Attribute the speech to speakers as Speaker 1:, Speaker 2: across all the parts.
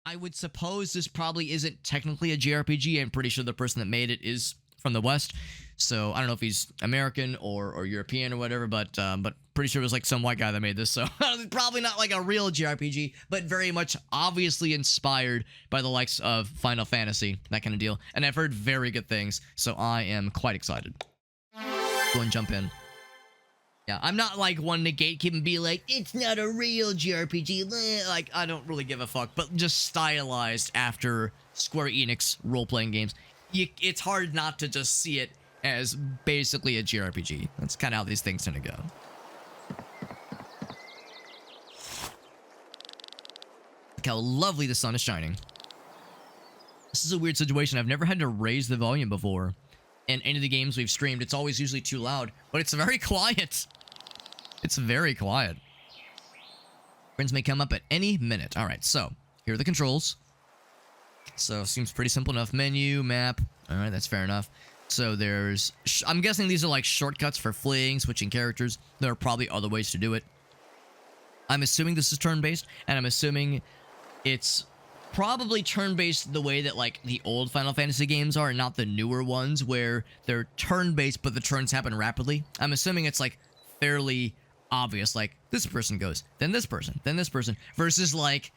Speaker 1: I would suppose this probably isn't technically a JRPG. I'm pretty sure the person that made it is from the West. So I don't know if he's American or European or whatever, but pretty sure it was like some white guy that made this. So probably not like a real JRPG, but very much obviously inspired by the likes of Final Fantasy, that kind of deal. And I've heard very good things, so I am quite excited. Go and jump in. Yeah, I'm not like one to gatekeep and be like, it's not a real JRPG. Like, I don't really give a fuck, but just stylized after Square Enix role-playing games. It's hard not to just see it as basically a JRPG. That's kind of how these things tend to go. Look how lovely the sun is shining. This is a weird situation. I've never had to raise the volume before. In any of the games we've streamed, it's always usually too loud, but it's very quiet. It's very quiet. Friends may come up at any minute. All right, so here are the controls. So seems pretty simple enough. Menu, map. All right, that's fair enough. So there's, I'm guessing these are like shortcuts for fleeing, switching characters. There are probably other ways to do it. I'm assuming this is turn-based, and I'm assuming it's probably turn-based the way that like the old Final Fantasy games are, and not the newer ones where they're turn-based but the turns happen rapidly. I'm assuming it's like fairly obvious, like this person goes, then this person, versus like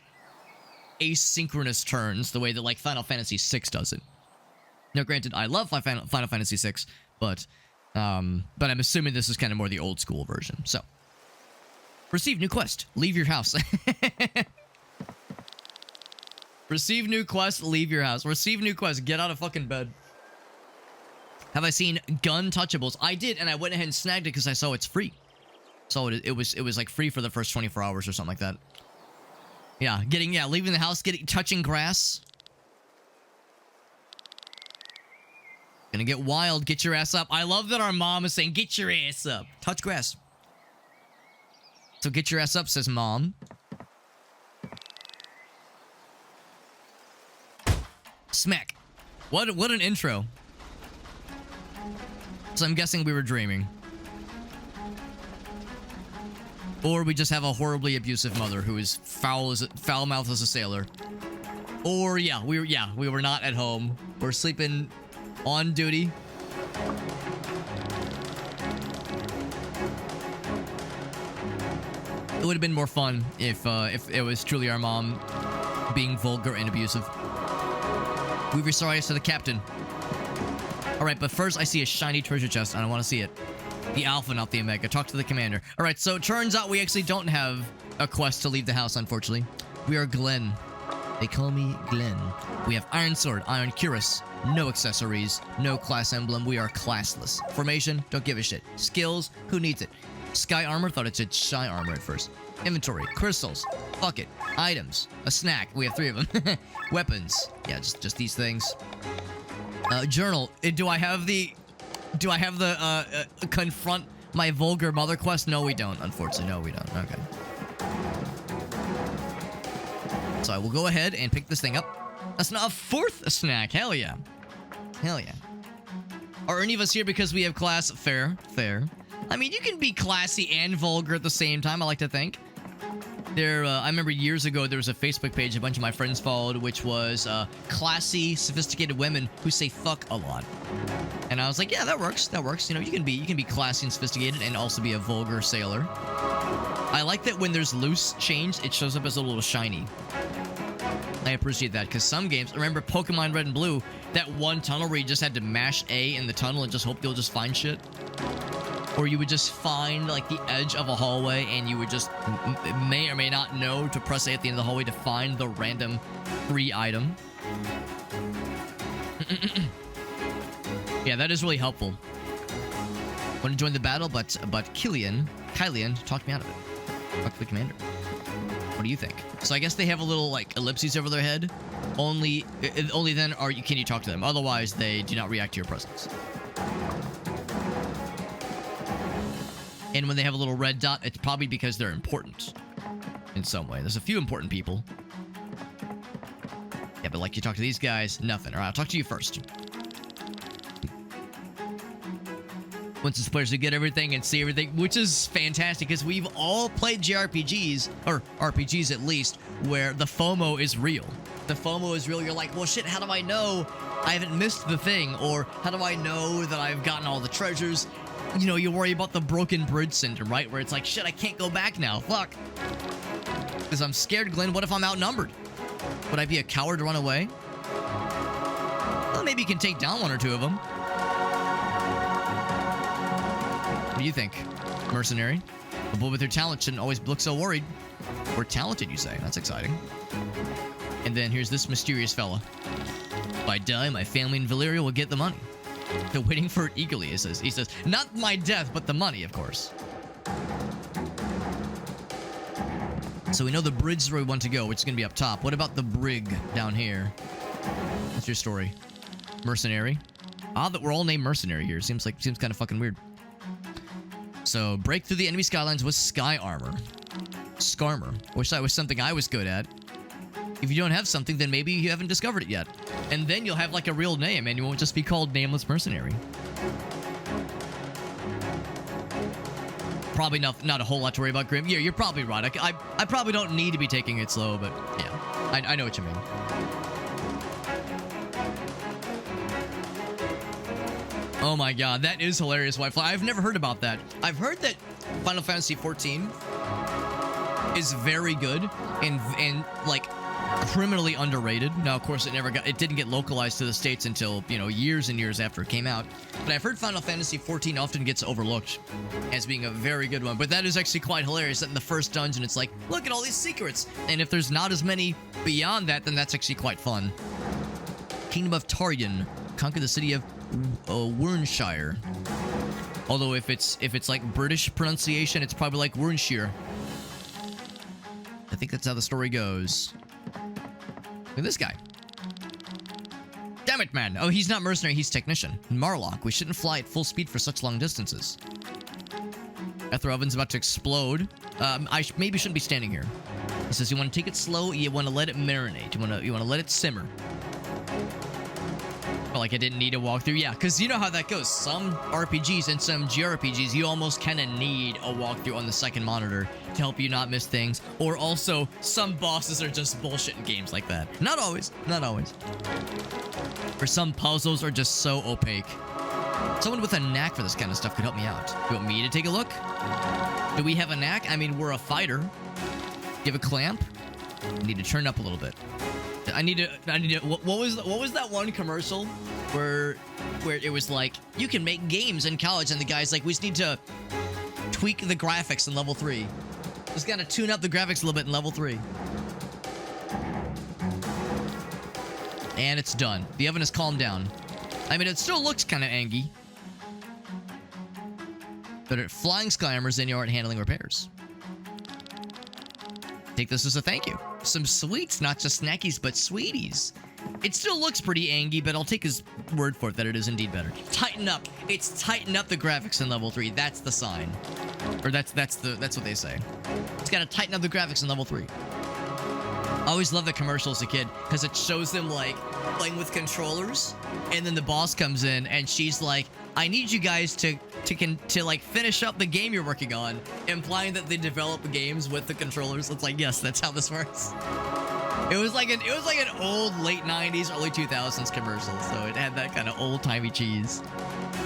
Speaker 1: asynchronous turns the way that like Final Fantasy VI does it. Now granted, I love Final Fantasy VI, but I'm assuming this is kind of more the old school version. So, receive new quest, leave your house. Receive new quest, leave your house. Receive new quest, get out of fucking bed. Have I seen gun touchables? I did, and I went ahead and snagged it because I saw it's free. So it was like free for the first 24 hours or something like that. Yeah, leaving the house, touching grass. Gonna get wild, get your ass up. I love that our mom is saying, get your ass up. Touch grass. So get your ass up, says mom. Smack. What an intro. So I'm guessing we were dreaming. Or we just have a horribly abusive mother who is foul-mouthed as a sailor. Or yeah, we were not at home. We're sleeping on duty. It would have been more fun if it was truly our mom being vulgar and abusive. We were sorry to the captain. Alright, but first I see a shiny treasure chest and I want to see it. The Alpha, not the Omega. Talk to the commander. Alright, so it turns out we actually don't have a quest to leave the house, unfortunately. We are Glenn. They call me Glenn. We have Iron Sword, Iron Cuirass. No accessories, no class emblem. We are classless. Formation, don't give a shit. Skills, who needs it? Sky Armor, thought it said Shy Armor at first. Inventory, crystals, fuck it. Items, a snack. We have 3 of them. Weapons, yeah, just these things. Journal, do I have the confront my vulgar mother quest? No, we don't, unfortunately. No, we don't. Okay. So I will go ahead and pick this thing up. That's not a 4th snack. Hell yeah. Hell yeah. Are any of us here because we have class? Fair. I mean, you can be classy and vulgar at the same time, I like to think. I remember years ago, there was a Facebook page a bunch of my friends followed, which was classy, sophisticated women who say fuck a lot. And I was like, yeah, that works. You know, you can be classy and sophisticated and also be a vulgar sailor. I like that when there's loose change, it shows up as a little shiny. I appreciate that, because some games, remember Pokemon Red and Blue, that one tunnel where you just had to mash A in the tunnel and just hope you'll just find shit? Or you would just find, like, the edge of a hallway, and you would just may or may not know to press A at the end of the hallway to find the random free item. Yeah, that is really helpful. Want to join the battle, but Kylian, talked me out of it. Talk to the commander. What do you think? So I guess they have a little, like, ellipses over their head. Only then can you talk to them. Otherwise, they do not react to your presence. And when they have a little red dot, it's probably because they're important in some way. There's a few important people. Yeah, but like you talk to these guys, nothing. All right, I'll talk to you first. Once it's players to get everything and see everything, which is fantastic because we've all played JRPGs, or RPGs at least, where the FOMO is real. The FOMO is real. You're like, well, shit, how do I know I haven't missed the thing? Or how do I know that I've gotten all the treasures? You know, you worry about the broken bridge syndrome, right? Where it's like, shit, I can't go back now. Fuck. Because I'm scared, Glenn. What if I'm outnumbered? Would I be a coward to run away? Well, maybe you can take down one or two of them. What do you think? Mercenary? A boy with her talent shouldn't always look so worried. We're talented, you say. That's exciting. And then here's this mysterious fella. If I die, my family in Valyria will get the money. They're waiting for it eagerly, he says. He says, not my death, but the money, of course. So we know the bridge is where we want to go, which is going to be up top. What about the brig down here? What's your story? Mercenary? Odd that we're all named Mercenary here. Seems kind of fucking weird. So, break through the enemy skylines with sky armor. Skarmor. Wish that was something I was good at. If you don't have something, then maybe you haven't discovered it yet. And then you'll have like a real name, and you won't just be called Nameless Mercenary. Probably not a whole lot to worry about, Grim. Yeah, you're probably right. I probably don't need to be taking it slow, but yeah. I know what you mean. Oh my god, that is hilarious, White Fly. I've never heard about that. I've heard that Final Fantasy XIV is very good and like criminally underrated. Now, of course, it didn't get localized to the States until, you know, years and years after it came out. But I've heard Final Fantasy XIV often gets overlooked as being a very good one. But that is actually quite hilarious that in the first dungeon, it's like, look at all these secrets. And if there's not as many beyond that, then that's actually quite fun. Kingdom of Taryan. Conquer the city of Wernshire. Although if it's like British pronunciation, it's probably like Wernshire. I think that's how the story goes. Look at this guy. Damn it, man. Oh, he's not mercenary, he's technician. Marlock, we shouldn't fly at full speed for such long distances. Ether oven's about to explode. Maybe shouldn't be standing here. He says you want to take it slow, you want to let it marinate. You want to let it simmer. Like I didn't need a walkthrough. Yeah, because you know how that goes. Some RPGs and some JRPGs, you almost kind of need a walkthrough on the second monitor to help you not miss things. Or also, some bosses are just bullshit in games like that. Not always. Not always. Or some puzzles are just so opaque. Someone with a knack for this kind of stuff could help me out. You want me to take a look? Do we have a knack? I mean, we're a fighter. Give a clamp? I need to turn up a little bit. I need to. What was that one commercial where it was like, you can make games in college, and the guy's like, we just need to tweak the graphics in level 3. Just gotta tune up the graphics a little bit in level 3. And it's done. The oven has calmed down. I mean, it still looks kind of angy. But at flying sky armors, then you aren't handling repairs. Take this as a thank you. Some sweets, not just snackies, but sweeties. It still looks pretty angy, but I'll take his word for it that it is indeed better. Tighten up. It's tighten up the graphics in level 3. That's the sign. Or that's what they say. It's got to tighten up the graphics in level 3. I always loved the commercial as a kid because it shows them like playing with controllers, and then the boss comes in and she's like, I need you guys to like finish up the game you're working on, implying that they develop games with the controllers. It's like, yes, that's how this works. It was like an old late 90s, early 2000s commercial, so it had that kind of old-timey cheese.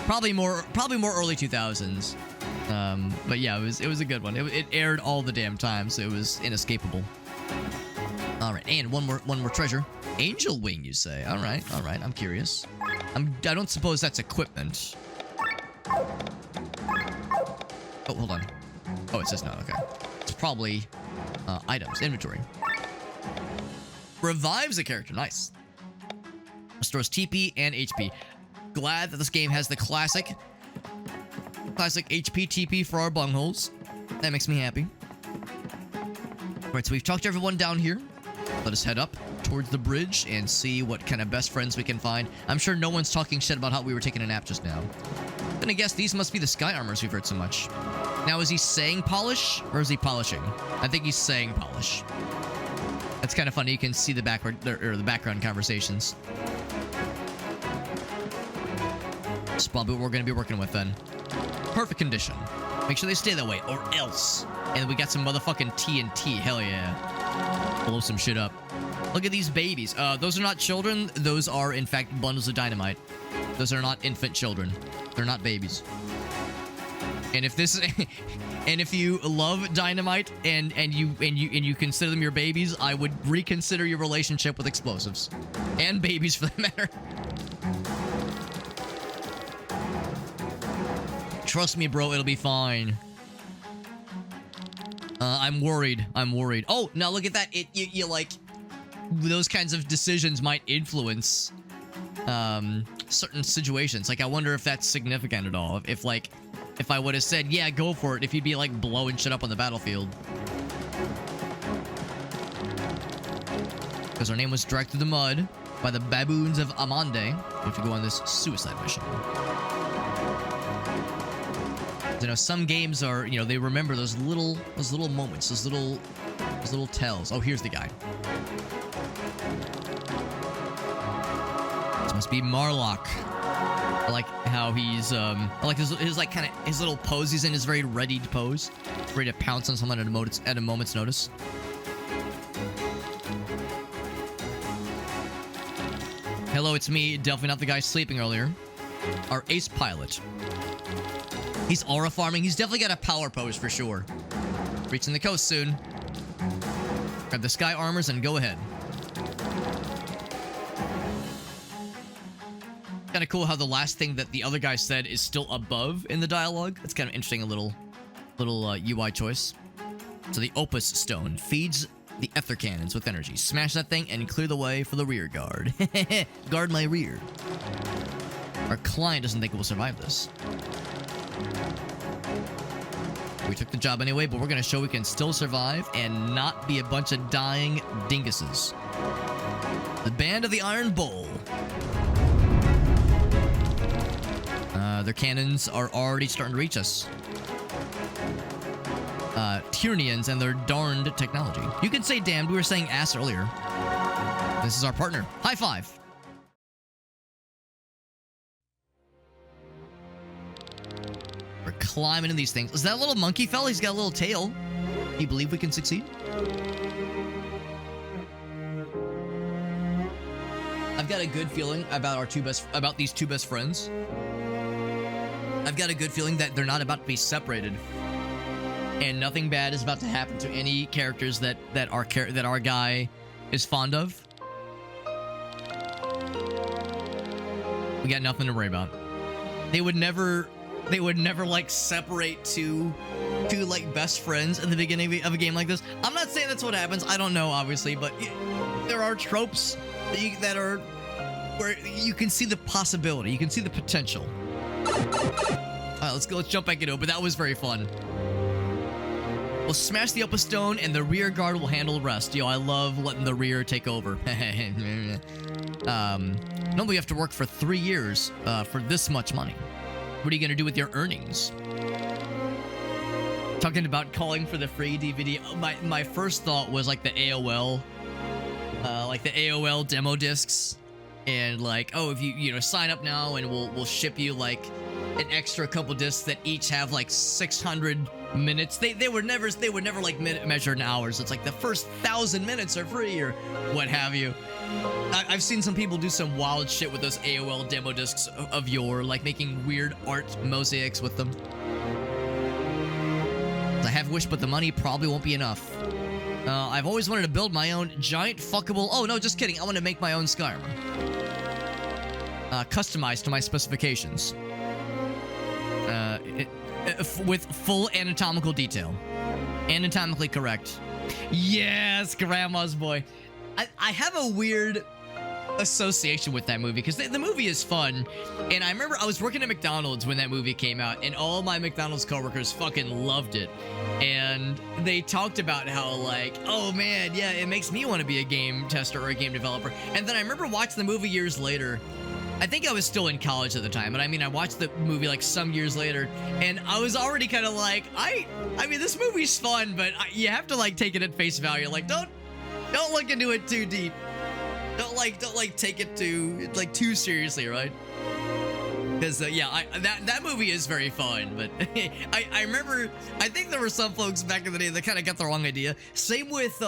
Speaker 1: Probably more early 2000s. But yeah, it was a good one. It aired all the damn time, so it was inescapable. All right, and one more treasure. Angel wing, you say? All right. I'm curious. I don't suppose that's equipment. Oh, hold on. Oh, it says no. Okay. It's probably items, inventory. Revives a character. Nice. Restores TP and HP. Glad that this game has the classic HP TP for our bungholes. That makes me happy. All right, so we've talked to everyone down here. Let us head up towards the bridge and see what kind of best friends we can find. I'm sure no one's talking shit about how we were taking a nap just now. Then I guess these must be the sky armors we've heard so much. Now, is he saying polish or is he polishing? I think he's saying polish. That's kind of funny. You can see the background conversations. That's probably what we're going to be working with then. Perfect condition. Make sure they stay that way, or else. And we got some motherfucking TNT. Hell yeah. Blow some shit up. Look at these babies. Those are not children. Those are, in fact, bundles of dynamite. Those are not infant children. They're not babies. And if this, and if you love dynamite and you consider them your babies, I would reconsider your relationship with explosives and babies for that matter. Trust me, bro. It'll be fine. I'm worried. I'm worried. Oh, now look at that. You like those kinds of decisions might influence certain situations. Like I wonder if that's significant at all. If I would have said, yeah, go for it, if you'd be like blowing shit up on the battlefield. Because our name was dragged through the mud by the baboons of Amande. We have to go on this suicide mission. You know, some games are, you know, they remember those little moments, those little tells. Oh, here's the guy. This must be Marlock. I like how he's I like his like kind of his little pose he's in, his very readied pose, ready to pounce on someone at a moment's notice. Hello, it's me, definitely not the guy sleeping earlier. Our ace pilot. He's aura farming. He's definitely got a power pose for sure. Reaching the coast soon. Grab the sky armors and go ahead. Kind of cool how the last thing that the other guy said is still above in the dialogue. That's kind of interesting, a little UI choice. So the Opus Stone feeds the ether cannons with energy. Smash that thing and clear the way for the rear guard. Guard my rear. Our client doesn't think we'll survive this. We took the job anyway, but we're going to show we can still survive and not be a bunch of dying dinguses. The Band of the Iron Bull. Their cannons are already starting to reach us. Tyranians and their darned technology. You could say damned. We were saying ass earlier. This is our partner. High five. We're climbing in these things. Is that a little monkey fella? He's got a little tail. Do you believe we can succeed? I've got a good feeling about these two best friends. I've got a good feeling that they're not about to be separated, and nothing bad is about to happen to any characters that our guy is fond of. We got nothing to worry about. They would never like separate two like best friends in the beginning of a game like this. I'm not saying that's what happens. I don't know, obviously, but there are tropes that are where you can see the possibility, you can see the potential. All right, let's jump back into it. But that was very fun. We'll smash the Opus Stone, and the rear guard will handle the rest. Yo, I love letting the rear take over. Normally you have to work for 3 years for this much money. What are you gonna do with your earnings? Talking about calling for the free DVD. My first thought was like the AOL, demo discs, and like, oh, if you sign up now, and we'll ship you like an extra couple discs that each have like 600 minutes. They were never like measured in hours. It's like the first 1,000 minutes are free or what have you. I've seen some people do some wild shit with those AOL demo discs of yore, like making weird art mosaics with them. I have a wish, but the money probably won't be enough. I've always wanted to build my own giant fuckable... Oh, no, just kidding. I want to make my own sky armor. Customized to my specifications. With full anatomical detail. Anatomically correct. Yes, Grandma's Boy. I have a weird association with that movie because the movie is fun, and I remember I was working at McDonald's when that movie came out, and all my McDonald's coworkers fucking loved it, and they talked about how like, oh man, yeah, it makes me want to be a game tester or a game developer. And then I remember watching the movie years later. I think I was still in college at the time, but I mean, I watched the movie like some years later, and I was already kind of like, I mean, this movie's fun, but you have to like take it at face value. Like, don't look into it too deep. Don't take it too seriously, right? Because yeah, that movie is very fun, but I remember, I think there were some folks back in the day that kind of got the wrong idea. Same with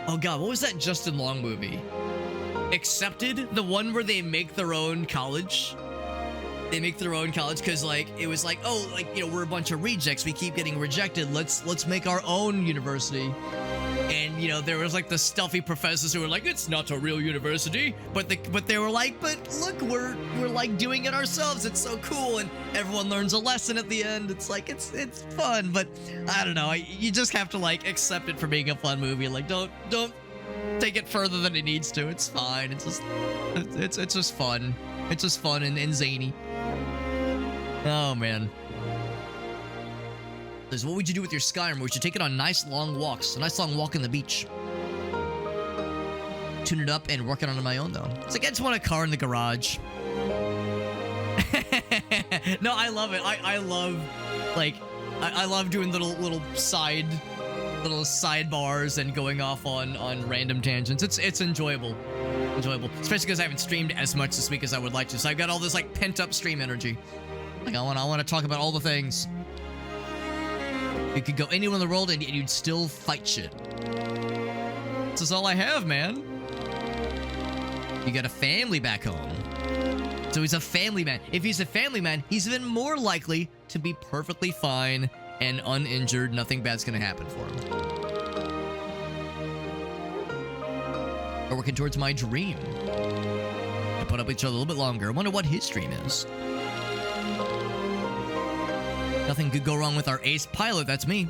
Speaker 1: Oh god, what was that Justin Long movie? Accepted? The one where they make their own college? They make their own college because, like, it was like, oh, like, you know, we're a bunch of rejects. We keep getting rejected. Let's make our own university. And, you know, there was like the stuffy professors who were like, it's not a real university. But they were like, but look, we're like doing it ourselves. It's so cool. And everyone learns a lesson at the end. It's like, it's fun. But I don't know. You just have to like accept it for being a fun movie. Like, don't take it further than it needs to. It's fine. It's just fun. It's just fun and zany. Oh, man. Says, what would you do with your Skyrim? We should take it on nice long walks. A nice long walk on the beach. Tune it up and work it on my own, though. It's like, I just want a car in the garage. No, I love it. I love, like, I love doing little sidebars and going off on random tangents. It's enjoyable. Especially because I haven't streamed as much this week as I would like to. So I've got all this, like, pent-up stream energy. Like, I want to talk about all the things. You could go anywhere in the world and you'd still fight shit. This is all I have, man. You got a family back home. So he's a family man. If he's a family man, he's even more likely to be perfectly fine and uninjured. Nothing bad's gonna happen for him. We're working towards my dream. To put up with each other a little bit longer. I wonder what his dream is. Nothing could go wrong with our ace pilot. That's me.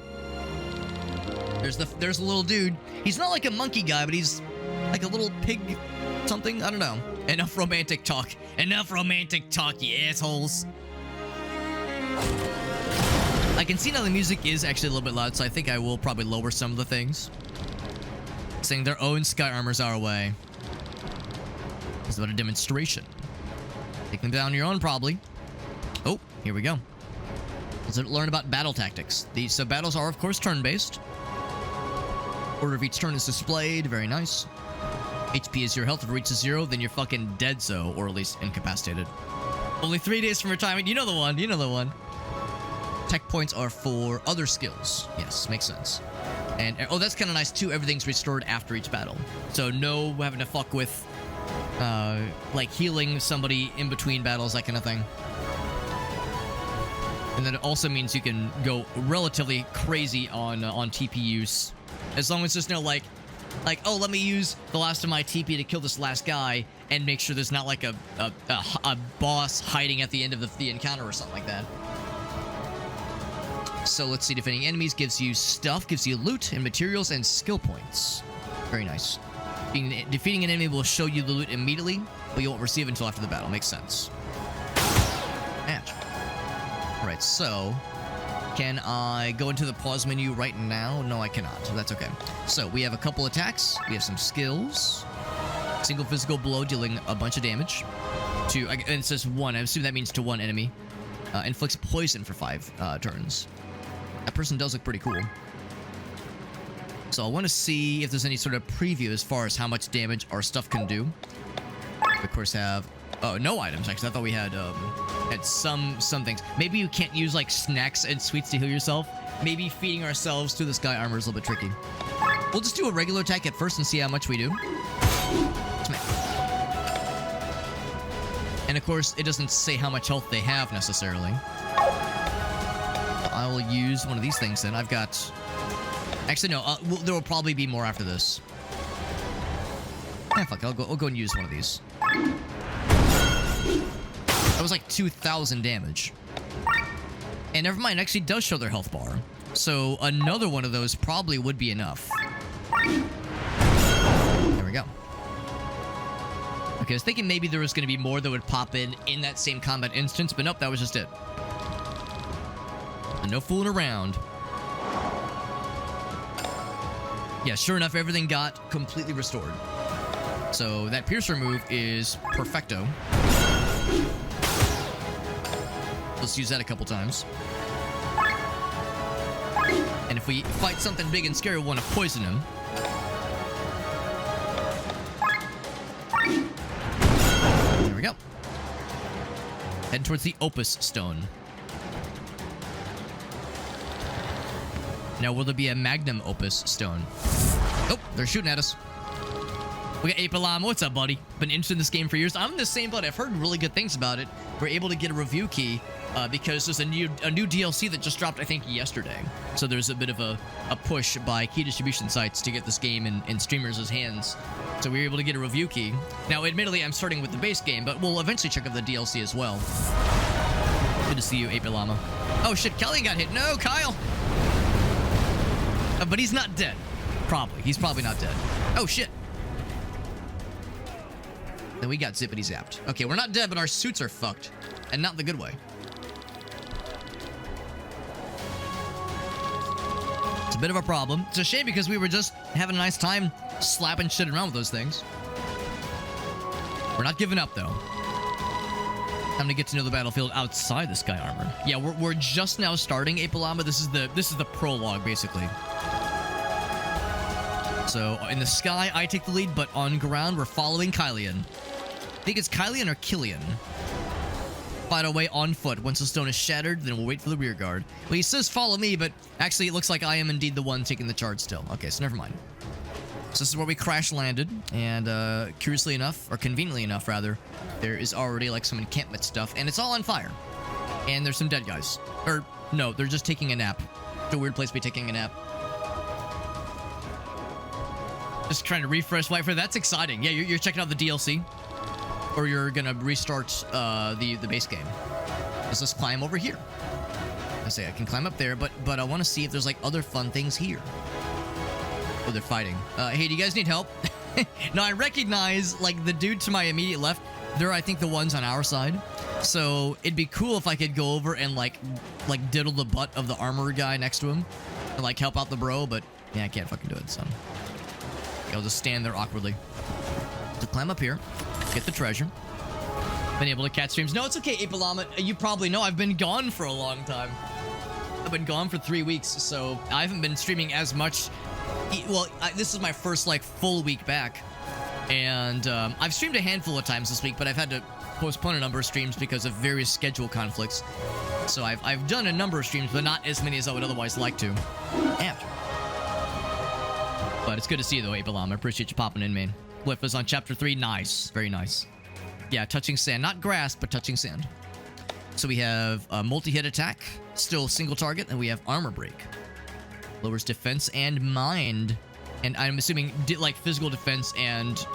Speaker 1: There's the little dude. He's not like a monkey guy, but he's like a little pig something. I don't know. Enough romantic talk. Enough romantic talk, you assholes. I can see now the music is actually a little bit loud, so I think I will probably lower some of the things. Saying their own sky armors our way. It's about a demonstration. Take them down your own, probably. Oh, here we go. Let's learn about battle tactics. These battles are, of course, turn-based. Order of each turn is displayed. Very nice. HP is your health. If it reaches 0, then you're fucking dead, so, or at least incapacitated. Only 3 days from retirement. You know the one. You know the one. Tech points are for other skills. Yes, makes sense. And, oh, that's kind of nice, too. Everything's restored after each battle. So no having to fuck with, like, healing somebody in between battles, that kind of thing. And then it also means you can go relatively crazy on TP use. As long as there's no, like, oh, let me use the last of my TP to kill this last guy and make sure there's not, like, a boss hiding at the end of the encounter or something like that. So let's see. Defending enemies gives you stuff, gives you loot and materials and skill points. Very nice. Defeating an enemy will show you the loot immediately, but you won't receive it until after the battle. Makes sense. Match. Alright, so can I go into the pause menu right now? No, I cannot. So that's okay. So we have a couple attacks. We have some skills. Single physical blow dealing a bunch of damage. And it says 1. I assume that means to 1 enemy. Inflicts poison for 5 turns. That person does look pretty cool. So I want to see if there's any sort of preview as far as how much damage our stuff can do. We, of course, have... Oh, no items, actually. I thought we had some things. Maybe you can't use, like, snacks and sweets to heal yourself. Maybe feeding ourselves through the sky armor is a little bit tricky. We'll just do a regular attack at first and see how much we do. Smack. And, of course, it doesn't say how much health they have, necessarily. I will use one of these things, then. I've got... Actually, no. There will probably be more after this. Fuck it. I'll go and use one of these. That was like 2,000 damage. And never mind, it actually does show their health bar. So another one of those probably would be enough. There we go. Okay, I was thinking maybe there was going to be more that would pop in that same combat instance, but nope, that was just it. And no fooling around. Yeah, sure enough, everything got completely restored. So that Piercer move is perfecto. Let's use that a couple times. And if we fight something big and scary, we want to poison him. There we go. Head towards the Opus Stone. Now, will there be a Magnum Opus Stone? Oh, they're shooting at us. We got Ape Llama. What's up, buddy? Been interested in this game for years. I'm in the same boat. I've heard really good things about it. We're able to get a review key because there's a new DLC that just dropped, I think, yesterday. So there's a bit of a push by key distribution sites to get this game in streamers' hands. So we were able to get a review key. Now, admittedly, I'm starting with the base game, but we'll eventually check out the DLC as well. Good to see you, Ape Llama. Oh, shit. Kelly got hit. No, Kyle. But he's not dead. Probably. He's probably not dead. Oh, shit. Then we got zippity zapped. Okay, we're not dead, but our suits are fucked. And not the good way. It's a bit of a problem. It's a shame because we were just having a nice time slapping shit around with those things. We're not giving up, though. Time to get to know the battlefield outside the sky armor. Yeah, we're just now starting Ape Llama. This is the prologue, basically. So, in the sky, I take the lead, but on ground, we're following Kylian. I think it's Kylian or Killian. Fight our way on foot. Once the stone is shattered, then we'll wait for the rear guard. Well, he says follow me, but actually it looks like I am indeed the one taking the charge still. Okay, so never mind. So this is where we crash landed, and curiously enough, or conveniently enough rather, there is already like some encampment stuff, and it's all on fire. And there's some dead guys. Or, no, they're just taking a nap. It's a weird place to be taking a nap. Just trying to refresh Whiteford. That's exciting. Yeah, you're checking out the DLC. Or you're gonna restart the base game. Let's climb over here. I say I can climb up there, but I want to see if there's like other fun things here. Oh, they're fighting. Hey, do you guys need help? Now I recognize like the dude to my immediate left. They're I think the ones on our side. So it'd be cool if I could go over and like diddle the butt of the armor guy next to him and like help out the bro. But yeah, I can't fucking do it. So I'll just stand there awkwardly. To climb up here. Get the treasure. Been able to catch streams. No, it's okay, Ape Llama. You probably know I've been gone for a long time. I've been gone for 3 weeks, so I haven't been streaming as much. Well, this is my first, like, full week back. And I've streamed a handful of times this week, but I've had to postpone a number of streams because of various schedule conflicts. So I've done a number of streams, but not as many as I would otherwise like to. Damn. But it's good to see you, though, Ape Llama. I appreciate you popping in, man. Whiff is on chapter 3. Nice. Very nice. Yeah, touching sand. Not grass, but touching sand. So we have a multi-hit attack. Still single target. And we have armor break. Lowers defense and mind. And I'm assuming like physical defense and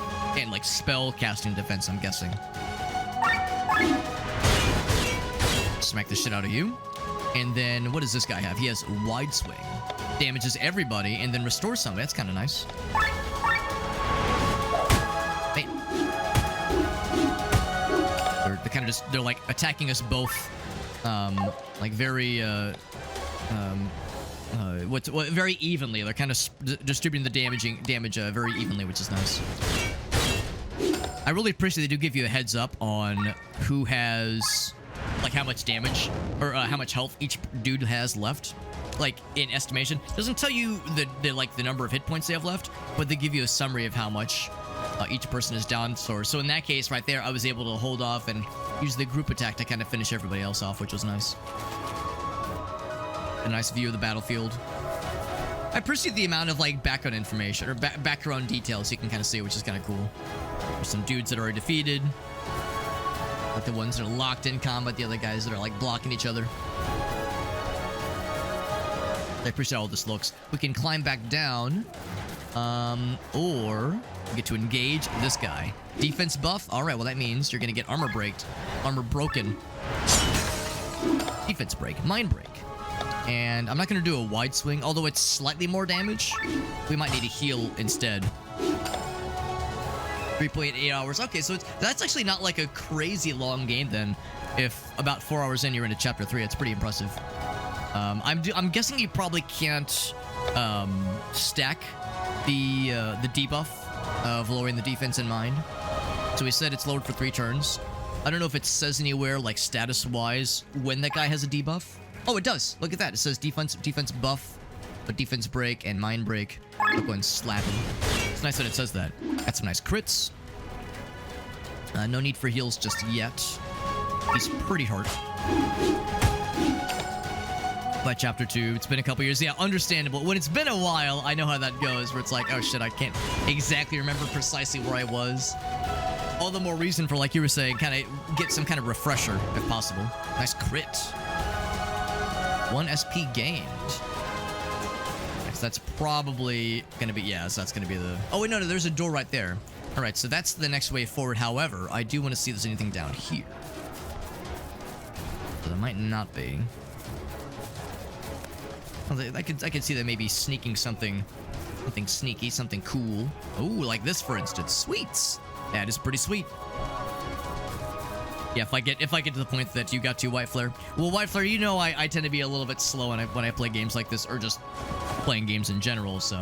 Speaker 1: like spell casting defense, I'm guessing. Smack the shit out of you. And then what does this guy have? He has wide swing. Damages everybody and then restores somebody. That's kind of nice. They're kind of just, they're like attacking us both, like very, very evenly. They're kind of distributing the damage very evenly, which is nice. I really appreciate they do give you a heads up on who has, like, how much damage or how much health each dude has left. Like, in estimation. Doesn't tell you the number of hit points they have left, but they give you a summary of how much each person is down. So in that case, right there, I was able to hold off and use the group attack to kind of finish everybody else off, which was nice. A nice view of the battlefield. I appreciate the amount of, like, background information, or background details you can kind of see, which is kind of cool. There's some dudes that are already defeated. Like the ones that are locked in combat, the other guys that are, like, blocking each other. I appreciate how all this looks. We can climb back down, or we get to engage this guy. Defense buff. All right, well that means you're gonna get armor broken. Defense break, mind break, and I'm not gonna do a wide swing, although it's slightly more damage. We might need to heal instead. 3.8 hours. Okay, so that's actually not like a crazy long game then. If about 4 hours in you're into chapter 3, it's pretty impressive. I'm guessing you probably can't stack the debuff of lowering the defense in mind. So we said it's lowered for 3 turns. I don't know if it says anywhere, like, status-wise, when that guy has a debuff. Oh, it does. Look at that. It says defense buff, a defense break, and mind break. I'll go and slap him. It's nice that it says that. Got some nice crits. No need for heals just yet. He's pretty hurt. by chapter 2. It's been a couple years. Yeah, understandable. When it's been a while, I know how that goes, where it's like, oh shit, I can't exactly remember precisely where I was. All the more reason for, like you were saying, kind of get some kind of refresher, if possible. Nice crit. 1 SP gained. So that's probably going to be, yeah, so that's going to be the... Oh, wait, no, there's a door right there. All right, so that's the next way forward. However, I do want to see if there's anything down here. So there might not be. I could see that maybe sneaking something sneaky, something cool. Oh, like this, for instance. Sweets. That is pretty sweet. Yeah, if I get to the point that you got to White Flare. Well, White Flare, you know I tend to be a little bit slow when I play games like this, or just playing games in general. So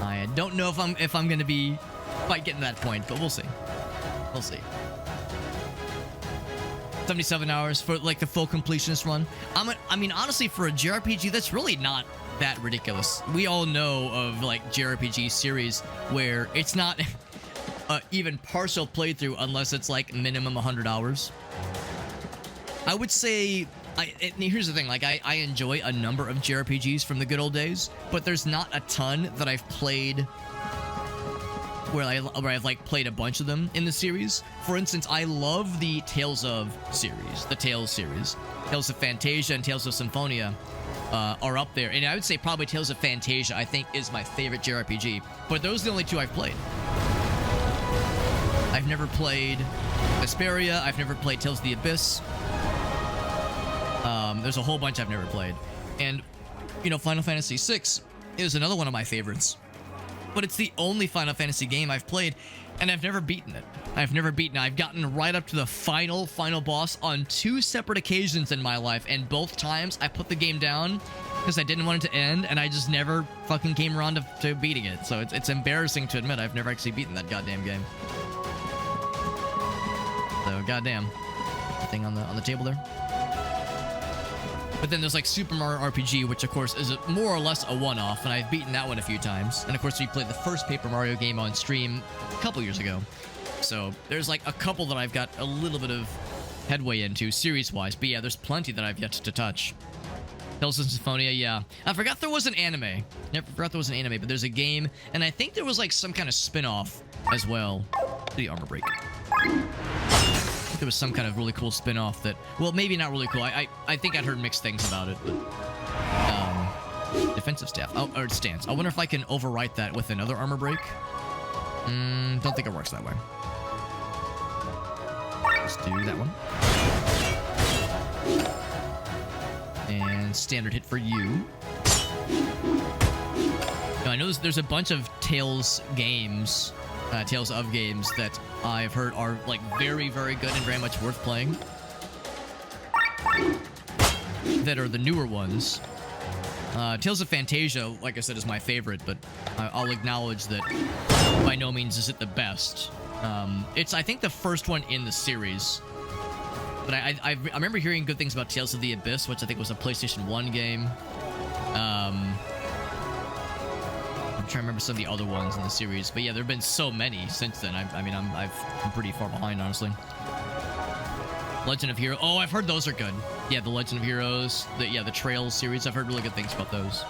Speaker 1: I don't know if I'm gonna be quite getting to that point, but we'll see. We'll see. 77 hours for like the full completionist run. I mean, honestly, for a JRPG, that's really not that ridiculous. We all know of like JRPG series where it's not even partial playthrough unless it's like minimum 100 hours. I would say, here's the thing, like I enjoy a number of JRPGs from the good old days, but there's not a ton that I've played where I've like played a bunch of them in the series. For instance, I love the Tales of series, the Tales series. Tales of Fantasia and Tales of Symphonia are up there, and I would say probably Tales of Fantasia I think is my favorite JRPG, but those are the only two I've played. I've never played Vesperia. I've never played Tales of the Abyss. There's a whole bunch I've never played. And, you know, Final Fantasy VI is another one of my favorites. But it's the only Final Fantasy game I've played, and I've never beaten it. I've gotten right up to the final boss on 2 separate occasions in my life, and both times I put the game down because I didn't want it to end, and I just never fucking came around to beating it. So it's embarrassing to admit I've never actually beaten that goddamn game. So goddamn, thing on the table there. But then there's like Super Mario RPG, which of course is more or less a one-off, and I've beaten that one a few times. And of course we played the first Paper Mario game on stream a couple years ago. So there's like a couple that I've got a little bit of headway into series-wise. But yeah, there's plenty that I've yet to touch. Tales of Symphonia, yeah. I forgot there was an anime. Never forgot there was an anime, but there's a game, and I think there was like some kind of spin-off as well. The armor break. There was some kind of really cool spin-off that, well, maybe not really cool. I think I'd heard mixed things about it, but defensive staff, or stance. I wonder if I can overwrite that with another armor break. Don't think it works that way. Let's do that one. And standard hit for you. Now, I know there's a bunch of Tales of games that I've heard are like very, very good and very much worth playing. That are the newer ones. Tales of Fantasia, like I said, is my favorite, but I'll acknowledge that by no means is it the best. It's, I think, the first one in the series. But I remember hearing good things about Tales of the Abyss, which I think was a PlayStation 1 game. I'm trying to remember some of the other ones in the series, but yeah, there have been so many since then. I'm pretty far behind, honestly. Legend of Heroes. Oh, I've heard those are good. Yeah, the Legend of Heroes. The Trails series. I've heard really good things about those.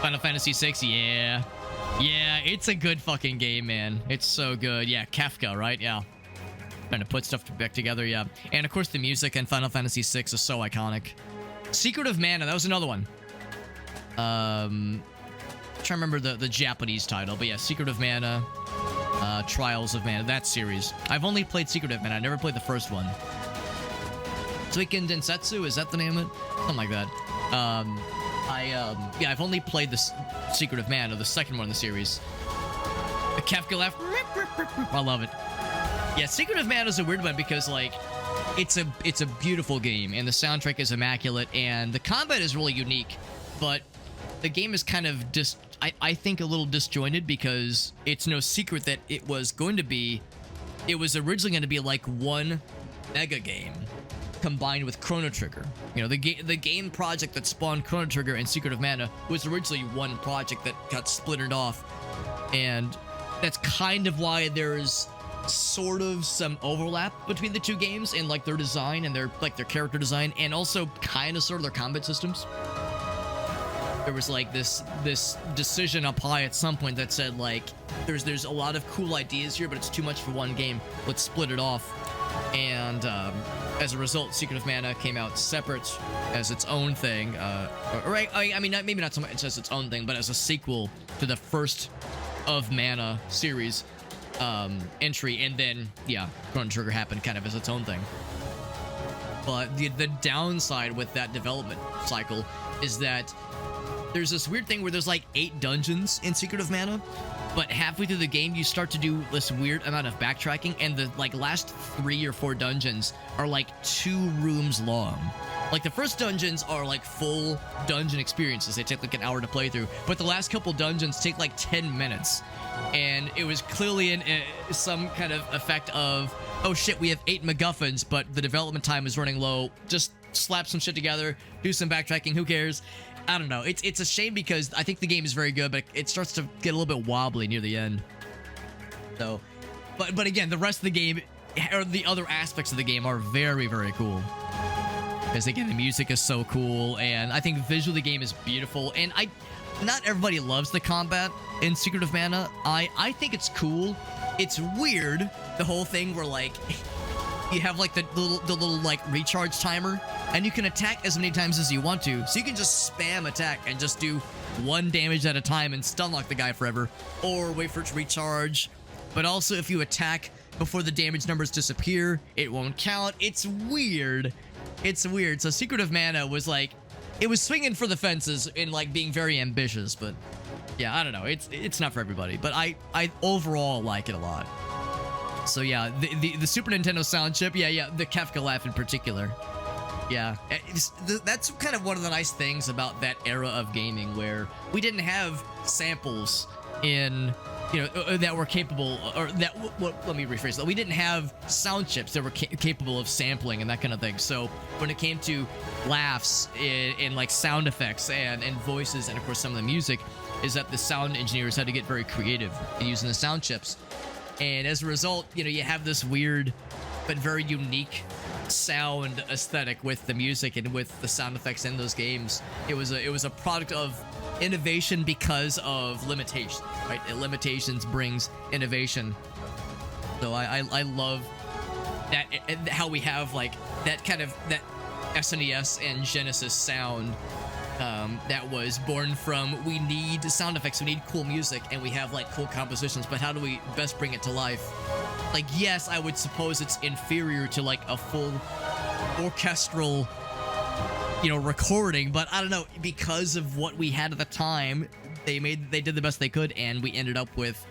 Speaker 1: Final Fantasy VI. Yeah. Yeah, it's a good fucking game, man. It's so good. Yeah, Kafka, right? Yeah. Trying to put stuff back together, yeah. And of course, the music in Final Fantasy VI is so iconic. Secret of Mana. That was another one. I'm trying to remember the Japanese title, but yeah, Secret of Mana, Trials of Mana, that series. I've only played Secret of Mana. I never played the first one. Suiken Densetsu, is that the name of it? Something like that. Yeah, I've only played the Secret of Mana, the second one in the series. The Kafka laugh. I love it. Yeah, Secret of Mana is a weird one because, like, it's a beautiful game, and the soundtrack is immaculate, and the combat is really unique, but the game is kind of I think a little disjointed because it's no secret that it was originally going to be like one mega game combined with Chrono Trigger. You know, the game project that spawned Chrono Trigger and Secret of Mana was originally one project that got splintered off, and that's kind of why there's sort of some overlap between the two games and like their design and their character design, and also kind of sort of their combat systems. there was like this decision up high at some point that said like there's a lot of cool ideas here, but it's too much for one game. Let's split it off. And as a result, Secret of Mana came out separate as its own thing. I mean, maybe not so much as its own thing, but as a sequel to the first of Mana series entry. And then, yeah, Chrono Trigger happened kind of as its own thing. But the downside with that development cycle is that there's this weird thing where there's like 8 dungeons in Secret of Mana, but halfway through the game you start to do this weird amount of backtracking, and the like last 3 or 4 dungeons are like 2 rooms long. Like the first dungeons are like full dungeon experiences. They take like an hour to play through, but the last couple dungeons take like 10 minutes. And it was clearly some kind of effect of, oh shit, we have 8 MacGuffins, but the development time is running low. Just slap some shit together, do some backtracking, who cares? I don't know. It's a shame because I think the game is very good, but it starts to get a little bit wobbly near the end. So, but again, the rest of the game, or the other aspects of the game, are very, very cool. Because again, the music is so cool, and I think visually the game is beautiful. And not everybody loves the combat in Secret of Mana. I think it's cool. It's weird, the whole thing where like you have like the little like recharge timer, and you can attack as many times as you want to. So you can just spam attack and just do 1 damage at a time and stun lock the guy forever, or wait for it to recharge. But also if you attack before the damage numbers disappear, it won't count. It's weird. It's weird. So Secret of Mana was like, it was swinging for the fences and like being very ambitious, but yeah, I don't know. It's not for everybody, but I overall like it a lot. So yeah, the Super Nintendo sound chip, yeah, the Kefka laugh in particular. Yeah, that's kind of one of the nice things about that era of gaming, where we didn't have samples in, you know, that were capable, or that, let me rephrase that. We didn't have sound chips that were capable of sampling and that kind of thing. So when it came to laughs and like sound effects and voices, and of course some of the music, is that the sound engineers had to get very creative in using the sound chips. And as a result, you know, you have this weird but very unique sound aesthetic with the music and with the sound effects in those games. It was a product of innovation because of limitations, right? And limitations brings innovation. So I love that, how we have like that kind of that SNES and Genesis sound that was born from, we need sound effects, we need cool music, and we have like cool compositions, but how do we best bring it to life? Like, yes, I would suppose it's inferior to like a full orchestral, you know, recording, but I don't know, because of what we had at the time, they did the best they could, and we ended up with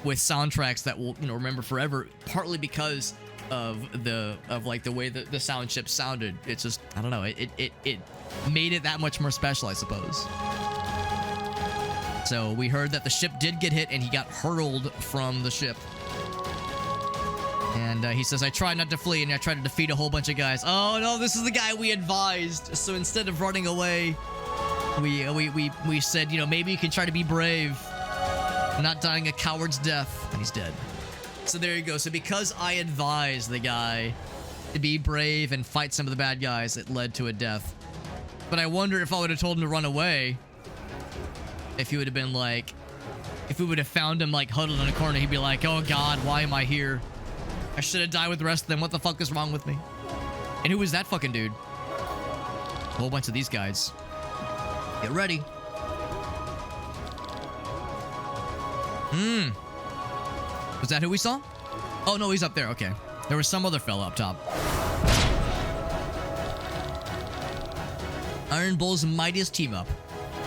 Speaker 1: soundtracks that we'll, you know, remember forever, partly because of the way the sound chip sounded. It's just, I don't know, it made it that much more special, I suppose. So we heard that the ship did get hit and he got hurled from the ship. And he says, I tried not to flee and I tried to defeat a whole bunch of guys. Oh no, this is the guy we advised. So instead of running away, we said, you know, maybe you can try to be brave, not dying a coward's death. And he's dead. So there you go. So because I advised the guy to be brave and fight some of the bad guys, it led to a death. But I wonder if I would have told him to run away, if he would have been like, if we would have found him like huddled in a corner, he'd be like, oh God, why am I here? I should have died with the rest of them. What the fuck is wrong with me? And who was that fucking dude? A whole bunch of these guys. Get ready. Was that who we saw? Oh no, he's up there. Okay. There was some other fella up top. Iron Bull's mightiest team up.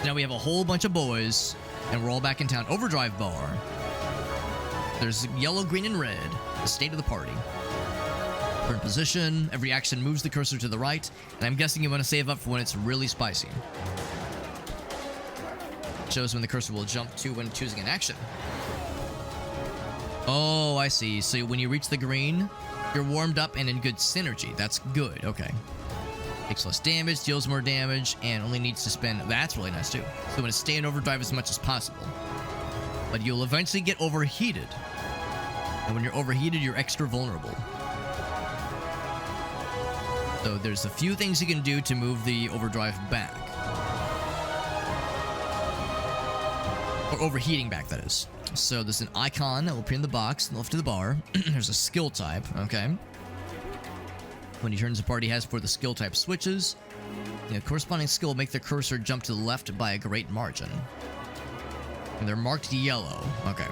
Speaker 1: Now we have a whole bunch of boys, and we're all back in town. Overdrive bar. There's yellow, green, and red. The state of the party. Current position. Every action moves the cursor to the right, and I'm guessing you want to save up for when it's really spicy. Shows when the cursor will jump to when choosing an action. Oh, I see. So when you reach the green, you're warmed up and in good synergy. That's good. Okay. Takes less damage, deals more damage, and only needs to spend... That's really nice, too. So when it's stay in overdrive as much as possible. But you'll eventually get overheated. And when you're overheated, you're extra vulnerable. So there's a few things you can do to move the overdrive back. Or overheating back, that is. So there's an icon that will appear in the box left of the bar. There's a skill type, okay? When he turns, the party has for the skill type switches. The corresponding skill will make the cursor jump to the left by a great margin. And they're marked yellow. Okay.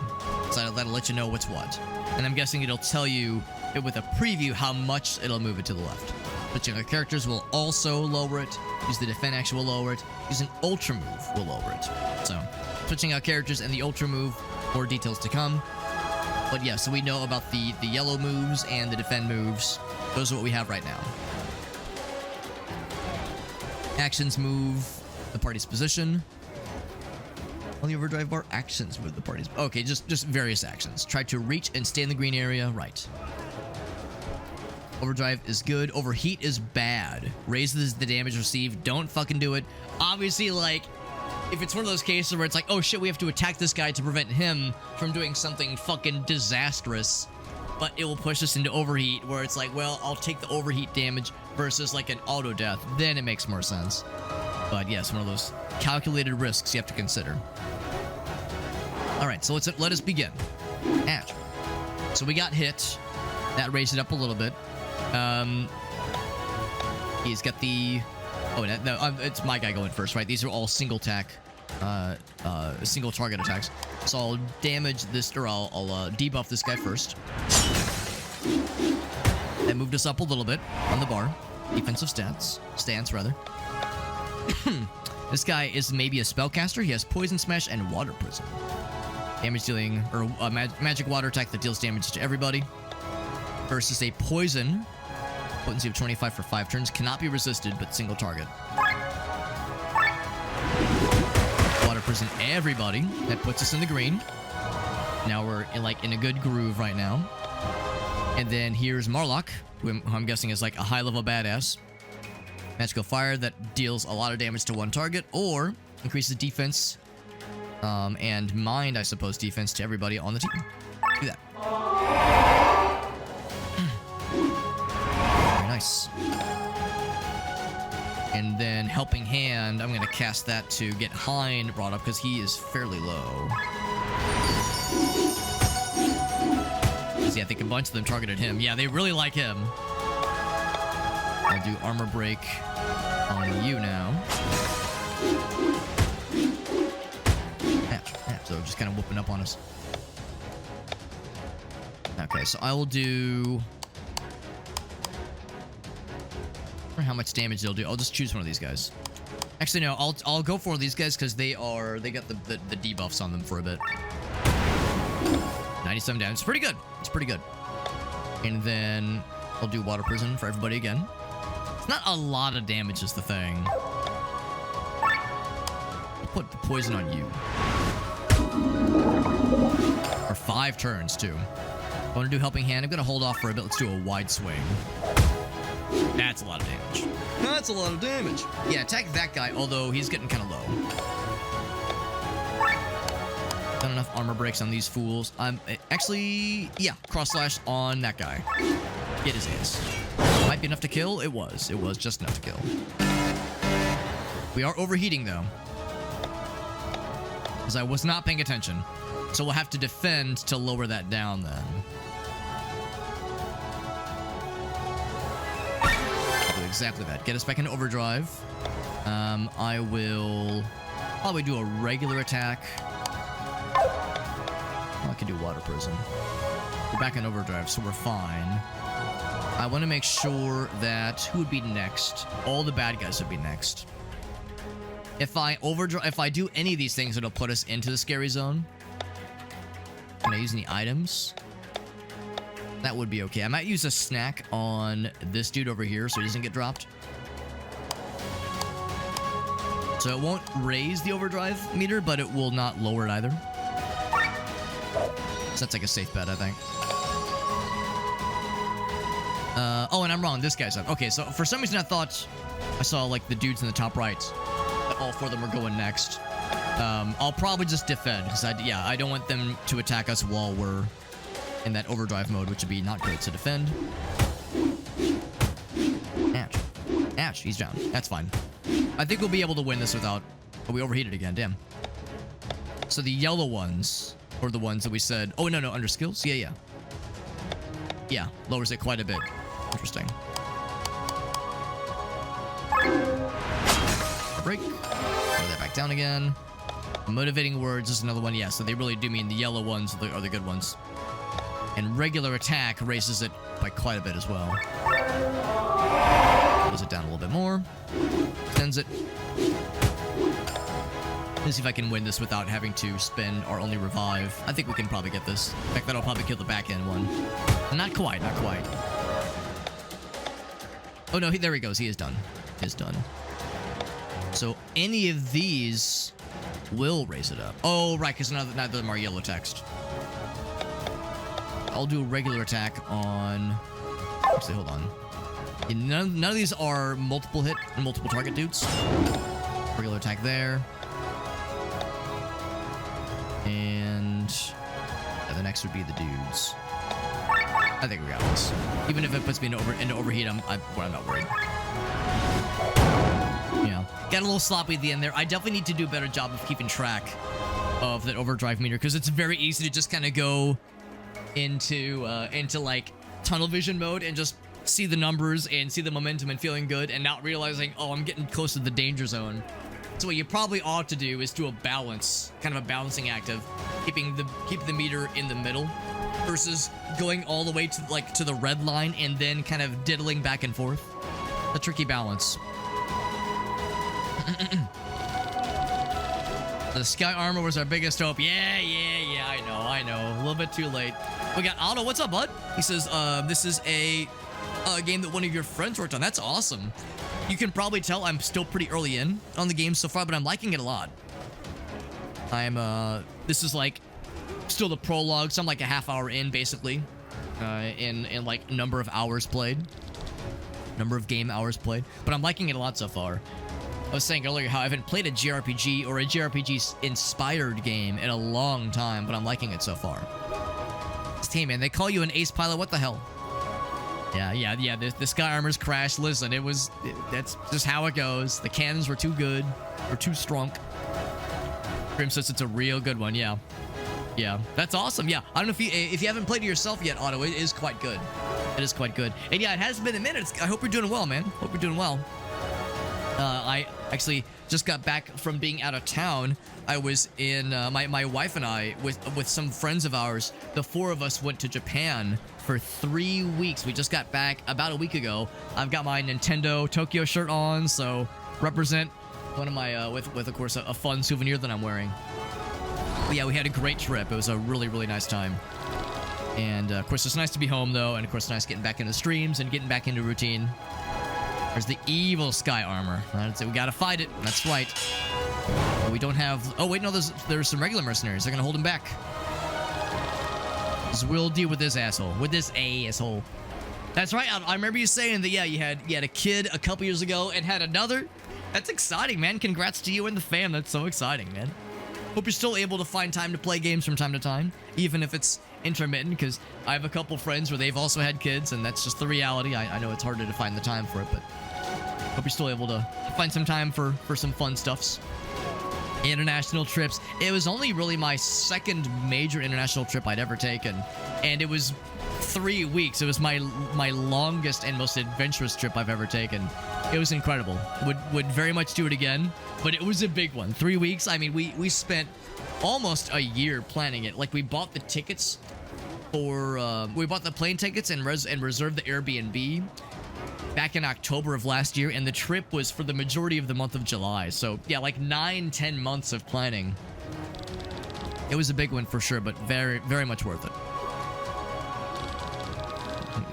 Speaker 1: So that'll let you know what's what. And I'm guessing it'll tell you with a preview how much it'll move it to the left. Switching our characters will also lower it. Use the defend action will lower it. Use an ultra move will lower it. So, switching out characters and the ultra move, more details to come. But yeah, so we know about the yellow moves and the defend moves. Those are what we have right now. Actions move the party's position. On the overdrive bar, actions move the party's... Okay, just various actions. Try to reach and stay in the green area. Right. Overdrive is good. Overheat is bad. Raises the damage received. Don't fucking do it. Obviously, like, if it's one of those cases where it's like, oh shit, we have to attack this guy to prevent him from doing something fucking disastrous, but it will push us into overheat, where it's like, well, I'll take the overheat damage versus like an auto death. Then it makes more sense. But yes, one of those calculated risks you have to consider. All right, so let us begin. Ouch. So we got hit. That raised it up a little bit. He's got the... Oh, no, it's my guy going first, right? These are all single attack, single target attacks. So I'll damage this, or I'll debuff this guy first. That moved us up a little bit on the bar. Defensive stance, rather. This guy is maybe a spellcaster. He has Poison Smash and Water Prison. Damage dealing, or a magic water attack that deals damage to everybody. Versus a poison. Potency of 25 for 5 turns. Cannot be resisted, but single target. Water Prison everybody. That puts us in the green. Now we're in a good groove right now. And then here's Marlock, who I'm guessing is like a high-level badass. Magical Fire that deals a lot of damage to one target, or increases defense and mind, I suppose, defense to everybody on the team. Do that. Very nice. And then Helping Hand, I'm going to cast that to get Hind brought up because he is fairly low. See, I think a bunch of them targeted him. Yeah, they really like him. I'll do Armor Break on you now. So just kind of whooping up on us. Okay, so I will do... I don't know how much damage they'll do. I'll just choose one of these guys. Actually, no, I'll go for these guys because they got the debuffs on them for a bit. 97 damage. It's pretty good. It's pretty good. And then I'll do Water Prison for everybody again. It's not a lot of damage is the thing. I'll put the poison on you. For 5 turns, too. I want to do Helping Hand. I'm going to hold off for a bit. Let's do a wide swing. That's a lot of damage. That's a lot of damage. Yeah, attack that guy, although he's getting kind of low. Done enough armor breaks on these fools. Actually, yeah, cross slash on that guy. Get his ass. Might be enough to kill. It was. It was just enough to kill. We are overheating, though. Because I was not paying attention. So we'll have to defend to lower that down, then. I'll do exactly that. Get us back into overdrive. I will probably do a regular attack. Oh, I can do Water Prison. We're back in overdrive, so we're fine. I want to make sure that... Who would be next? All the bad guys would be next. If I do any of these things, it'll put us into the scary zone. Can I use any items? That would be okay. I might use a snack on this dude over here so he doesn't get dropped. So it won't raise the overdrive meter, but it will not lower it either. So that's like a safe bet, I think. Oh, and I'm wrong. This guy's up. Okay, so for some reason I thought I saw like the dudes in the top right. That all 4 of them are going next. I'll probably just defend because I don't want them to attack us while we're in that overdrive mode, which would be not great to defend. Ouch. Ouch, he's down. That's fine. I think we'll be able to win this without... Oh, we overheated again, damn. So the yellow ones were the ones that we said, oh, no, under skills? Yeah. Yeah, lowers it quite a bit. Interesting. Break. Throw that back down again. Motivating words is another one. Yeah, so they really do mean the yellow ones are the good ones. And regular attack raises it by quite a bit as well. Slows it down a little bit more. Extends it. Let's see if I can win this without having to spend our only revive. I think we can probably get this. In fact, that'll probably kill the back end one. Not quite. Oh no, there he goes. He is done. So any of these will raise it up. Oh, right, because neither of them are yellow text. I'll do a regular attack on... Actually, hold on. Yeah, none of these are multiple hit and multiple target dudes. Regular attack there. And the next would be the dudes. I think we got this. Even if it puts me into overheat, I'm not worried. Yeah. Got a little sloppy at the end there. I definitely need to do a better job of keeping track of that overdrive meter, because it's very easy to just kind of go into like tunnel vision mode and just see the numbers and see the momentum and feeling good and not realizing, oh, I'm getting close to the danger zone. So what you probably ought to do is do a balance, kind of a balancing act of keep the meter in the middle versus going all the way to the red line and then kind of diddling back and forth. A tricky balance. The sky armor was our biggest hope. Yeah, I know. A little bit too late. We got Otto. What's up, bud? He says, this is a game that one of your friends worked on. That's awesome. You can probably tell I'm still pretty early in on the game so far, but I'm liking it a lot. This is like still the prologue, so I'm like a half hour in, basically, in like number of hours played. Number of game hours played. But I'm liking it a lot so far. I was saying earlier how I haven't played a JRPG or a JRPG-inspired game in a long time, but I'm liking it so far. Hey, man, they call you an ace pilot. What the hell? Yeah. The sky armors crashed. Listen, that's just how it goes. The cannons were too good. Or too strong. Grim says it's a real good one. Yeah. That's awesome. Yeah. I don't know if you haven't played it yourself yet, Otto. It is quite good. It is quite good. And yeah, it has been a minute. I hope you're doing well, man. Hope you're doing well. I actually just got back from being out of town. I was in, my wife and I, with some friends of ours, the four of us went to Japan for 3 weeks. We just got back about a week ago. I've got my Nintendo Tokyo shirt on, so represent one of my, with of course, a fun souvenir that I'm wearing. But yeah, we had a great trip. It was a really, really nice time. And, of course, it's nice to be home, though, and, of course, nice getting back into streams and getting back into routine. There's the evil sky armor. We gotta fight it. That's right. But we don't have... Oh, wait, no, there's some regular mercenaries. They're gonna hold him back. So we'll deal with this asshole. With this asshole. That's right. I remember you saying that, yeah, you had a kid a couple years ago and had another. That's exciting, man. Congrats to you and the fam. That's so exciting, man. Hope you're still able to find time to play games from time to time, even if it's intermittent, because I have a couple friends where they've also had kids, and that's just the reality. I know it's harder to find the time for it, but hope you're still able to find some time for some fun stuffs. International trips. It was only really my second major international trip I'd ever taken, and it was 3 weeks. It was my longest and most adventurous trip I've ever taken. It was incredible. Would very much do it again, but it was a big one. 3 weeks. I mean, we spent almost a year planning it. Like, we bought the tickets for we bought the plane tickets and reserved the Airbnb back in October of last year, and the trip was for the majority of the month of July. So yeah, like 9-10 months of planning. It was a big one for sure, but very, very much worth it.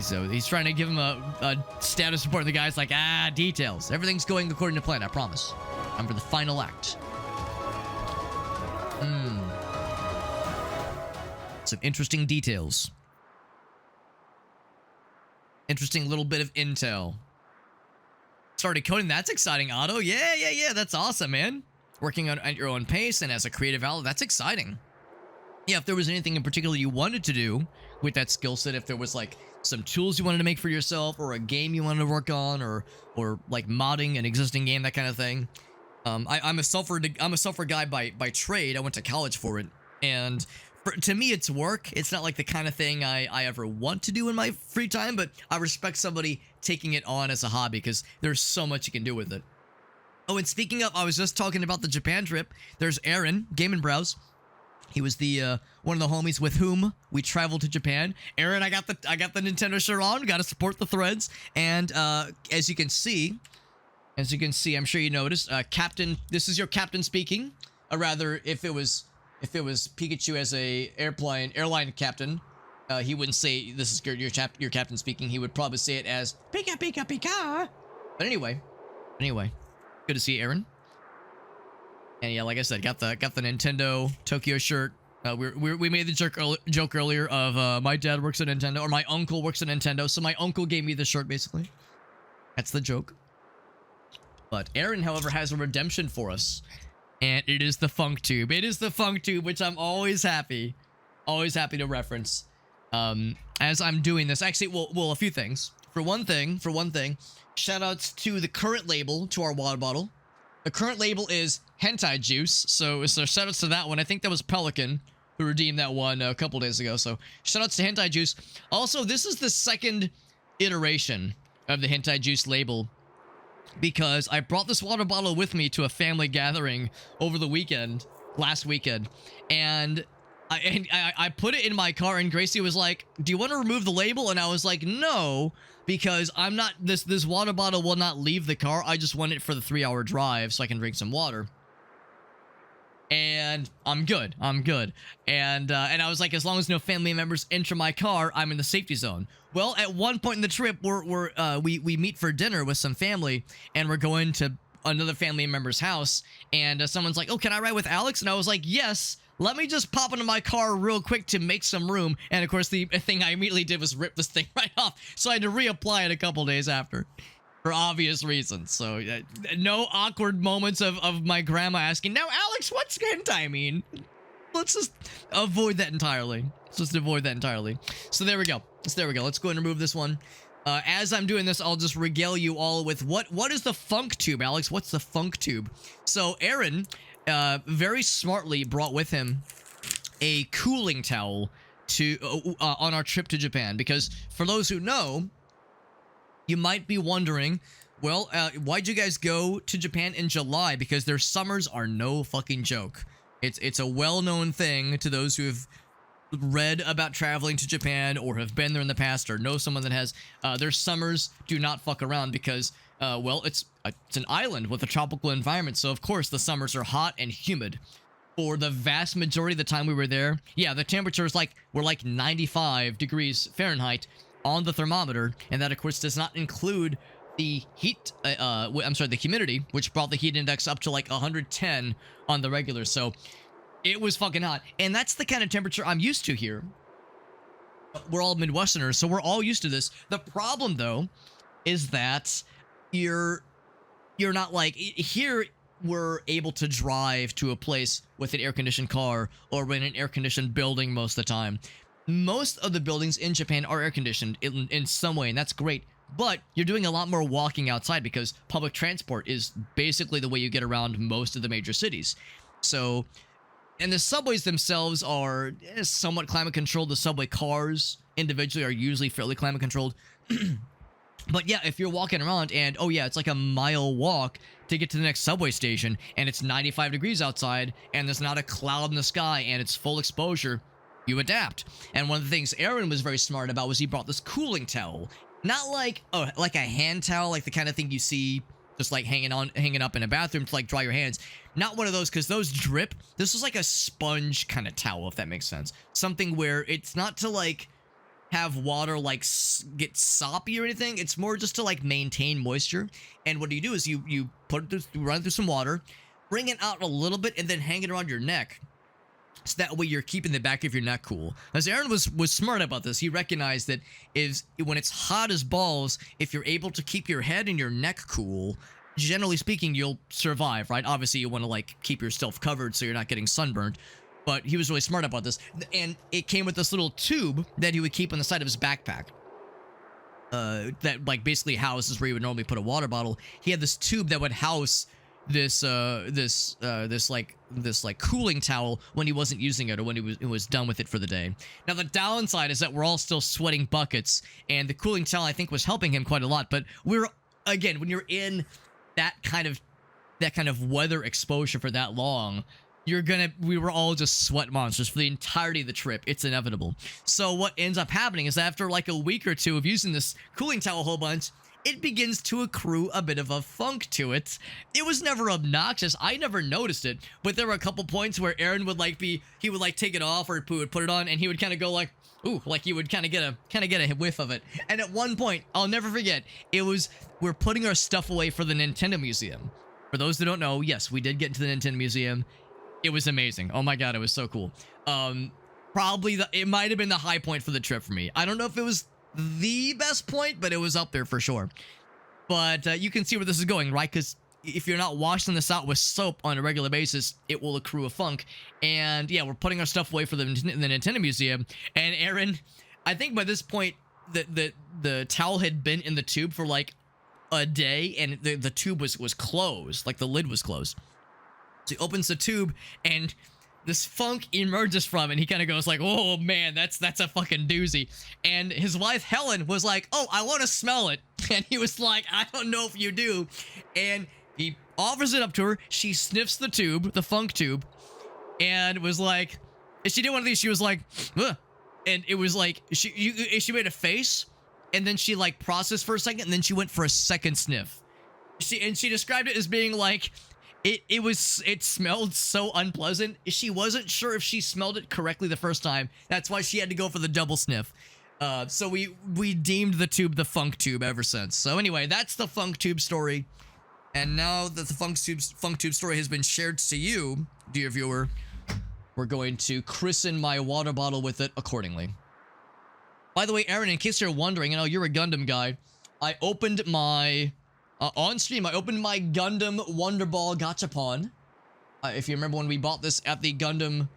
Speaker 1: So he's trying to give him a status report. The guy's like, details. Everything's going according to plan, I promise. I'm for the final act. Some interesting details. Interesting little bit of intel. Started coding. That's exciting, Otto. Yeah. That's awesome, man. Working at your own pace and as a creative outlet. That's exciting. Yeah, if there was anything in particular you wanted to do with that skill set, if there was like some tools you wanted to make for yourself, or a game you wanted to work on, or like modding an existing game, that kind of thing, I'm a sulfur guy by trade. I went to college for it, and to me, it's work. It's not like the kind of thing I ever want to do in my free time, but I respect somebody taking it on as a hobby because there's so much you can do with it. Oh, and speaking of, I was just talking about the Japan trip. There's Aaron, Game and Browse. He was the one of the homies with whom we traveled to Japan. Aaron, I got the Nintendo shirt on. Got to support the threads. And as you can see, I'm sure you noticed, Captain. This is your captain speaking. Or rather, if it was Pikachu as a airline captain, he wouldn't say this is your captain speaking. He would probably say it as Pika Pika Pika. But anyway, good to see you, Aaron. And yeah, like I said, got the Nintendo Tokyo shirt. We made the joke earlier of my dad works at Nintendo, or my uncle works at Nintendo, so my uncle gave me the shirt basically. That's the joke. But Aaron, however, has a redemption for us, and it is the Funk Tube. It is the Funk Tube, which I'm always happy to reference. As I'm doing this, actually, well, a few things. For one thing, shout outs to the current label to our water bottle. The current label is Hentai Juice, so shout outs to that one. I think that was Pelican who redeemed that one a couple days ago, so shout outs to Hentai Juice. Also, this is the second iteration of the Hentai Juice label, because I brought this water bottle with me to a family gathering over the weekend, last weekend, and I put it in my car, and Gracie was like, do you want to remove the label? And I was like, no, because I'm not, this water bottle will not leave the car. I just want it for the 3-hour drive so I can drink some water. And I'm good. And I was like, as long as no family members enter my car, I'm in the safety zone. Well, at one point in the trip, we meet for dinner with some family, and we're going to another family member's house, and someone's like, oh, can I ride with Alex? And I was like, yes. Let me just pop into my car real quick to make some room. And of course, the thing I immediately did was rip this thing right off. So I had to reapply it a couple days after, for obvious reasons. So no awkward moments of my grandma asking, now, Alex, what's hentai mean? Let's just avoid that entirely. So there we go. Let's go ahead and remove this one. As I'm doing this, I'll just regale you all with what is the Funk Tube, Alex? What's the Funk Tube? So Aaron very smartly brought with him a cooling towel to on our trip to Japan, because for those who know, you might be wondering, well, why'd you guys go to Japan in July? Because their summers are no fucking joke. It's a well-known thing to those who have read about traveling to Japan or have been there in the past or know someone that has. Their summers do not fuck around because well, it's an island with a tropical environment, so of course the summers are hot and humid. For the vast majority of the time we were there, yeah, the temperatures were like 95 degrees Fahrenheit on the thermometer, and that of course does not include the heat, the humidity, which brought the heat index up to like 110 on the regular, so it was fucking hot. And that's the kind of temperature I'm used to here. We're all Midwesterners, so we're all used to this. The problem, though, is that you're not like here. We're able to drive to a place with an air-conditioned car or in an air-conditioned building most of the time. Most of the buildings in Japan are air-conditioned in some way, and that's great. But you're doing a lot more walking outside because public transport is basically the way you get around most of the major cities. So, and the subways themselves are somewhat climate controlled. The subway cars individually are usually fairly climate controlled. But yeah, if you're walking around and, oh yeah, it's like a mile walk to get to the next subway station, and it's 95 degrees outside, and there's not a cloud in the sky, and it's full exposure, you adapt. And one of the things Aaron was very smart about was he brought this cooling towel. Not like a hand towel, like the kind of thing you see just like hanging up in a bathroom to like dry your hands. Not one of those, because those drip. This was like a sponge kind of towel, if that makes sense. Something where it's not to like have water like get soppy or anything. It's more just to like maintain moisture. And what you do is you put it through, run it through some water, bring it out a little bit, and then hang it around your neck. So that way you're keeping the back of your neck cool. As Aaron was smart about this, he recognized that when it's hot as balls, if you're able to keep your head and your neck cool, generally speaking, you'll survive, right? Obviously, you want to like keep yourself covered so you're not getting sunburned. But he was really smart about this, and it came with this little tube that he would keep on the side of his backpack. That like basically houses where you would normally put a water bottle. He had this tube that would house this like cooling towel when he wasn't using it or when he was done with it for the day. Now the downside is that we're all still sweating buckets, and the cooling towel I think was helping him quite a lot. But again, when you're in that kind of weather exposure for that long, we were all just sweat monsters for the entirety of the trip. It's inevitable. So what ends up happening is after like a week or two of using this cooling towel a whole bunch, it begins to accrue a bit of a funk to it. It was never obnoxious. I never noticed it, but there were a couple points where Aaron would he would take it off or would put it on, and he would kind of go like, ooh, like he would kind of get a whiff of it. And at one point, I'll never forget, we're putting our stuff away for the Nintendo Museum. For those that don't know, yes, we did get into the Nintendo Museum. It was amazing. Oh my god, it was so cool. Probably it might have been the high point for the trip for me. I don't know if it was the best point, but it was up there for sure. But you can see where this is going, right? Because if you're not washing this out with soap on a regular basis, it will accrue a funk. And yeah, we're putting our stuff away for the Nintendo Museum. And Aaron, I think by this point, the towel had been in the tube for like a day, and the tube was closed, like the lid was closed. So he opens the tube, and this funk emerges from it, and he kind of goes like, oh man, that's a fucking doozy. And his wife Helen was like, oh, I want to smell it. And he was like, I don't know if you do. And he offers it up to her. She sniffs the tube, the funk tube, and was like, if she did one of these, she was like, ugh. And it was like, she made a face, and then she like processed for a second, and then she went for a second sniff. She described it as being like, it smelled so unpleasant. She wasn't sure if she smelled it correctly the first time. That's why she had to go for the double sniff. So we deemed the tube the funk tube ever since. So anyway, that's the funk tube story. And now that the funk tube story has been shared to you, dear viewer, we're going to christen my water bottle with it accordingly. By the way, Aaron, in case you're wondering, you're a Gundam guy, I opened my on stream, I opened my Gundam Wonder Ball Gachapon. If you remember when we bought this at the Gundam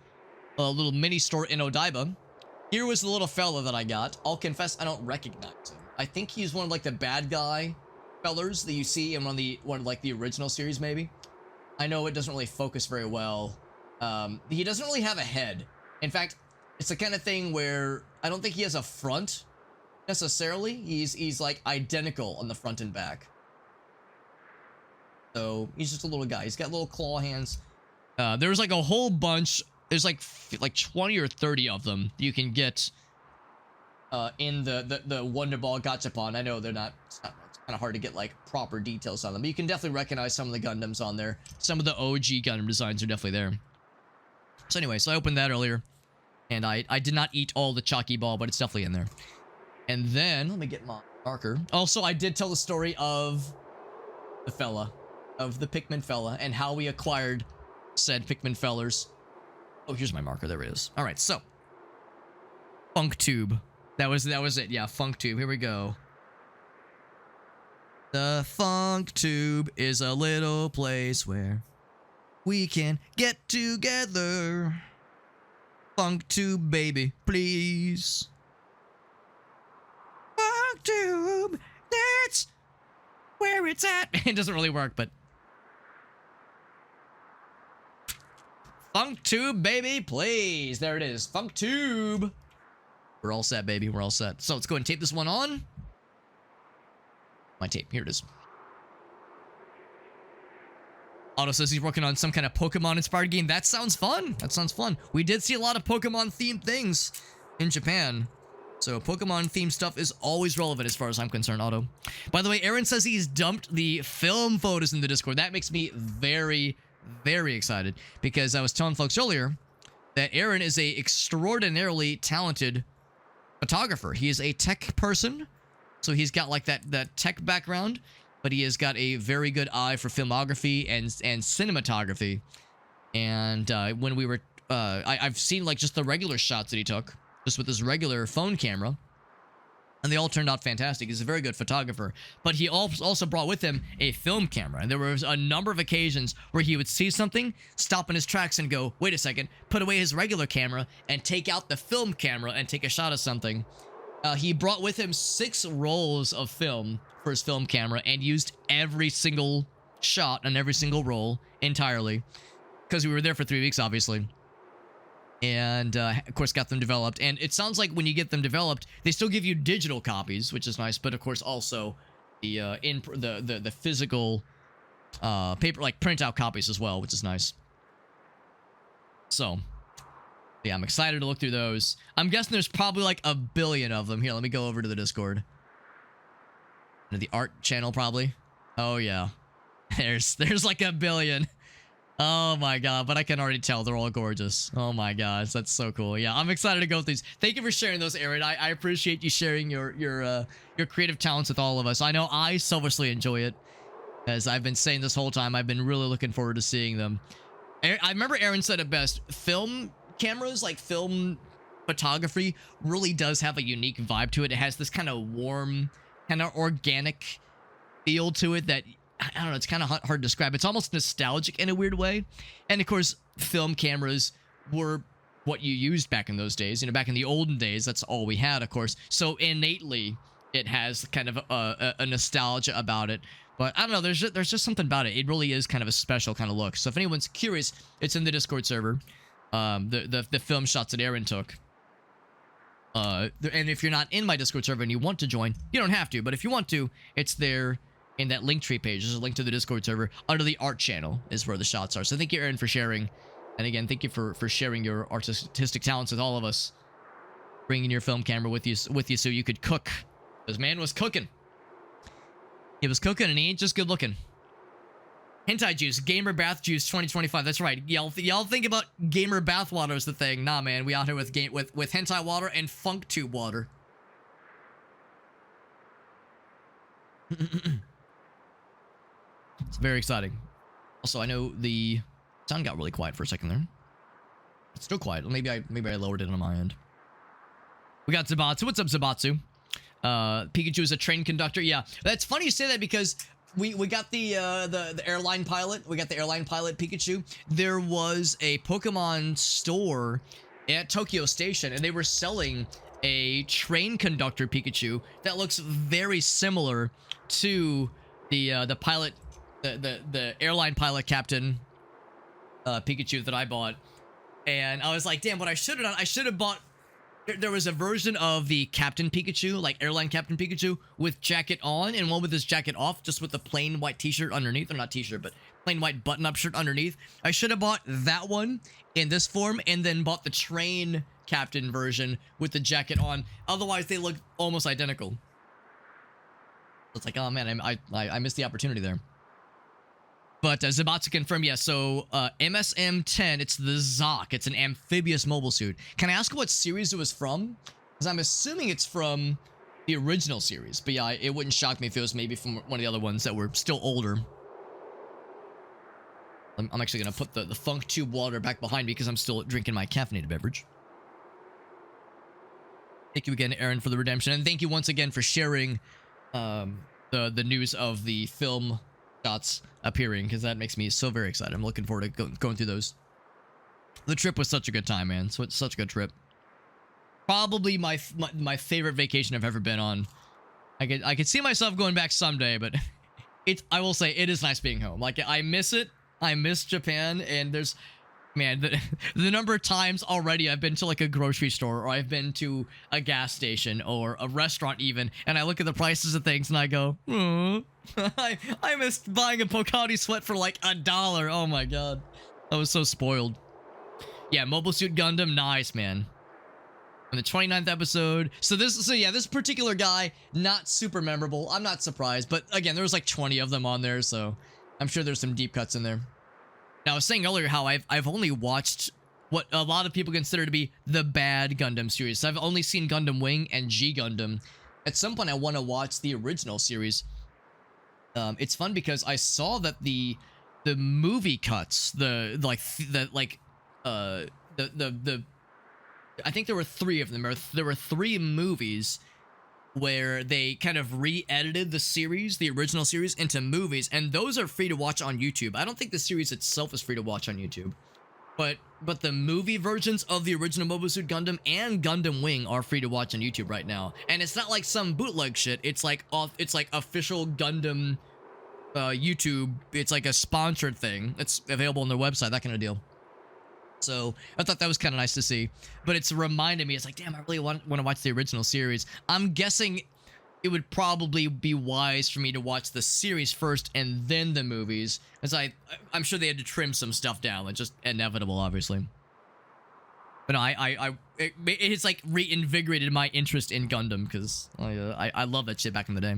Speaker 1: little mini store in Odaiba, here was the little fella that I got. I'll confess, I don't recognize him. I think he's one of like the bad guy fellers that you see in one of like the original series, maybe. I know it doesn't really focus very well. He doesn't really have a head. In fact, it's the kind of thing where I don't think he has a front necessarily. He's like identical on the front and back. So he's just a little guy. He's got little claw hands. There's like a whole bunch. There's like 20 or 30 of them you can get in the Wonder Ball Gachapon. I know it's kind of hard to get like proper details on them, but you can definitely recognize some of the Gundams on there. Some of the OG Gundam designs are definitely there. So anyway, so I opened that earlier, and I did not eat all the chalky ball, but it's definitely in there. And then let me get my marker. Also, I did tell the story of the fella. Of the Pikmin fella and how we acquired said Pikmin fellers. Oh, here's my marker. There it is. All right, so funk tube. That was it. Yeah, funk tube. Here we go. The funk tube is a little place where we can get together. Funk tube, baby, please. Funk tube, that's where it's at. It doesn't really work, but Funk tube, baby, please. There it is. Funk tube. We're all set, baby. We're all set. So let's go ahead and tape this one on. My tape. Here it is. Otto says he's working on some kind of Pokemon-inspired game. That sounds fun. That sounds fun. We did see a lot of Pokemon-themed things in Japan. So Pokemon-themed stuff is always relevant as far as I'm concerned, Otto. By the way, Aaron says he's dumped the film photos in the Discord. That makes me very excited, because I was telling folks earlier that Aaron is a extraordinarily talented photographer. He is a tech person, so he's got like that tech background, but he has got a very good eye for filmography and cinematography. And when we were, I've seen like just the regular shots that he took just with his regular phone camera, and they all turned out fantastic. He's a very good photographer, but he also brought with him a film camera. And there was a number of occasions where he would see something, stop in his tracks and go, wait a second, put away his regular camera and take out the film camera and take a shot of something. He brought with him 6 rolls of film for his film camera and used every single shot on every single roll entirely, because we were there for 3 weeks, obviously. And of course got them developed, and it sounds like when you get them developed, they still give you digital copies, which is nice, but of course also the the physical paper, like printout copies as well, which is nice. So yeah, I'm excited to look through those. I'm guessing there's probably like a billion of them. Here, let me go over to the Discord, to the art channel probably. Oh yeah, there's like a billion. Oh my god, but I can already tell they're all gorgeous. Oh my gosh, that's so cool. Yeah, I'm excited to go through these. Thank you for sharing those, Aaron. I appreciate you sharing your creative talents with all of us. I know I selfishly enjoy it. As I've been saying this whole time, I've been really looking forward to seeing them. I remember Aaron said it best. Film cameras, like film photography, really does have a unique vibe to it. It has this kind of warm, kind of organic feel to it that, I don't know, it's kind of hard to describe. It's almost nostalgic in a weird way. And of course, film cameras were what you used back in those days. You know, back in the olden days, that's all we had, of course. So innately, it has kind of a nostalgia about it. But I don't know, there's just something about it. It really is kind of a special kind of look. So if anyone's curious, it's in the Discord server. The film shots that Aaron took. And if you're not in my Discord server and you want to join, you don't have to. But if you want to, it's there in that Linktree page. There's a link to the Discord server. Under the art channel is where the shots are. So thank you, Aaron, for sharing. And again, thank you for sharing your artistic talents with all of us. Bringing your film camera with you so you could cook. This man was cooking. He was cooking, and he ain't just good looking. Hentai juice, gamer bath juice 2025. That's right. Y'all think about gamer bath water as the thing. Nah, man, we out here with hentai water and funk tube water. It's very exciting. Also, I know the sound got really quiet for a second there. It's still quiet. Maybe I lowered it on my end. We got Zabatsu. What's up, Zabatsu? Pikachu is a train conductor. Yeah, that's funny you say that, because we got the airline pilot. We got the airline pilot Pikachu. There was a Pokemon store at Tokyo Station, and they were selling a train conductor Pikachu that looks very similar to the pilot, the airline pilot captain Pikachu that I bought. And I was like, damn, what I should have done, I should have bought. There was a version of the Captain Pikachu, like airline Captain Pikachu, with jacket on, and one with his jacket off, just with the plain white t-shirt underneath. Or not t-shirt, but plain white button-up shirt underneath. I should have bought that one in this form, and then bought the train Captain version with the jacket on. Otherwise, they look almost identical. It's like, oh man, I missed the opportunity there. But Zabatsu confirmed, yes, so MSM-10, it's the Zoc. It's an amphibious mobile suit. Can I ask what series it was from? Because I'm assuming it's from the original series. But yeah, it wouldn't shock me if it was maybe from one of the other ones that were still older. I'm actually going to put the funk tube water back behind me because I'm still drinking my caffeinated beverage. Thank you again, Aaron, for the redemption. And thank you once again for sharing the news of the film shots appearing, because that makes me so very excited. I'm looking forward to going through those. The trip was such a good time, man. So it's such a good trip. Probably my favorite vacation I've ever been on. I could see myself going back someday, but I will say it is nice being home. Like, I miss it. I miss Japan, and there's, man, the number of times already I've been to like a grocery store, or I've been to a gas station or a restaurant even, and I look at the prices of things and I go, I missed buying a Pocari sweat for like $1. Oh my god. I was so spoiled. Yeah, Mobile Suit Gundam, nice, man. In the 29th episode. So this particular guy, not super memorable. I'm not surprised, but again, there was like 20 of them on there, so I'm sure there's some deep cuts in there. Now, I was saying earlier how I've only watched what a lot of people consider to be the bad Gundam series. So I've only seen Gundam Wing and G Gundam. At some point, I want to watch the original series. It's fun because I saw that the movie cuts, I think there were 3 of them. There were 3 movies where they kind of re-edited the series, the original series, into movies, and those are free to watch on YouTube. I don't think the series itself is free to watch on YouTube, but the movie versions of the original Mobile Suit Gundam and Gundam Wing are free to watch on YouTube right now. And it's not like some bootleg shit. It's like official Gundam YouTube. It's like a sponsored thing. It's available on their website, that kind of deal. So I thought that was kind of nice to see. But it's reminded me, it's like, damn, I really want to watch the original series. I'm guessing it would probably be wise for me to watch the series first and then the movies, as I'm sure they had to trim some stuff down. It's just inevitable, obviously. But it's like reinvigorated my interest in Gundam, because I love that shit back in the day.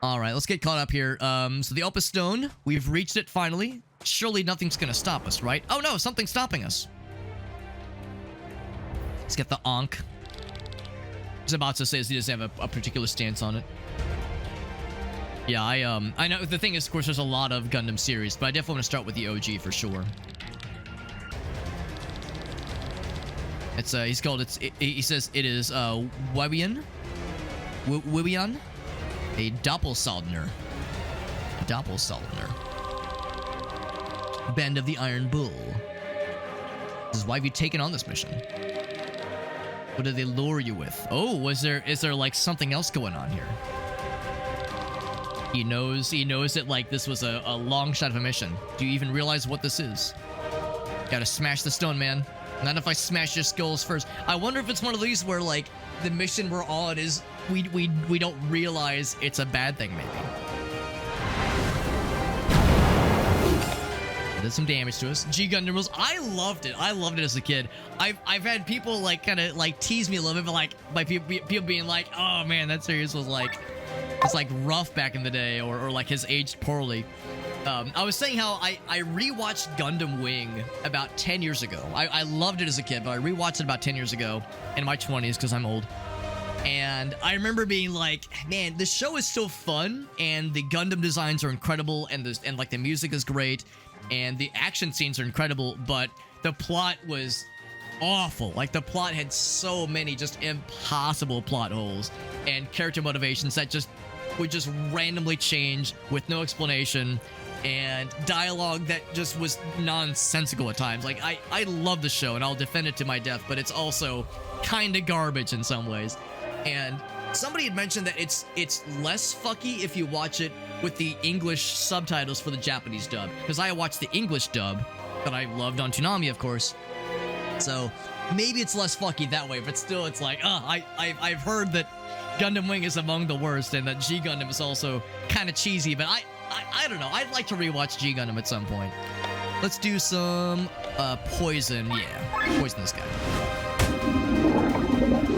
Speaker 1: All right, let's get caught up here. So the Opus Stone, we've reached it finally. Surely nothing's gonna stop us, right? Oh no, something's stopping us. Let's get the Ankh. I was about to say he doesn't have a particular stance on it. Yeah, I know. The thing is, of course, there's a lot of Gundam series, but I definitely want to start with the OG for sure. It's he's called he says it is Webian, a Doppelsoldner, Band of the Iron Bull. This is why have you taken on this mission? What did they lure you with? Oh, is there like something else going on here? He knows that like this was a long shot of a mission. Do you even realize what this is? Gotta smash the stone, man. Not if I smash your skulls first. I wonder if it's one of these where like the mission we're on is we don't realize it's a bad thing, maybe. Did some damage to us. G Gundam rules. I loved it. I loved it as a kid. I've had people like kind of like tease me a little bit, but like by people being like, oh man, that series was like, it's like rough back in the day, or like has aged poorly. I was saying how I rewatched Gundam Wing about 10 years ago. I loved it as a kid, but I rewatched it about 10 years ago in my 20s because I'm old. And I remember being like, man, this show is so fun, and the Gundam designs are incredible, and like the music is great, and the action scenes are incredible, but the plot was awful. Like, the plot had so many just impossible plot holes and character motivations that would just randomly change with no explanation, and dialogue that just was nonsensical at times. Like, I love the show, and I'll defend it to my death, but it's also kind of garbage in some ways. And somebody had mentioned that it's less fucky if you watch it with the English subtitles for the Japanese dub, because I watched the English dub that I loved on Toonami, of course. So maybe it's less fucky that way, but still, it's like, I've heard that Gundam Wing is among the worst, and that G Gundam is also kind of cheesy. But I don't know. I'd like to rewatch G Gundam at some point. Let's do some poison. Yeah, poison this guy.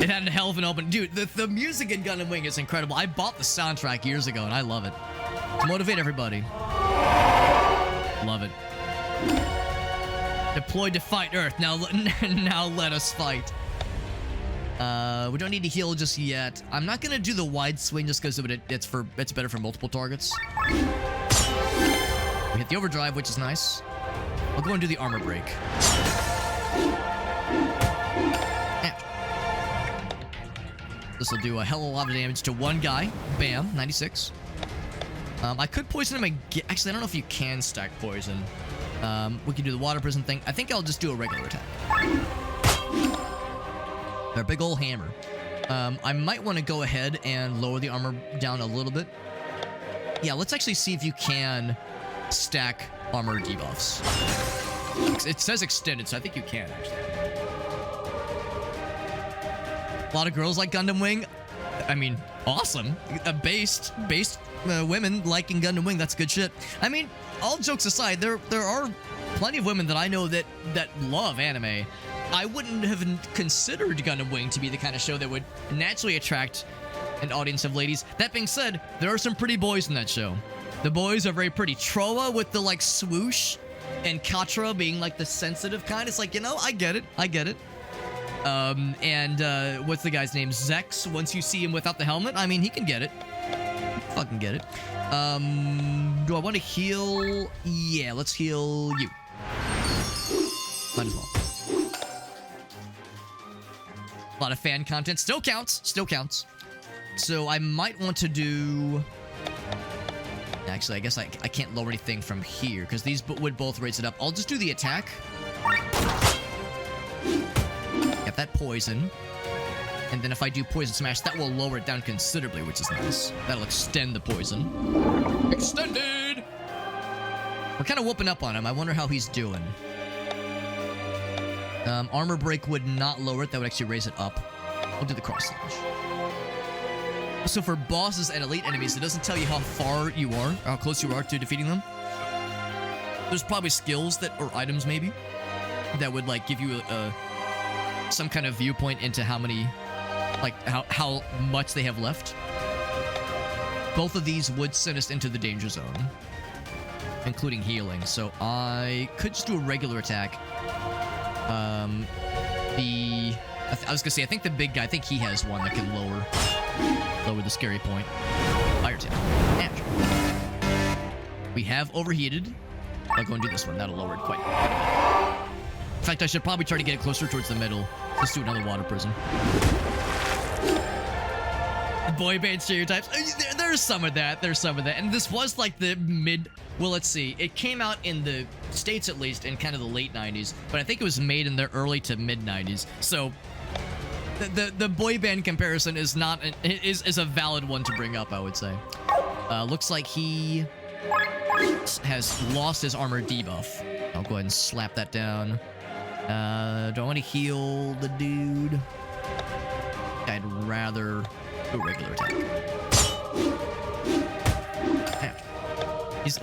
Speaker 1: It had a hell of an open. Dude, the music in Gundam Wing is incredible. I bought the soundtrack years ago, and I love it. To motivate everybody. Love it. Deployed to fight Earth. Now let us fight. We don't need to heal just yet. I'm not gonna do the wide swing just because it's better for multiple targets. We hit the overdrive, which is nice. I'll go and do the armor break. This will do a hell of a lot of damage to one guy. Bam, 96. I could poison him again. Actually, I don't know if you can stack poison. We can do the water prison thing. I think I'll just do a regular attack. Our big old hammer. I might want to go ahead and lower the armor down a little bit. Yeah, let's actually see if you can stack armor debuffs. It says extended, so I think you can, actually. A lot of girls like Gundam Wing. I mean, awesome. Based women liking Gundam Wing, that's good shit. I mean, all jokes aside, there are plenty of women that I know that love anime. I wouldn't have considered Gundam Wing to be the kind of show that would naturally attract an audience of ladies. That being said, there are some pretty boys in that show. The boys are very pretty. Troa with the like swoosh, and Katra being like the sensitive kind. It's like, you know, I get it. What's the guy's name? Zex. Once you see him without the helmet, I mean, he can get it. He can fucking get it. Do I want to heal? Yeah, let's heal you. Might as well. A lot of fan content. Still counts. So I might want to do... Actually, I guess I can't lower anything from here, because these would both raise it up. I'll just do the attack. Got that poison. And then if I do Poison Smash, that will lower it down considerably, which is nice. That'll extend the poison. Extended! We're kind of whooping up on him. I wonder how he's doing. Armor Break would not lower it. That would actually raise it up. We'll do the Cross Slash. So for bosses and elite enemies, it doesn't tell you how far you are, how close you are to defeating them. There's probably skills that, or items maybe, that would like give you some kind of viewpoint into how many, like how much they have left. Both of these would send us into the danger zone, including healing. So I could just do a regular attack. I was gonna say, I think the big guy, I think he has one that can lower the scary point. Fire tail. And we have overheated. I'll go and do this one. That'll lower it quite. In fact, I should probably try to get it closer towards the middle. Let's do another water prison. Boy band stereotypes. There's some of that. There's some of that. And this was like the mid... Well, let's see. It came out in the States, at least, in kind of the late 90s. But I think it was made in the early to mid 90s. So the boy band comparison is not... is a valid one to bring up, I would say. Looks like he has lost his armor debuff. I'll go ahead and slap that down. Do I want to heal the dude? I'd rather do a regular attack.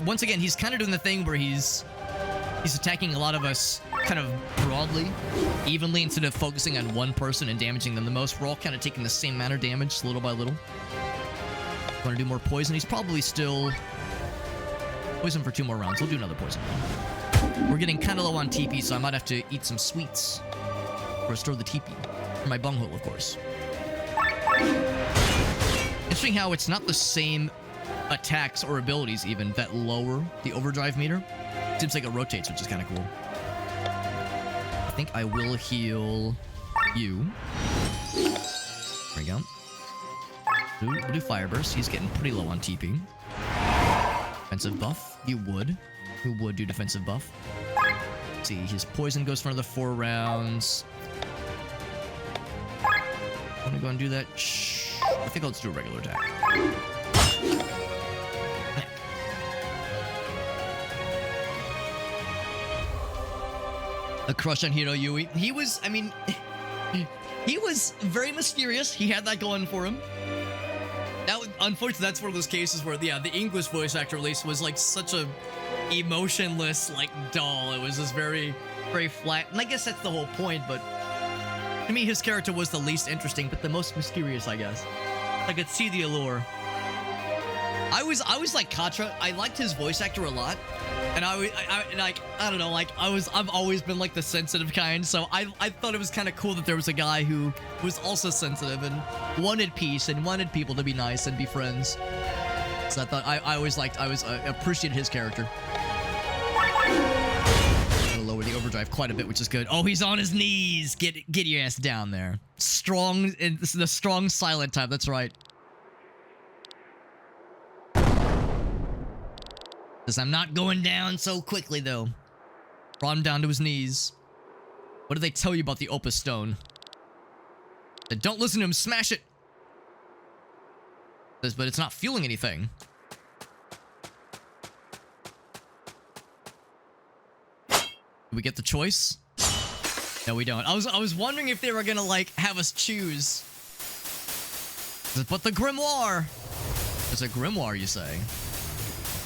Speaker 1: Once again, he's kind of doing the thing where he's attacking a lot of us kind of broadly, evenly, instead of focusing on one person and damaging them the most. We're all kind of taking the same amount of damage, little by little. Want to do more poison? He's probably still poison for 2 more rounds. We'll do another poison round. We're getting kind of low on TP, so I might have to eat some sweets to restore the TP. For my bunghole, of course. Interesting how it's not the same attacks or abilities even that lower the overdrive meter. Seems like it rotates, which is kind of cool. I think I will heal you. There we go. We'll do Fire Burst. He's getting pretty low on TP. Defensive buff. You would do defensive buff. Let's see, his poison goes for another 4 rounds. I'm gonna go and do that. I think I'll just do a regular attack. A crush on Hiro Yui. He was, I mean, he was very mysterious. He had that going for him. That, unfortunately, that's one of those cases where, yeah, the English voice actor release was like such a emotionless, like, doll. It was just very, very flat. And I guess that's the whole point, but to me, his character was the least interesting, but the most mysterious, I guess. I could see the allure. I was like Katra. I liked his voice actor a lot, and I've always been like the sensitive kind, so I thought it was kind of cool that there was a guy who was also sensitive and wanted peace and wanted people to be nice and be friends. So I thought I appreciated his character. Gonna lower the overdrive quite a bit, which is good. Oh, he's on his knees. Get your ass down there. Strong, this is the strong silent type. That's right. Says, I'm not going down so quickly, though. Brought him down to his knees. What did they tell you about the Opus Stone? Said, don't listen to him, smash it! Says, but it's not fueling anything. Do we get the choice? No, we don't. I was wondering if they were gonna, like, have us choose. Says, but the grimoire! There's a grimoire, you say?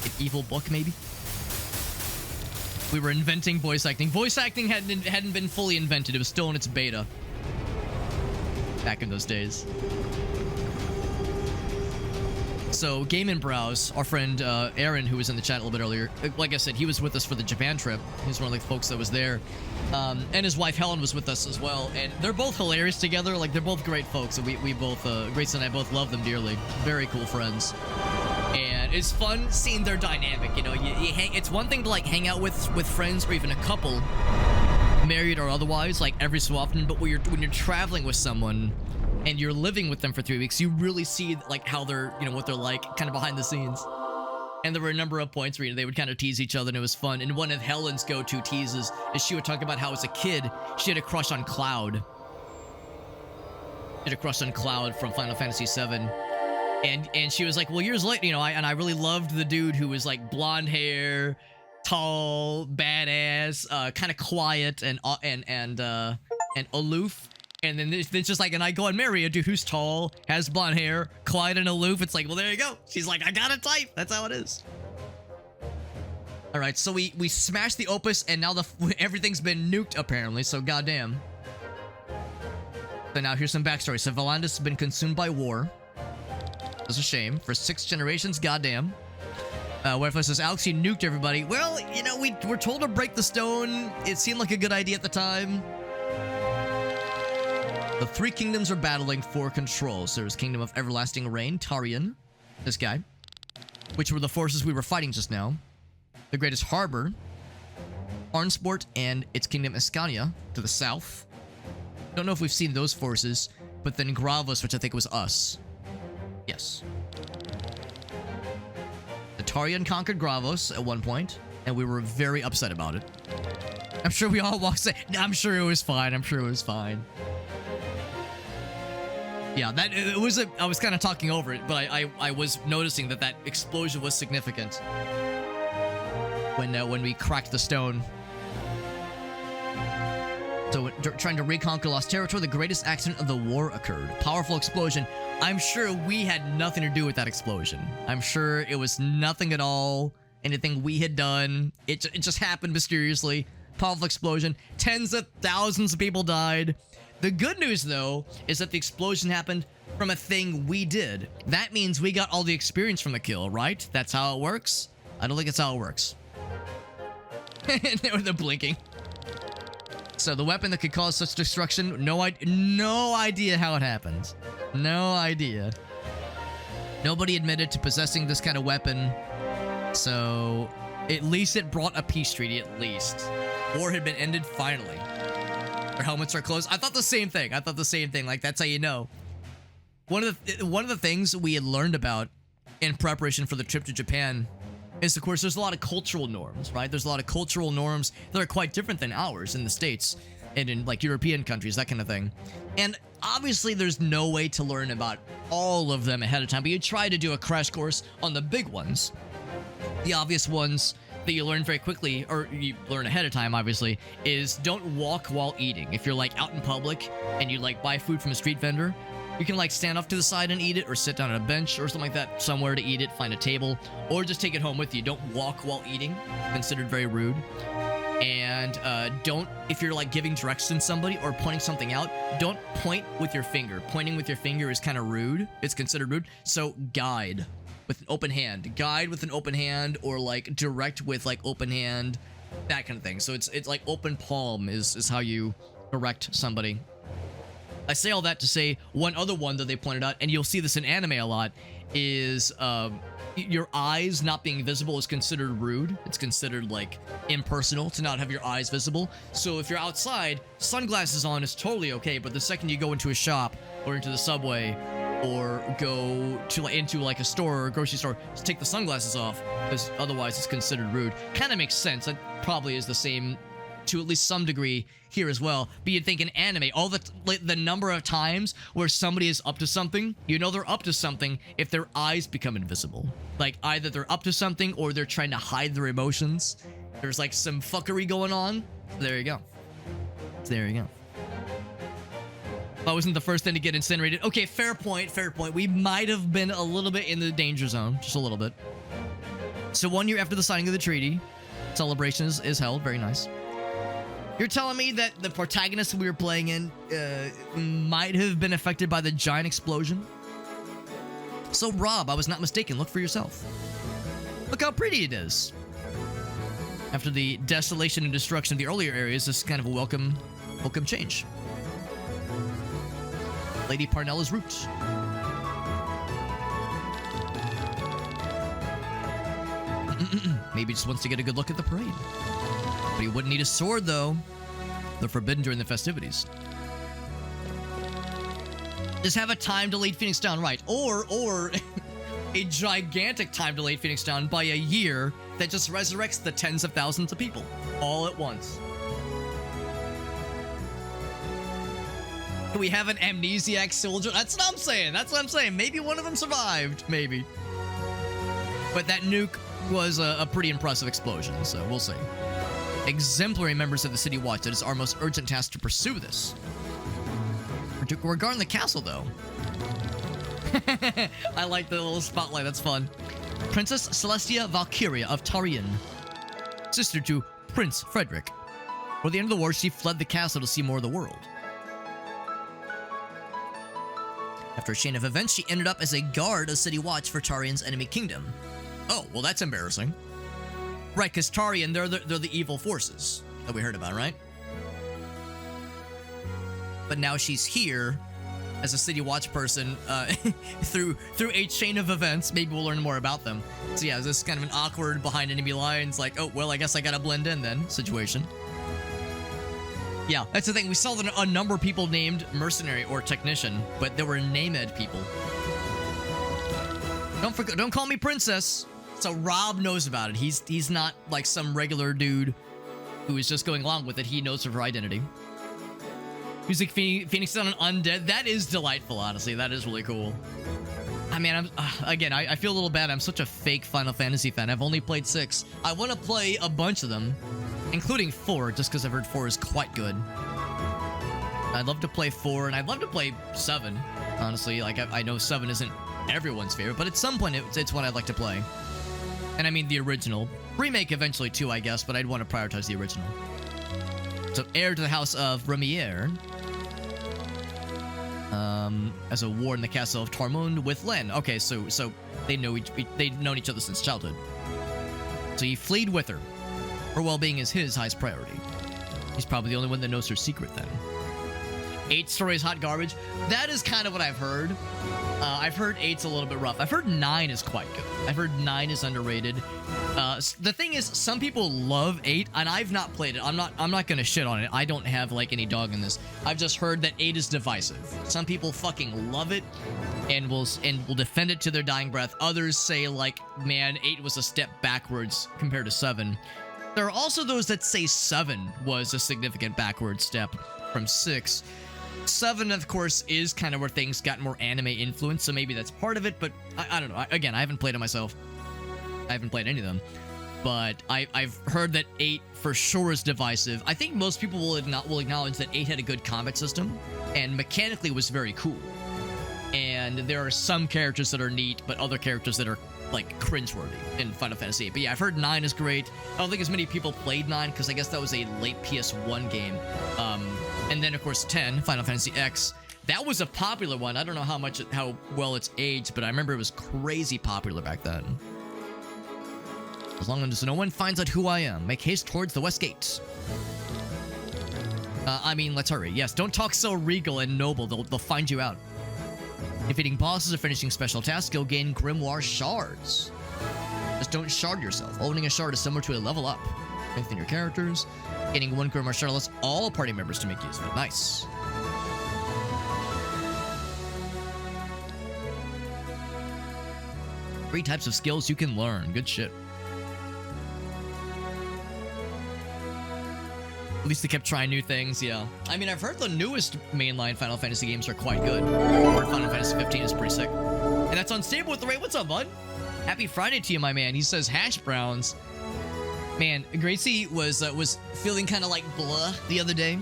Speaker 1: An evil book, maybe? We were inventing voice acting. Voice acting hadn't been fully invented. It was still in its beta. Back in those days. So, Game and Browse, our friend Aaron, who was in the chat a little bit earlier, like I said, he was with us for the Japan trip. He was one of the folks that was there. And his wife Helen was with us as well. And they're both hilarious together. Like, they're both great folks. And we both, Grace and I both love them dearly. Very cool friends. And it's fun seeing their dynamic, you know. It's one thing to, like, hang out with friends or even a couple, married or otherwise, like, every so often. But when you're traveling with someone and you're living with them for 3 weeks, you really see, like, how they're, you know, what they're like, kind of behind the scenes. And there were a number of points where, you know, they would kind of tease each other, and it was fun. And one of Helen's go-to teases is she would talk about how, as a kid, she had a crush on Cloud. did a crush on Cloud from Final Fantasy VII. And she was like, well, years later, you know, I really loved the dude who was like blonde hair, tall, badass, kind of quiet and aloof. And then it's just like, and I go and marry a dude who's tall, has blonde hair, quiet and aloof. It's like, well, there you go. She's like, I got a type. That's how it is. All right, so we smashed the Opus, and now everything's been nuked apparently. So goddamn. So now here's some backstory. So Volantis has been consumed by war. That's a shame. For 6 generations, goddamn. Wherefore says, Alex, you nuked everybody. Well, you know, we were told to break the stone. It seemed like a good idea at the time. The 3 kingdoms are battling for control. So there's Kingdom of Everlasting Reign, Tarion, this guy, which were the forces we were fighting just now. The Greatest Harbor, Arnsport, and its Kingdom Escania to the south. Don't know if we've seen those forces, but then Gravos, which I think was us. Yes. The Tarion conquered Gravos at one point, and we were very upset about it. I'm sure we all walked. I'm sure it was fine. I'm sure it was fine. Yeah, that it was. I was kind of talking over it, but I was noticing that explosion was significant when we cracked the stone. So, trying to reconquer lost territory, the greatest accident of the war occurred. Powerful explosion. I'm sure we had nothing to do with that explosion. I'm sure it was nothing at all. Anything we had done. It just happened mysteriously. Powerful explosion. Tens of thousands of people died. The good news, though, is that the explosion happened from a thing we did. That means we got all the experience from the kill, right? That's how it works? I don't think that's how it works. They're blinking. So the weapon that could cause such destruction, no idea how it happened. No idea. Nobody admitted to possessing this kind of weapon. So at least it brought a peace treaty, at least. War had been ended finally. Their helmets are closed. I thought the same thing. Like, that's how you know. One of the things we had learned about in preparation for the trip to Japan is, of course, there's a lot of cultural norms, right? There's a lot of cultural norms that are quite different than ours in the States and in, like, European countries, that kind of thing. And obviously, there's no way to learn about all of them ahead of time, but you try to do a crash course on the big ones. The obvious ones that you learn very quickly, or you learn ahead of time, obviously, is don't walk while eating. If you're, like, out in public and you, like, buy food from a street vendor, you can, like, stand off to the side and eat it, or sit down on a bench or something like that, somewhere to eat it, find a table, or just take it home with you. Don't walk while eating. Considered very rude. And don't, if you're, like, giving directions to somebody or pointing something out, don't point with your finger. Pointing with your finger is kind of rude. It's considered rude. So guide with an open hand. Guide with an open hand, or, like, direct with, like, open hand, that kind of thing. So it's like open palm is how you direct somebody. I say all that to say one other one that they pointed out, and you'll see this in anime a lot, is your eyes not being visible is considered rude. It's considered, like, impersonal to not have your eyes visible. So if you're outside, sunglasses on is totally okay, but the second you go into a shop or into the subway or go to into like a store or a grocery store, just take the sunglasses off, because otherwise it's considered rude. Kind of makes sense. That probably is the same to at least some degree here as well. But you'd think in anime, all the number of times where somebody is up to something, you know they're up to something if their eyes become invisible. Like, either they're up to something or they're trying to hide their emotions. There's, like, some fuckery going on. There you go. There you go. I wasn't the first thing to get incinerated. Okay, fair point, fair point. We might have been a little bit in the danger zone. Just a little bit. So 1 year after the signing of the treaty, celebration is held. Very nice. You're telling me that the protagonist we were playing in might have been affected by the giant explosion? So, Rob, I was not mistaken. Look for yourself. Look how pretty it is. After the desolation and destruction of the earlier areas, this is kind of a welcome change. Lady Parnella's roots. Maybe just wants to get a good look at the parade. But he wouldn't need a sword, though. They're forbidden during the festivities. Just have a time delayed Phoenix Down, right? Or a gigantic time delayed Phoenix Down by a year that just resurrects the tens of thousands of people all at once. We have an amnesiac soldier. That's what I'm saying. That's what I'm saying. Maybe one of them survived. Maybe. But that nuke was a pretty impressive explosion, so we'll see. Exemplary members of the City Watch. It is our most urgent task to pursue this. We're guarding the castle, though. I like the little spotlight. That's fun. Princess Celestia Valkyria of Tarian, sister to Prince Frederick. For the end of the war, she fled the castle to see more of the world. After a chain of events, she ended up as a guard of City Watch for Tarian's enemy kingdom. Oh, well, that's embarrassing. Right, because Tarian, they're the evil forces that we heard about, right? But now she's here as a City Watch person through a chain of events. Maybe we'll learn more about them. So yeah, this is kind of an awkward behind enemy lines, like, oh, well, I guess I gotta blend in then situation. Yeah, that's the thing. We saw a number of people named mercenary or technician, but there were named people. Don't call me princess. So Rob knows about it. He's not like some regular dude who is just going along with it. He knows of her identity. Music Phoenix on an undead. That is delightful, honestly. That is really cool. I mean, I feel a little bad. I'm such a fake Final Fantasy fan. I've only played 6. I want to play a bunch of them, including 4, just because I've heard 4 is quite good. I'd love to play 4, and I'd love to play 7, honestly. Like, I know 7 isn't everyone's favorite, but at some point, it's one I'd like to play. And I mean the original. Remake eventually, too, I guess, but I'd want to prioritize the original. So, heir to the house of Remier. As a ward in the castle of Tormund with Len. Okay, so they'd known each other since childhood. So he fled with her. Her well-being is his highest priority. He's probably the only one that knows her secret then. 8 stories hot garbage. That is kind of what I've heard. I've heard 8's a little bit rough. I've heard 9 is quite good. I've heard 9 is underrated. The thing is, some people love 8, and I've not played it. I'm not gonna shit on it. I don't have like any dog in this. I've just heard that 8 is divisive. Some people fucking love it and will defend it to their dying breath. Others say like, man, 8 was a step backwards compared to 7. There are also those that say 7 was a significant backward step from 6. 7, of course, is kind of where things got more anime influence, so maybe that's part of it, but I don't know. Again, I haven't played it myself. I haven't played any of them. But I've heard that 8 for sure is divisive. I think most people will acknowledge that 8 had a good combat system, and mechanically was very cool. And there are some characters that are neat, but other characters that are, like, cringeworthy in Final Fantasy 8. But yeah, I've heard 9 is great. I don't think as many people played 9, because I guess that was a late PS1 game. And then, of course, 10, Final Fantasy X. That was a popular one. I don't know how well it's aged, but I remember it was crazy popular back then. As long as no one finds out who I am, make haste towards the West Gate. I mean, let's hurry. Yes, don't talk so regal and noble. They'll find you out. Defeating bosses or finishing special tasks, you'll gain Grimoire shards. Just don't shard yourself. Owning a shard is similar to a level up. Strengthen your characters. Getting 1 Grimoire shard allows all party members to make use of it. Nice. Three types of skills you can learn. Good shit. At least they kept trying new things, yeah. I mean, I've heard the newest mainline Final Fantasy games are quite good. Or Final Fantasy 15 is pretty sick. And that's Unstable with the Ray. What's up, bud? Happy Friday to you, my man. He says hash browns. Man, Gracie was feeling kind of like blah the other day.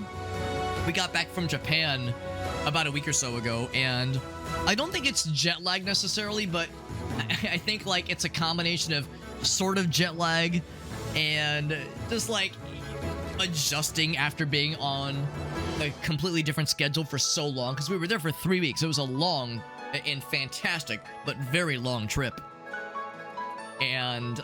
Speaker 1: We got back from Japan about a week or so ago, and I don't think it's jet lag necessarily, but I think like it's a combination of sort of jet lag and just like adjusting after being on a completely different schedule for so long, because we were there for 3 weeks. It was a long and fantastic but very long trip. And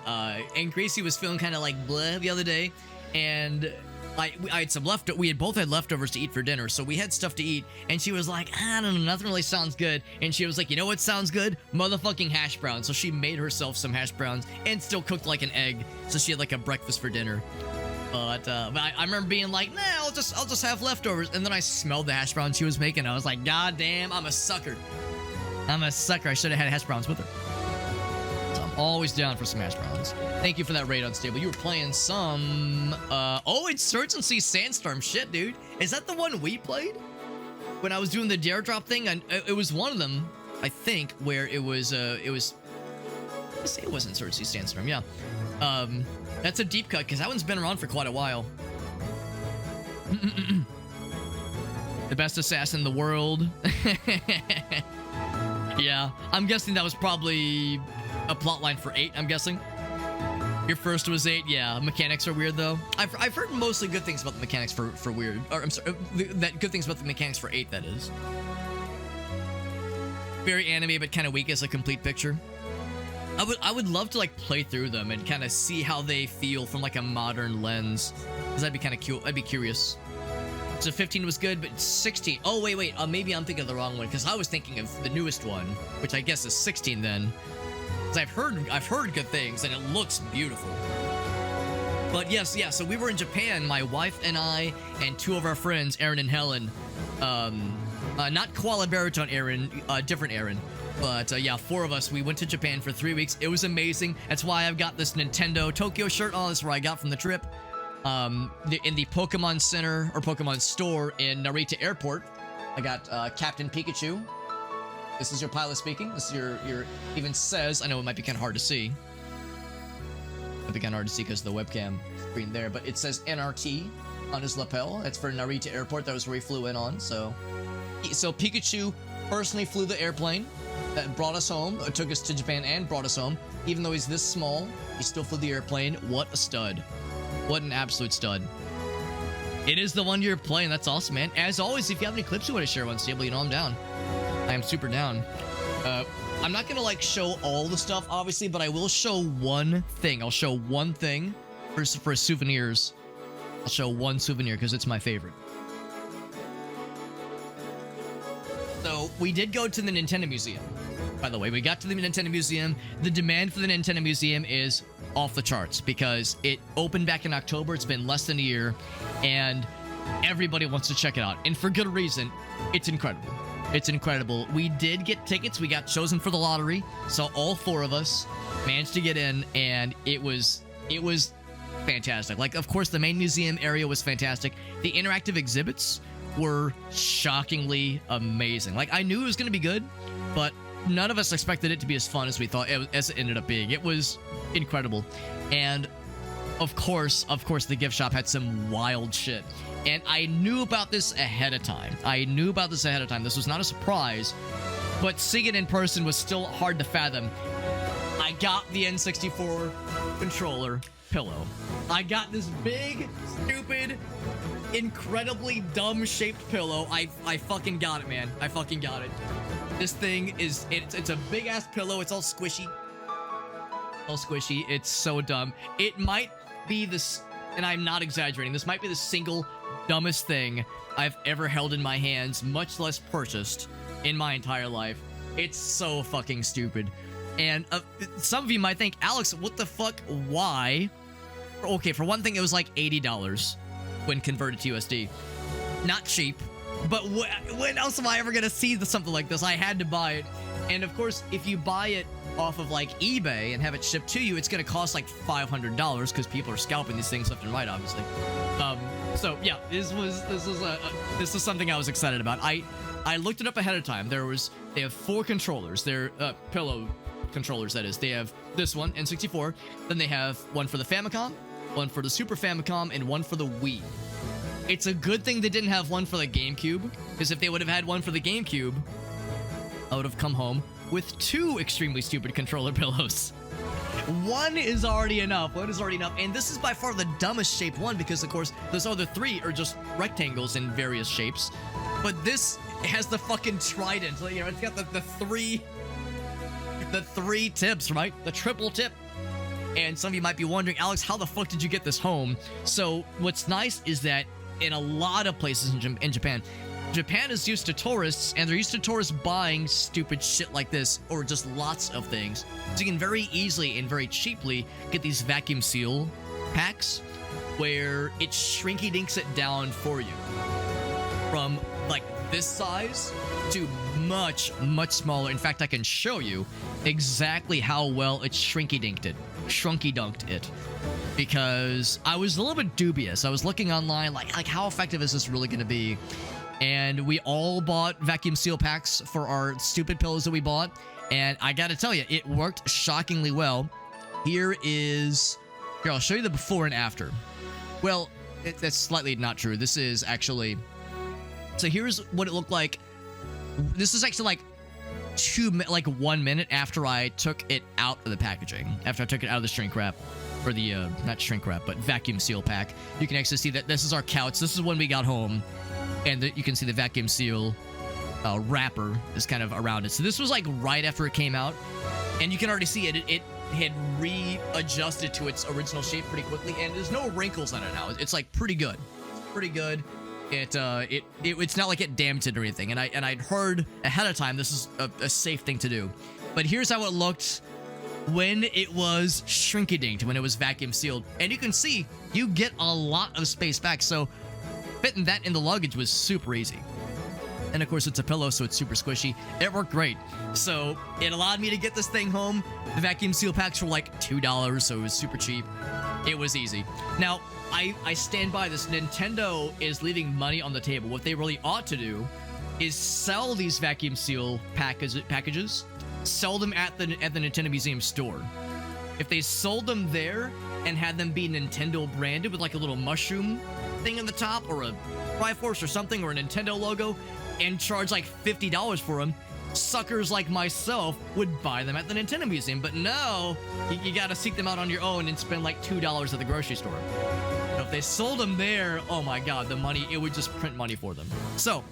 Speaker 1: Gracie was feeling kind of like bleh the other day, and I had some we had both had leftovers to eat for dinner, so we had stuff to eat, and she was like, I don't know, nothing really sounds good, and she was like, you know what sounds good? Motherfucking hash browns. So she made herself some hash browns and still cooked like an egg, so she had like a breakfast for dinner. But I remember being like, nah, I'll just have leftovers, and then I smelled the hash browns she was making. I was like, god damn, I'm a sucker. I should have had hash browns with her. So I'm always down for some hash browns. Thank you for that raid, Unstable. You were playing some oh, Insurgency Sandstorm. Shit, dude. Is that the one we played? when I was doing the dare drop thing, and it was one of them, I think, where it was let's say it wasn't Sword C Sandstorm, yeah. That's a deep cut because that one's been around for quite a while. The best assassin in the world. Yeah, I'm guessing that was probably a plotline for 8, I'm guessing. Your first was 8, yeah. Mechanics are weird, though. I've heard mostly good things about the mechanics for weird. Or, I'm sorry, that good things about the mechanics for 8, that is. Very anime, but kind of weak as a complete picture. I would love to, like, play through them and kind of see how they feel from, like, a modern lens. Because that'd be kind of cool. I'd be curious. So 15 was good, but 16... Oh, wait. Maybe I'm thinking of the wrong one, because I was thinking of the newest one, which I guess is 16 then. Because I've heard good things, and it looks beautiful. But yes, yeah, so we were in Japan, my wife and I, and 2 of our friends, Aaron and Helen. Not Koala Baritone Aaron, different Aaron. But yeah, 4 of us, we went to Japan for 3 weeks. It was amazing. That's why I've got this Nintendo Tokyo shirt on. That's where I got from the trip. In the Pokemon Center or Pokemon Store in Narita Airport, I got Captain Pikachu. This is your pilot speaking. This is your even says, I know it might be kind of hard to see. Might be kind of hard to see because of the webcam screen there, but it says NRT on his lapel. That's for Narita Airport. That was where he flew in on. So Pikachu personally flew the airplane that brought us home. It took us to Japan and brought us home. Even though he's this small, he still flew the airplane. What a stud. What an absolute stud. It is the one you're playing. That's awesome, man. As always, if you have any clips you want to share on Stable, you know I'm down. I am super down. I'm not going to, like, show all the stuff, obviously, but I will show one thing. I'll show one thing for souvenirs. I'll show one souvenir because it's my favorite. So, we did go to the Nintendo Museum. By the way, we got to the Nintendo Museum. The demand for the Nintendo Museum is off the charts because it opened back in October. It's been less than a year, and everybody wants to check it out. And for good reason. It's incredible. It's incredible. We did get tickets. We got chosen for the lottery. So all 4 of us managed to get in, and it was fantastic. Like, of course, the main museum area was fantastic. The interactive exhibits were shockingly amazing. Like, I knew it was going to be good, but none of us expected it to be as fun as we thought, as it ended up being. It was incredible. And of course, the gift shop had some wild shit. And I knew about this ahead of time. This was not a surprise, but seeing it in person was still hard to fathom. I got the N64 controller pillow. I got this big, stupid, incredibly dumb-shaped pillow. I fucking got it, man. I fucking got it. This thing is, it's a big-ass pillow. It's all squishy. It's so dumb. It might be this, and I'm not exaggerating, this might be the single dumbest thing I've ever held in my hands, much less purchased, in my entire life. It's so fucking stupid. And some of you might think, Alex, what the fuck? Why? Okay, for one thing, it was like $80 when converted to USD. Not cheap, but when else am I ever gonna see something like this? I had to buy it. And of course, if you buy it off of like eBay and have it shipped to you, it's gonna cost like $500 because people are scalping these things left and right, obviously. So yeah, this is something I was excited about. I looked it up ahead of time. They have 4 controllers. They're pillow controllers, that is. They have this one, N64. Then they have one for the Famicom, one for the Super Famicom, and one for the Wii. It's a good thing they didn't have one for the GameCube, because if they would have had one for the GameCube, I would have come home with 2 extremely stupid controller pillows. One is already enough. And this is by far the dumbest shaped one because, of course, those other 3 are just rectangles in various shapes. But this has the fucking trident. You know, it's got the 3 tips, right? The triple tip. And some of you might be wondering, Alex, how the fuck did you get this home? So what's nice is that in a lot of places in Japan is used to tourists, and they're used to tourists buying stupid shit like this, or just lots of things. So you can very easily and very cheaply get these vacuum seal packs where it shrinky dinks it down for you. From like this size to much, much smaller. In fact, I can show you exactly how well it shrunky dunked it. Because I was a little bit dubious. I was looking online, like how effective is this really going to be? and we all bought vacuum seal packs for our stupid pillows that we bought, and I gotta tell you, it worked shockingly well. Here, I'll show you the before and after. Well, that's slightly not true. This is actually, so here's what it looked like. This is actually like 1 minute after I took it out of the packaging, after I took it out of the shrink wrap, or the not shrink wrap, but vacuum seal pack. You can actually see that this is our couch. This is when we got home, and you can see the vacuum seal wrapper is kind of around it. So this was like right after it came out, and you can already see it had readjusted to its original shape pretty quickly, and there's no wrinkles on it now. It's like pretty good. Pretty good. It's not like it damaged it or anything, and I'd heard ahead of time this is a safe thing to do. But here's how it looked when it was shrink-a-dinked, when it was vacuum sealed, and you can see you get a lot of space back. So fitting that in the luggage was super easy. And of course it's a pillow, so it's super squishy. It worked great. So it allowed me to get this thing home. The vacuum seal packs were like $2, so it was super cheap. It was easy. Now, I stand by this. Nintendo is leaving money on the table. What they really ought to do is sell these vacuum seal packages, sell them at the Nintendo Museum store. If they sold them there and had them be Nintendo branded with like a little mushroom thing on the top, or a Triforce or something, or a Nintendo logo, and charge like $50 for them, suckers like myself would buy them at the Nintendo Museum. But no, you gotta seek them out on your own and spend like $2 at the grocery store. If they sold them there, oh my god, the money, it would just print money for them. So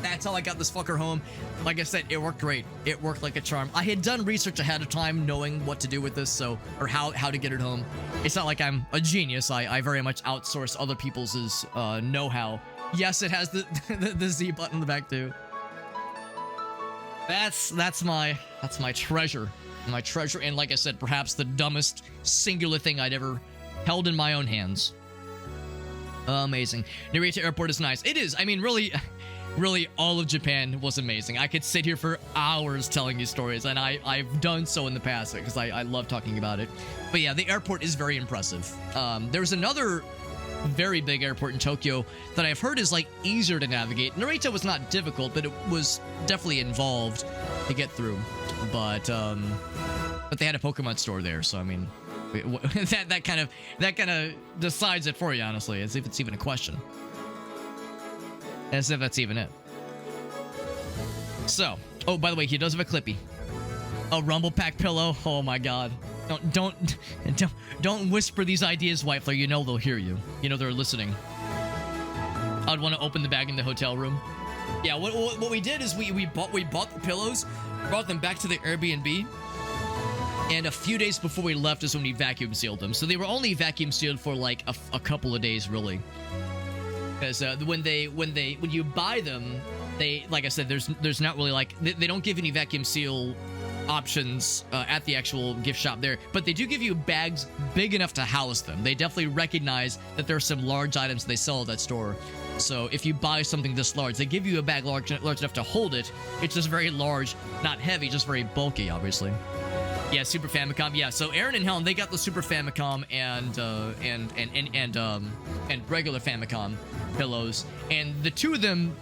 Speaker 1: that's how I got this fucker home. Like I said, it worked great. It worked like a charm. I had done research ahead of time, knowing what to do with this, or how to get it home. It's not like I'm a genius. I very much outsource other people's know-how. Yes, it has the Z button in the back too. That's my treasure. My treasure, and like I said, perhaps the dumbest singular thing I'd ever held in my own hands. Amazing. Narita Airport is nice. It is. I mean, really, all of Japan was amazing. I could sit here for hours telling you stories, and I've done so in the past because I love talking about it. But yeah, the airport is very impressive. There's another very big airport in Tokyo that I've heard is like easier to navigate. Narita was not difficult, but it was definitely involved to get through. But they had a Pokemon store there, so I mean, that kind of decides it for you, honestly, as if it's even a question. As if that's even it. So, oh, by the way, he does have a Clippy. A Rumble Pack pillow. Oh my god. Don't whisper these ideas, Whiteflare. You know they'll hear you. You know they're listening. I'd want to open the bag in the hotel room. Yeah, what we did is we bought the pillows, brought them back to the Airbnb, and a few days before we left is when we vacuum sealed them. So they were only vacuum sealed for like a couple of days, really. Because when you buy them, they, like I said, there's not really like they don't give any vacuum seal options at the actual gift shop there, but they do give you bags big enough to house them. They definitely recognize that there are some large items they sell at that store. So if you buy something this large, they give you a bag large enough to hold it. It's just very large, not heavy, just very bulky, obviously. Yeah, Super Famicom. Yeah, so Aaron and Helen, they got the Super Famicom and regular Famicom pillows, and the two of them,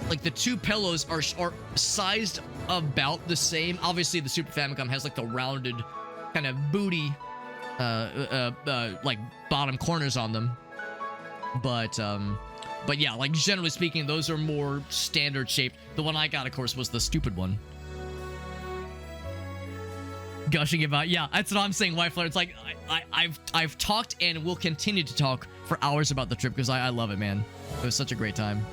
Speaker 1: like the two pillows are sized about the same. Obviously, the Super Famicom has like the rounded kind of booty, like bottom corners on them, but yeah, like generally speaking, those are more standard shaped. The one I got, of course, was the stupid one. Gushing about, yeah, that's what I'm saying, Whiteflare. It's like I've talked and will continue to talk for hours about the trip because I love it, man. It was such a great time.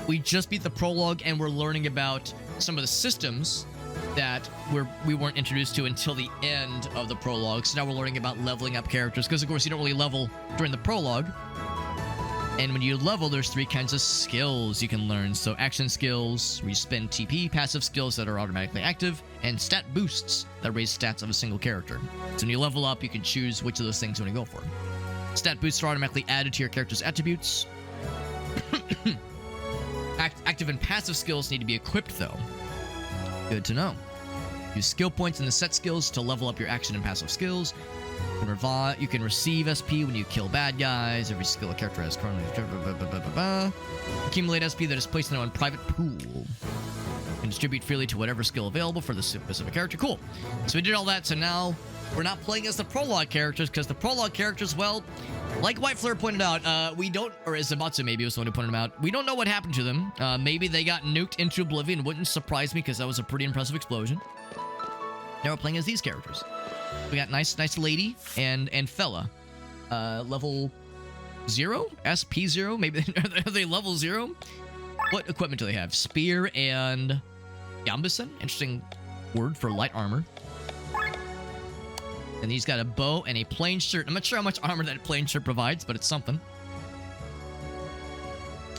Speaker 1: We just beat the prologue and we're learning about some of the systems that we weren't introduced to until the end of the prologue. So now we're learning about leveling up characters because, of course, you don't really level during the prologue. And when you level, there's 3 kinds of skills you can learn. So action skills, where you spend TP, passive skills that are automatically active, and stat boosts that raise stats of a single character. So when you level up, you can choose which of those things you want to go for. Stat boosts are automatically added to your character's attributes. Active and passive skills need to be equipped, though. Good to know. Use skill points in the set skills to level up your action and passive skills. You can revive. You can receive SP when you kill bad guys. Every skill a character has currently. Accumulate SP that is placed in a private pool. And distribute freely to whatever skill available for the specific character. Cool. So we did all that. So now we're not playing as the prologue characters because the prologue characters, well, like White Flare pointed out, we don't, or Zamatsu maybe was the one who pointed them out. We don't know what happened to them. Maybe they got nuked into oblivion. Wouldn't surprise me because that was a pretty impressive explosion. Now we're playing as these characters. We got nice lady and fella. Level 0? SP 0? Maybe are they level 0? What equipment do they have? Spear and Yambusen? Interesting word for light armor. And he's got a bow and a plain shirt. I'm not sure how much armor that plain shirt provides, but it's something.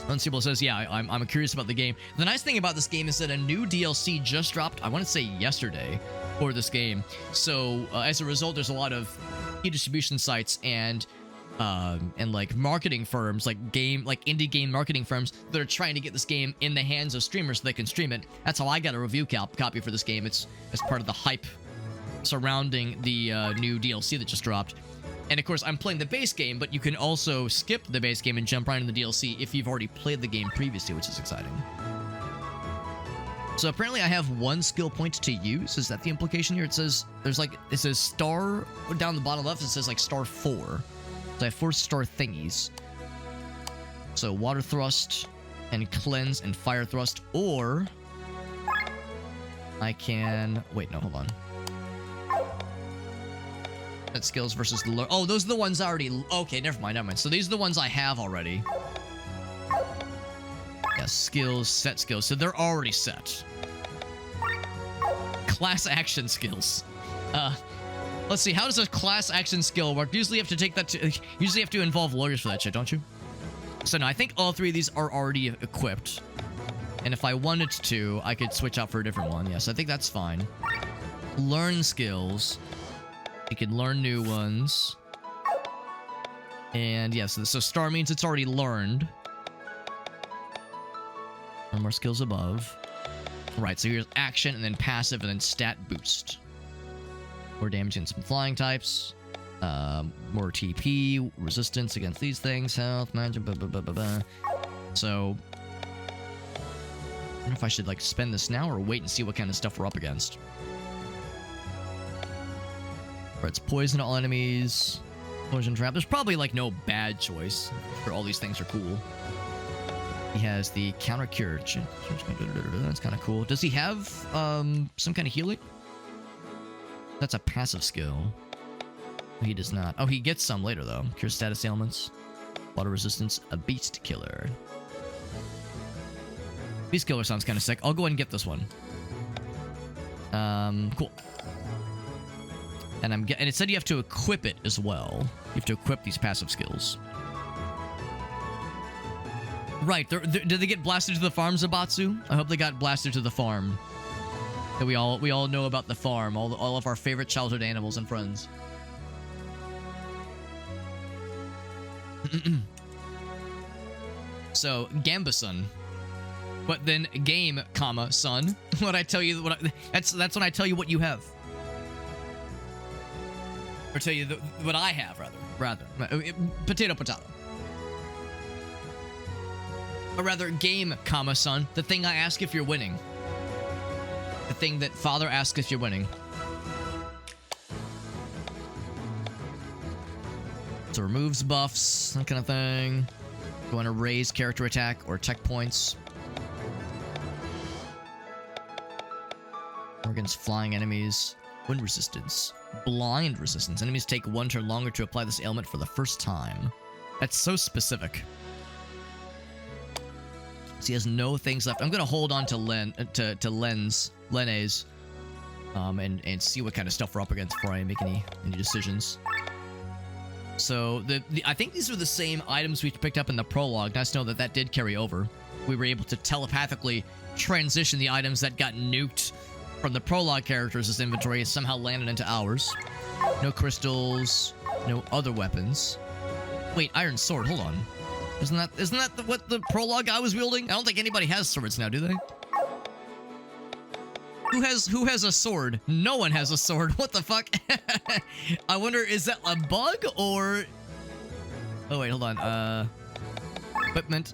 Speaker 1: Unseeable says, yeah, I'm curious about the game. The nice thing about this game is that a new DLC just dropped, I want to say yesterday, for this game. So, as a result, there's a lot of e-distribution sites and like marketing firms, like indie game marketing firms that are trying to get this game in the hands of streamers so they can stream it. That's how I got a review copy for this game. It's as part of the hype surrounding the new DLC that just dropped. And of course, I'm playing the base game, but you can also skip the base game and jump right into the DLC if you've already played the game previously, which is exciting. So apparently I have 1 skill point to use. Is that the implication here? It says star down the bottom left. It says like star 4. So I have 4 star thingies. So water thrust and cleanse and fire thrust, or I can wait. No, hold on. That skills versus oh, those are the ones I already. Okay, never mind. So these are the ones I have already. Yeah, skills, set skills. So they're already set. Class action skills. Let's see. How does a class action skill work? Usually you have to take that to. Usually you have to involve lawyers for that shit, don't you? So no, I think all 3 of these are already equipped. And if I wanted to, I could switch out for a different one. Yes, I think that's fine. Learn skills. You can learn new ones. And yes, so star means it's already learned. One more skills above. Right, so here's action, and then passive, and then stat boost. More damage and some flying types. More TP, resistance against these things, health, magic, blah, blah, blah, blah, blah. So, I don't know if I should, like, spend this now or wait and see what kind of stuff we're up against. It's poison all enemies. Poison trap. There's probably like no bad choice. For all these things are cool. He has the counter cure. That's kind of cool. Does he have some kind of healing? That's a passive skill. He does not. Oh, he gets some later though. Cure status ailments. Water resistance. A beast killer. Beast killer sounds kind of sick. I'll go ahead and get this one. Cool. And it said you have to equip it as well. You have to equip these passive skills. Right. Did they get blasted to the farm, Zabatsu? I hope they got blasted to the farm. That we all know about the farm. All of our favorite childhood animals and friends. So, Gambason. But then game, comma, son. What I tell you, that's when I tell you what you have. Or tell you what I have, rather. Potato. Or rather, game, comma, son. The thing I ask if you're winning. The thing that father asks if you're winning. So removes buffs, that kind of thing. You want to raise character attack or tech points. Or against flying enemies. Wind resistance. Blind resistance. Enemies take 1 turn longer to apply this ailment for the first time. That's so specific. So he has no things left. I'm gonna hold on to Lena's, and see what kind of stuff we're up against before I make any decisions. So I think these are the same items we picked up in the prologue. Nice to know that did carry over. We were able to telepathically transition the items that got nuked from the prologue characters' inventory and somehow landed into ours. No crystals, no other weapons. Wait, iron sword, hold on. Isn't that what the prologue guy was wielding? I don't think anybody has swords now, do they? Who has a sword? No one has a sword. What the fuck? I wonder, is that a bug or... Oh, wait, hold on. Equipment.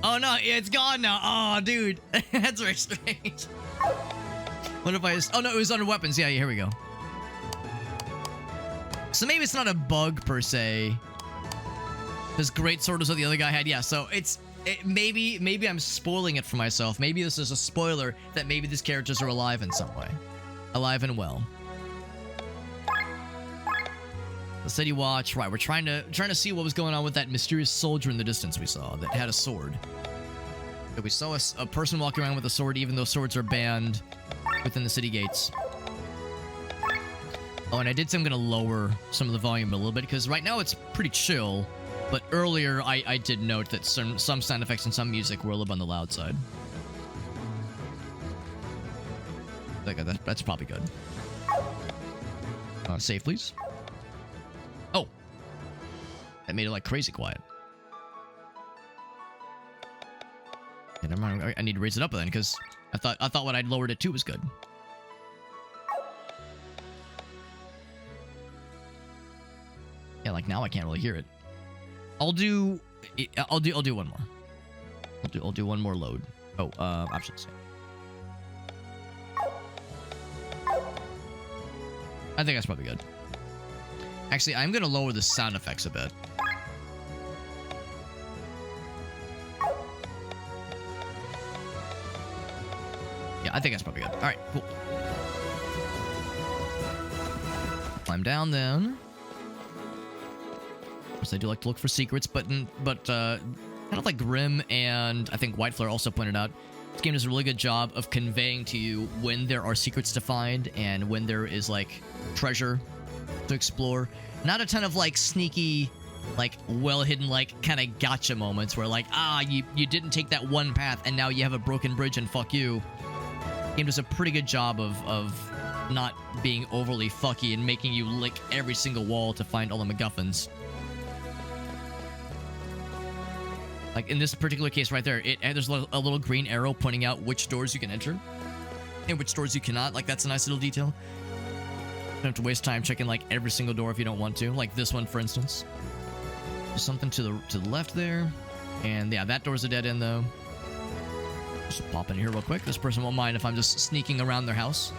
Speaker 1: Oh, no, it's gone now. Oh, dude. That's very strange. What if I... Oh, no, it was under weapons. Yeah, here we go. So maybe it's not a bug, per se. This great sword is what the other guy had. Yeah, so maybe I'm spoiling it for myself. Maybe this is a spoiler that maybe these characters are alive in some way. Alive and well. The city watch. Right, we're trying to see what was going on with that mysterious soldier in the distance we saw that had a sword. We saw a person walking around with a sword, even though swords are banned within the city gates. Oh, and I did say I'm going to lower some of the volume a little bit, because right now it's pretty chill. But earlier, I did note that some sound effects and some music were a little bit on the loud side. Okay, that's probably good. Save, please. Oh. That made it, like, crazy quiet. Yeah, never mind. I need to raise it up then, because I thought what I'd lowered it to was good. Yeah, like, now I can't really hear it. I'll do one more. I'll do one more load. Oh, options. I think that's probably good. Actually, I'm gonna lower the sound effects a bit. Yeah, I think that's probably good. All right, cool. Climb down then. I do like to look for secrets, but kind of like Grimm and I think Whiteflare also pointed out, this game does a really good job of conveying to you when there are secrets to find and when there is like treasure to explore. Not a ton of like sneaky, like well hidden, like kind of gotcha moments where like, you didn't take that one path and now you have a broken bridge and fuck you. The game does a pretty good job of not being overly fucky and making you lick every single wall to find all the MacGuffins. Like in this particular case right there, there's a little green arrow pointing out which doors you can enter and which doors you cannot. Like that's a nice little detail. You don't have to waste time checking like every single door if you don't want to. Like this one, for instance. There's something to the left there, and yeah, that door's a dead end though. Just pop in here real quick. This person won't mind if I'm just sneaking around their house.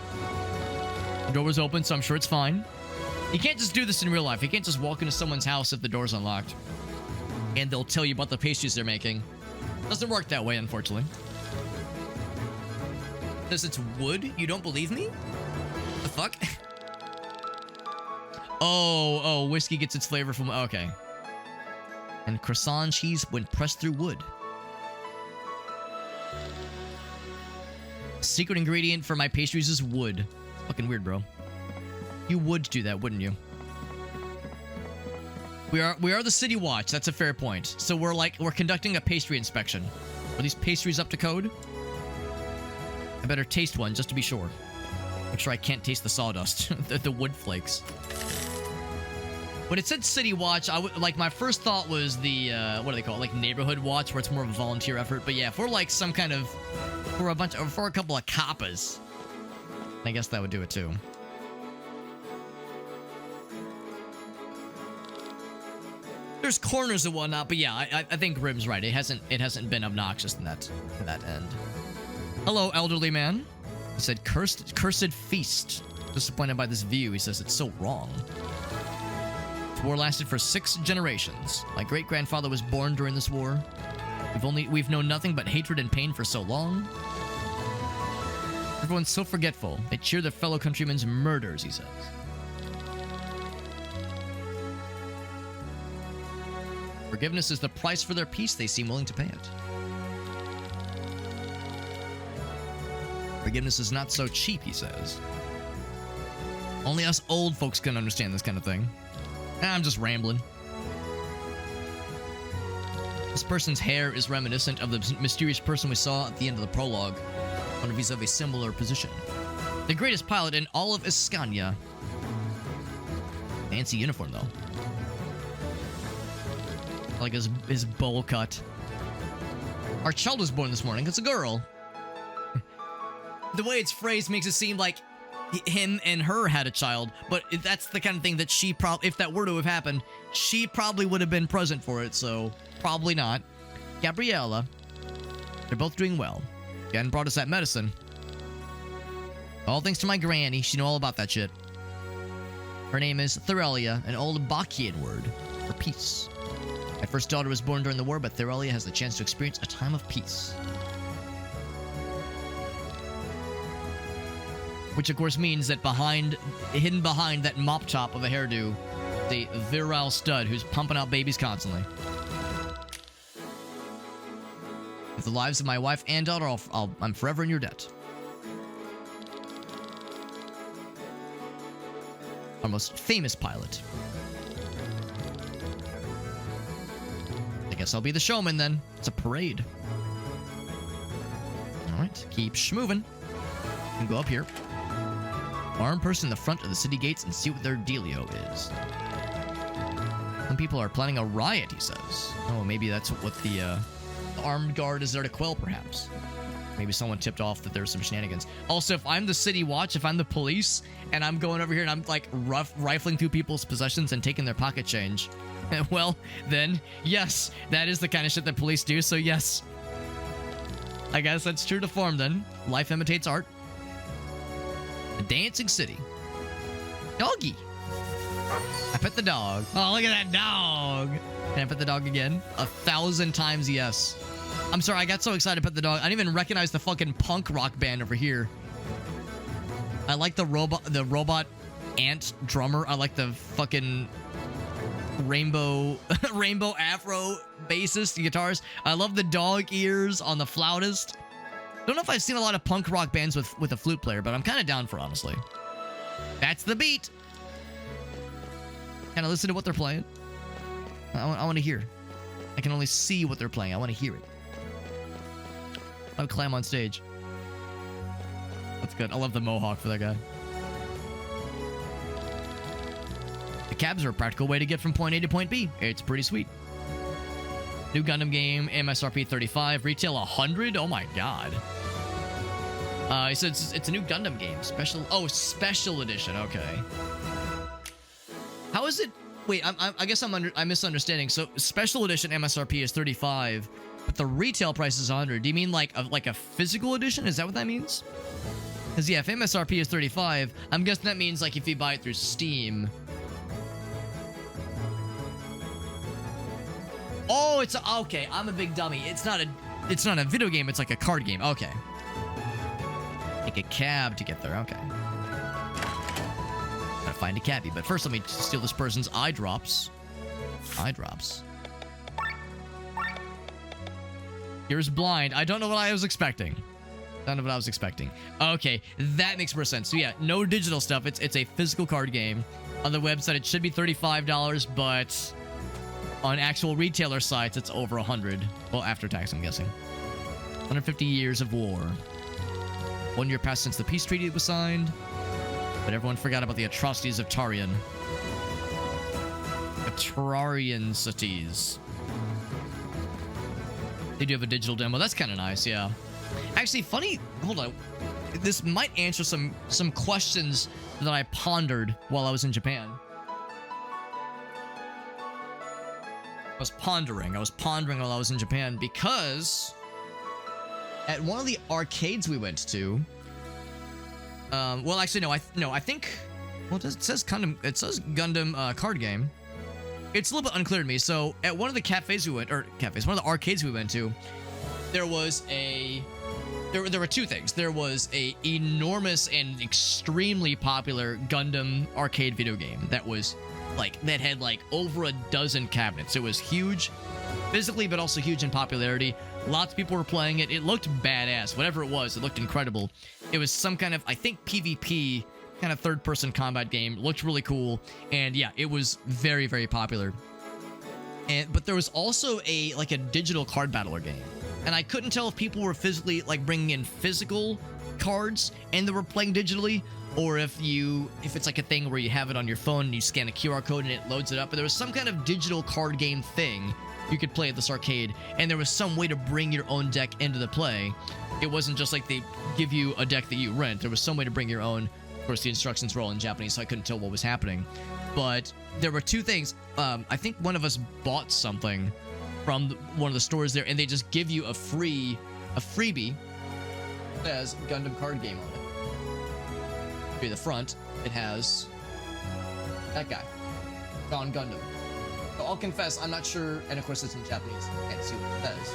Speaker 1: The door was open, so I'm sure it's fine. You can't just do this in real life. You can't just walk into someone's house if the door's unlocked and they'll tell you about the pastries they're making. Doesn't work that way, unfortunately. Says it's wood? You don't believe me? The fuck? Oh, whiskey gets its flavor from... Okay. And croissant cheese when pressed through wood. Secret ingredient for my pastries is wood. Fucking weird, bro. You would do that, wouldn't you? We are the city watch. That's a fair point. So we're conducting a pastry inspection. Are these pastries up to code? I better taste one just to be sure. Make sure I can't taste the sawdust, the wood flakes. When it said city watch, my first thought was the what do they call it? Like neighborhood watch, where it's more of a volunteer effort. But yeah, for like some kind of for a couple of coppers, I guess that would do it too. There's corners and whatnot, but yeah, I think Grimm's right. It hasn't been obnoxious in that end. Hello, elderly man. He said, cursed feast. Disappointed by this view. He says it's so wrong. The war lasted for 6 generations. My great-grandfather was born during this war. We've known nothing but hatred and pain for so long. Everyone's so forgetful. They cheer their fellow countrymen's murders, he says. Forgiveness is the price for their peace. They seem willing to pay it. Forgiveness is not so cheap, he says. Only us old folks can understand this kind of thing. I'm just rambling. This person's hair is reminiscent of the mysterious person we saw at the end of the prologue. One of these of a similar position. The greatest pilot in all of Escania. Fancy uniform, though. Like his bowl cut. Our child was born this morning. It's a girl. the way it's phrased makes it seem like him and her had a child, but that's the kind of thing that she probably, if that were to have happened, she probably would have been present for it, so probably not. Gabriella, they're both doing well. Again, brought us that medicine. All thanks to my granny, she knew all about that shit. Her name is Therelia, an old Bachian word for peace. My first daughter was born during the war, but Therelia has the chance to experience a time of peace. Which of course means that hidden behind that mop top of a hairdo, the virile stud who's pumping out babies constantly. With the lives of my wife and daughter, I'm forever in your debt. Our most famous pilot. I guess I'll be the showman then. It's a parade. Alright, keep schmoving. You can go up here. Armed person in the front of the city gates and see what their dealio is. Some people are planning a riot, he says. Oh, maybe that's what the armed guard is there to quell, perhaps. Maybe someone tipped off that there's some shenanigans. Also, if I'm the city watch, if I'm the police, and I'm going over here and I'm, like, rifling through people's possessions and taking their pocket change, well, then, yes, that is the kind of shit that police do, so yes. I guess that's true to form, then. Life imitates art. A dancing city. Doggy. I pet the dog. Oh, look at that dog. Can I pet the dog again? 1,000 times yes. I'm sorry, I got so excited to pet the dog. I didn't even recognize the fucking punk rock band over here. I like the robot ant drummer. I like the fucking rainbow afro bassist guitarist. I love the dog ears on the flautist. Don't know if I've seen a lot of punk rock bands with a flute player, but I'm kind of down for it, honestly. That's the beat. Can I listen to what they're playing? I want to hear. I can only see what they're playing. I want to hear it. I'll climb on stage. That's good. I love the mohawk for that guy. The cabs are a practical way to get from point A to point B. It's pretty sweet. New Gundam game, MSRP 35, retail 100. Oh my god. He says it's a new Gundam game. Special edition. Okay. How is it? Wait, I guess I'm misunderstanding. So special edition MSRP is 35, but the retail price is 100. Do you mean like a physical edition? Is that what that means? Because yeah, if MSRP is 35, I'm guessing that means like if you buy it through Steam. Oh, okay. I'm a big dummy. It's not a video game. It's like a card game. Okay. Take a cab to get there. Okay. Gotta find a cabbie. But first, let me steal this person's eye drops. Eye drops. Here's blind. I don't know what I was expecting. Don't know what I was expecting. Okay, that makes more sense. So yeah, no digital stuff. It's a physical card game. On the website, it should be $35, but on actual retailer sites, it's over 100. Well, after tax, I'm guessing. 150 years of war. 1 year passed since the peace treaty was signed, but everyone forgot about the atrocities of Tarian. Atrarian cities. They do have a digital demo. That's kind of nice, yeah. Actually, funny. Hold on. This might answer some questions that I pondered while I was in Japan. I was pondering while I was in Japan because at one of the arcades we went to, well, actually, no, I think, well, it says Gundam card game. It's a little bit unclear to me. So at one of the one of the arcades we went to, there was there were two things. There was a enormous and extremely popular Gundam arcade video game that had like over a dozen cabinets. It was huge physically, but also huge in popularity. Lots of people were playing it. It looked badass. Whatever it was, it looked incredible. It was some kind of, I think, PvP kind of third-person combat game. It looked really cool. And yeah, it was very, very popular. But there was also a digital card battler game. And I couldn't tell if people were physically bringing in physical cards and they were playing digitally, or if it's like a thing where you have it on your phone and you scan a QR code and it loads it up. But there was some kind of digital card game thing you could play at this arcade, and there was some way to bring your own deck into the play. It wasn't just like they give you a deck that you rent. There was some way to bring your own. Of course, the instructions were all in Japanese, so I couldn't tell what was happening. But there were two things. I think one of us bought something from one of the stores there, and they just give you a freebie that has Gundam card game on it. Here, the front, it has that guy, Gone Gundam. So I'll confess, I'm not sure, and of course it's in Japanese. I can't see what it says.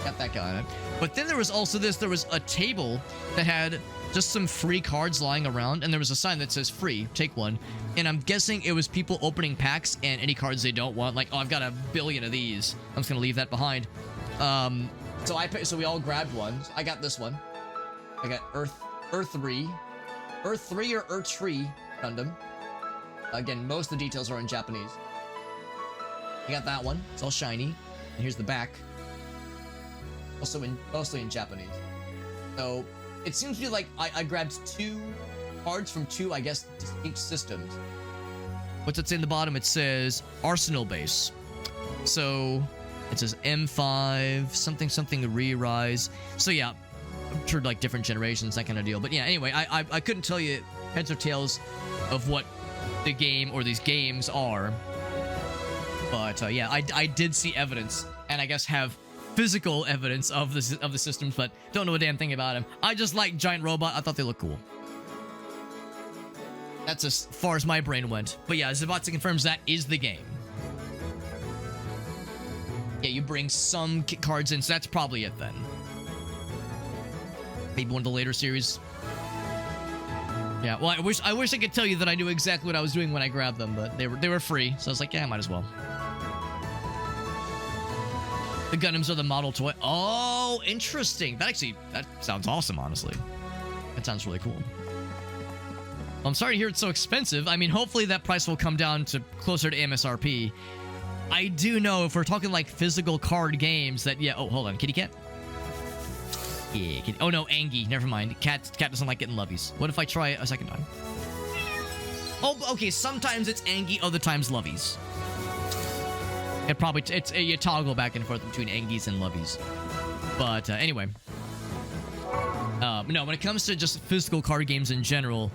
Speaker 1: Got that guy on it. But then there was also this. There was a table that had just some free cards lying around, and there was a sign that says free, take one. And I'm guessing it was people opening packs and any cards they don't want, like, oh, I've got a billion of these, I'm just gonna leave that behind. So we all grabbed one. I got this one. I got Earth 3 or Earth Tree Gundam. Again, most of the details are in Japanese. I got that one. It's all shiny. And here's the back. Mostly in Japanese. So it seems to be like I grabbed two cards from two, I guess, distinct systems. What's it say in the bottom? It says Arsenal base. So it says M5 something re-rise. So yeah, I'm sure like different generations, that kind of deal. But yeah, anyway, I couldn't tell you heads or tails of what the game or these games are. But yeah, I did see evidence, and I guess have physical evidence of the systems, but don't know a damn thing about them. I just like Giant Robot. I thought they looked cool. That's as far as my brain went. But yeah, Zabatsu confirms that is the game. Yeah, you bring some cards in, so that's probably it then. Maybe one of the later series. Yeah, well, I wish I could tell you that I knew exactly what I was doing when I grabbed them, but they were free, so I was like, yeah, I might as well. The Gundams are the model toy. Oh, interesting. That sounds awesome, honestly. That sounds really cool. Well, I'm sorry to hear it's so expensive. I mean, hopefully that price will come down to closer to MSRP. I do know if we're talking like physical card games that, yeah. Oh, hold on. Kitty cat? Yeah, kitty. Oh, no, Angie. Never mind. Cat doesn't like getting lovies. What if I try it a second time? Oh, okay. Sometimes it's Angie, other times lovies. You toggle back and forth between Angies and lovies. But anyway. No, when it comes to just physical card games in general,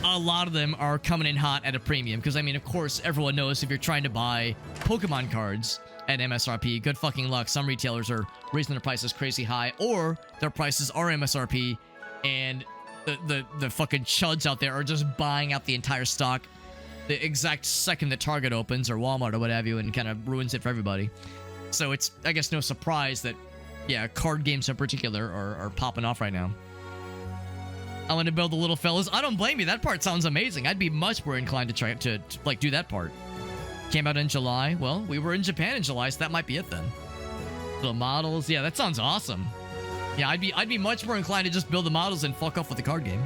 Speaker 1: a lot of them are coming in hot at a premium. Because, I mean, of course, everyone knows if you're trying to buy Pokemon cards at MSRP, good fucking luck. Some retailers are raising their prices crazy high, or their prices are MSRP, and the fucking chuds out there are just buying out the entire stock the exact second that Target opens, or Walmart, or what have you, and kind of ruins it for everybody. So it's, I guess, no surprise that, yeah, card games in particular are popping off right now. I want to build the little fellas. I don't blame you. That part sounds amazing. I'd be much more inclined to try to like do that part. Came out in July. Well, we were in Japan in July, so that might be it then. Little models. Yeah, that sounds awesome. Yeah, I'd be much more inclined to just build the models and fuck off with the card game.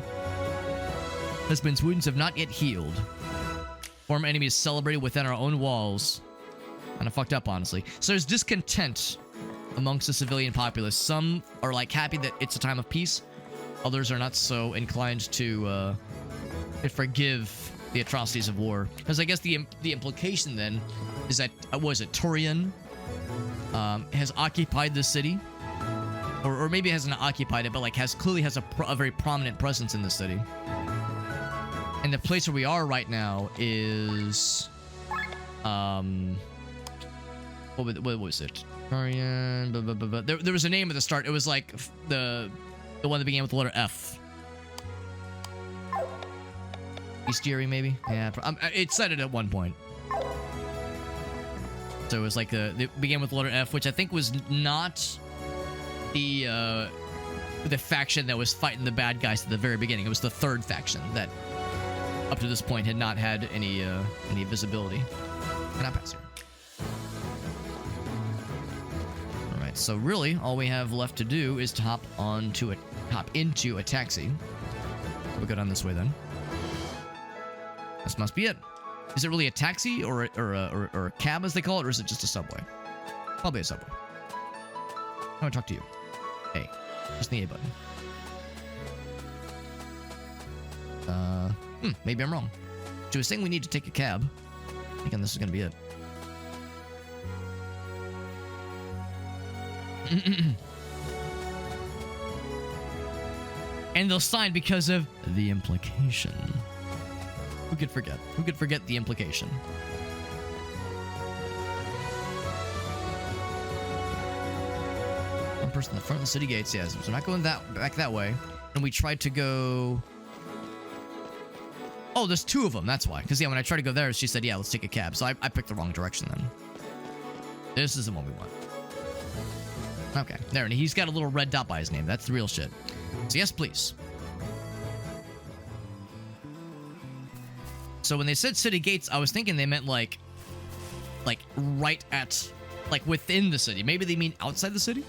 Speaker 1: Husband's wounds have not yet healed. Former enemies celebrated within our own walls. Kind of fucked up, honestly. So there's discontent amongst the civilian populace. Some are like happy that it's a time of peace. Others are not so inclined to forgive the atrocities of war. Because I guess the implication then is that Torian has occupied the city, or maybe hasn't occupied it, but like clearly has a very prominent presence in the city. And the place where we are right now is, what was it? There was a name at the start. It was like the one that began with the letter F. Eastery, maybe? Yeah, it said it at one point. So it was like it began with the letter F, which I think was not the faction that was fighting the bad guys at the very beginning. It was the third faction that, up to this point, had not had any visibility. Can I pass here? All right. So really, all we have left to do is to hop into a taxi. We'll go down this way then. This must be it. Is it really a taxi or a cab, as they call it, or is it just a subway? Probably a subway. I want to talk to you. Hey, just the A button. Maybe I'm wrong. She was saying we need to take a cab. Again, this is gonna be it. And they'll sign because of the implication. Who could forget? Who could forget the implication? One person in the front of the city gates, yes. So we're not going back that way. And we tried to go... Oh, there's two of them, that's why. Because, yeah, when I tried to go there, she said, yeah, let's take a cab. So I picked the wrong direction then. This is the one we want. Okay, there, and he's got a little red dot by his name. That's the real shit. So yes, please. So when they said city gates, I was thinking they meant like right at, like within the city. Maybe they mean outside the city?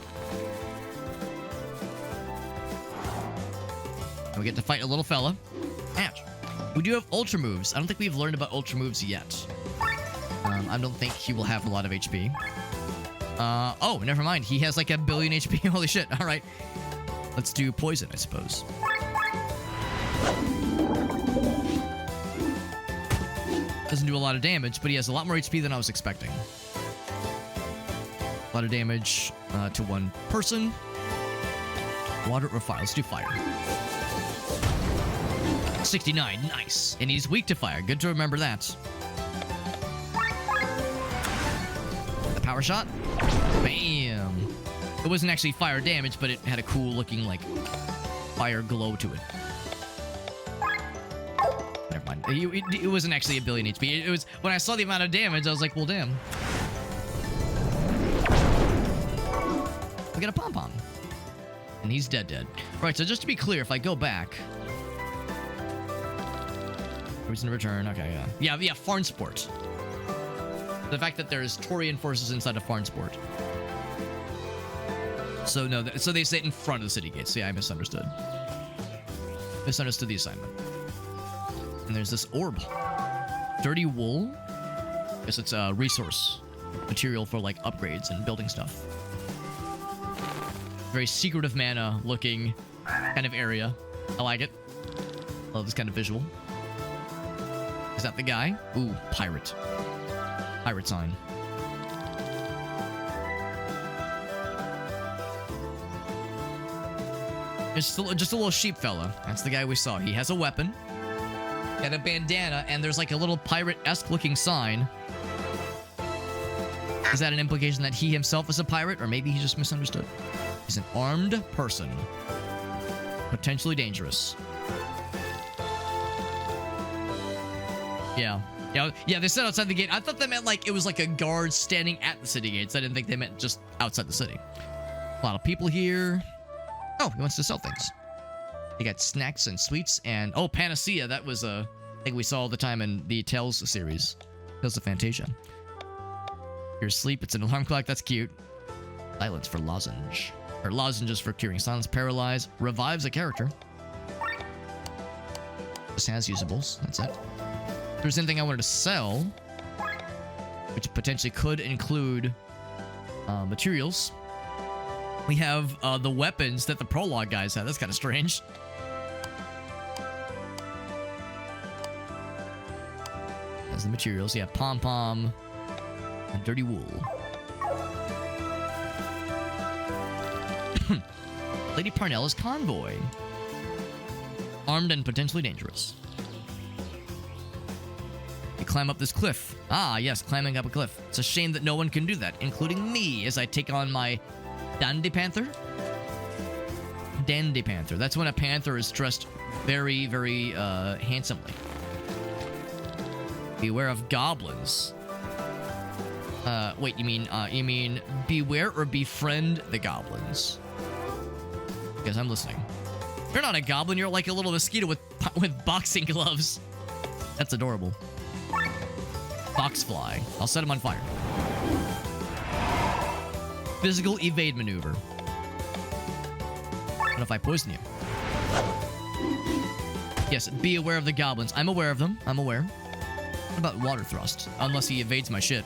Speaker 1: And we get to fight a little fella. Ouch. We do have ultra moves. I don't think we've learned about ultra moves yet. I don't think he will have a lot of HP. Oh, never mind. He has like 1 billion HP. Holy shit. All right. Let's do poison, I suppose. Doesn't do a lot of damage, but he has a lot more HP than I was expecting. A lot of damage to one person. Water or fire? Let's do fire. 69. Nice. And he's weak to fire. Good to remember that. The power shot. Bam. It wasn't actually fire damage, but it had a cool looking, like, fire glow to it. Never mind. It wasn't actually 1 billion HP. It was, when I saw the amount of damage, I was like, well, damn. We got a pom-pom. And he's dead. Right, so just to be clear, if I go back... Reason to return. Okay, yeah. Yeah, Farnsport. The fact that there's Taurian forces inside of Farnsport. So, no, so they sit in front of the city gates. So, yeah, I misunderstood. Misunderstood the assignment. And there's this orb. Dirty wool? Guess it's a resource. Material for, like, upgrades and building stuff. Very secretive mana looking kind of area. I like it. Love this kind of visual. Is that the guy? Ooh, pirate. Pirate sign. It's just a little sheep fella. That's the guy we saw. He has a weapon. And a bandana, and there's like a little pirate-esque looking sign. Is that an implication that he himself is a pirate? Or maybe he just misunderstood? He's an armed person. Potentially dangerous. Yeah, they said outside the gate. I thought that meant like it was like a guard standing at the city gates. I didn't think they meant just outside the city. A lot of people here. Oh, he wants to sell things. They got snacks and sweets and... Oh, Panacea. That was a thing we saw all the time in the Tales series. Tales of Fantasia. You're asleep. It's an alarm clock. That's cute. Silence for lozenge. Or lozenges for curing silence. Paralyze. Revives a character. Just has usables. That's it. If there's anything I wanted to sell, which potentially could include materials, we have the weapons that the prologue guys have. That's kind of strange. As the materials, yeah, pom-pom and dirty wool. Lady Parnella's convoy. Armed and potentially dangerous. You climb up this cliff. Ah, yes, climbing up a cliff. It's a shame that no one can do that, including me, as I take on my Dandy Panther? Dandy Panther. That's when a panther is dressed very, very handsomely. Beware of goblins. Wait, you mean beware or befriend the goblins? Because I'm listening. You're not a goblin, you're like a little mosquito with boxing gloves. That's adorable. Foxfly. I'll set him on fire. Physical evade maneuver. What if I poison you? Yes, be aware of the goblins. I'm aware of them. I'm aware. What about water thrust? Unless he evades my shit.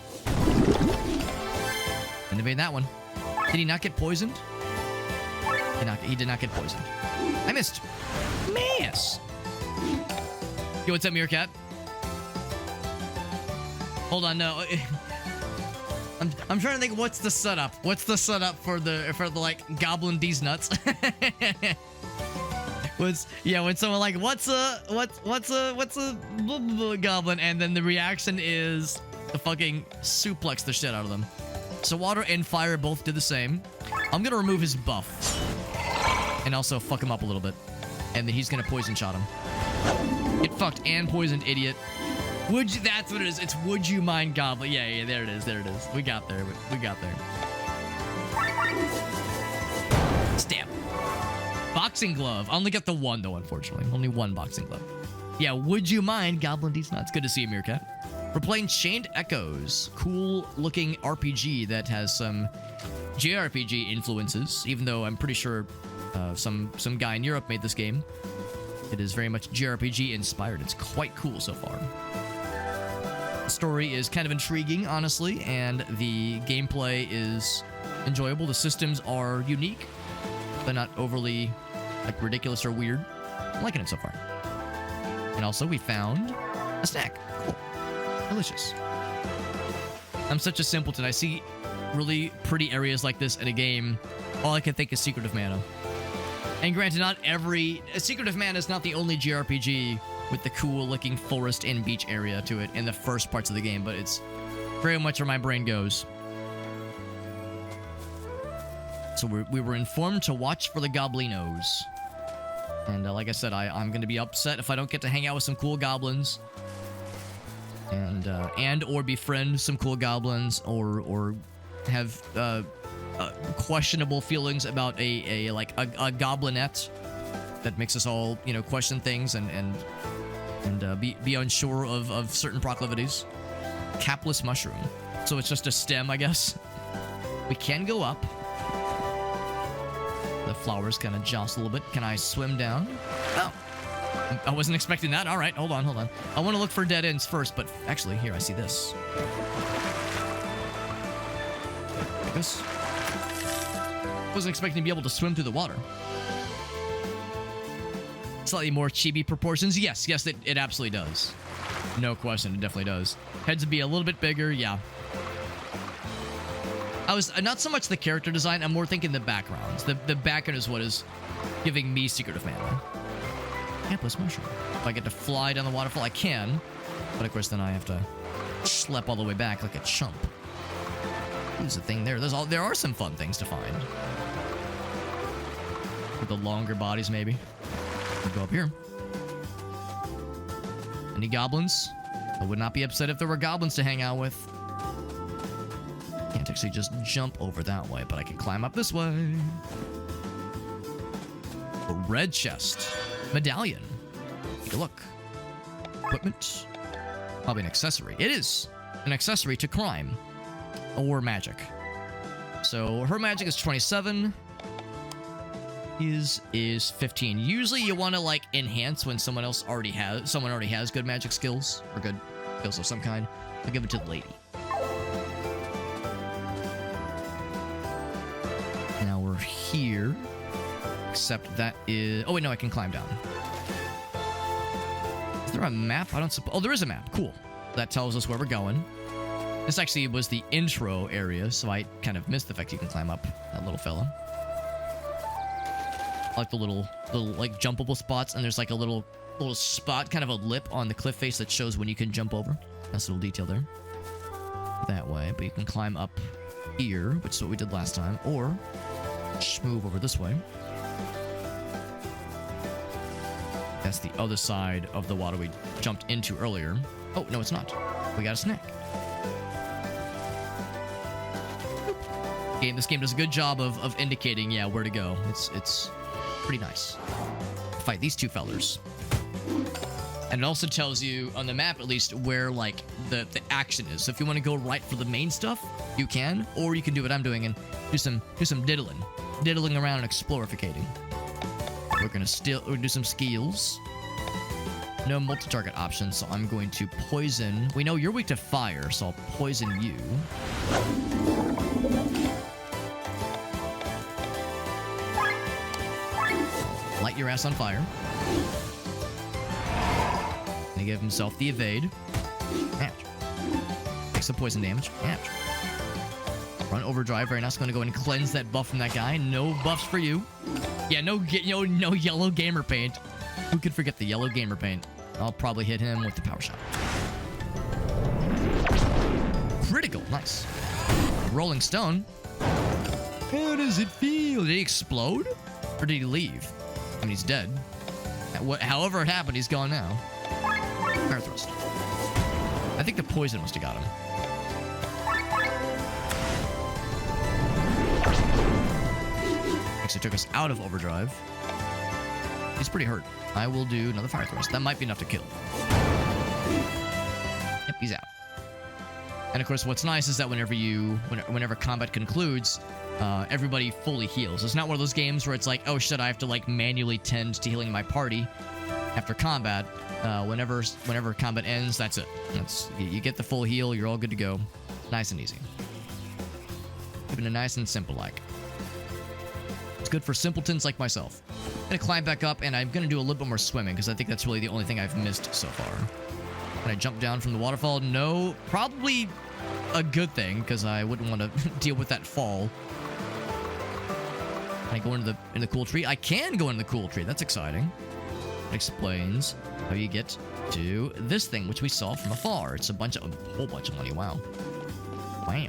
Speaker 1: Didn't evade that one. Did he not get poisoned? He did not get poisoned. I missed. Miss. Yo, what's up, Meerkat? Hold on, no. I'm trying to think what's the setup. What's the setup for the like goblin these nuts? When someone like what's a blah, blah, blah, goblin, and then the reaction is the fucking suplex the shit out of them. So water and fire both did the same. I'm gonna remove his buff and also fuck him up a little bit, and then he's gonna poison shot him. Get fucked and poisoned, idiot. Would you? That's what it is. It's would you mind goblin? Yeah, there it is. There it is. We got there. We got there. Stamp. Boxing glove. I only got the one though, unfortunately. Only one boxing glove. Yeah, would you mind goblin these nuts? Good to see you, Meerkat. We're playing Chained Echoes. Cool looking RPG that has some JRPG influences, even though I'm pretty sure some guy in Europe made this game. It is very much JRPG inspired. It's quite cool so far. The story is kind of intriguing, honestly, and the gameplay is enjoyable. The systems are unique. They're not overly like ridiculous or weird. I'm liking it so far. And also we found a snack. Cool. Delicious. I'm such a simpleton. I see really pretty areas like this in a game. All I can think is Secret of Mana. And granted, not every... Secret of Mana is not the only JRPG with the cool-looking forest and beach area to it in the first parts of the game, but it's very much where my brain goes. So we were informed to watch for the goblinos. And like I said, I'm going to be upset if I don't get to hang out with some cool goblins. And or befriend some cool goblins, or have questionable feelings about a goblinette that makes us all, question things and be unsure of certain proclivities. Capless mushroom. So it's just a stem, I guess. We can go up. The flowers kind of jostle a little bit. Can I swim down? Oh. I wasn't expecting that. All right, hold on. I want to look for dead ends first, but actually, here, I see this. Like this. Wasn't expecting to be able to swim through the water. Slightly more chibi proportions. Yes, it absolutely does. No question, it definitely does. Heads would be a little bit bigger, yeah. I was not so much the character design, I'm more thinking the backgrounds. The background is what is giving me Secret of Mana. Capless mushroom. If I get to fly down the waterfall, I can. But of course, then I have to schlep all the way back like a chump. There's a thing there. There are some fun things to find. With the longer bodies, maybe. We'll go up here. Any goblins? I would not be upset if there were goblins to hang out with. Can't actually just jump over that way, but I can climb up this way. A red chest. Medallion. Take a look. Equipment. Probably an accessory. It is an accessory to crime. Or magic. So her magic is 27. His is 15. Usually you want to enhance when someone already has good magic skills or good skills of some kind. I'll give it to the lady. Now we're here. Except that is... Oh, wait, no, I can climb down. Is there a map? I don't suppose... Oh, there is a map. Cool. That tells us where we're going. This actually was the intro area, so I kind of missed the fact you can climb up that little fella. I like the little jumpable spots, and there's a little spot, kind of a lip on the cliff face that shows when you can jump over. Nice little detail there. That way, but you can climb up here, which is what we did last time, or just move over this way. That's the other side of the water we jumped into earlier. Oh, no, it's not. We got a snack. This game does a good job of indicating, where to go. It's pretty nice. Fight these two fellers. And it also tells you, on the map at least, where, the action is. So if you want to go right for the main stuff, you can. Or you can do what I'm doing and do some diddling. Diddling around and explorificating. We're going to do some skills. No multi-target options, so I'm going to poison. We know you're weak to fire, so I'll poison you. Light your ass on fire. And he gave himself the evade. Ouch. Take some poison damage. Ouch. Run overdrive. Very nice. Going to go and cleanse that buff from that guy. No buffs for you. Yeah, no yellow gamer paint. Who could forget the yellow gamer paint? I'll probably hit him with the power shot. Critical. Nice. Rolling stone. How does it feel? Did he explode? Or did he leave? I mean, he's dead. However it happened, he's gone now. Fire thrust. I think the poison must have got him. Actually took us out of overdrive. He's pretty hurt. I will do another fire thrust. That might be enough to kill. Yep, he's out. And of course, what's nice is that whenever combat concludes, everybody fully heals. It's not one of those games where it's like, oh shit, I have to like manually tend to healing my party after combat. Whenever combat ends, that's it. You get the full heal. You're all good to go. Nice and easy. Keeping it nice and simple like. It's good for simpletons like myself. I'm gonna climb back up, and I'm gonna do a little bit more swimming because I think that's really the only thing I've missed so far. Can I jump down from the waterfall? No. Probably a good thing because I wouldn't want to deal with that fall. Can I go in the cool tree? I can go in the cool tree. That's exciting. It explains how you get to this thing, which we saw from afar. It's a whole bunch of money. Wow. Wow.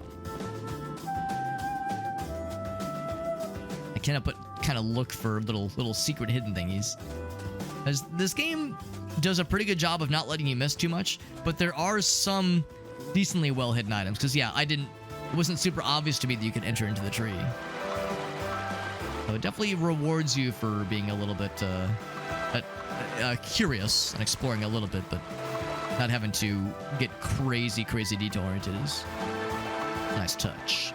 Speaker 1: I cannot but kind of look for little secret hidden thingies. As this game does a pretty good job of not letting you miss too much, but there are some decently well hidden items. Because yeah, it wasn't super obvious to me that you could enter into the tree. So it definitely rewards you for being a little bit curious and exploring a little bit, but not having to get crazy detail oriented is nice touch.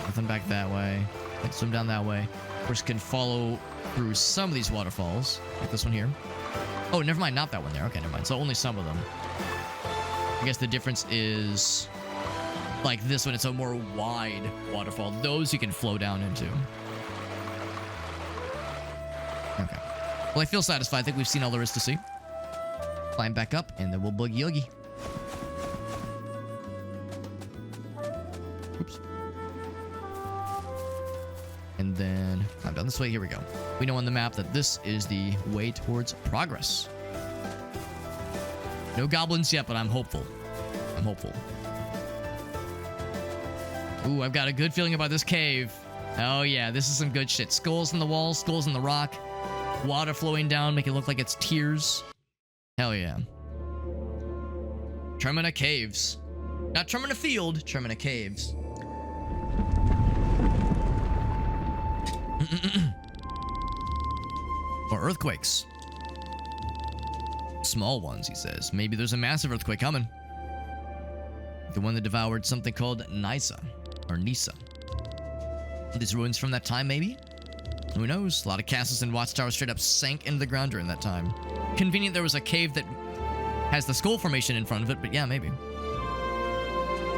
Speaker 1: Nothing back that way. Let's swim down that way. Of course, can follow through some of these waterfalls, like this one here. Oh, never mind, not that one there. Okay, never mind. So only some of them. I guess the difference is, like this one, it's a more wide waterfall. Those you can flow down into. Okay. Well, I feel satisfied. I think we've seen all there is to see. Climb back up, and then we'll boogie-oogie. Oops. And then climb down this way. Here we go. We know on the map that this is the way towards progress. No goblins yet, but I'm hopeful. I'm hopeful. Ooh, I've got a good feeling about this cave. Oh yeah, this is some good shit. Skulls in the wall, skulls in the rock. Water flowing down, make it look like it's tears. Hell yeah. Tremina Caves. Not Tremina Field, Tremina Caves. Or earthquakes. Small ones, he says. Maybe there's a massive earthquake coming. The one that devoured something called Nisa. Or Nisa. These ruins from that time, maybe? Who knows? A lot of castles and watchtowers straight up sank into the ground during that time. Convenient there was a cave that has the skull formation in front of it, but yeah, maybe.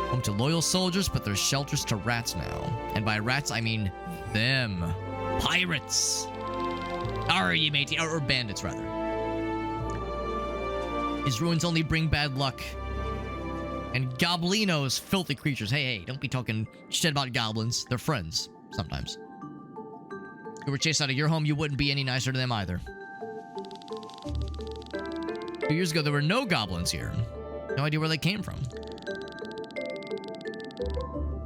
Speaker 1: Home to loyal soldiers, but there's shelters to rats now. And by rats, I mean them. Pirates! Arr, you matey. Or bandits, rather. His ruins only bring bad luck. And goblinos, filthy creatures. Hey, don't be talking shit about goblins. They're friends, sometimes. If you were chased out of your home, you wouldn't be any nicer to them either. 2 years ago, there were no goblins here. No idea where they came from.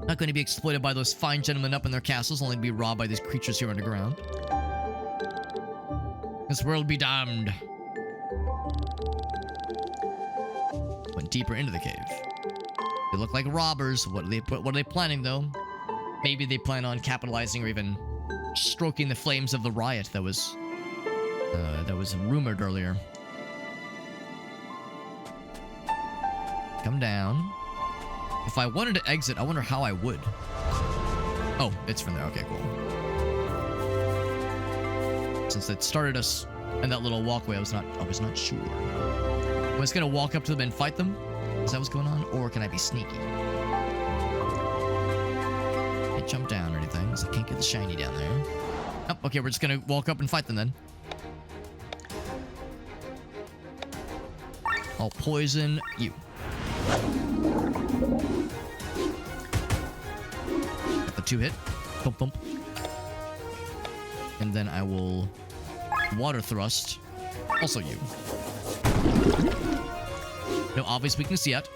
Speaker 1: Not going to be exploited by those fine gentlemen up in their castles, only to be robbed by these creatures here underground. This world be damned. Went deeper into the cave. They look like robbers. What are they planning, though? Maybe they plan on capitalizing or even stroking the flames of the riot that was rumored earlier. Come down. If I wanted to exit, I wonder how I would. Oh, it's from there. Okay, cool. Since it started us in that little walkway, I was not sure. Am I just gonna walk up to them and fight them? Is that what's going on? Or can I be sneaky? Can't jump down or anything, because I can't get the shiny down there. Oh, okay, we're just gonna walk up and fight them then. I'll poison you. Got the 2-hit. Thump, thump. And then I will water thrust. Also you. No obvious weakness yet.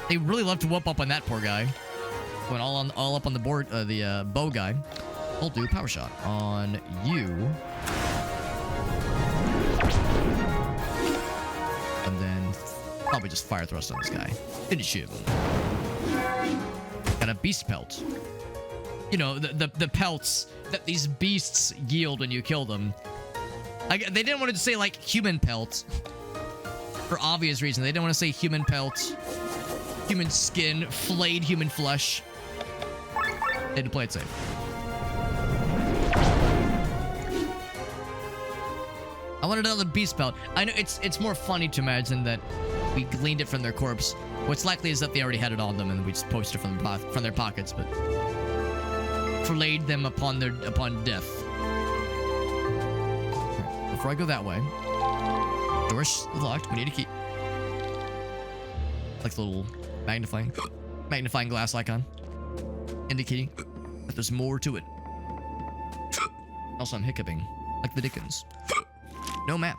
Speaker 1: They really love to whoop up on that poor guy. Going all up on the board, the bow guy. I'll do power shot on you. And then probably just fire thrust on this guy. Finish him. Got a beast pelt. You know, the pelts that these beasts yield when you kill them. They didn't want to say, like, human pelt. For obvious reasons. They didn't want to say human pelt. Human skin. Flayed human flesh. They had to play it safe. I wanted another beast pelt. I know it's more funny to imagine that we gleaned it from their corpse. What's likely is that they already had it on them and we just poached it from their pockets, but flayed them upon death. Right, before I go that way, door's locked. We need a key. Like the little magnifying glass icon, indicating that there's more to it. Also, I'm hiccuping like the Dickens. No map.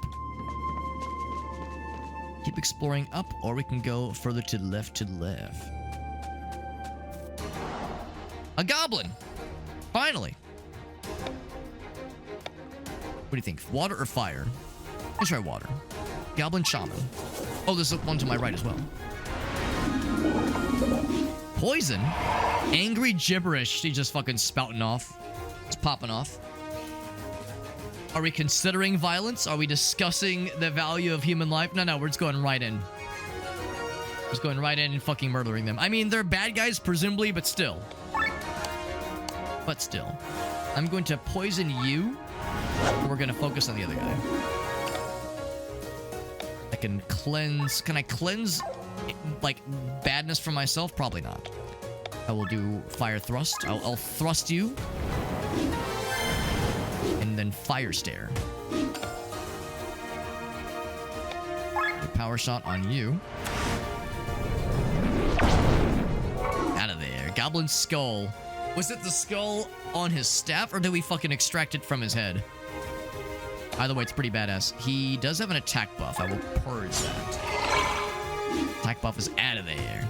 Speaker 1: Keep exploring up, or we can go further to the left, A goblin! Finally! What do you think? Water or fire? Let's try water. Goblin shaman. Oh, there's one to my right as well. Poison? Angry gibberish. She's just fucking spouting off. It's popping off. Are we considering violence? Are we discussing the value of human life? No, we're just going right in. Just going right in and fucking murdering them. I mean, they're bad guys, presumably, but still. I'm going to poison you. And we're going to focus on the other guy. I can cleanse. Can I cleanse, like, badness from myself? Probably not. I will do fire thrust. I'll thrust you. And then fire stare. Power shot on you. Out of there. Goblin skull. Was it the skull on his staff, or did we fucking extract it from his head? Either way, it's pretty badass. He does have an attack buff. I will purge that. Attack buff is out of there.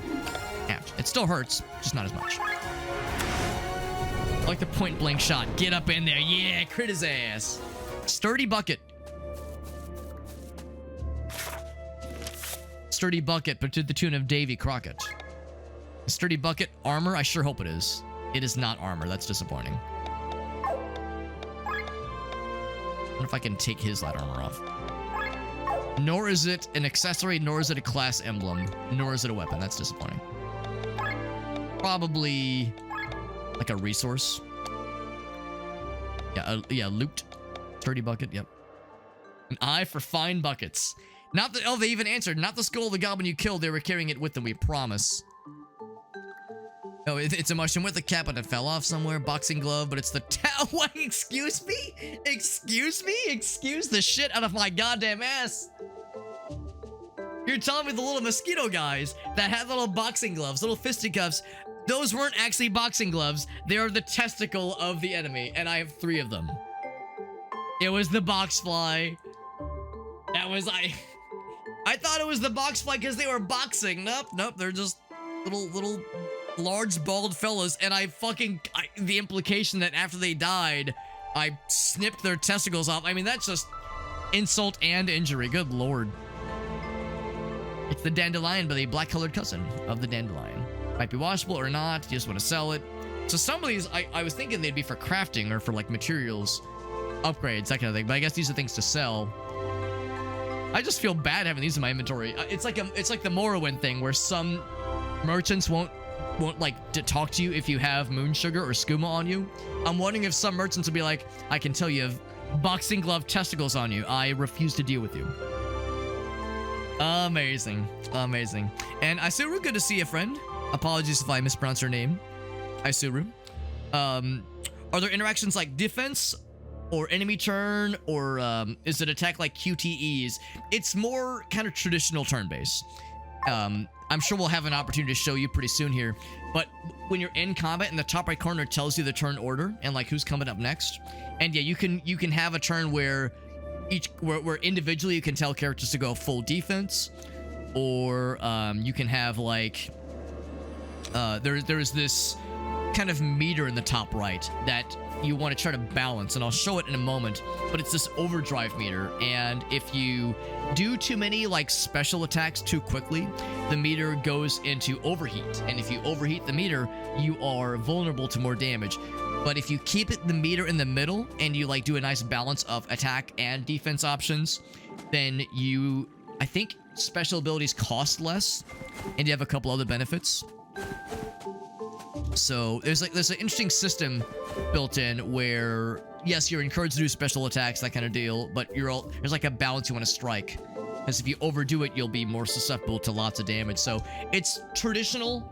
Speaker 1: Ouch. It still hurts, just not as much. I like the point blank shot. Get up in there. Yeah, crit his ass. Sturdy bucket. Sturdy bucket, but to the tune of Davy Crockett. Sturdy bucket armor? I sure hope it is. It is not armor. That's disappointing. I wonder if I can take his light armor off. Nor is it an accessory, nor is it a class emblem, nor is it a weapon. That's disappointing. Probably like a resource. Yeah, loot. Sturdy bucket, yep. An eye for fine buckets. Not the... Oh, they even answered. Not the skull of the goblin you killed. They were carrying it with them, we promise. Oh, it's a mushroom with a cap and it fell off somewhere. Boxing glove, but it's the What? Excuse me? Excuse me? Excuse the shit out of my goddamn ass. You're telling me the little mosquito guys that had little boxing gloves, little fisticuffs, those weren't actually boxing gloves. They are the testicle of the enemy, and I have 3 of them. It was the box fly. That was I thought it was the box fly because they were boxing. Nope, they're just little large bald fellas, and the implication that after they died, I snipped their testicles off. I mean, that's just insult and injury. Good lord. It's the dandelion, but a black-colored cousin of the dandelion. Might be washable or not. You just want to sell it. So some of these, I was thinking they'd be for crafting or for, like, materials, upgrades, that kind of thing. But I guess these are things to sell. I just feel bad having these in my inventory. It's like the Morrowind thing, where some merchants won't like to talk to you if you have moon sugar or skooma on you. I'm wondering if some merchants will be like, I can tell you have boxing glove testicles on you. I refuse to deal with you. Amazing. Amazing. And Isuru, good to see you, friend. Apologies if I mispronounced your name. Isuru. Are there interactions like defense or enemy turn, or is it attack like QTEs? It's more kind of traditional turn-based. I'm sure we'll have an opportunity to show you pretty soon here. But when you're in combat, in the top right corner, it tells you the turn order and like who's coming up next. And yeah, you can have a turn where where individually you can tell characters to go full defense, or you can have like there's this kind of meter in the top right that you want to try to balance, and I'll show it in a moment, but it's this overdrive meter, and if you do too many like special attacks too quickly, the meter goes into overheat, and if you overheat the meter, you are vulnerable to more damage. But if you keep the meter in the middle and you like do a nice balance of attack and defense options, then I think special abilities cost less, and you have a couple other benefits. So there's an interesting system built in where, yes, you're encouraged to do special attacks, that kind of deal, but there's like a balance you want to strike, because if you overdo it, you'll be more susceptible to lots of damage. So it's traditional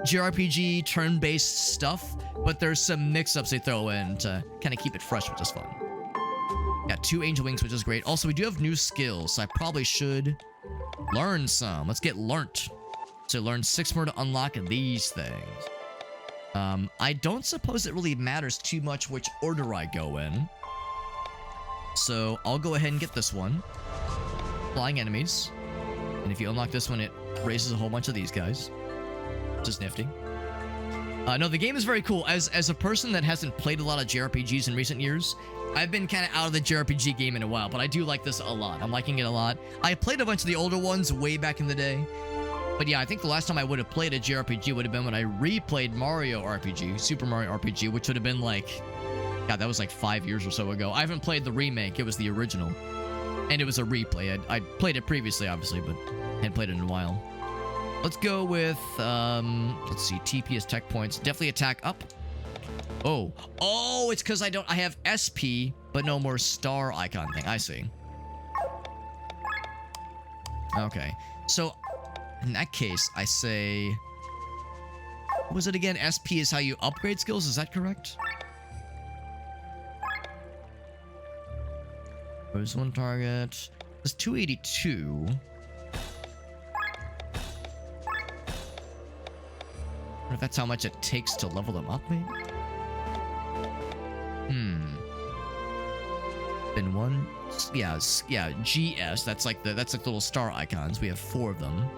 Speaker 1: JRPG turn-based stuff, but there's some mix-ups they throw in to kind of keep it fresh, which is fun. Got 2 angel wings, which is great. Also, we do have new skills, so I probably should learn some. Let's get learnt. So learn 6 more to unlock these things. I don't suppose it really matters too much which order I go in. So I'll go ahead and get this one. Flying enemies. And if you unlock this one, it raises a whole bunch of these guys. Which is nifty. No, the game is very cool. As a person that hasn't played a lot of JRPGs in recent years, I've been kind of out of the JRPG game in a while, but I do like this a lot. I'm liking it a lot. I played a bunch of the older ones way back in the day. But yeah, I think the last time I would have played a JRPG would have been when I replayed Mario RPG, Super Mario RPG, which would have been like, God, that was like 5 years or so ago. I haven't played the remake. It was the original. And it was a replay. I'd played it previously, obviously, but hadn't played it in a while. Let's go with, let's see, TP is tech points. Definitely attack up. Oh, it's because I have SP, but no more star icon thing. I see. Okay, so in that case, I say, what was it again? SP is how you upgrade skills, is that correct? There's one target. There's 282. I wonder if that's how much it takes to level them up, maybe? Then one, yeah, GS. That's like the little star icons. We have 4 of them.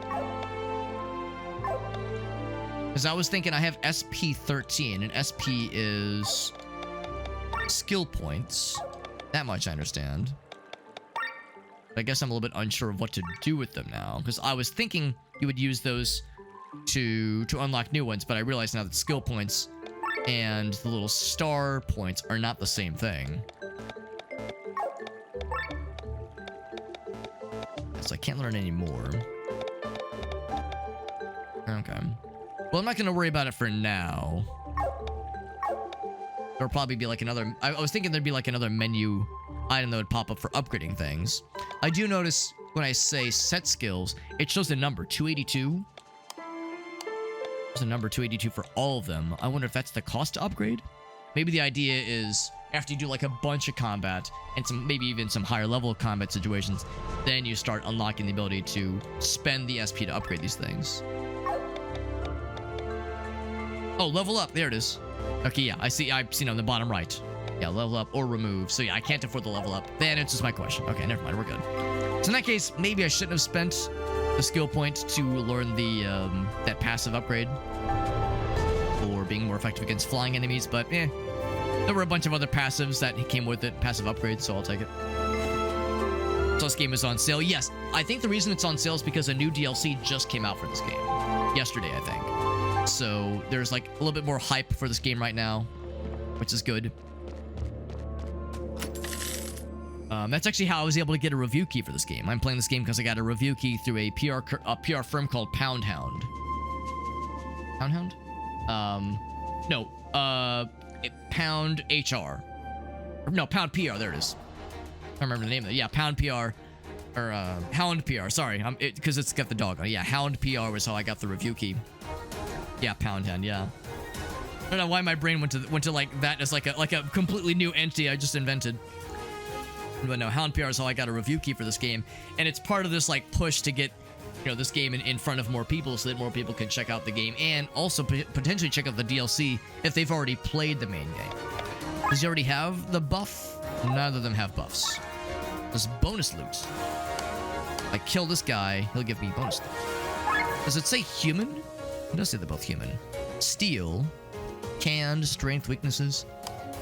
Speaker 1: Because I was thinking I have SP 13, and SP is skill points. That much I understand. But I guess I'm a little bit unsure of what to do with them now, because I was thinking you would use those to unlock new ones, but I realize now that skill points and the little star points are not the same thing. So I can't learn any more. Okay. Well, I'm not going to worry about it for now. There'll probably be like another... I was thinking there'd be like another menu item that would pop up for upgrading things. I do notice when I say set skills, it shows the number 282. There's a number 282 for all of them. I wonder if that's the cost to upgrade? Maybe the idea is after you do like a bunch of combat and maybe even some higher level combat situations, then you start unlocking the ability to spend the SP to upgrade these things. Oh, level up. There it is. Okay, yeah, I've seen on the bottom right. Yeah, level up or remove. So yeah, I can't afford the level up. That answers my question. Okay, never mind. We're good. So in that case, maybe I shouldn't have spent the skill point to learn the that passive upgrade for being more effective against flying enemies, but there were a bunch of other passives that came with it, passive upgrades, so I'll take it. So this game is on sale. Yes, I think the reason it's on sale is because a new DLC just came out for this game. Yesterday, I think. So there's like a little bit more hype for this game right now, which is good. That's actually how I was able to get a review key for this game. I'm playing this game because I got a review key through a PR firm called PR Hound. PR Hound? No. Pound HR. No, Pound PR. There it is. I remember the name of it. Yeah, Pound PR. Or, Hound PR. Sorry. Because it's got the dog on it. Yeah, Hound PR was how I got the review key. Yeah, Pound Hound. Yeah. I don't know why my brain went to like that as like a completely new entity I just invented. But no, Hound PR is how I got a review key for this game, and it's part of this like push to get this game in front of more people so that more people can check out the game and also potentially check out the DLC if they've already played the main game. Does he already have the buff? Neither of them have buffs. There's bonus loot. If I kill this guy, he'll give me bonus loot. Does it say human? It does say they're both human. Steel. Canned. Strength. Weaknesses.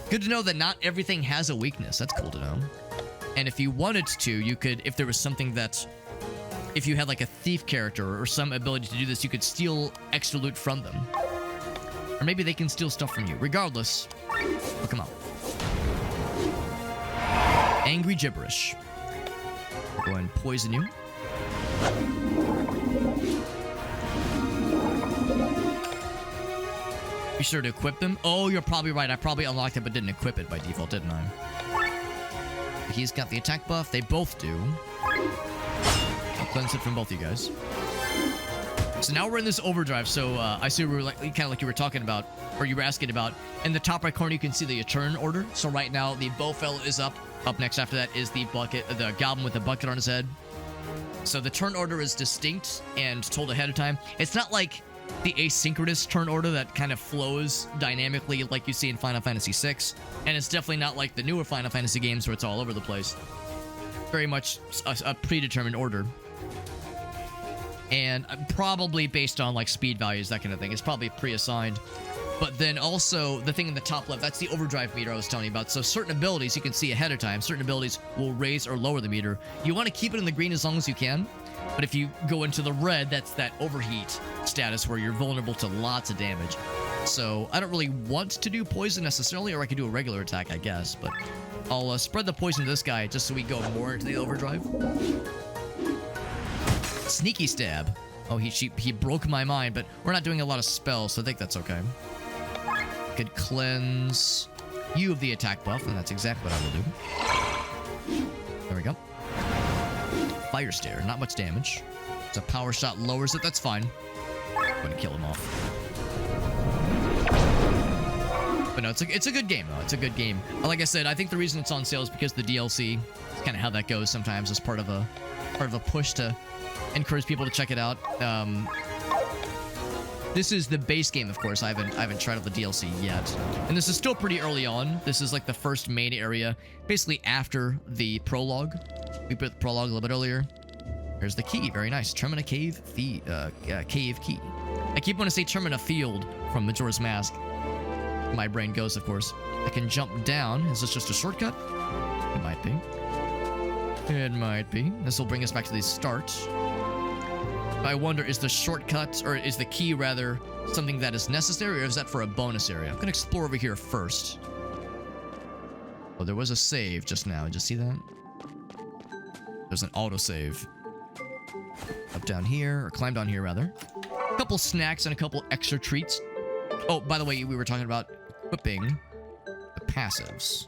Speaker 1: Good to know that not everything has a weakness. That's cool to know. And if you wanted to, you could, if there was something that, if you had like a thief character or some ability to do this, you could steal extra loot from them. Or maybe they can steal stuff from you. Regardless, look them up. Angry Gibberish. I'll go ahead and poison you. Be sure to equip them. Oh, you're probably right. I probably unlocked it but didn't equip it by default, didn't I? He's got the attack buff. They both do. I'll cleanse it from both of you guys. So now we're in this overdrive. So I see we were like, kind of like you were talking about, or you were asking about. In the top right corner, you can see the turn order. So right now, the Bowfell is up. Up next after that is the goblin with the bucket on his head. So the turn order is distinct and told ahead of time. It's not like the asynchronous turn order that kind of flows dynamically like you see in Final Fantasy VI. And it's definitely not like the newer Final Fantasy games where it's all over the place. Very much a predetermined order. And probably based on like speed values, that kind of thing. It's probably pre-assigned. But then also, the thing in the top left, that's the overdrive meter I was telling you about. So certain abilities you can see ahead of time. Certain abilities will raise or lower the meter. You want to keep it in the green as long as you can. But if you go into the red, that's that overheat status where you're vulnerable to lots of damage. So I don't really want to do poison necessarily, or I could do a regular attack, I guess. But I'll spread the poison to this guy just so we go more into the overdrive. Sneaky stab. Oh, he broke my mind, but we're not doing a lot of spells, so I think that's okay. Could cleanse you of the attack buff, and that's exactly what I will do. There we go. Fire Stare, not much damage. So power shot lowers it, that's fine. I'm gonna kill him off. But no, it's a good game though. It's a good game. Like I said, I think the reason it's on sale is because the DLC. It's kind of how that goes sometimes as part of a push to encourage people to check it out. This is the base game, of course. I haven't tried out the DLC yet. And this is still pretty early on. This is like the first main area, basically after the prologue. We put the prologue a little bit earlier. There's the key. Very nice. Termina Cave Cave Key. I keep wanting to say Termina Field from Majora's Mask. My brain goes, of course. I can jump down. Is this just a shortcut? It might be. It might be. This will bring us back to the start. I wonder, is the shortcut, or is the key rather, something that is necessary, or is that for a bonus area? I'm going to explore over here first. Oh, there was a save just now. Did you see that? There's an autosave. Up down here, or climb down here, rather. A couple snacks and a couple extra treats. Oh, by the way, we were talking about equipping the passives.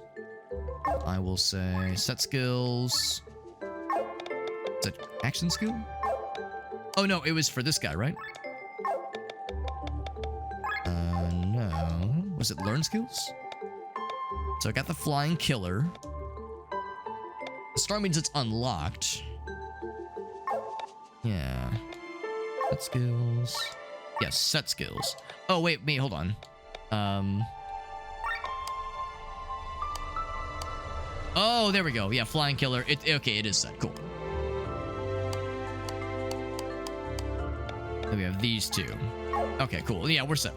Speaker 1: I will say set skills. Is it action skill? Oh, no, it was for this guy, right? No. Was it learn skills? So I got the flying killer. The star means it's unlocked. Yeah. Set skills. Yes, set skills. Oh, wait, hold on. Oh, there we go. Yeah, flying killer. Okay, it is set. Cool. Then we have these two. Okay, cool. Yeah, we're set.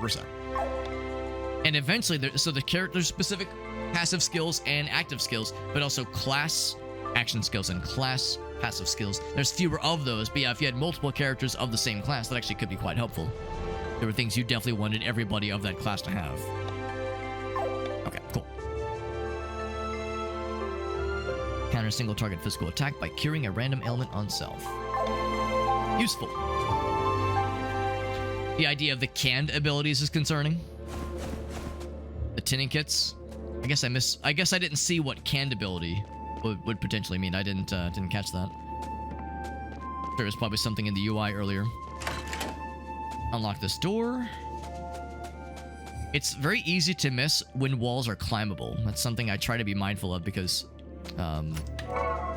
Speaker 1: And eventually, so the character-specific passive skills and active skills, but also class action skills and class passive skills. There's fewer of those, but yeah, if you had multiple characters of the same class, that actually could be quite helpful. There were things you definitely wanted everybody of that class to have. Okay, cool. Counter a single target physical attack by curing a random ailment on self. Useful. The idea of the canned abilities is concerning. The tinning kits. I guess I didn't see what canned ability would potentially mean. I didn't catch that. There was probably something in the UI earlier. Unlock this door. It's very easy to miss when walls are climbable. That's something I try to be mindful of because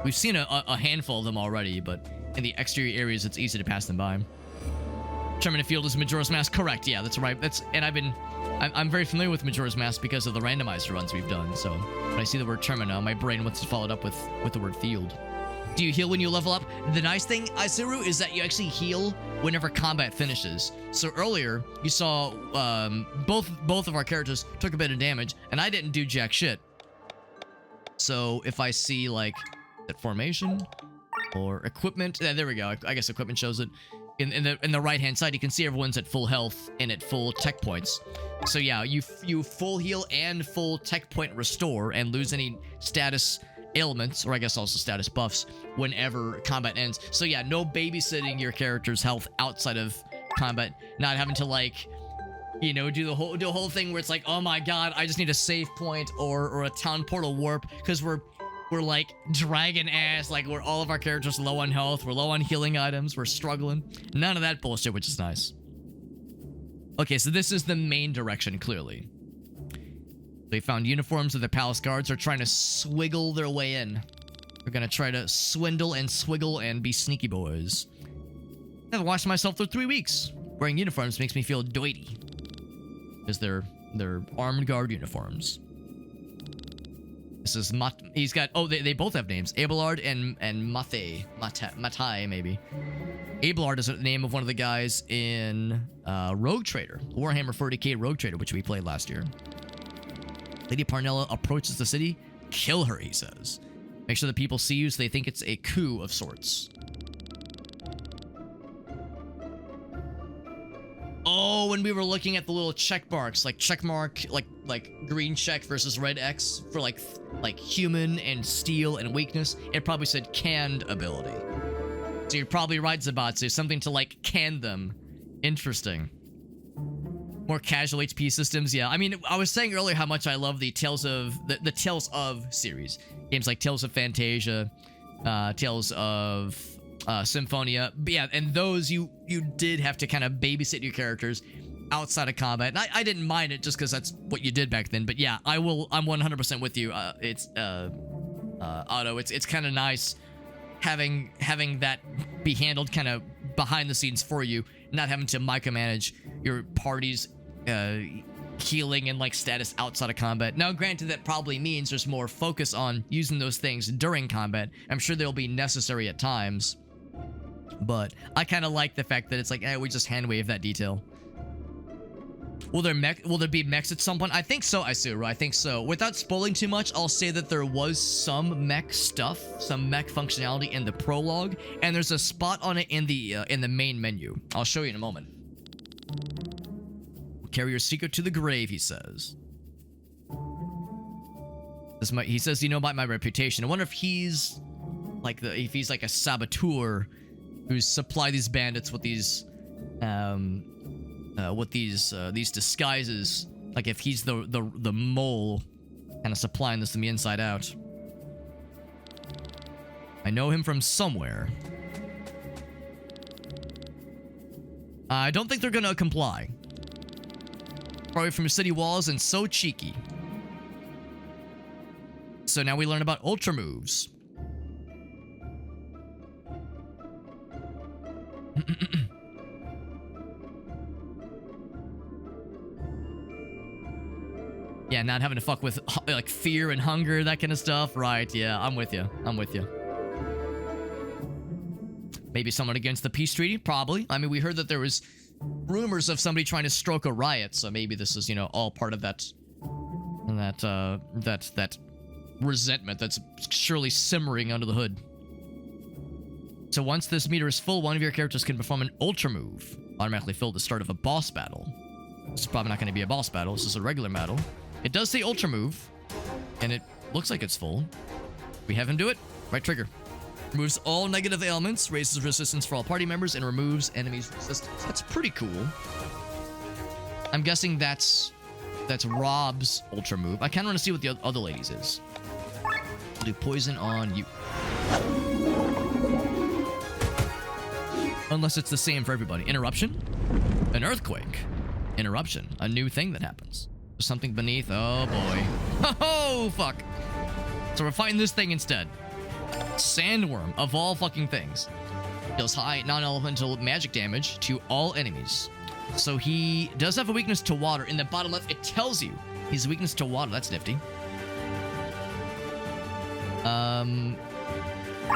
Speaker 1: we've seen a handful of them already, but in the exterior areas, it's easy to pass them by. Terminate Field is Majora's Mask. Correct. Yeah, that's right. I'm very familiar with Majora's Mask because of the randomizer runs we've done. So when I see the word Termina, my brain wants to follow it up with the word field. Do you heal when you level up? The nice thing, Isuru, is that you actually heal whenever combat finishes. So earlier, you saw both of our characters took a bit of damage, and I didn't do jack shit. So if I see, like, that formation or equipment, there we go. I guess equipment shows it. In the right-hand side, you can see everyone's at full health and at full tech points. So yeah, you full heal and full tech point restore and lose any status ailments, or I guess also status buffs, whenever combat ends. So yeah, no babysitting your character's health outside of combat, not having to, like, you know, do the whole thing where it's like, oh my god, I just need a save point or a town portal warp, because we're like dragging ass, like we're all of our characters low on health, we're low on healing items, we're struggling. None of that bullshit, which is nice. Okay, so this is the main direction, clearly. They found uniforms of the palace guards are trying to swiggle their way in. They're gonna try to swindle and swiggle and be sneaky boys. I haven't washed myself for 3 weeks. Wearing uniforms makes me feel doity. Because they're armed guard uniforms. This is he's got, oh, they both have names. Abelard and Matai, maybe. Abelard is the name of one of the guys in Rogue Trader, Warhammer 40k Rogue Trader, which we played last year. Lady Parnella approaches the city. Kill her, he says. Make sure the people see you so they think it's a coup of sorts. Oh, when we were looking at the little check marks, like check mark, like green check versus red X for like human and steel and weakness, it probably said canned ability. So you're probably right, Zabatsu. Something to like can them. Interesting. More casual HP systems, yeah. I mean, I was saying earlier how much I love the Tales of the Tales of series. Games like Tales of Fantasia, Tales of Symphonia. But yeah, and those you did have to kind of babysit your characters outside of combat. And I didn't mind it just because that's what you did back then. But yeah, I'm 100% with you. It's Otto. It's kind of nice having that be handled kind of behind the scenes for you, not having to micromanage your party's healing and like status outside of combat. Now, granted, that probably means there's more focus on using those things during combat. I'm sure they'll be necessary at times, but I kind of like the fact that it's like, we just hand wave that detail. Will there be mechs at some point? I think so, Isuru. I think so. Without spoiling too much, I'll say that there was some mech stuff, some mech functionality in the prologue, and there's a spot on it in the main menu. I'll show you in a moment. Carry your secret to the grave, he says. He says, you know about my reputation. I wonder if he's like a saboteur who's supplied these bandits with these disguises. Like if he's the mole kind of supplying this from the inside out. I know him from somewhere. I don't think they're gonna comply. Probably from city walls and so cheeky. So now we learn about ultra moves. Yeah, not having to fuck with like fear and hunger, that kind of stuff. Right, yeah, I'm with you. I'm with you. Maybe someone against the peace treaty? Probably. I mean, we heard that there was rumors of somebody trying to stroke a riot, so maybe this is, you know, all part of that resentment that's surely simmering under the hood. So once this meter is full, one of your characters can perform an ultra move, automatically fill the start of a boss battle. This is probably not going to be a boss battle. This is a regular battle. It does say ultra move, and it looks like it's full. We have him do it. Right trigger. Removes all negative ailments, raises resistance for all party members, and removes enemies' resistance. That's pretty cool. I'm guessing that's Rob's ultra move. I kind of want to see what the other ladies is. I'll do poison on you. Unless it's the same for everybody. Interruption? An earthquake. Interruption. A new thing that happens. There's something beneath. Oh, boy. Oh, fuck. So we're fighting this thing instead. Sandworm, of all fucking things. Deals high non-elemental magic damage to all enemies. So he does have a weakness to water. In the bottom left, it tells you he's a weakness to water. That's nifty.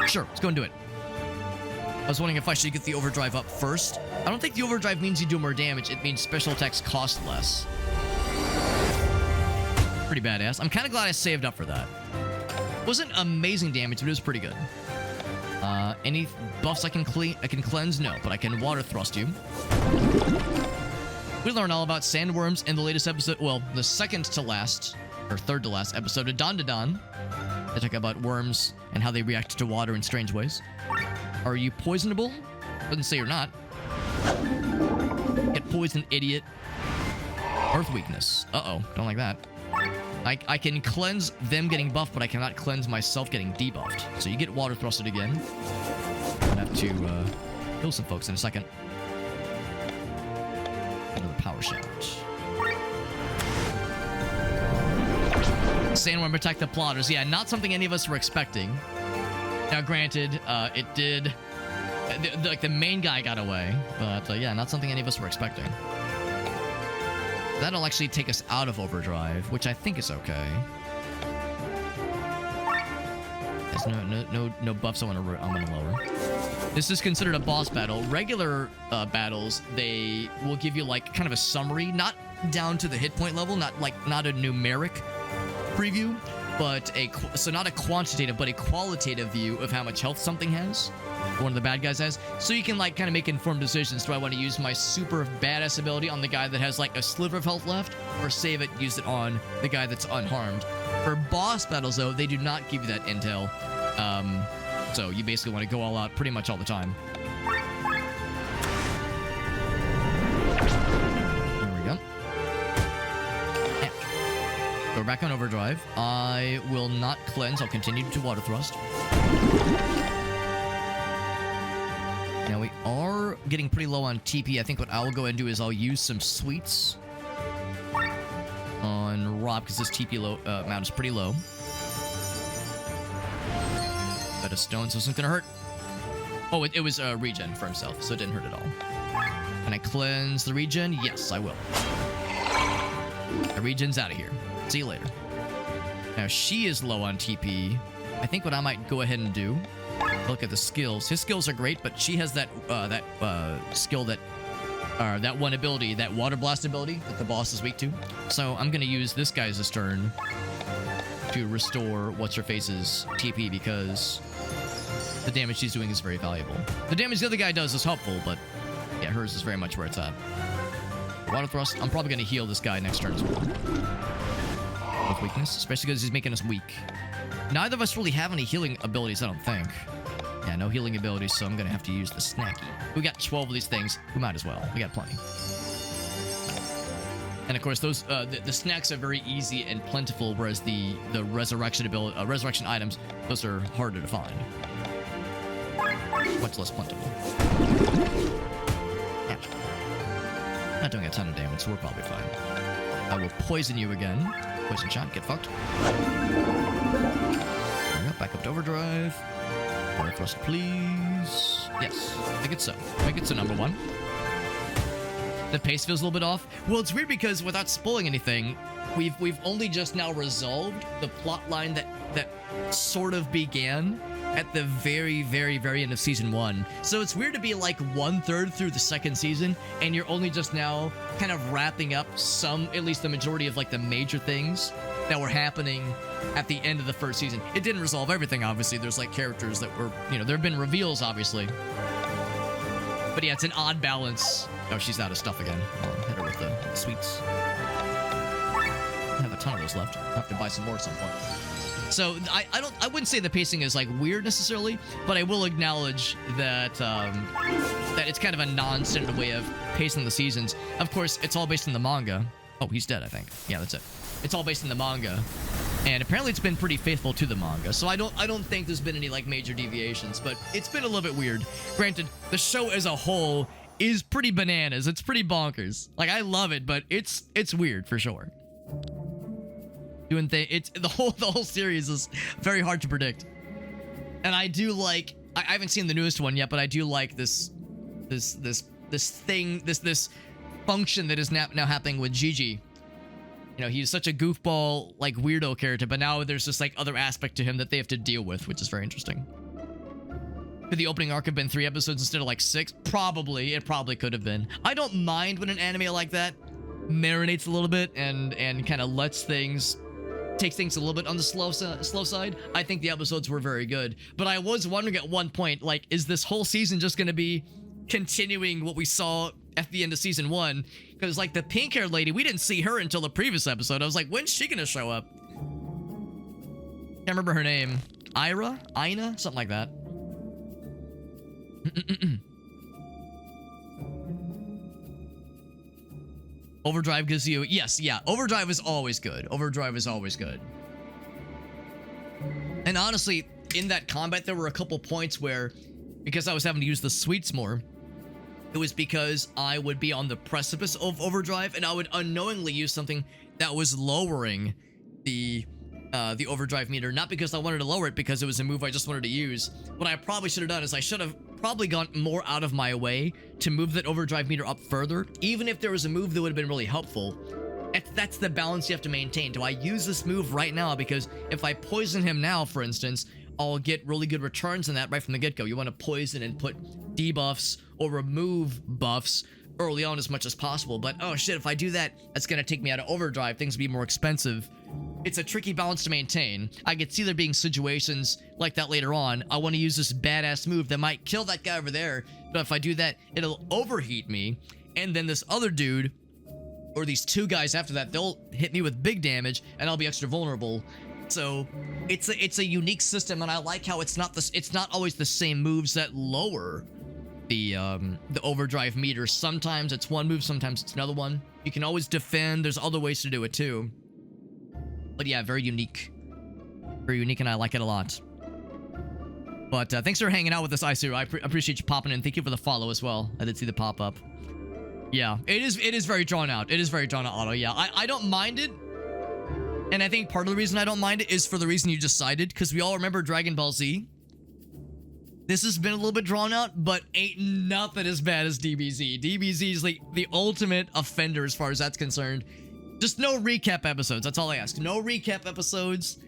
Speaker 1: Sure, let's go and do it. I was wondering if I should get the overdrive up first. I don't think the overdrive means you do more damage. It means special attacks cost less. Pretty badass. I'm kind of glad I saved up for that. Wasn't amazing damage, but it was pretty good. Any buffs I can cleanse? No, but I can water thrust you. We learn all about sandworms in the latest episode. Well, the second to last, or third to last episode of Don to Don. They talk about worms and how they react to water in strange ways. Are you poisonable? Doesn't say you're not. Get poisoned, idiot. Earth weakness. Uh-oh, don't like that. I can cleanse them getting buffed, but I cannot cleanse myself getting debuffed. So you get water thrusted again. I'm gonna have to kill some folks in a second. Another power shot. Sandworm attack the plotters. Yeah, not something any of us were expecting. Now, granted, it did... Like, the main guy got away. But, yeah, not something any of us were expecting. That'll actually take us out of overdrive, which I think is okay. There's no buffs I want to lower. This is considered a boss battle. Regular battles, they will give you, like, kind of a summary. Not down to the hit point level. Not a numeric preview, but not a quantitative, but a qualitative view of how much health something has, or one of the bad guys has, so you can like kind of make informed decisions. Do I want to use my super badass ability on the guy that has like a sliver of health left, or save it, use it on the guy that's unharmed? For boss battles though, they do not give you that intel, so you basically want to go all out pretty much all the time. We're back on overdrive. I will not cleanse. I'll continue to water thrust. Now we are getting pretty low on TP. I think what I'll go ahead and do is I'll use some sweets on Rob because his TP amount is pretty low. But a stone, so it's not gonna hurt. Oh, it was a regen for himself, so it didn't hurt at all. Can I cleanse the regen? Yes, I will. The regen's out of here. See you later. Now, she is low on TP. I think what I might go ahead and do, look at the skills. His skills are great, but she has that skill that one ability, that water blast ability that the boss is weak to. So I'm going to use this guy's turn to restore What's-Her-Face's TP because the damage she's doing is very valuable. The damage the other guy does is helpful, but yeah, hers is very much where it's at. Water thrust. I'm probably going to heal this guy next turn as well. With weakness, especially because he's making us weak. Neither of us really have any healing abilities, I don't think. Yeah, no healing abilities, so I'm gonna have to use the snacky. We got 12 of these things. We might as well. We got plenty. And of course, those the snacks are very easy and plentiful, whereas the resurrection ability, resurrection items, those are harder to find. Much less plentiful. Yeah. Not doing a ton of damage, so we're probably fine. I will poison you again. Poison shot, get fucked. There we go, back up to overdrive. Water thrust, please. Yes, make it so. Make it so, number one. The pace feels a little bit off. Well, it's weird because without spoiling anything, we've only just now resolved the plot line that sort of began at the very, very, very end of season 1. So it's weird to be like 1/3 through the second season, and you're only just now kind of wrapping up at least the majority of like the major things that were happening at the end of the first season. It didn't resolve everything, obviously. There's like characters that were, there have been reveals, obviously. But yeah, it's an odd balance. Oh, she's out of stuff again. I'll hit her with the sweets. I have a ton of those left. I'll have to buy some more at some point. So I wouldn't say the pacing is like weird necessarily, but I will acknowledge that that it's kind of a non-standard way of pacing the seasons. Of course, it's all based on the manga. Oh, he's dead, I think. Yeah, that's it. It's all based on the manga, and apparently it's been pretty faithful to the manga. So I don't think there's been any like major deviations, but it's been a little bit weird. Granted, the show as a whole is pretty bananas. It's pretty bonkers. Like, I love it, but it's weird for sure. The whole series is very hard to predict. And I I haven't seen the newest one yet, but I do like this function that is now happening with Gigi. You know, he's such a goofball, like, weirdo character, but now there's this, like, other aspect to him that they have to deal with, which is very interesting. Could the opening arc have been 3 episodes instead of, like, 6? Probably. It probably could have been. I don't mind when an anime like that marinates a little bit and kind of takes things a little bit on the slow side. I think the episodes were very good. But I was wondering at one point, like, is this whole season just going to be continuing what we saw at the end of season 1? Because, like, the pink-haired lady, we didn't see her until the previous episode. I was like, when's she gonna show up? Can't remember her name. Ina? Something like that. Overdrive gives you... Yes, yeah. Overdrive is always good. Overdrive is always good. And honestly, in that combat, there were a couple points where, because I was having to use the sweets more, it was because I would be on the precipice of overdrive, and I would unknowingly use something that was lowering the overdrive meter, not because I wanted to lower it, because it was a move I just wanted to use. What I probably should have done is I should have probably gone more out of my way to move that overdrive meter up further, even if there was a move that would have been really helpful. That's the balance you have to maintain. Do I use this move right now? Because if I poison him now, for instance, I'll get really good returns on that right from the get-go. You want to poison and put debuffs or remove buffs early on as much as possible. But oh shit, if I do that, that's going to take me out of overdrive. Things will be more expensive. It's a tricky balance to maintain. I could see there being situations like that later on. I want to use this badass move that might kill that guy over there, but if I do that, it'll overheat me, and then this other dude, or these 2 guys after that, they'll hit me with big damage, and I'll be extra vulnerable. So it's a unique system, and I like how it's not always the same moves that lower the overdrive meter. Sometimes it's one move, sometimes it's another one. You can always defend. There's other ways to do it too. But yeah, very unique, and I like it a lot. But thanks for hanging out with us, Isuru. I appreciate you popping in. Thank you for the follow as well. I did see the pop up. Yeah, it is very drawn out. It is very drawn out, Otto. Yeah, I don't mind it. And I think part of the reason I don't mind it is for the reason you just cited, because we all remember Dragon Ball Z. This has been a little bit drawn out, but ain't nothing as bad as DBZ. DBZ is like the ultimate offender as far as that's concerned. Just no recap episodes. That's all I ask. No recap episodes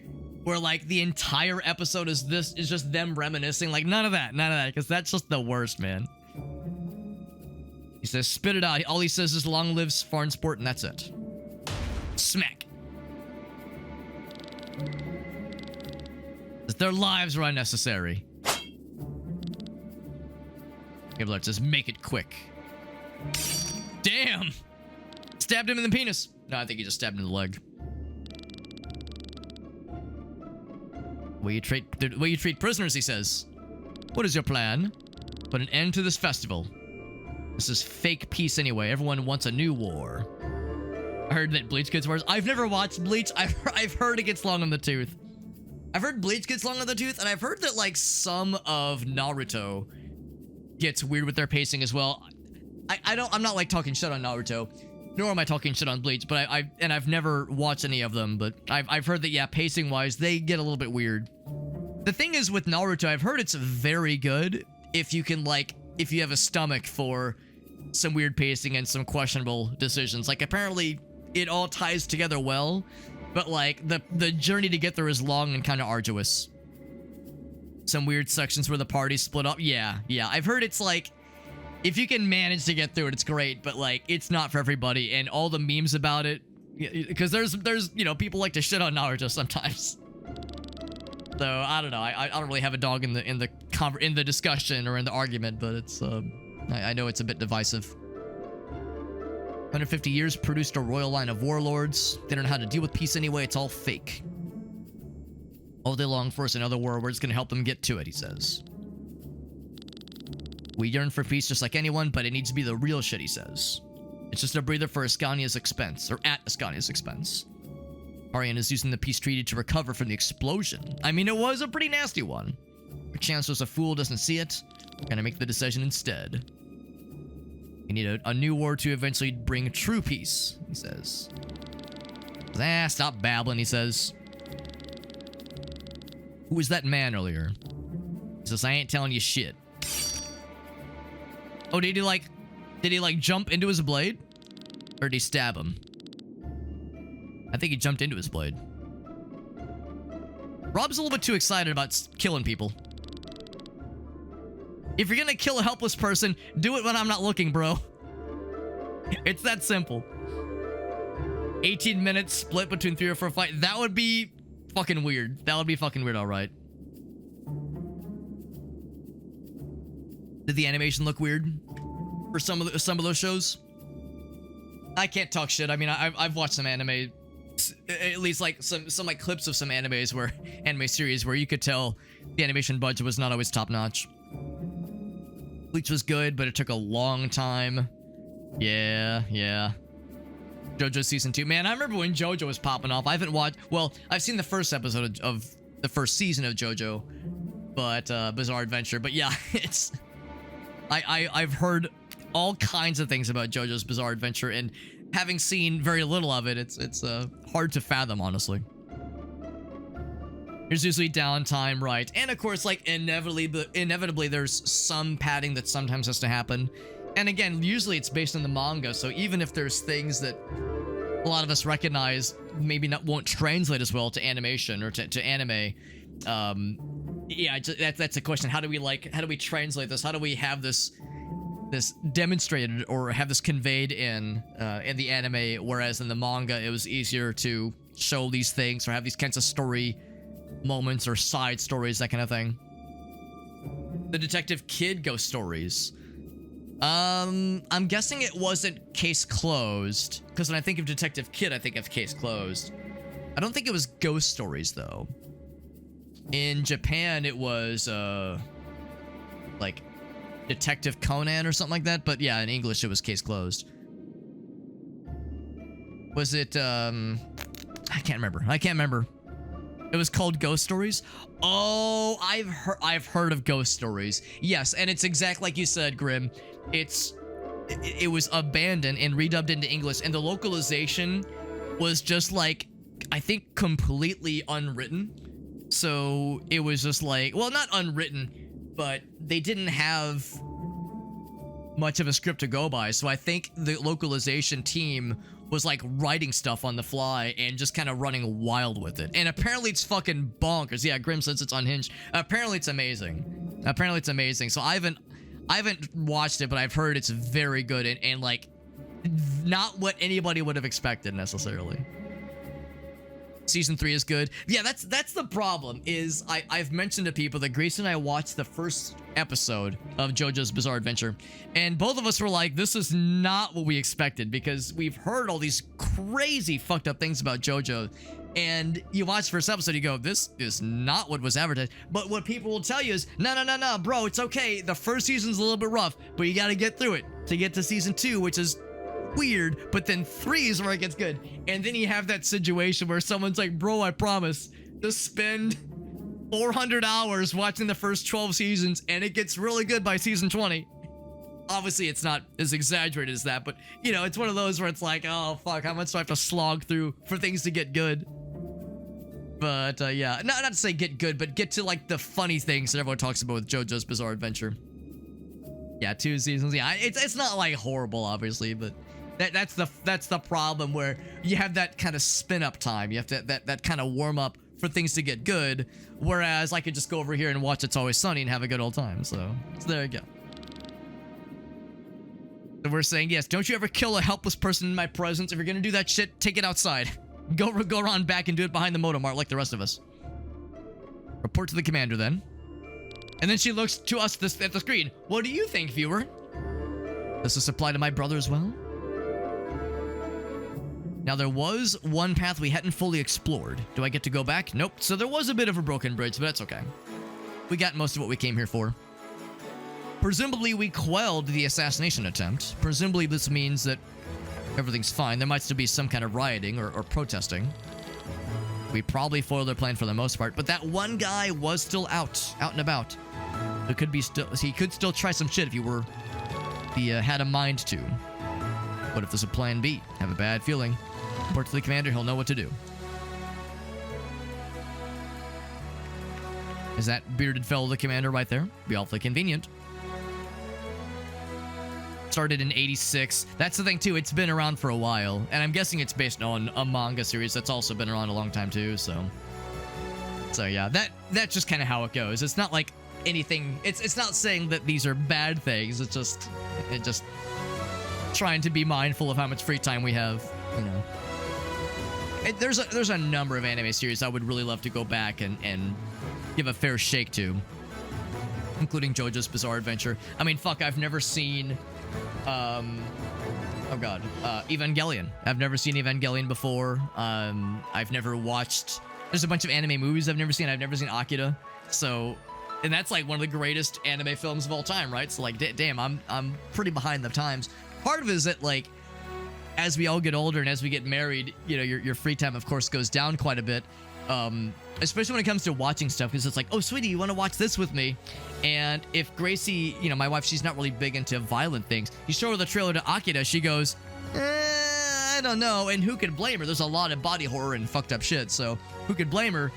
Speaker 1: where like the entire episode is just them reminiscing. Like none of that, because that's just the worst, man. He says, spit it out. All he says is long lives foreign sport, and that's it. Smack. Their lives were unnecessary. Giblet says, make it quick. Damn! Stabbed him in the penis. No, I think he just stabbed him in the leg. Way you treat prisoners, he says. What is your plan? Put an end to this festival. This is fake peace anyway. Everyone wants a new war. I heard that Bleach gets worse. I've never watched Bleach. I've heard it gets long on the tooth. I've heard Bleach gets long on the tooth, and I've heard that like some of Naruto gets weird with their pacing as well. I'm not like talking shit on Naruto, nor am I talking shit on Bleach, but I've never watched any of them, but I've heard that yeah, pacing wise they get a little bit weird. The thing is with Naruto, I've heard it's very good if you have a stomach for some weird pacing and some questionable decisions. Like apparently it all ties together well, but like the journey to get there is long and kind of arduous. Some weird sections where the party split up. Yeah. I've heard it's like, if you can manage to get through it, it's great, but like, it's not for everybody, and all the memes about it, because there's people like to shit on Naruto sometimes. So I don't know. I don't really have a dog in the discussion or in the argument, but it's I know it's a bit divisive. 150 years produced a royal line of warlords. They don't know how to deal with peace anyway. It's all fake. All day long for us another war. We're just gonna help them get to it, he says. We yearn for peace just like anyone, but it needs to be the real shit, he says. It's just a breather for Ascania's expense, or at Ascania's expense. Arian is using the peace treaty to recover from the explosion. I mean, it was a pretty nasty one. Your Chancellor's a fool, doesn't see it. We're gonna make the decision instead. We need a new war to eventually bring true peace, he says. Stop babbling, he says. Who was that man earlier? He says, I ain't telling you shit. Oh, did he like jump into his blade? Or did he stab him? I think he jumped into his blade. Rob's a little bit too excited about killing people. If you're gonna kill a helpless person, do it when I'm not looking, bro. It's that simple. 18 minutes split between 3 or 4 fights. That would be fucking weird. That would be fucking weird, alright. Did the animation look weird for some of those shows? I can't talk shit. I mean, I've watched some anime, at least like some like clips of some anime series where you could tell the animation budget was not always top notch. Bleach was good, but it took a long time. Yeah. JoJo season 2. Man, I remember when JoJo was popping off. I haven't watched, well, I've seen the first episode of the first season of JoJo, but Bizarre Adventure. But yeah, it's I've heard all kinds of things about JoJo's Bizarre Adventure, and having seen very little of it, it's hard to fathom, honestly. There's usually downtime, right? And of course, like inevitably there's some padding that sometimes has to happen. And again, usually it's based on the manga, so even if there's things that a lot of us recognize maybe won't translate as well to animation or to anime, yeah, that's a question. How do we translate this? How do we have this demonstrated or have this conveyed in the anime, whereas in the manga it was easier to show these things or have these kinds of story moments or side stories, that kind of thing. The Detective Kid ghost stories. I'm guessing it wasn't case closed, because when I think of Detective Kid, I think of case closed. I don't think it was ghost stories, though. In Japan, it was, like, Detective Conan or something like that, but yeah, in English, it was case closed. Was it, I can't remember. It was called Ghost Stories? Oh, I've heard of Ghost Stories. Yes, and it's exactly like you said, Grim. It was abandoned and redubbed into English, and the localization was just like, I think, completely unwritten. So it was just like, well, not unwritten, but they didn't have much of a script to go by. So I think the localization team was like writing stuff on the fly and just kind of running wild with it. And apparently it's fucking bonkers. Yeah, Grim says it's unhinged. Apparently it's amazing. So I haven't watched it, but I've heard it's very good and like not what anybody would have expected necessarily. Season 3 is good. Yeah, that's the problem, is I've mentioned to people that Grace and I watched the first episode of JoJo's Bizarre Adventure, and both of us were like, this is not what we expected, because we've heard all these crazy fucked up things about JoJo, and you watch the first episode, you go, this is not what was advertised. But what people will tell you is, no, bro, it's okay. The first season's a little bit rough, but you gotta get through it to get to season 2, which is weird, but then 3 is where it gets good. And then you have that situation where someone's like, bro, I promise to spend 400 hours watching the first 12 seasons and it gets really good by season 20. Obviously it's not as exaggerated as that, but you know, it's one of those where it's like, oh fuck, how much do I have to slog through for things to get good? But yeah, not to say get good, but get to like the funny things that everyone talks about with JoJo's Bizarre Adventure. Yeah, 2 seasons. Yeah, it's not like horrible, obviously, but that's the problem, where you have that kind of spin up time. You have to that kind of warm up for things to get good. Whereas I could just go over here and watch It's Always Sunny and have a good old time. So there you go. So we're saying, yes, don't you ever kill a helpless person in my presence. If you're gonna do that shit, take it outside. Go around back and do it behind the motomart like the rest of us. Report to the commander then. And then she looks to us at the screen. What do you think, viewer? Does this apply to my brother as well? Now, there was one path we hadn't fully explored. Do I get to go back? Nope. So there was a bit of a broken bridge, but that's okay. We got most of what we came here for. Presumably, we quelled the assassination attempt. Presumably, this means that everything's fine. There might still be some kind of rioting or protesting. We probably foiled their plan for the most part, but that one guy was still out and about. He could still try some shit if he had a mind to. What if there's a plan B? Have a bad feeling. Report to the commander, he'll know what to do. Is that bearded fellow the commander right there? Be awfully convenient. Started in 86. That's the thing too, it's been around for a while, and I'm guessing it's based on a manga series that's also been around a long time too, so yeah, that's just kind of how it goes. It's not like anything, it's not saying that these are bad things, it's just trying to be mindful of how much free time we have, you know. There's a number of anime series I would really love to go back and give a fair shake to, including JoJo's Bizarre Adventure. I mean, fuck, I've never seen Evangelion. I've never seen Evangelion before. I've never watched, there's a bunch of anime movies I've never seen. I've never seen Akira. So, and that's like one of the greatest anime films of all time, right? So like, damn, I'm pretty behind the times. Part of it is that, like, as we all get older and as we get married, you know, your free time, of course, goes down quite a bit. Especially when it comes to watching stuff, because it's like, oh, sweetie, you want to watch this with me? And if Gracie, you know, my wife, she's not really big into violent things. You show her the trailer to Akira, she goes, I don't know. And who could blame her? There's a lot of body horror and fucked up shit, so who could blame her?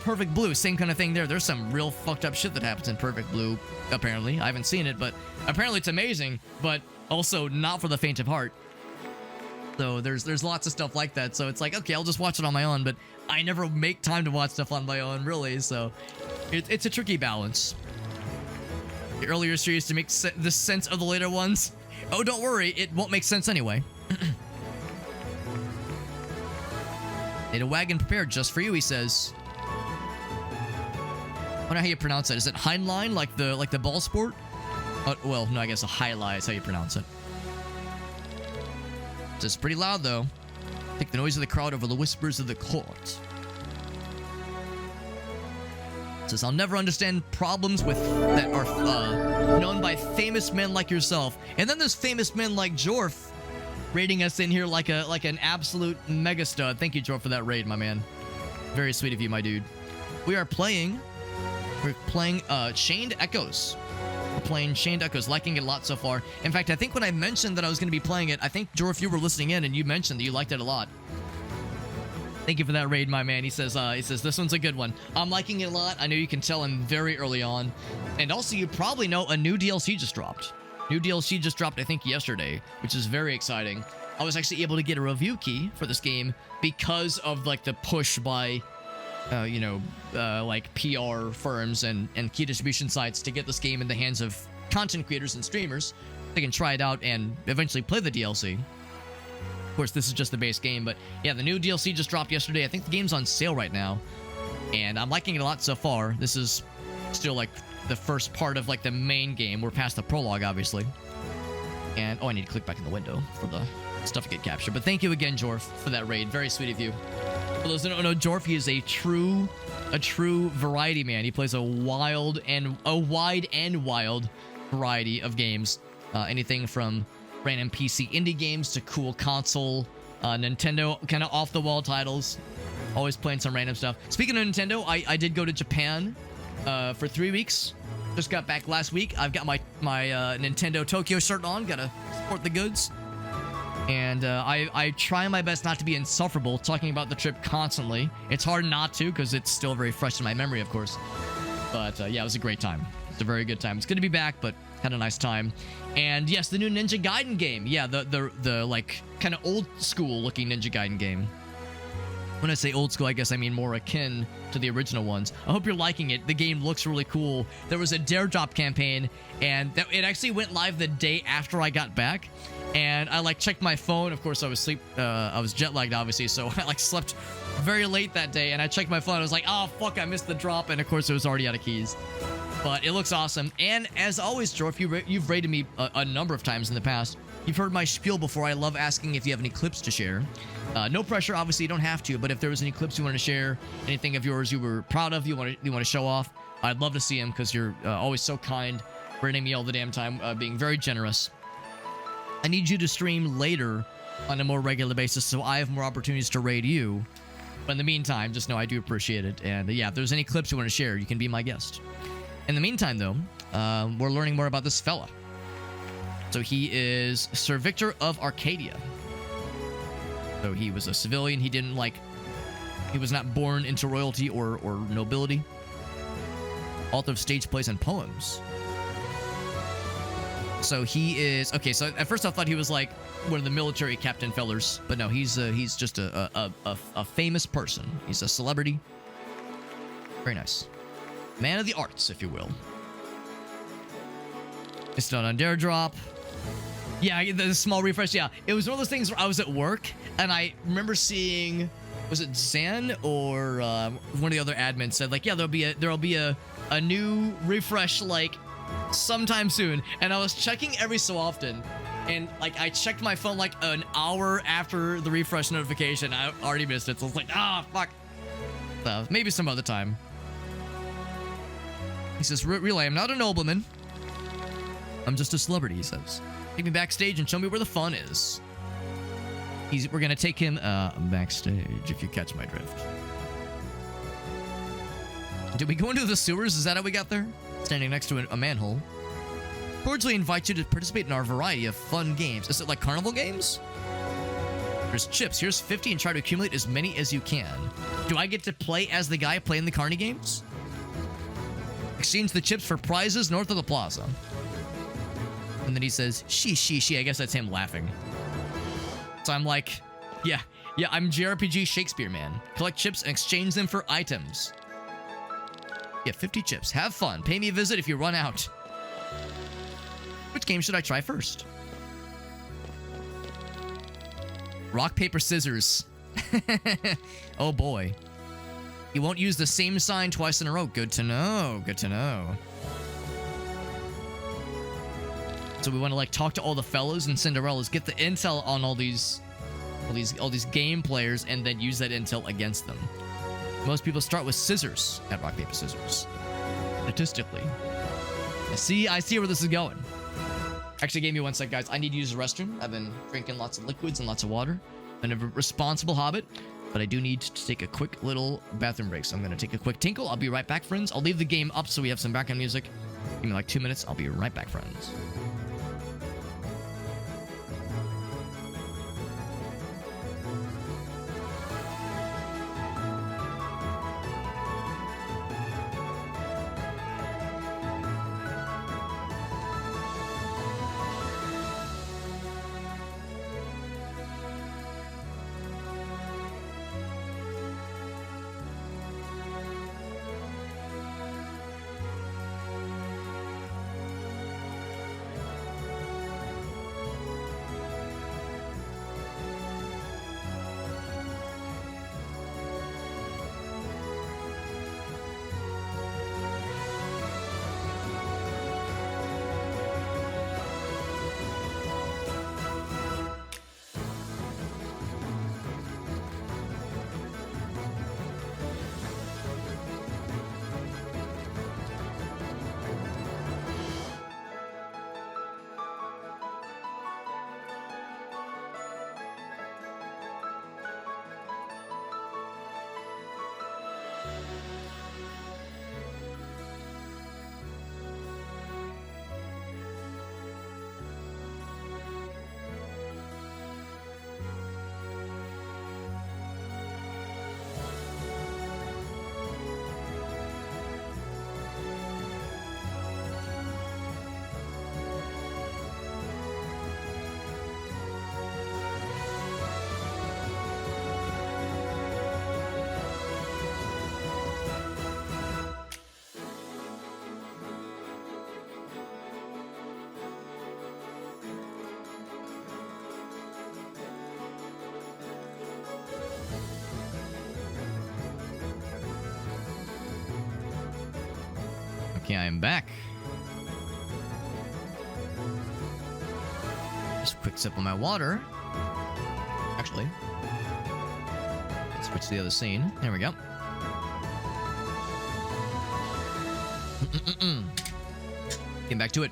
Speaker 1: Perfect Blue, same kind of thing there. There's some real fucked up shit that happens in Perfect Blue, apparently. I haven't seen it, but apparently it's amazing, but also not for the faint of heart. So there's lots of stuff like that. So it's like, okay, I'll just watch it on my own, but I never make time to watch stuff on my own, really. So it's a tricky balance. The earlier series to make the sense of the later ones. Oh, don't worry, it won't make sense anyway. Need a wagon prepared just for you, he says. I wonder how you pronounce that. Is it Heinlein, like the ball sport? Well, no, I guess a highlight is how you pronounce it. It's pretty loud, though. Take the noise of the crowd over the whispers of the court. It says, I'll never understand problems that are known by famous men like yourself. And then there's famous men like Jorf raiding us in here like an absolute mega stud. Thank you, Jorf, for that raid, my man. Very sweet of you, my dude. We're playing Chained Echoes. Playing Chained Echoes, liking it a lot so far. In fact, I think when I mentioned that I was going to be playing it, I think, Jorf, you were listening in and you mentioned that you liked it a lot. Thank you for that raid, my man. He says this one's a good one. I'm liking it a lot. I know you can tell I'm very early on. And also, you probably know a new DLC just dropped. New DLC just dropped, I think, yesterday, which is very exciting. I was actually able to get a review key for this game because of, like, the push by like PR firms and key distribution sites to get this game in the hands of content creators and streamers. They can try it out and eventually play the DLC. Of course, this is just the base game, but yeah, the new DLC just dropped yesterday. I think the game's on sale right now, and I'm liking it a lot so far. This is still like the first part of like the main game. We're past the prologue, obviously. And I need to click back in the window for the stuff to get captured. But thank you again, Jorf, for that raid. Very sweet of you. For those who don't know, Jorf, he is a true variety man. He plays a wide and wild variety of games. Anything from random PC indie games to cool console, Nintendo kind of off the wall titles. Always playing some random stuff. Speaking of Nintendo, I did go to Japan for 3 weeks. Just got back last week. I've got my Nintendo Tokyo shirt on. Gotta support the goods. And I try my best not to be insufferable talking about the trip constantly. It's hard not to because it's still very fresh in my memory, of course. But yeah, it was a great time. It's a very good time. It's good to be back, but had a nice time. And yes, the new Ninja Gaiden game. Yeah, the like kind of old school looking Ninja Gaiden game. When I say old school, I guess I mean more akin to the original ones. I hope you're liking it. The game looks really cool. There was a Dare Drop campaign, and it actually went live the day after I got back. And I like checked my phone. Of course, I was jet lagged, obviously, so I like slept very late that day. And I checked my phone. I was like, oh fuck, I missed the drop. And of course, it was already out of keys. But it looks awesome. And as always, Jorf, you've rated me a number of times in the past. You've heard my spiel before. I love asking if you have any clips to share. No pressure, obviously, you don't have to. But if there was any clips you want to share, anything of yours you were proud of, you want to show off, I'd love to see them because you're always so kind, rating me all the damn time, being very generous. I need you to stream later on a more regular basis so I have more opportunities to raid you. But in the meantime, just know I do appreciate it. And yeah, if there's any clips you want to share, you can be my guest. In the meantime, though, we're learning more about this fella. So he is Sir Victor of Arcadia. So he was a civilian. He was not born into royalty or nobility. Author of stage plays and poems. So he is okay. So at first I thought he was like one of the military captain fellers, but no, he's just a famous person. He's a celebrity. Very nice, man of the arts, if you will. It's done on Dare Drop. Yeah, the small refresh. Yeah, it was one of those things where I was at work and I remember seeing, was it Zen or one of the other admins said like, yeah, there'll be a new refresh like sometime soon, and I was checking every so often, and like I checked my phone like an hour after the refresh notification. I already missed it, so I was like, ah, fuck. So maybe some other time. He says, really, I'm not a nobleman. I'm just a celebrity, he says. Take me backstage and show me where the fun is. We're gonna take him backstage, if you catch my drift. Did we go into the sewers? Is that how we got there? Standing next to a manhole. Cordially invite you to participate in our variety of fun games. Is it like carnival games? There's chips. Here's 50 and try to accumulate as many as you can. Do I get to play as the guy playing the carny games? Exchange the chips for prizes north of the plaza. And then he says, she. I guess that's him laughing. So I'm like, yeah, I'm JRPG Shakespeare man. Collect chips and exchange them for items. Yeah, 50 chips. Have fun. Pay me a visit if you run out. Which game should I try first? Rock, paper, scissors. Oh boy. You won't use the same sign twice in a row. Good to know. Good to know. So we want to like talk to all the fellows and Cinderellas, get the intel on all these game players, and then use that intel against them. Most people start with scissors at rock, paper, scissors. Statistically. I see where this is going. Actually, give me one sec, guys. I need to use the restroom. I've been drinking lots of liquids and lots of water. I'm a responsible hobbit, but I do need to take a quick little bathroom break. So I'm going to take a quick tinkle. I'll be right back, friends. I'll leave the game up so we have some background music. Give me like 2 minutes. I'll be right back, friends. Okay, I'm back. Just a quick sip of my water. Actually, let's switch to the other scene. There we go. Getting back to it.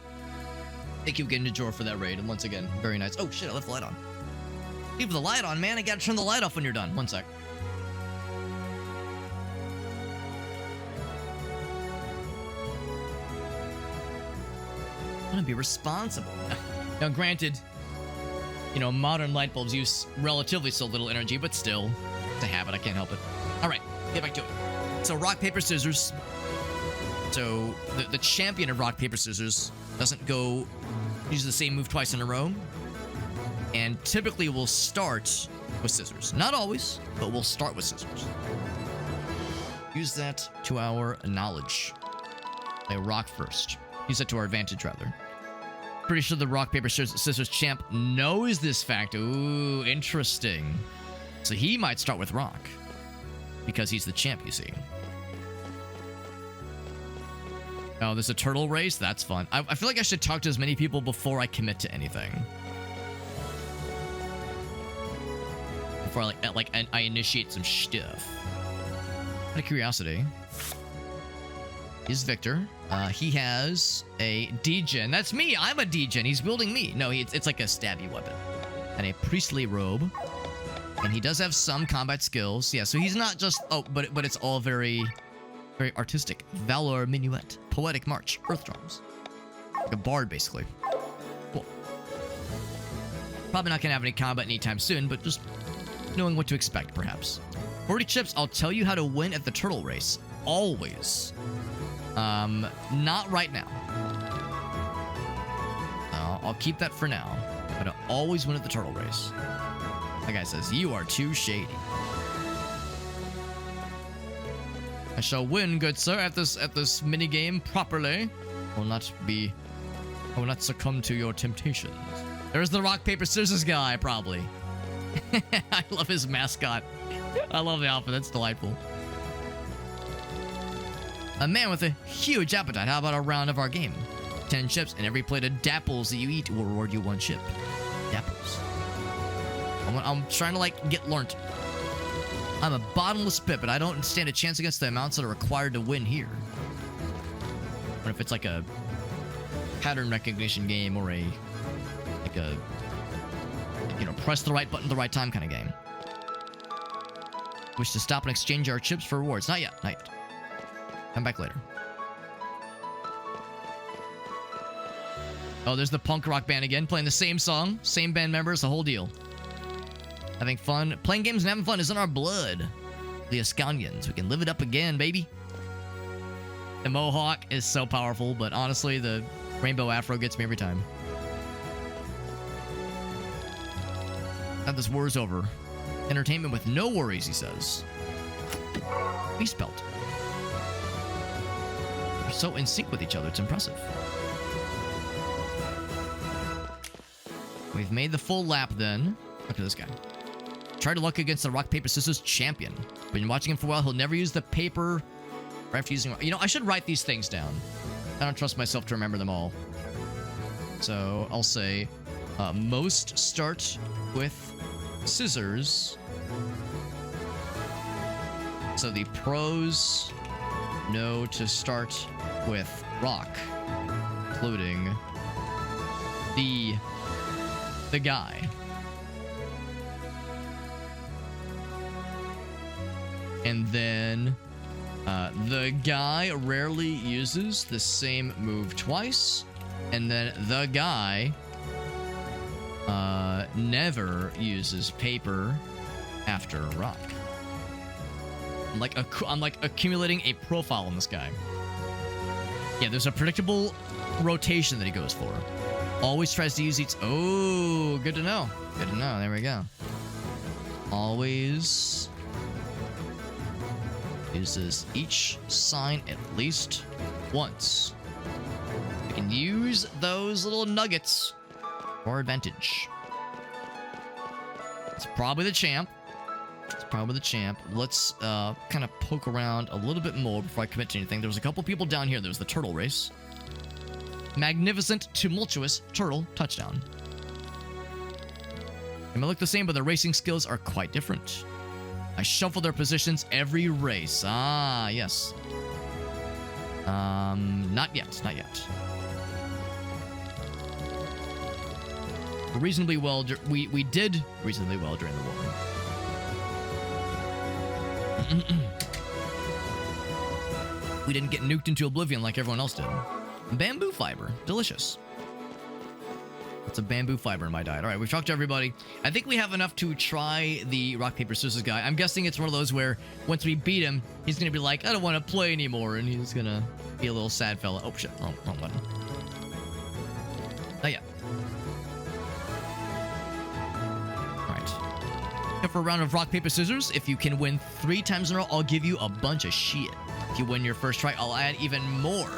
Speaker 1: Thank you again to Jor for that raid, and once again, very nice. Oh shit, I left the light on. Leave the light on, man. I gotta turn the light off when you're done. One sec. I'm gonna be responsible. Now, granted, you know, modern light bulbs use relatively so little energy, but still, it's a habit. I can't help it. All right, get back to it. So, rock, paper, scissors. So the champion of rock, paper, scissors doesn't go use the same move twice in a row. And typically we'll start with scissors. Not always, but we'll start with scissors. Use that to our knowledge. Play rock first. Use that to our advantage, rather. Pretty sure the rock, paper, scissors champ knows this fact. Ooh, interesting. So he might start with rock. Because he's the champ, you see. Oh, there's a turtle race? That's fun. I feel like I should talk to as many people before I commit to anything. Before I initiate some stuff. Out of curiosity, is Victor. He has a degen. That's me. I'm a degen. He's building me. No, it's like a stabby weapon. And a priestly robe. And he does have some combat skills. Yeah, so he's not just... Oh, but it's all very artistic. Valor, minuet, poetic march, earth drums. Like a bard, basically. Cool. Probably not gonna have any combat anytime soon, but just knowing what to expect, perhaps. 40 chips, I'll tell you how to win at the turtle race. Always. Not right now. I'll keep that for now. But I always win at the turtle race. That guy says, you are too shady. I shall win, good sir, at this mini game properly. I will not succumb to your temptations. There's the rock, paper, scissors guy, probably. I love his mascot. I love the outfit. That's delightful. A man with a huge appetite. How about a round of our game? 10 chips, and every plate of dapples that you eat will reward you 1 chip. Dapples. I'm trying to, get learnt. I'm a bottomless pit, but I don't stand a chance against the amounts that are required to win here. What if it's like a pattern recognition game or press the right button at the right time kind of game. Wish to stop and exchange our chips for rewards. Not yet. Not yet. Come back later. Oh, there's the punk rock band again, playing the same song, same band members, the whole deal. Having fun. Playing games and having fun is in our blood. The Ascanians. We can live it up again, baby. The mohawk is so powerful, but honestly, the rainbow afro gets me every time. Now this war's over. Entertainment with no worries, he says. Beast belt. We're so in sync with each other, it's impressive. We've made the full lap then. Look at this guy. Try to luck against the rock, paper, scissors champion. Been watching him for a while. He'll never use the paper. Right after using... I should write these things down. I don't trust myself to remember them all. So, I'll say... most start with scissors. So the pros know to start with rock. Including... the guy. And then the guy rarely uses the same move twice. And then the guy never uses paper after rock. I'm like accumulating a profile on this guy. Yeah, there's a predictable rotation that he goes for. Always tries to use each... Oh, good to know. Good to know. There we go. Always... uses each sign at least once. We can use those little nuggets for advantage. It's probably the champ. It's probably the champ. Let's kind of poke around a little bit more before I commit to anything. There was a couple people down here. There was the turtle race. Magnificent, tumultuous turtle touchdown. They may look the same, but their racing skills are quite different. I shuffle their positions every race. Ah, yes. Not yet. Not yet. Reasonably well. We did reasonably well during the war. We didn't get nuked into oblivion like everyone else did. Bamboo fiber. Delicious. It's a bamboo fiber in my diet. All right, we've talked to everybody. I think we have enough to try the rock, paper, scissors guy. I'm guessing it's one of those where once we beat him, he's going to be like, I don't want to play anymore. And he's going to be a little sad fella. Oh, shit. Oh, wrong button. Oh, yeah. All right. And for a round of rock, paper, scissors, if you can win 3 times in a row, I'll give you a bunch of shit. If you win your first try, I'll add even more.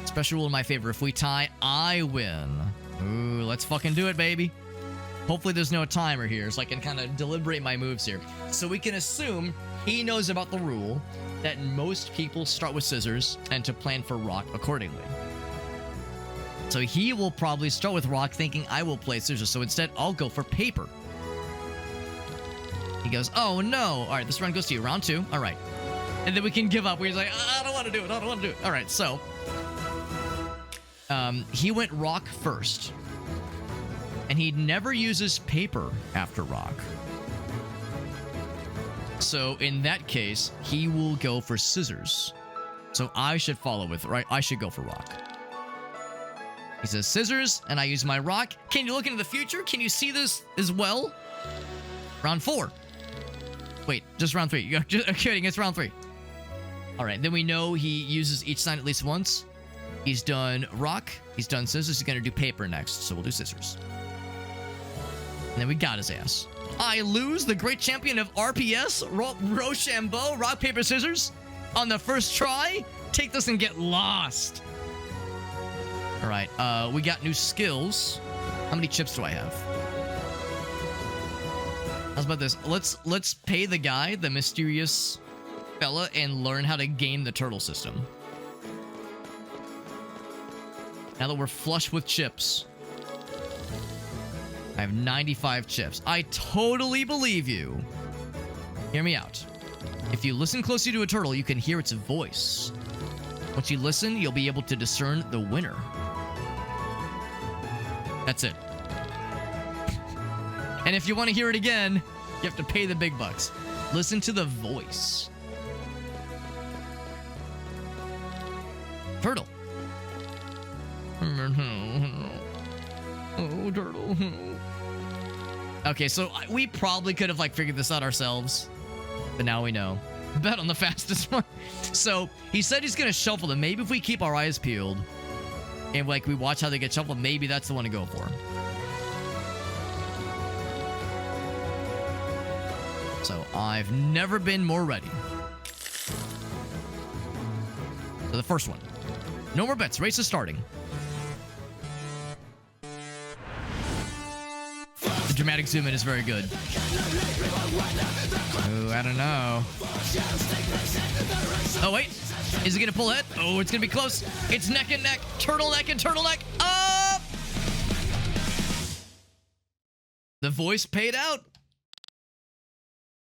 Speaker 1: Special rule in my favor. If we tie, I win. Ooh, let's fucking do it, baby. Hopefully there's no timer here, so I can kind of deliberate my moves here. So we can assume he knows about the rule that most people start with scissors and to plan for rock accordingly. So he will probably start with rock thinking I will play scissors, so instead I'll go for paper. He goes, oh no. All right, this round goes to you. Round 2. All right. And then we can give up. We're like, I don't want to do it. I don't want to do it. All right, so he went rock first. And he never uses paper after rock. So in that case, he will go for scissors. So I should follow with, right? I should go for rock. He says scissors, and I use my rock. Can you look into the future? Can you see this as well? Round 4. Wait, just round 3. I'm kidding, it's round 3. All right, then we know he uses each sign at least once. He's done rock. He's done scissors. He's going to do paper next, so we'll do scissors. And then we got his ass. I lose, the great champion of RPS, Rochambeau, rock, paper, scissors, on the first try. Take this and get lost. All right, we got new skills. How many chips do I have? How's about this? Let's pay the guy, the mysterious fella, and learn how to game the turtle system. Now that we're flush with chips. I have 95 chips. I totally believe you. Hear me out. If you listen closely to a turtle, you can hear its voice. Once you listen, you'll be able to discern the winner. That's it. And if you want to hear it again, you have to pay the big bucks. Listen to the voice. Turtle. Oh, turtle. Okay, so we probably could have like figured this out ourselves, but now we know. Bet on the fastest one. So he said he's gonna shuffle them. Maybe if we keep our eyes peeled and like we watch how they get shuffled, maybe that's the one to go for. So I've never been more ready. So the first one. No more bets. Race is starting. The dramatic zoom in is very good. Oh, I don't know. Oh, wait. Is he going to pull ahead? Oh, it's going to be close. It's neck and neck. Turtleneck and turtleneck. Up! The voice paid out.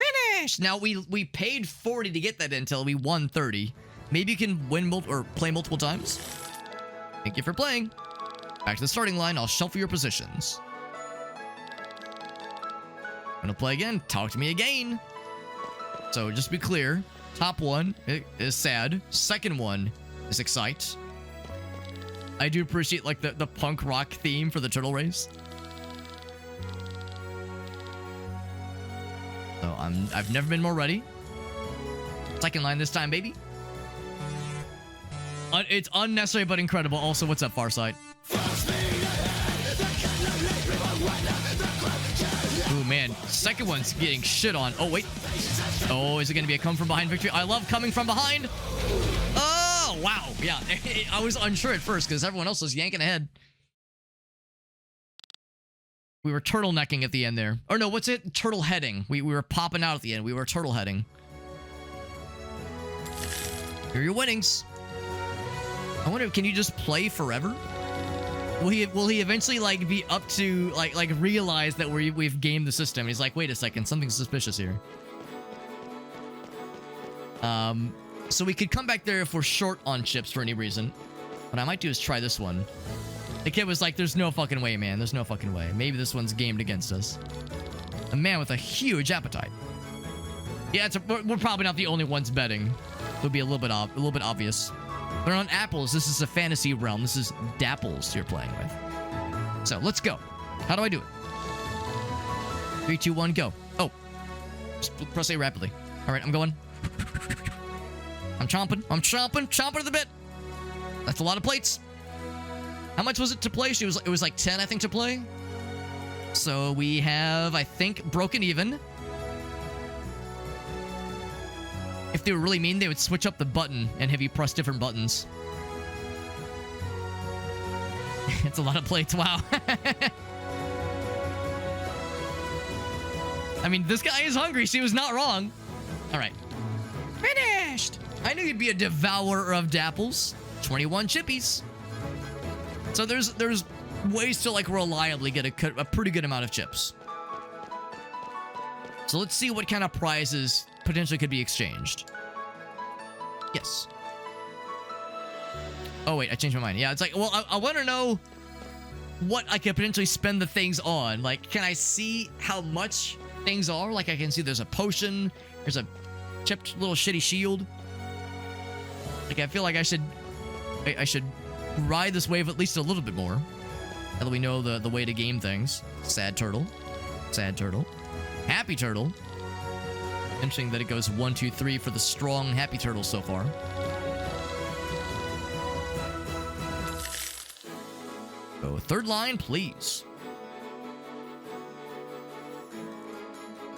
Speaker 1: Finish! Now, we paid 40 to get that intel. We won 30. Maybe you can win or play multiple times. Thank you for playing. Back to the starting line. I'll shuffle your positions. I'm gonna play again. Talk to me again. So just to be clear, top one is sad. Second one is excite. I do appreciate like the punk rock theme for the turtle race. So I've never been more ready. Second line this time, baby. It's unnecessary but incredible. Also, what's up, Farsight? Ooh, man. Second one's getting shit on. Oh, wait. Oh, is it going to be a come from behind victory? I love coming from behind. Oh, wow. Yeah, I was unsure at first because everyone else was yanking ahead. We were turtlenecking at the end there. Or no, what's it? Turtle heading. We were popping out at the end. We were turtle heading. Here are your winnings. I wonder, can you just play forever? Will he eventually like be up to like realize that we've gamed the system? He's like, wait a second, something's suspicious here. So we could come back there if we're short on chips for any reason. What I might do is try this one. The kid was like, there's no fucking way, man. There's no fucking way. Maybe this one's gamed against us. A man with a huge appetite. Yeah, we're probably not the only ones betting. It would be a little bit obvious. They're on apples. This is a fantasy realm. This is dapples you're playing with. So let's go. How do I do it? 3, 2, 1, go. Oh, just press A rapidly. All right, I'm going. I'm chomping at the bit. That's a lot of plates. How much was it to play? It was like 10, I think, to play. So we have, I think, broken even. If they were really mean, they would switch up the button and have you press different buttons. It's a lot of plates, wow. I mean, this guy is hungry. She was not wrong. All right. Finished. I knew you'd be a devourer of dapples. 21 chippies. So there's ways to like reliably get a pretty good amount of chips. So let's see what kind of prizes potentially could be exchanged. Yes. Oh wait, I changed my mind. Yeah, it's like, well, I want to know what I could potentially spend the things on. Like, can I see how much things are? Like, I can see there's a potion, there's a chipped little shitty shield. Like, I feel like I should ride this wave at least a little bit more. Now that we know the way to game things. Sad turtle. Sad turtle. Happy turtle. Interesting that it goes 1, 2, 3 for the strong happy turtle so far. So, third line, please.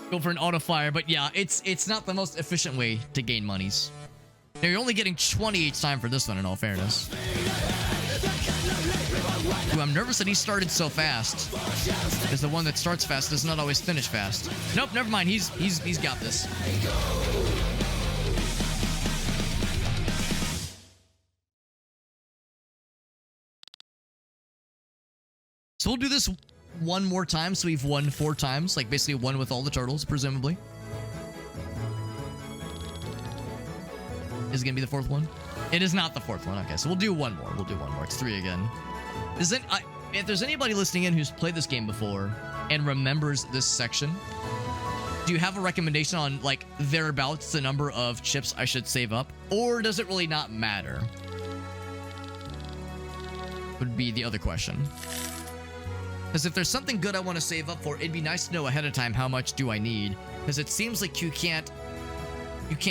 Speaker 1: Go for an auto fire, but yeah, it's not the most efficient way to gain monies. Now, you're only getting 20 each time for this one, in all fairness. Ooh, I'm nervous that he started so fast, because the one that starts fast does not always finish fast. Nope, never mind. He's got this. So we'll do this one more time, so we've won 4 times, like basically one with all the turtles, presumably. Is it gonna be the 4th one? It is not the 4th one. Okay, so we'll do one more. We'll do one more. It's 3 again. If there's anybody listening in who's played this game before and remembers this section, do you have a recommendation on, like, thereabouts the number of chips I should save up? Or does it really not matter? Would be the other question. Because if there's something good I want to save up for, it'd be nice to know ahead of time how much do I need. Because it seems like you can't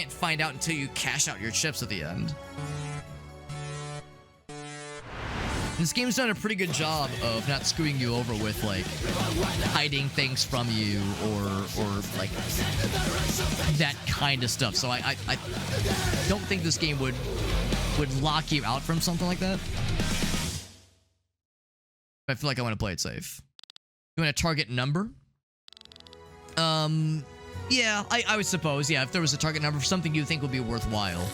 Speaker 1: find out until you cash out your chips at the end. This game's done a pretty good job of not screwing you over with, like, hiding things from you or like that kind of stuff. So I don't think this game would lock you out from something like that. I feel like I want to play it safe. You want a target number? Yeah, I would suppose. Yeah, if there was a target number for something you think would be worthwhile.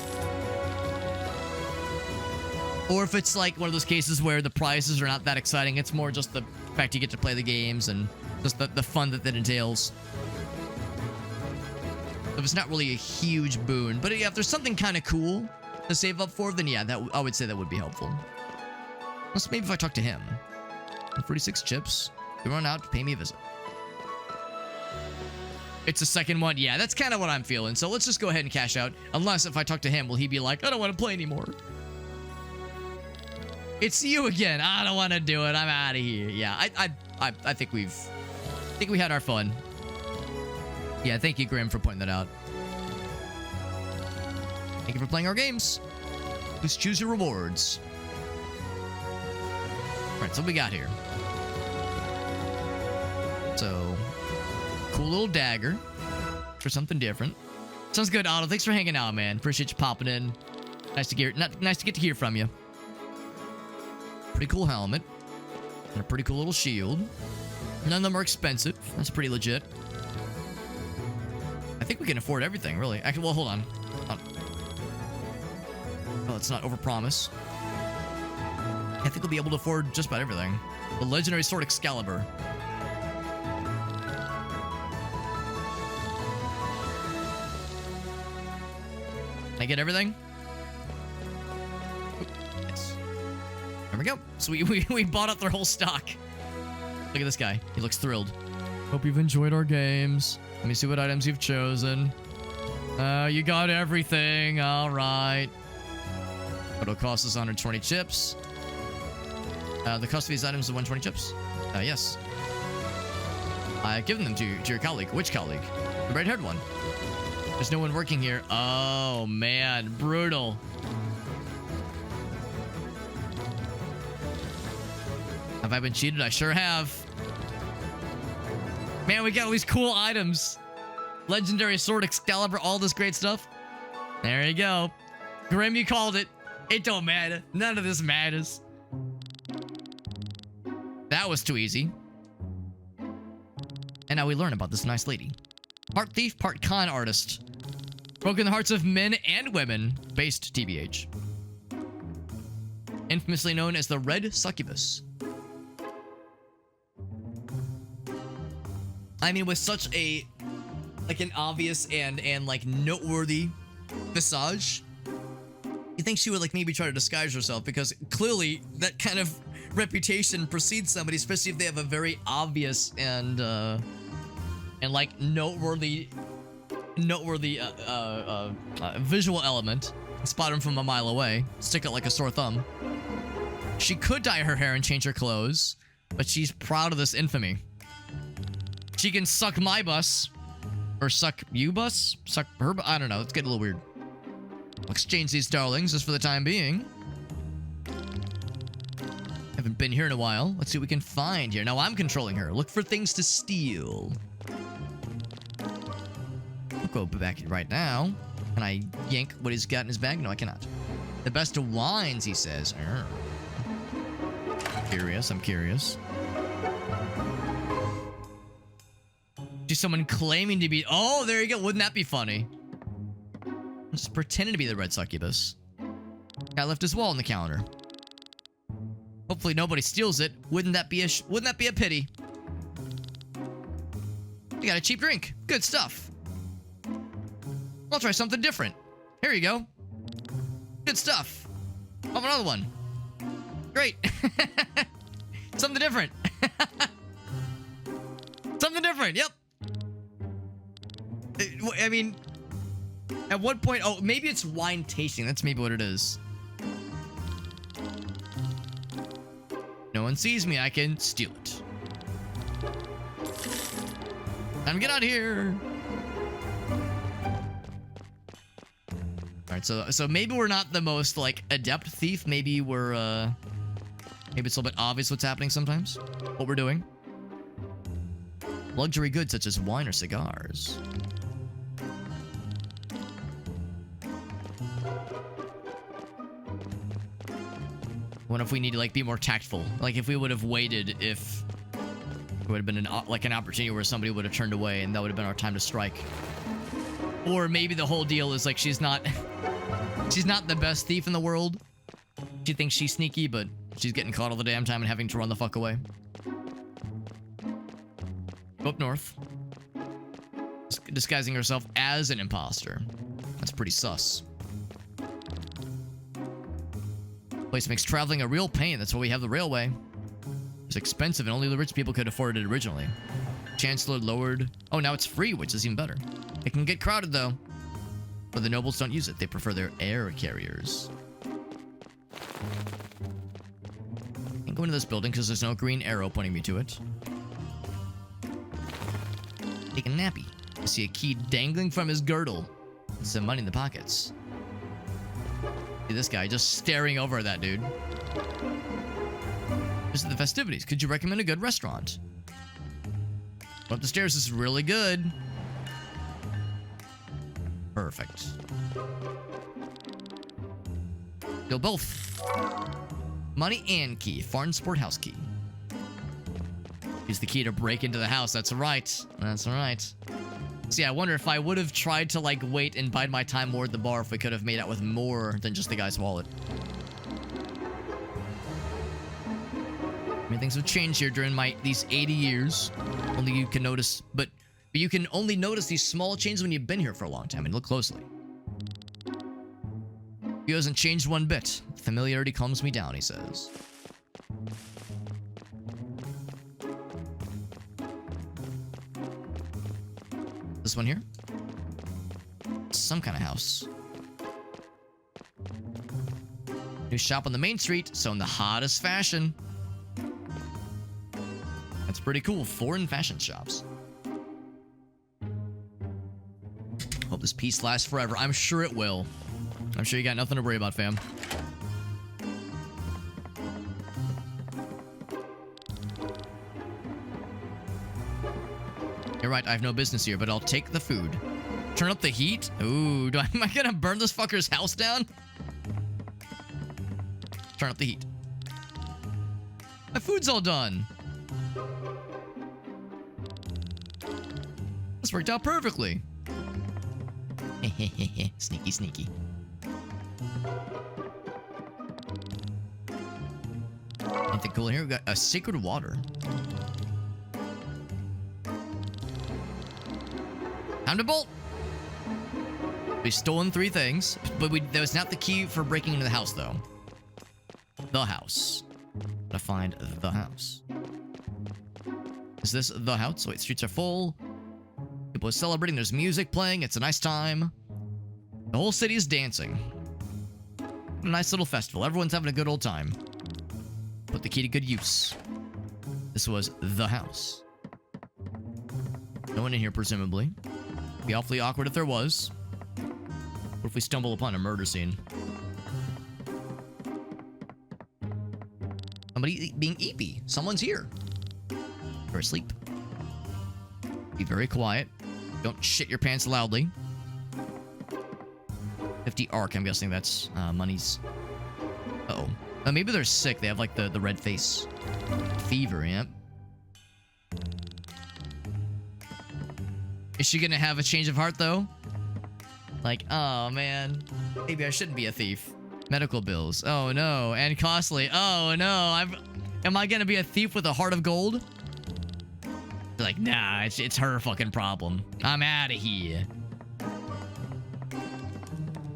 Speaker 1: Or if it's like one of those cases where the prizes are not that exciting, it's more just the fact you get to play the games and just the fun that entails. If it's not really a huge boon. But yeah, if there's something kind of cool to save up for, then yeah, I would say that would be helpful. Plus, maybe if I talk to him. 46 chips. You run out, pay me a visit. It's the second one. Yeah, that's kind of what I'm feeling. So let's just go ahead and cash out. Unless if I talk to him, will he be like, I don't want to play anymore. It's you again. I don't want to do it. I'm out of here. Yeah, I think we had our fun. Yeah, thank you, Grim, for pointing that out. Thank you for playing our games. Please choose your rewards. All right, so what we got here? So, cool little dagger for something different. Sounds good, Otto. Thanks for hanging out, man. Appreciate you popping in. Nice to get to hear from you. Pretty cool helmet. And a pretty cool little shield. None of them are expensive. That's pretty legit. I think we can afford everything, really. Actually, well, hold on. Oh, let's not overpromise. I think we'll be able to afford just about everything. The legendary sword Excalibur. Can I get everything? Yes. There we go. So we bought up their whole stock. Look at this guy. He looks thrilled. Hope you've enjoyed our games. Let me see what items you've chosen. You got everything. All right. It'll cost us 120 chips. The cost of these items is 120 chips. Yes. I've given them to your colleague. Which colleague? The red-haired one. There's no one working here. Oh, man. Brutal. Have I been cheated? I sure have. Man, we got all these cool items. Legendary sword, Excalibur, all this great stuff. There you go. Grim, you called it. It don't matter. None of this matters. That was too easy. And now we learn about this nice lady. Part thief, part con artist. Broken the hearts of men and women. Based TBH. Infamously known as the Red Succubus. I mean, with such a... like an obvious and like noteworthy visage. You think she would like maybe try to disguise herself, because clearly that kind of reputation precedes somebody, especially if they have a very obvious and like noteworthy visual element. Spot him from a mile away, stick it like a sore thumb. She could dye her hair and change her clothes, but she's proud of this infamy. She can suck my bus, or suck you bus, suck her. I don't know. It's getting a little weird. I'll exchange these darlings just for the time being. Haven't been here in a while. Let's see what we can find here. Now I'm controlling her. Look for things to steal. I'll go back right now. Can I yank what he's got in his bag? No, I cannot. The best of wines, he says. Curious. I'm curious. Just someone claiming to be... Oh, there you go. Wouldn't that be funny? Just pretending to be the Red Succubus. Guy left his wall on the counter. Hopefully nobody steals it. Wouldn't that be a pity? You got a cheap drink. Good stuff. I'll try something different. Here you go. Good stuff. I'll have another one. Great. Something different. Something different. Yep. I mean, at what point... Oh, maybe it's wine tasting. That's maybe what it is. No one sees me. I can steal it. Time to get out of here. Alright, so maybe we're not the most, like, adept thief. Maybe we're, maybe it's a little bit obvious what's happening sometimes. What we're doing. Luxury goods such as wine or cigars. What if we need to, like, be more tactful? Like, if we would have waited, if it would have been an opportunity where somebody would have turned away, and that would have been our time to strike. Or maybe the whole deal is, like, she's not the best thief in the world. She thinks she's sneaky, but she's getting caught all the damn time and having to run the fuck away. Go up north. Disguising herself as an imposter. That's pretty sus. Place makes traveling a real pain. That's why we have the railway. It's expensive and only the rich people could afford it originally. Chancellor lowered... Oh, now it's free, which is even better. It can get crowded, though. But the nobles don't use it. They prefer their air carriers. Can't go into this building because there's no green arrow pointing me to it. Take a nappy. I see a key dangling from his girdle. Some money in the pockets. See this guy just staring over at that dude. This is the festivities. Could you recommend a good restaurant? Up the stairs is really good. Perfect. You'll both. Money and key. Foreign sport house key. Use the key to break into the house. That's right. That's right. See, I wonder if I would have tried to, like, wait and bide my time more at the bar if we could have made out with more than just the guy's wallet. Many things have changed here during these 80 years. Only you can notice, but you can only notice these small changes when you've been here for a long time and look closely. He hasn't changed one bit. Familiarity calms me down, he says. This one here? Some kind of house. New shop on the main street, so in the hottest fashion. That's pretty cool. Foreign fashion shops. Hope this peace lasts forever. I'm sure it will. I'm sure you got nothing to worry about, fam. You're right, I have no business here, but I'll take the food. Turn up the heat? Ooh, am I gonna burn this fucker's house down? Turn up the heat. My food's all done. This worked out perfectly. Sneaky, sneaky. Anything cool in here? We got a sacred water. Time to bolt. We've stolen 3 things, but that was not the key for breaking into the house, though. The house. Gotta find the house. Is this the house? Wait, streets are full. People are celebrating. There's music playing. It's a nice time. The whole city is dancing. A nice little festival. Everyone's having a good old time. Put the key to good use. This was the house. No one in here, presumably. Be awfully awkward if there was. What if we stumble upon a murder scene? Somebody being eepy. Someone's here. Or asleep. Be very quiet. Don't shit your pants loudly. 50 arc, I'm guessing that's monies. Uh-oh. Maybe they're sick. They have like the red face. Fever, yep. Is she gonna have a change of heart though? Like, oh man, maybe I shouldn't be a thief. Medical bills. Oh no, and costly. Oh no, am I gonna be a thief with a heart of gold? Like, nah, it's her fucking problem. I'm out of here.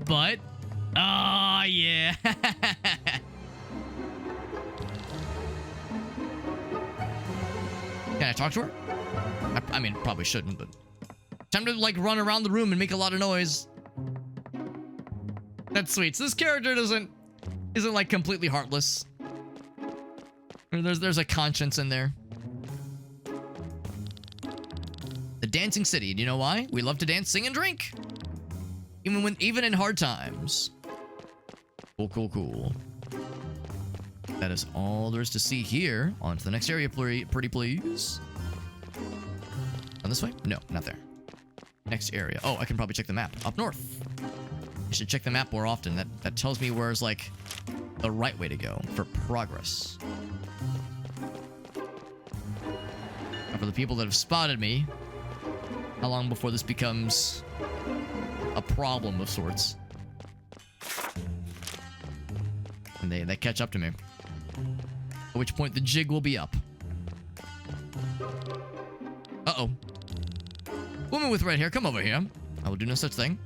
Speaker 1: But, oh yeah. Can I talk to her? I mean, probably shouldn't, but time to like run around the room and make a lot of noise. That's sweet. So this character isn't like completely heartless. There's a conscience in there. The dancing city. Do you know why? We love to dance, sing, and drink. Even in hard times. Cool. That is all there is to see here. On to the next area, pretty please. On this way? No, not there. Next area. Oh, I can probably check the map. Up north. I should check the map more often. That tells me where's like the right way to go for progress. And for the people that have spotted me, how long before this becomes a problem of sorts? And they catch up to me. At which point the jig will be up. Uh-oh. Woman with red hair, come over here. I will do no such thing.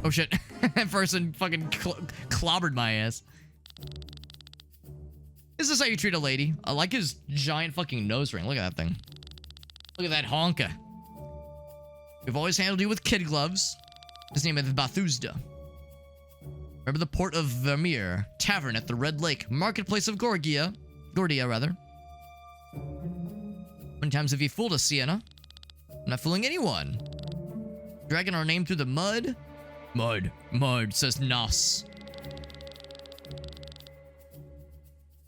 Speaker 1: Oh shit. That person fucking clobbered my ass. Is this how you treat a lady? I like his giant fucking nose ring. Look at that thing. Look at that honka. We've always handled you with kid gloves. His name is Bathusda. Remember the port of Vermeer, tavern at the Red Lake, marketplace of Gordia, rather. How many times have you fooled us, Sienna? I'm not fooling anyone. Dragging our name through the mud? Mud, says Nos.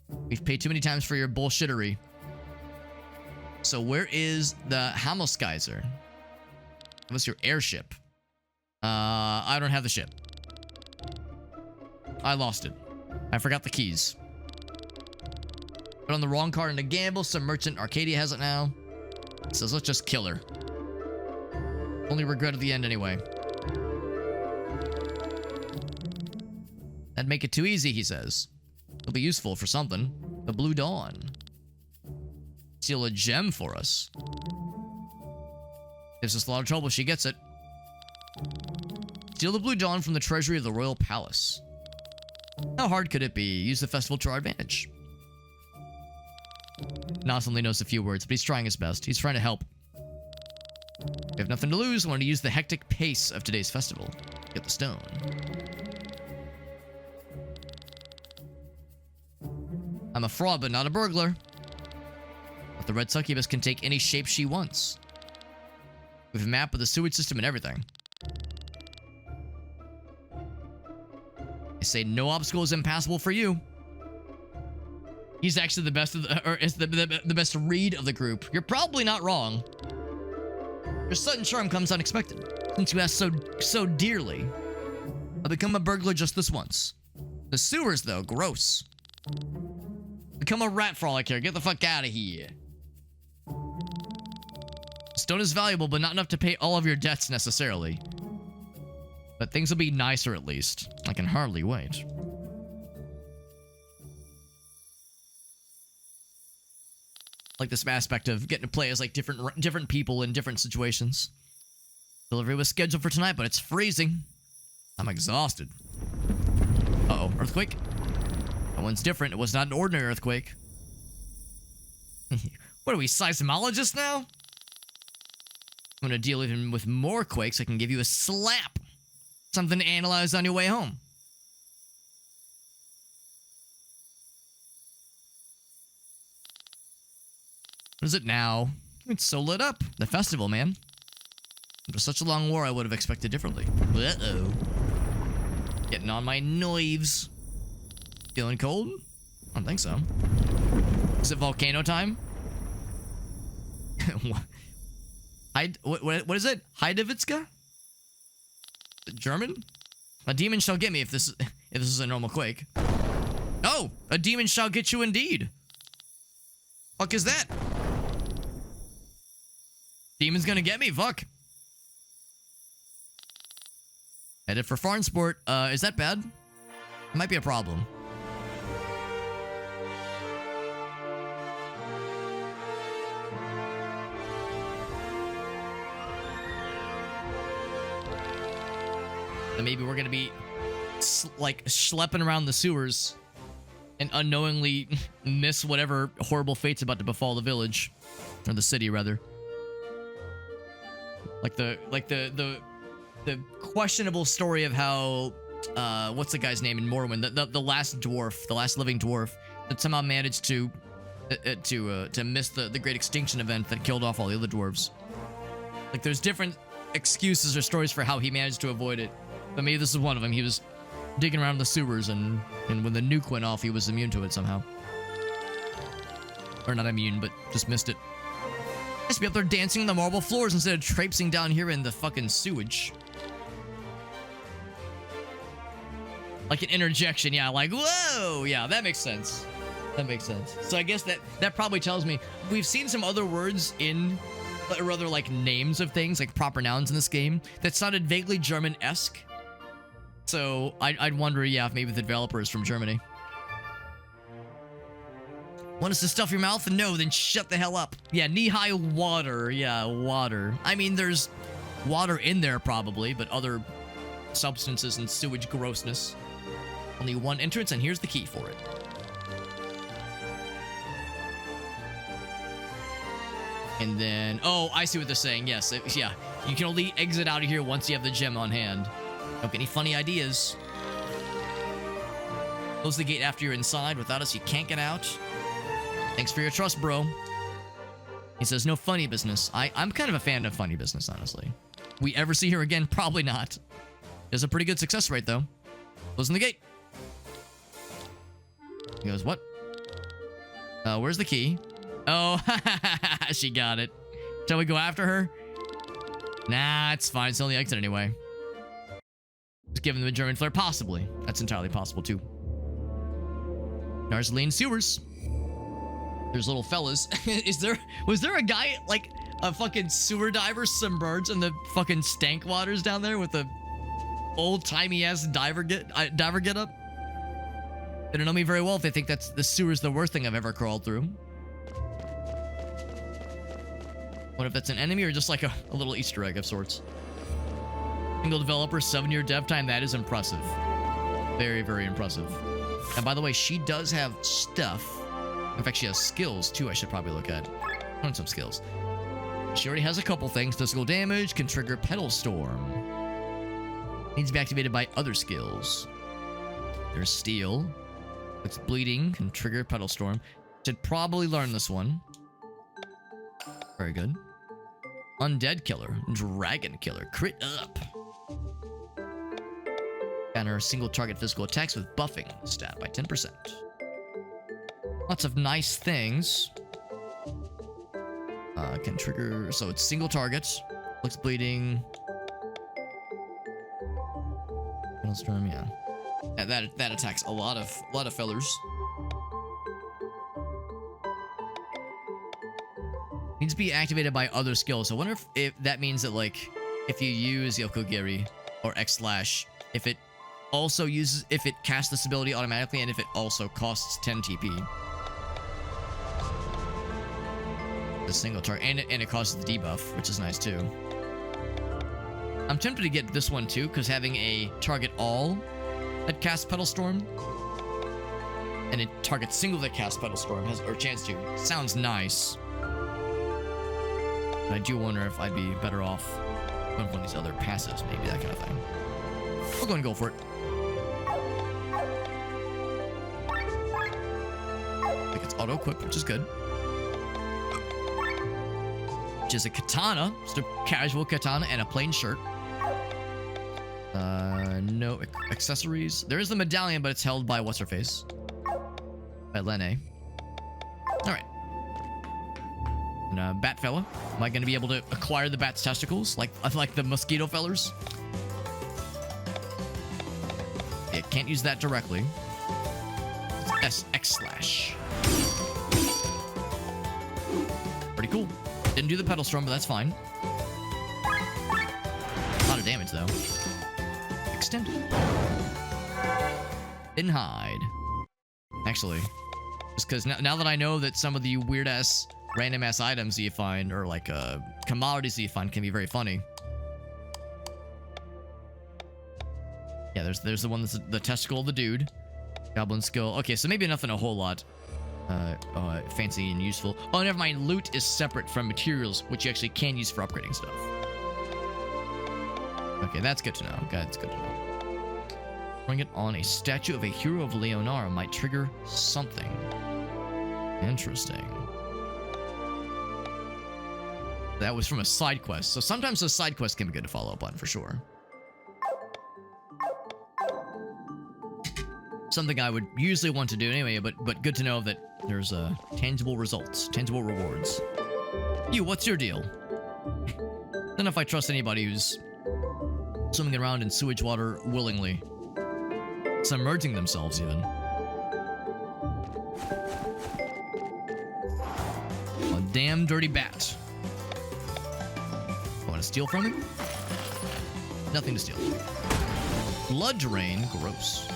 Speaker 1: We've paid too many times for your bullshittery. So where is the Hammelskaiser? Give us your airship. I don't have the ship. I lost it. I forgot the keys. Put on the wrong card in a gamble. Some merchant Arcadia has it now. Says let's just kill her. Only regret at the end anyway. That'd make it too easy, he says. It'll be useful for something. The Blue Dawn. Steal a gem for us. Gives us a lot of trouble. She gets it. Steal the Blue Dawn from the treasury of the Royal Palace. How hard could it be? Use the festival to our advantage. Nos only knows a few words, but he's trying his best. He's trying to help. We have nothing to lose. I want to use the hectic pace of today's festival. Get the stone. I'm a fraud, but not a burglar. But the red succubus can take any shape she wants. We have a map of the sewage system and everything. I say no obstacle is impassable for you. He's actually the best of the, or is the best read of the group. You're probably not wrong. Your sudden charm comes unexpected, since you asked so dearly. I'll become a burglar just this once. The sewers, though, gross. Become a rat frolic here. Get the fuck out of here. Stone is valuable, but not enough to pay all of your debts necessarily. But things will be nicer at least. I can hardly wait. Like this aspect of getting to play as like different people in different situations. Delivery was scheduled for tonight, but it's freezing. I'm exhausted. Uh-oh, earthquake? That one's different. It was not an ordinary earthquake. What are we, seismologists now? I'm gonna deal even with more quakes. I can give you a slap. Something to analyze on your way home. What is it now? It's so lit up. The festival, man. After such a long war, I would have expected differently. Uh-oh. Getting on my nerves. Feeling cold? I don't think so. Is it volcano time? What is it? Heidewitzka? German? A demon shall get me if this is a normal quake. Oh! A demon shall get you indeed. Fuck is that? Demon's gonna get me, fuck. Headed for Farnsport. Is that bad? It might be a problem. And maybe we're gonna be like schlepping around the sewers and unknowingly miss whatever horrible fate's about to befall the village, or the city rather. Like the questionable story of how what's the guy's name in Morrowind, the last dwarf, the last living dwarf that somehow managed to miss the great extinction event that killed off all the other dwarves. Like there's different excuses or stories for how he managed to avoid it. But maybe this is one of them. He was digging around the sewers, and when the nuke went off, he was immune to it somehow. Or not immune, but just missed it. Nice to be up there dancing on the marble floors instead of traipsing down here in the fucking sewage. Like an interjection, yeah, like, whoa! Yeah, that makes sense. That makes sense. So I guess that probably tells me we've seen some other words in, or rather like names of things, like proper nouns in this game, that sounded vaguely German-esque. So I'd wonder, yeah, if maybe the developer is from Germany. Want us to stuff your mouth? No, then shut the hell up. Yeah, knee-high water. Yeah, water. I mean, there's water in there probably, but other substances and sewage grossness. Only one entrance, and here's the key for it. And then, oh, I see what they're saying. Yes, yeah. You can only exit out of here once you have the gem on hand. Don't get any funny ideas. Close the gate after you're inside. Without us, you can't get out. Thanks for your trust, bro. He says, no funny business. I'm kind of a fan of funny business, honestly. We ever see her again? Probably not. There's a pretty good success rate, though. Closing the gate. He goes, what? Where's the key? Oh, she got it. Shall we go after her? Nah, it's fine. It's only exit anyway. Just giving them a German flair, possibly. That's entirely possible, too. Narzaline sewers. There's little fellas. Was there a guy, like, a fucking sewer diver submerged in the fucking stank waters down there with a old-timey-ass diver get up? They don't know me very well if they think that's the sewer's the worst thing I've ever crawled through. What if that's an enemy or just like a little Easter egg of sorts? Single developer, 7-year dev time. That is impressive. Very, very impressive. And by the way, she does have stuff. In fact, she has skills too. I should probably look at. I want some skills. She already has a couple things. Physical damage can trigger Petal Storm. Needs to be activated by other skills. There's Steel. It's bleeding, can trigger Petal Storm. Should probably learn this one. Very good. Undead Killer, Dragon Killer, crit up. Counter single target physical attacks with buffing stat by 10%. Lots of nice things. Can trigger, so it's single targets. Looks bleeding. Petal Storm, yeah. That attacks a lot of fellers. Needs to be activated by other skills. So I wonder if that means that, like, if you use Yokogiri or X-Slash, if it casts this ability automatically and if it also costs 10 TP. The single target, and it causes the debuff, which is nice too. I'm tempted to get this one too, because having a target all that casts Petal Storm and a target single that casts Petal Storm has or chance to sounds nice. But I do wonder if I'd be better off going for one of these other passives, maybe that kind of thing. We'll go and go for it. I think it's auto equipped, which is good. Which is a katana, just a casual katana and a plain shirt. No accessories. There is the medallion, but it's held by what's her face? By Lene. Alright. And bat fella. Am I gonna be able to acquire the bat's testicles? Like the mosquito fellers? Yeah, can't use that directly. X-Slash. Pretty cool. Didn't do the Petal Storm, but that's fine. A lot of damage, though. Extended. Didn't hide. Actually. Just because now that I know that some of the weird-ass, random-ass items that you find, or like commodities that you find, can be very funny. Yeah, there's the one that's the testicle of the dude. Goblin skill. Okay, so maybe nothing a whole lot fancy and useful. Oh, never mind. Loot is separate from materials, which you actually can use for upgrading stuff. Okay, that's good to know. Okay, that's good to know. Throwing it on a statue of a hero of Leonara might trigger something. Interesting. That was from a side quest. So sometimes those side quests can be good to follow up on, for sure. Something I would usually want to do anyway, but good to know that there's tangible results, tangible rewards. You, what's your deal? Don't know if I trust anybody who's swimming around in sewage water willingly. Submerging themselves, even. A damn dirty bat. Want to steal from him? Nothing to steal. Blood drain, gross.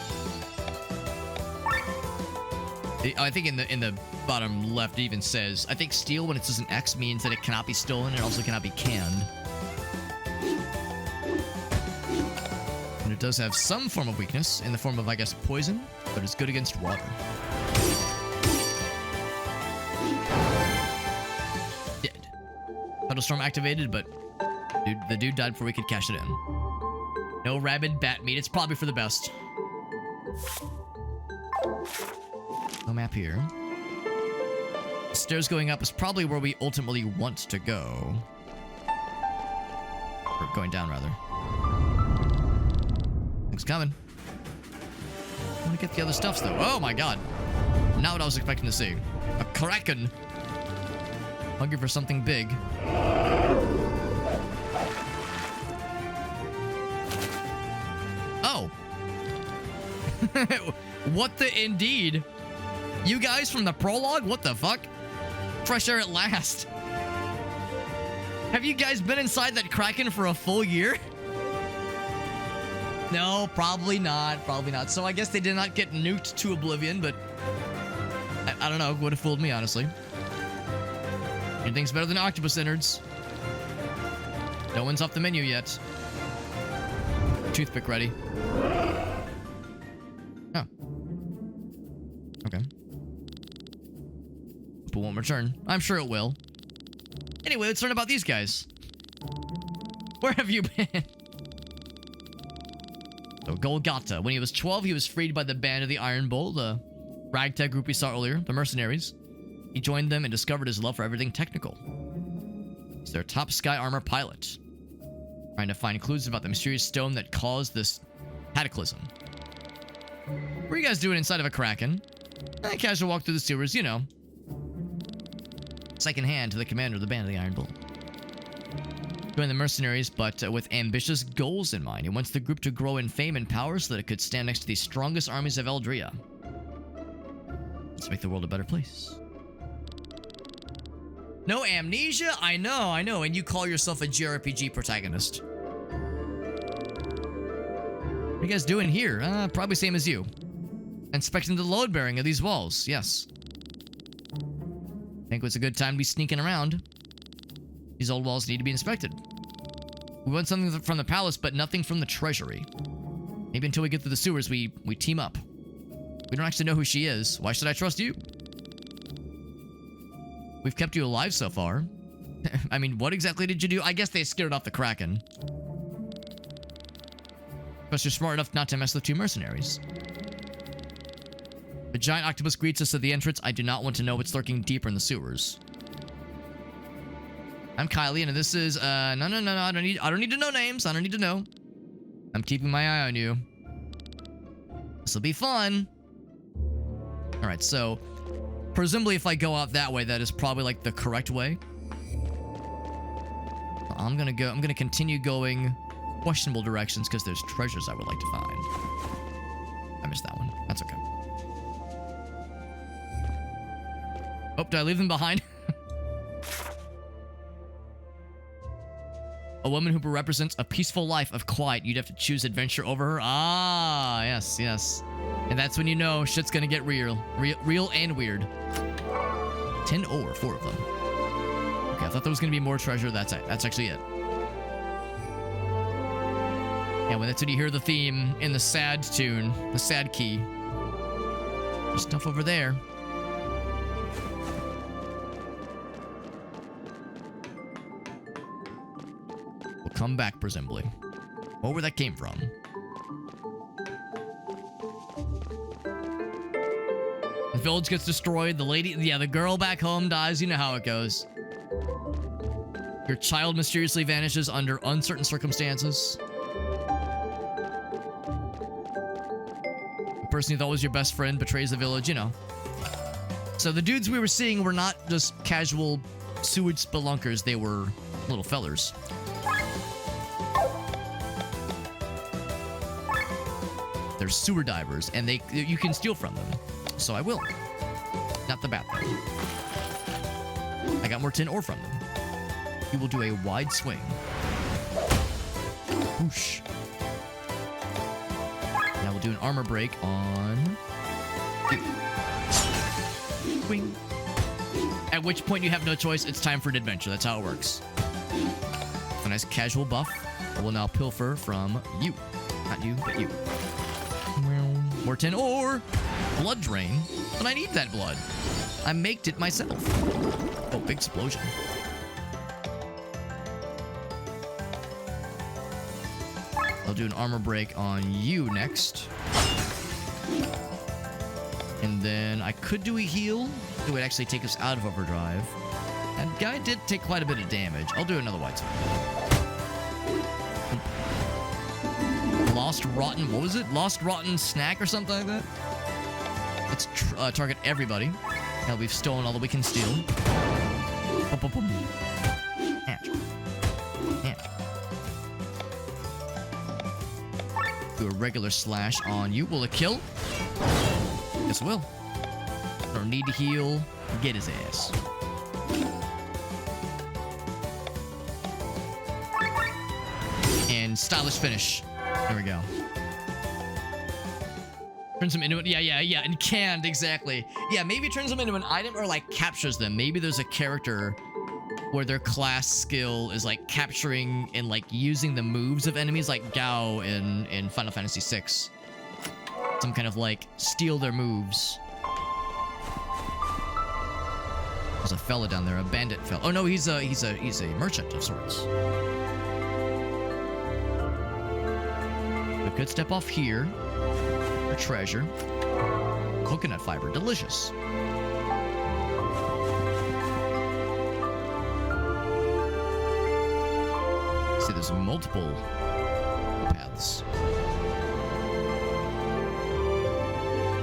Speaker 1: I think in the bottom left it even says, I think steal when it says an X means that it cannot be stolen and also cannot be canned. And it does have some form of weakness in the form of, I guess, poison, but it's good against water. Dead. Petal Storm activated, but the dude died before we could cash it in. No rabid bat meat. It's probably for the best. No map here. The stairs going up is probably where we ultimately want to go. Or going down, rather. Things coming. I want to get the other stuffs, though. Oh my god. Not what I was expecting to see. A kraken. Hungry for something big. Oh. What the indeed? You guys from the prologue? What the fuck? Fresh air at last. Have you guys been inside that kraken for a full year? No, probably not. Probably not. So I guess they did not get nuked to oblivion, but I don't know. Would have fooled me, honestly. Anything's better than octopus innards. No one's off the menu yet. Toothpick ready. Oh. Okay. But won't return. I'm sure it will. Anyway, let's learn about these guys. Where have you been? So Golgotha. When he was 12, he was freed by the band of the Iron Bull, the ragtag group we saw earlier, the mercenaries. He joined them and discovered his love for everything technical. He's their top sky armor pilot, trying to find clues about the mysterious stone that caused this cataclysm. What are you guys doing inside of a Kraken? A casual walk through the sewers, you know. Second hand to the commander of the Band of the Iron Bull. Join the mercenaries, but with ambitious goals in mind. He wants the group to grow in fame and power so that it could stand next to the strongest armies of Eldria. Let's make the world a better place. No amnesia? I know, and you call yourself a JRPG protagonist. What are you guys doing here? Probably same as you. Inspecting the load bearing of these walls, yes. Think it was a good time to be sneaking around. These old walls need to be inspected. We want something from the palace, but nothing from the treasury. Maybe until we get through the sewers, we team up. We don't actually know who she is. Why should I trust you? We've kept you alive so far. I mean, what exactly did you do? I guess they scared off the Kraken. Plus, you're smart enough not to mess with two mercenaries. The giant octopus greets us at the entrance. I do not want to know what's lurking deeper in the sewers. I'm Kylie, and this is, no, I don't need to know names. I don't need to know. I'm keeping my eye on you. This'll be fun. Alright, so, presumably if I go out that way, that is probably, like, the correct way. I'm gonna continue going questionable directions, because there's treasures I would like to find. I missed that one. That's okay. Oh, did I leave them behind? A woman who represents a peaceful life of quiet. You'd have to choose adventure over her. Ah, yes, yes. And that's when you know shit's gonna get real. Real and weird. 10 ore, 4 of them. Okay, I thought there was gonna be more treasure. That's actually it. Yeah, that's when you hear the theme in the sad tune, the sad key. There's stuff over there. We'll come back, presumably. Or where that came from. The village gets destroyed. The girl back home dies. You know how it goes. Your child mysteriously vanishes under uncertain circumstances. The person you thought was your best friend betrays the village, you know. So the dudes we were seeing were not just casual sewage spelunkers. They were little fellers. They're sewer divers, and you can steal from them. So I will. Not the bad thing. I got more tin ore from them. You will do a wide swing. Whoosh. Now we'll do an armor break on you. Swing. At which point you have no choice. It's time for an adventure. That's how it works. A nice casual buff. I will now pilfer from you. Not you, but you. More tin ore. Blood drain. But I need that blood. I maked it myself. Oh, big explosion. I'll do an armor break on you next. And then I could do a heal. It would actually take us out of overdrive. And guy did take quite a bit of damage. I'll do another white swing. Lost rotten, what was it? Lost rotten snack or something like that? Let's target everybody. Now we've stolen all that we can steal. Do a regular slash on you. Will it kill? Yes, it will. Don't need to heal. Get his ass. And stylish finish. There we go. Turns them into it. Yeah. And canned, exactly. Yeah, maybe turns them into an item or like captures them. Maybe there's a character where their class skill is like capturing and like using the moves of enemies, like Gao in Final Fantasy VI. Some kind of like steal their moves. There's a fella down there, a bandit fella. Oh no, he's a merchant of sorts. We could step off here for treasure. coconut fiber. Delicious. See, there's multiple paths.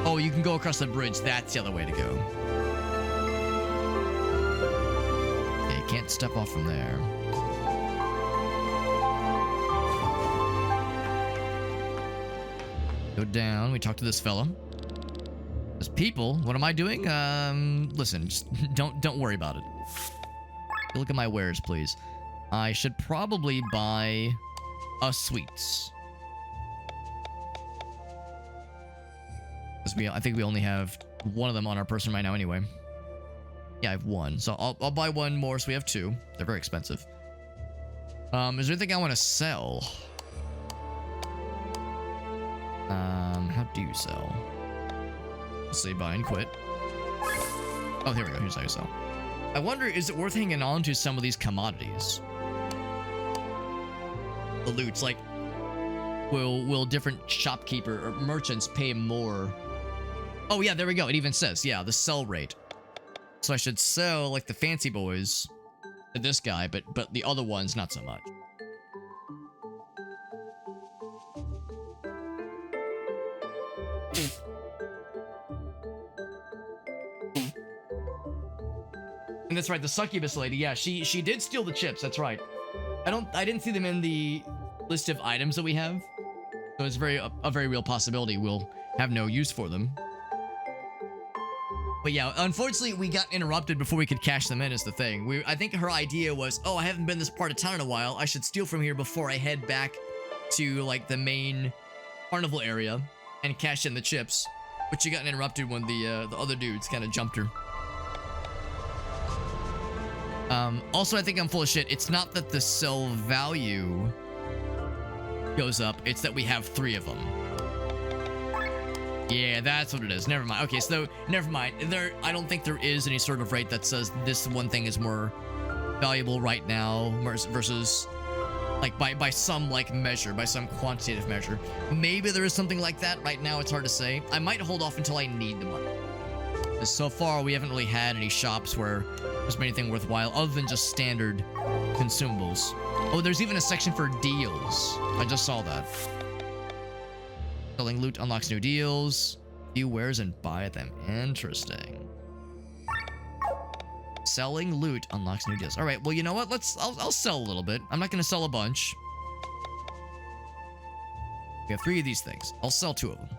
Speaker 1: Oh, you can go across the bridge. That's the other way to go. Yeah, you can't step off from there. Go down. We talk to this fella. There's people. What am I doing? Listen, just don't worry about it. Look at my wares, please. I should probably buy us sweets. I think we only have one of them on our person right now anyway. Yeah, I have one. So I'll buy one more so we have two. They're very expensive. Is there anything I want to sell? How do you sell? Let's say buy and quit. Oh, here we go. Here's how you sell. I wonder, is it worth hanging on to some of these commodities? The loots, like, will different shopkeeper or merchants pay more? Oh yeah, there we go. It even says, yeah, the sell rate. So I should sell like the fancy boys to this guy, but the other ones not so much. And that's right, the succubus lady. Yeah, she did steal the chips. That's right. I didn't see them in the list of items that we have, so it's a very real possibility we'll have no use for them. But yeah, unfortunately, we got interrupted before we could cash them in. Is the thing. I think her idea was, oh, I haven't been this part of town in a while. I should steal from here before I head back to like the main carnival area and cash in the chips. But she got interrupted when the other dudes kind of jumped her. Also, I think I'm full of shit. It's not that the sell value goes up. It's that we have 3 of them. Yeah, that's what it is. Never mind. Okay, so never mind. I don't think there is any sort of rate that says this one thing is more valuable right now versus like by some like measure, by some quantitative measure. Maybe there is something like that. Right now, it's hard to say. I might hold off until I need the money. Because so far, we haven't really had any shops where there's been anything worthwhile other than just standard consumables. Oh, there's even a section for deals. I just saw that. Selling loot unlocks new deals. View wares and buy them. Interesting. Selling loot unlocks new deals. All right. Well, you know what? I'll sell a little bit. I'm not going to sell a bunch. We have 3 of these things. I'll sell 2 of them.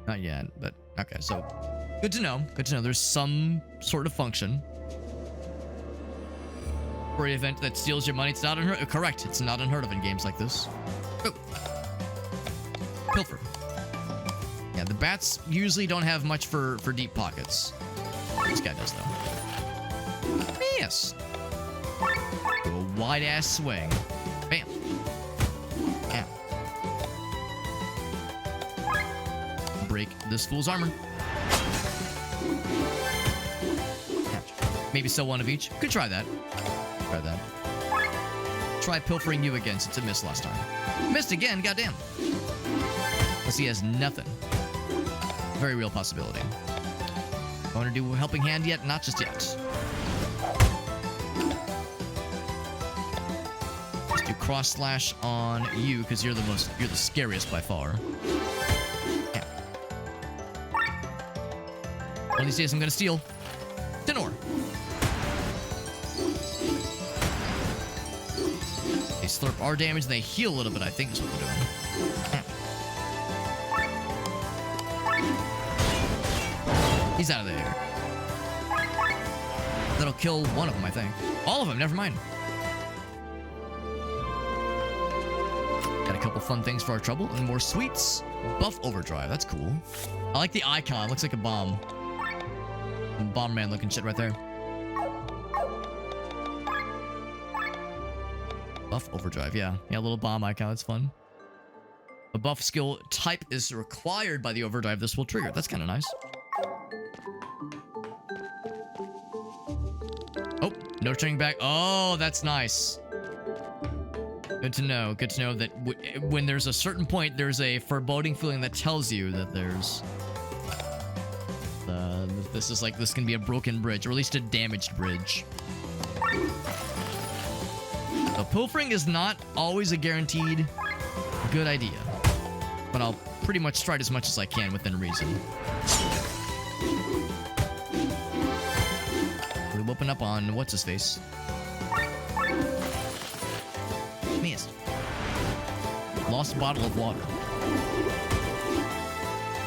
Speaker 1: Not yet, but okay. So good to know. Good to know. There's some sort of function. For an event that steals your money, it's not unheard of. Correct, it's not unheard of in games like this. Oh. Pilfer. Yeah, the bats usually don't have much for deep pockets. This guy does, though. Yes. Do a wide-ass swing. Bam. Yeah. Break this fool's armor. Yeah. Maybe sell 1 of each. Could try that. Try that. Try pilfering you again since it missed last time. Missed again, goddamn. Unless he has nothing. Very real possibility. Want to do a helping hand yet? Not just yet. Just do cross slash on you because you're the scariest by far. Yeah. One of these days I'm gonna steal. Tenor. They slurp our damage and they heal a little bit, I think is what they're doing. He's out of there. That'll kill one of them, I think. All of them, never mind. Got a couple fun things for our trouble and more sweets. Buff overdrive, that's cool. I like the icon, looks like a bomb. Bomb man looking shit right there. Buff overdrive, yeah. Yeah, a little bomb icon, that's fun. A buff skill type is required by the overdrive this will trigger. That's kind of nice. Oh, no turning back. Oh, that's nice. Good to know. Good to know that when there's a certain point, there's a foreboding feeling that tells you that there's... this can be a broken bridge, or at least a damaged bridge. So pilfering is not always a guaranteed good idea, but I'll pretty much try it as much as I can within reason. We'll open up on what's his face. Missed. Lost bottle of water.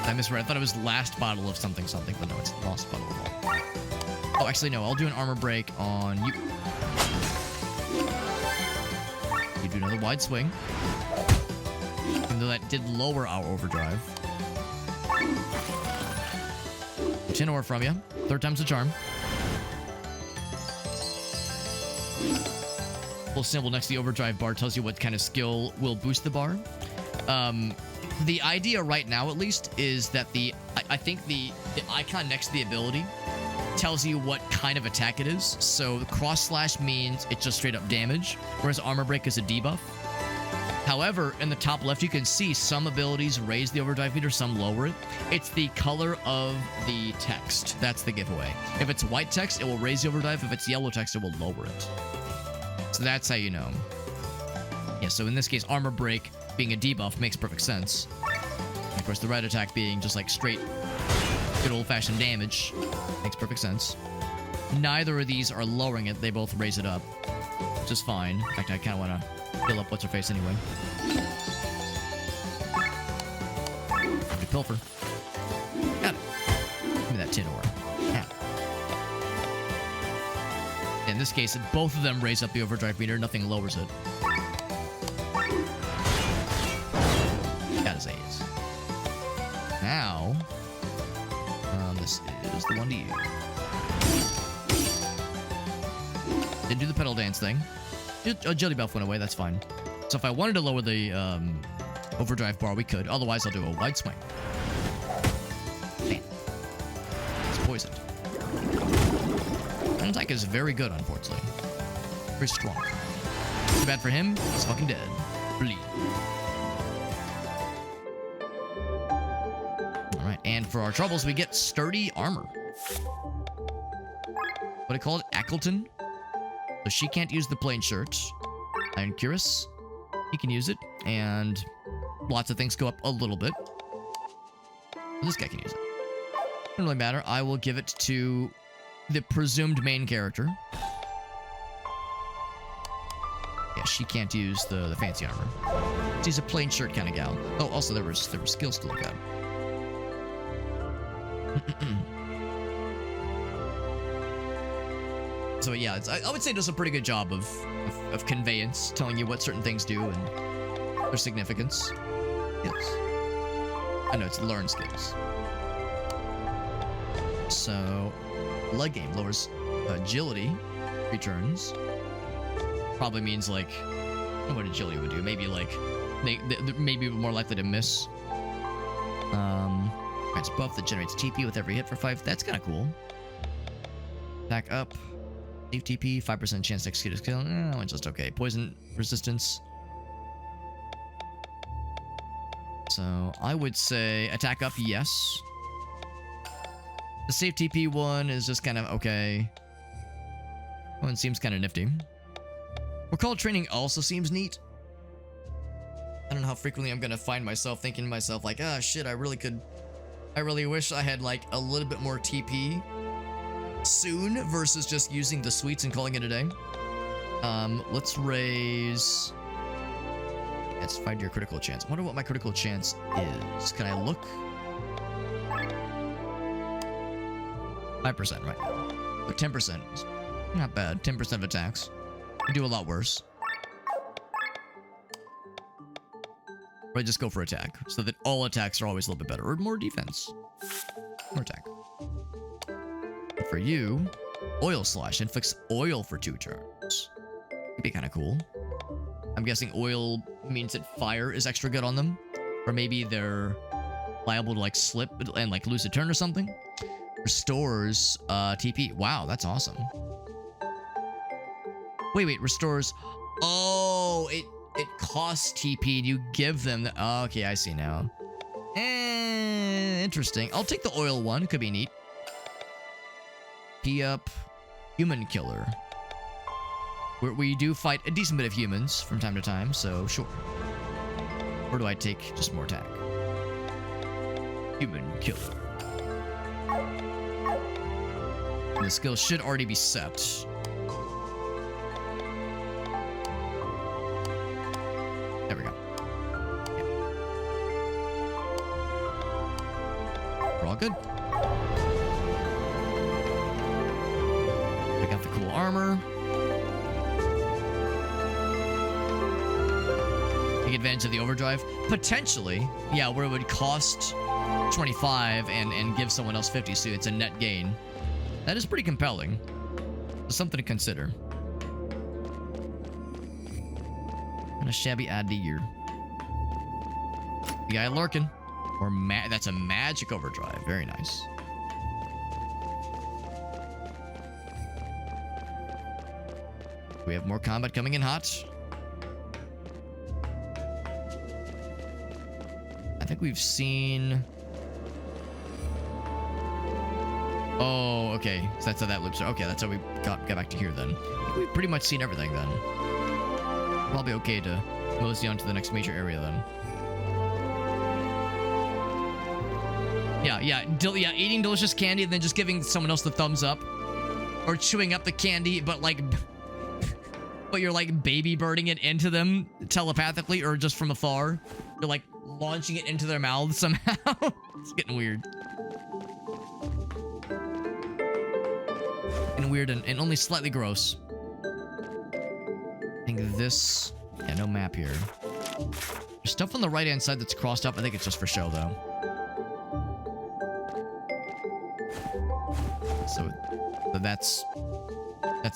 Speaker 1: I misread. I thought it was last bottle of something, but no, it's lost bottle of water. Oh, actually, no. I'll do an armor break on you. You do another wide swing. Even though that did lower our overdrive. 10 ore from you. Third time's the charm. Little symbol next to the overdrive bar tells you what kind of skill will boost the bar. The idea right now, at least, is that I think the icon next to the ability tells you what kind of attack it is. So cross slash means it's just straight up damage, whereas armor break is a debuff. However, in the top left, you can see some abilities raise the overdrive meter, some lower it. It's the color of the text. That's the giveaway. If it's white text, it will raise the overdrive. If it's yellow text, it will lower it. So that's how you know. Yeah, so in this case, armor break being a debuff makes perfect sense. And of course, the red attack being just like straight, good old-fashioned damage makes perfect sense. Neither of these are lowering it. They both raise it up, which is fine. In fact, I kind of want to fill up what's-her-face anyway. Good pilfer. Got it. Give me that tin ore. Yeah. In this case, both of them raise up the overdrive meter. Nothing lowers it. Got his A's. Now, this is the one to use. Didn't do the pedal dance thing. Agility buff went away, that's fine. So if I wanted to lower the overdrive bar, we could. Otherwise, I'll do a wide swing. Damn. It's poisoned. That attack is very good, unfortunately. Very strong. Too bad for him, he's fucking dead. Bleed. Alright, and for our troubles, we get sturdy armor. What do you call it? Ackleton? So she can't use the plain shirt. Iron Cuirass, he can use it, and lots of things go up a little bit. This guy can use it. Doesn't really matter. I will give it to the presumed main character. Yeah, she can't use the fancy armor. She's a plain shirt kind of gal. Oh, also there were skills to look at. So yeah, I would say it does a pretty good job of conveyance, telling you what certain things do and their significance. Yes. I know, it's learn skills. So, leg game lowers agility, returns. Probably means like, what agility would do. Maybe like, maybe more likely to miss. It's buff that generates TP with every hit for 5. That's kind of cool. Back up. Save TP, 5% chance to execute a skill. That one's just okay. Poison resistance. So I would say attack up, yes. The save TP one is just kind of okay. One seems kind of nifty. Recall training also seems neat. I don't know how frequently I'm gonna find myself thinking to myself like, ah, shit, I really wish I had like a little bit more TP soon versus just using the sweets and calling it a day. Let's raise. Let's find your critical chance. I wonder what my critical chance is. Can I look? 5%, right? But 10%. Not bad. 10% of attacks. You do a lot worse. Or just go for attack, so that all attacks are always a little bit better. Or more defense. More attack. For you, oil slash inflicts oil for 2 turns. Could be kind of cool. I'm guessing oil means that fire is extra good on them. Or maybe they're liable to like slip and like lose a turn or something. Restores TP. Wow, that's awesome. Wait, restores. Oh, it costs TP and you give them the... Oh, okay, I see now. Interesting. I'll take the oil one. Could be neat. P up. Human killer. We do fight a decent bit of humans from time to time, so sure. Or do I take just more attack? Human killer. And the skill should already be set. There we go. Yeah. We're all good. We got the cool armor. Take advantage of the overdrive. Potentially, yeah, where it would cost 25 and give someone else 50, so it's a net gain. That is pretty compelling. It's something to consider. And a shabby ad to year. The guy lurking. Or that's a magic overdrive. Very nice. We have more combat coming in hot. I think we've seen... Oh, okay. So that's how that loops are. Okay, that's how we got back to here then. We've pretty much seen everything then. Probably okay to mosey on to the next major area then. Yeah, eating delicious candy and then just giving someone else the thumbs up. Or chewing up the candy, but like... but you're like baby birding it into them telepathically or just from afar. You're like launching it into their mouths somehow. It's getting weird. And weird and only slightly gross. I think this... Yeah, no map here. There's stuff on the right-hand side that's crossed up. I think it's just for show, though. So that's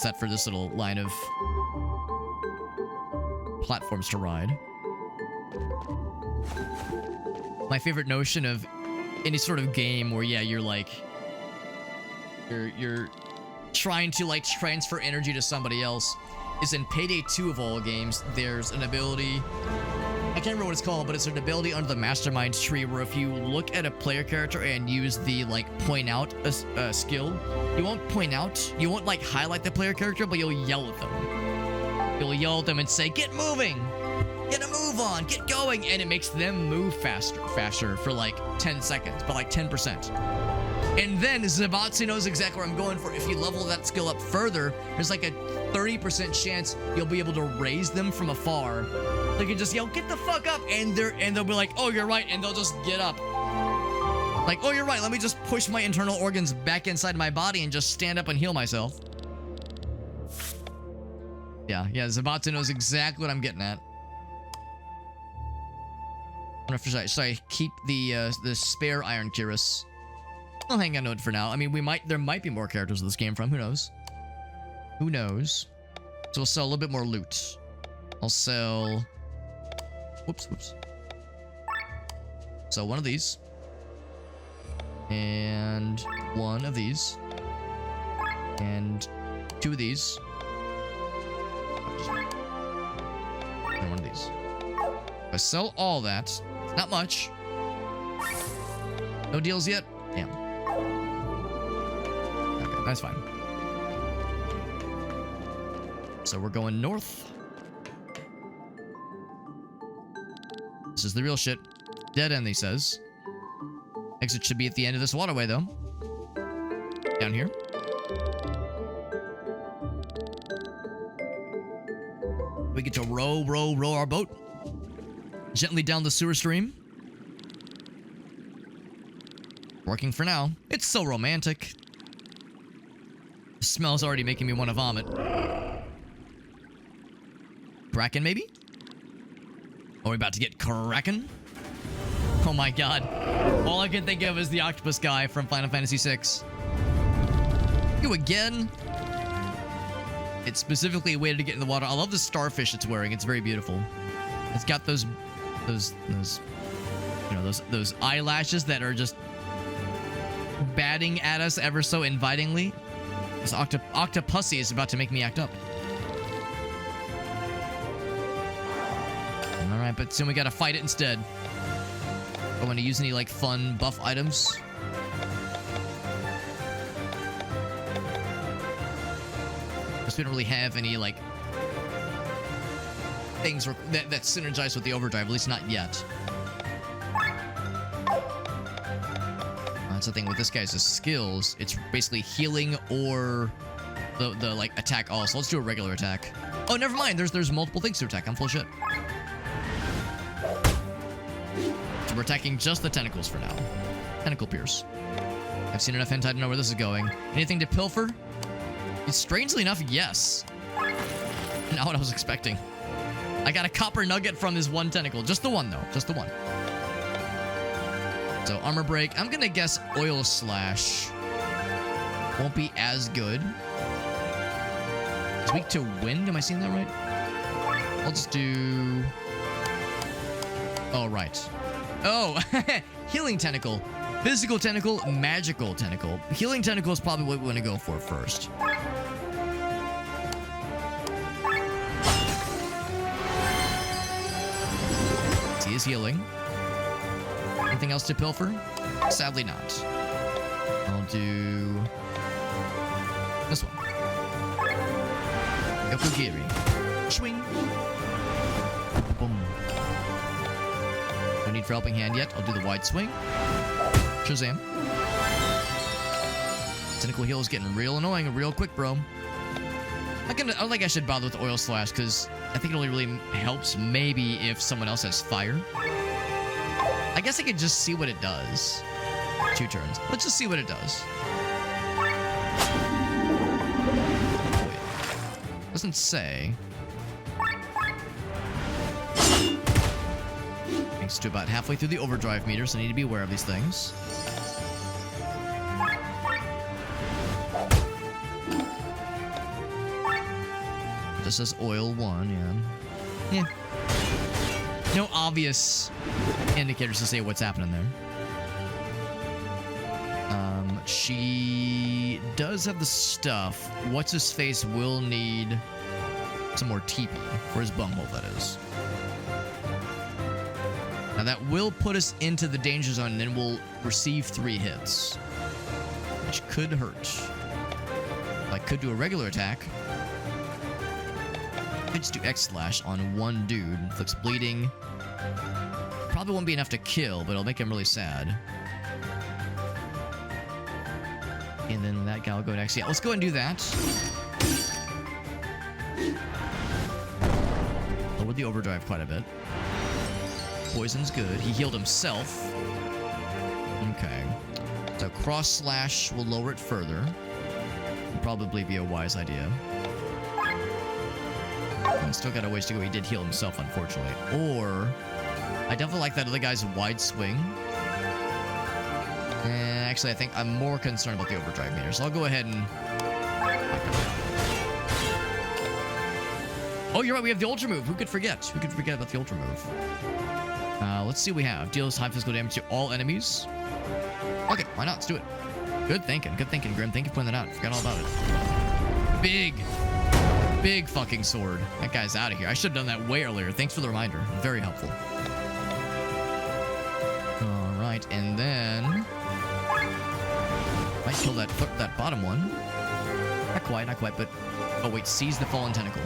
Speaker 1: that for this little line of platforms to ride. My favorite notion of any sort of game where, yeah, you're like... You're trying to, like, transfer energy to somebody else is in Payday 2 of all games. There's an ability... I can't remember what it's called, but it's an ability under the mastermind tree where if you look at a player character and use the, like, point out skill, you won't point out, you won't, like, highlight the player character, but you'll yell at them. You'll yell at them and say, "Get moving! Get a move on! Get going!" And it makes them move faster for, like, 10 seconds, but, like, 10%. And then Zabatsu knows exactly where I'm going for. If you level that skill up further, there's like a 30% chance you'll be able to raise them from afar. They can just yell, "Get the fuck up!" And they'll be like, "Oh, you're right," and they'll just get up. Like, "Oh, you're right, let me just push my internal organs back inside my body and just stand up and heal myself." Yeah, Zabatsu knows exactly what I'm getting at. I wonder if should I keep the spare Iron Cuirass? I'll hang on to it for now. I mean, there might be more characters in this game from. Who knows? Who knows? So we'll sell a little bit more loot. I'll sell... Whoops. So one of these. And one of these. And two of these. And one of these. If I sell all that, it's not much. No deals yet? Damn. Okay, that's fine. So we're going north. This is the real shit. Dead end, he says. Exit should be at the end of this waterway, though. Down here. We get to row our boat gently down the sewer stream. Working for now. It's so romantic. The smell's already making me want to vomit. Kraken, maybe? Are we about to get Kraken? Oh my god. All I can think of is the octopus guy from Final Fantasy VI. You again? It's specifically a way to get in the water. I love the starfish it's wearing. It's very beautiful. It's got those eyelashes that are just batting at us ever so invitingly. This octopussy is about to make me act up. trumpets, and we gotta fight it instead. I want to use any, like, fun buff items. Because we don't really have any, like, things that synergize with the overdrive, at least not yet. That's the thing with this guy's skills. It's basically healing or the like attack also. Let's do a regular attack. Oh, never mind. There's multiple things to attack. I'm full of shit. So we're attacking just the tentacles for now. Tentacle pierce. I've seen enough hentai to know where this is going. Anything to pilfer? Strangely enough, yes. Not what I was expecting. I got a copper nugget from his one tentacle. Just the one, though. Just the one. So, armor break. I'm gonna guess oil slash won't be as good. It's weak to wind. Am I seeing that right? I'll just do... Oh, right. Oh, healing tentacle. Physical tentacle, magical tentacle. Healing tentacle is probably what we want to go for first. He is healing. Anything else to pilfer? Sadly not. I'll do this one. Yokogiri. Swing. Boom. No need for helping hand yet. I'll do the wide swing. Shazam. Tentacle heal is getting real annoying real quick, bro. I don't think I should bother with oil slash because I think it only really helps maybe if someone else has fire. I guess I could just see what it does. 2 turns. Let's just see what it does. Oh, yeah. Doesn't say. Thanks to about halfway through the overdrive meter, so I need to be aware of these things. This says oil 1, yeah. No obvious indicators to say what's happening there. She does have the stuff. What's-his-face will need some more TP for his bumhole, that is. Now that will put us into the danger zone, and then we'll receive 3 hits. Which could hurt. I could do a regular attack. I could just do X-Slash on one dude. Inflicts bleeding. Probably won't be enough to kill, but it'll make him really sad. And then that guy will go next. Yeah, let's go ahead and do that. Lower the overdrive quite a bit. Poison's good. He healed himself. Okay. So cross slash will lower it further. Would probably be a wise idea. Still got a ways to go. He did heal himself, unfortunately. Or I definitely like that other guy's wide swing. Actually, I think I'm more concerned about the overdrive meter, so I'll go ahead and... Oh, you're right. We have the ultra move. Who could forget? Who could forget about the ultra move? Let's see what we have. Deals high physical damage to all enemies. Okay, why not? Let's do it. Good thinking. Good thinking, Grim. Thank you for pointing that out. Forgot all about it. Big fucking sword. That guy's out of here. I should have done that way earlier. Thanks for the reminder. Very helpful. All right, and then might kill that bottom one. Not quite, but oh wait, seize the fallen tentacle.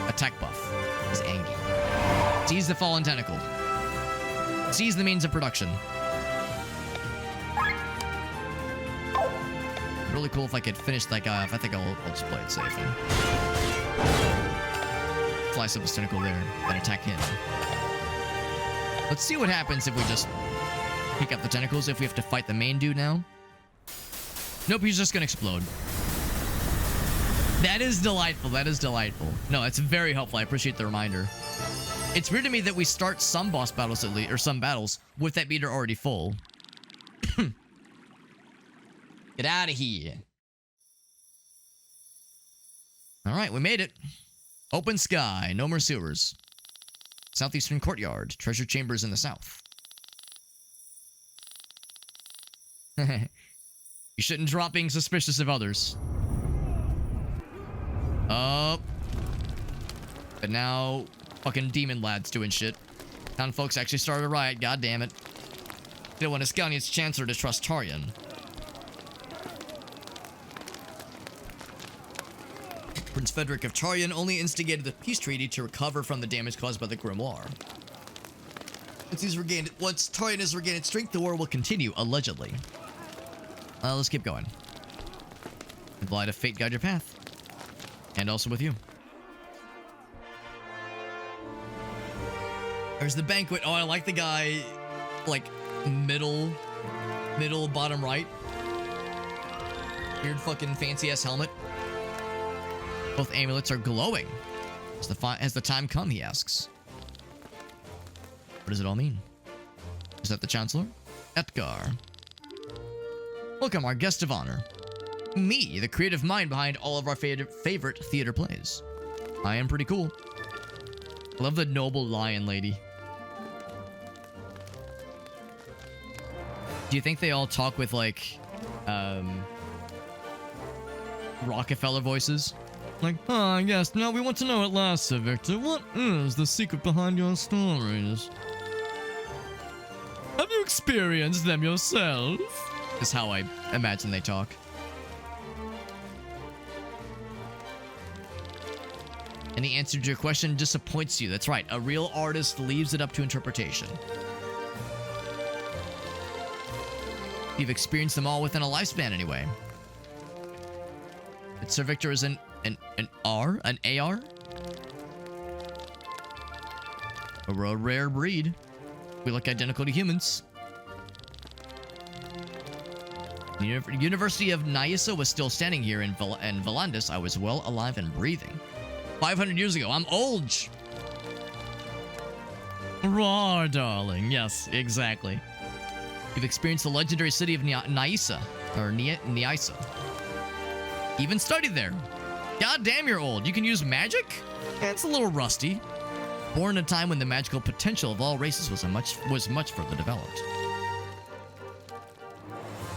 Speaker 1: Attack buff is Angie. Seize the fallen tentacle. Seize the means of production. Really cool if I could finish that guy off. I think I'll just play it safe. Slice up his tentacle there, then attack him. Let's see what happens if we just pick up the tentacles, if we have to fight the main dude now. Nope, he's just gonna explode. That is delightful. That is delightful. No, it's very helpful. I appreciate the reminder. It's weird to me that we start some boss battles at least, or some battles, with that meter already full. Get out of here. Alright, we made it. Open sky, no more sewers. Southeastern courtyard, treasure chambers in the south. You shouldn't drop being suspicious of others. Oh. But now, fucking demon lad's doing shit. Town folks actually started a riot, god damn it. They want Ascania's chancellor to trust Tarion. Prince Frederick of Tarion only instigated the peace treaty to recover from the damage caused by the Grimoire. Once Tarion has regained its strength, the war will continue, allegedly. Let's keep going. The light of fate guide your path. And also with you. There's the banquet. Oh, I like the guy, like, middle, bottom right. Weird fucking fancy-ass helmet. Both amulets are glowing. Has the time come, he asks. What does it all mean? Is that the Chancellor? Edgar. Welcome, our guest of honor. Me, the creative mind behind all of our favorite theater plays. I am pretty cool. Love the noble lion lady. Do you think they all talk with, like, Rockefeller voices? Like, yes, now we want to know at last, Sir Victor, what is the secret behind your stories? Have you experienced them yourself? Is how I imagine they talk. And the answer to your question disappoints you. That's right, a real artist leaves it up to interpretation. You've experienced them all within a lifespan anyway. But Sir Victor is an AR? We're a rare breed. We look identical to humans. The University of Nyissa was still standing here in Volandis. I was well alive and breathing. 500 years ago. I'm old. Raw, darling. Yes, exactly. You've experienced the legendary city of Nyissa. Or Nyissa. Even studied there. God damn, you're old. You can use magic? It's a little rusty. Born in a time when the magical potential of all races was much further developed.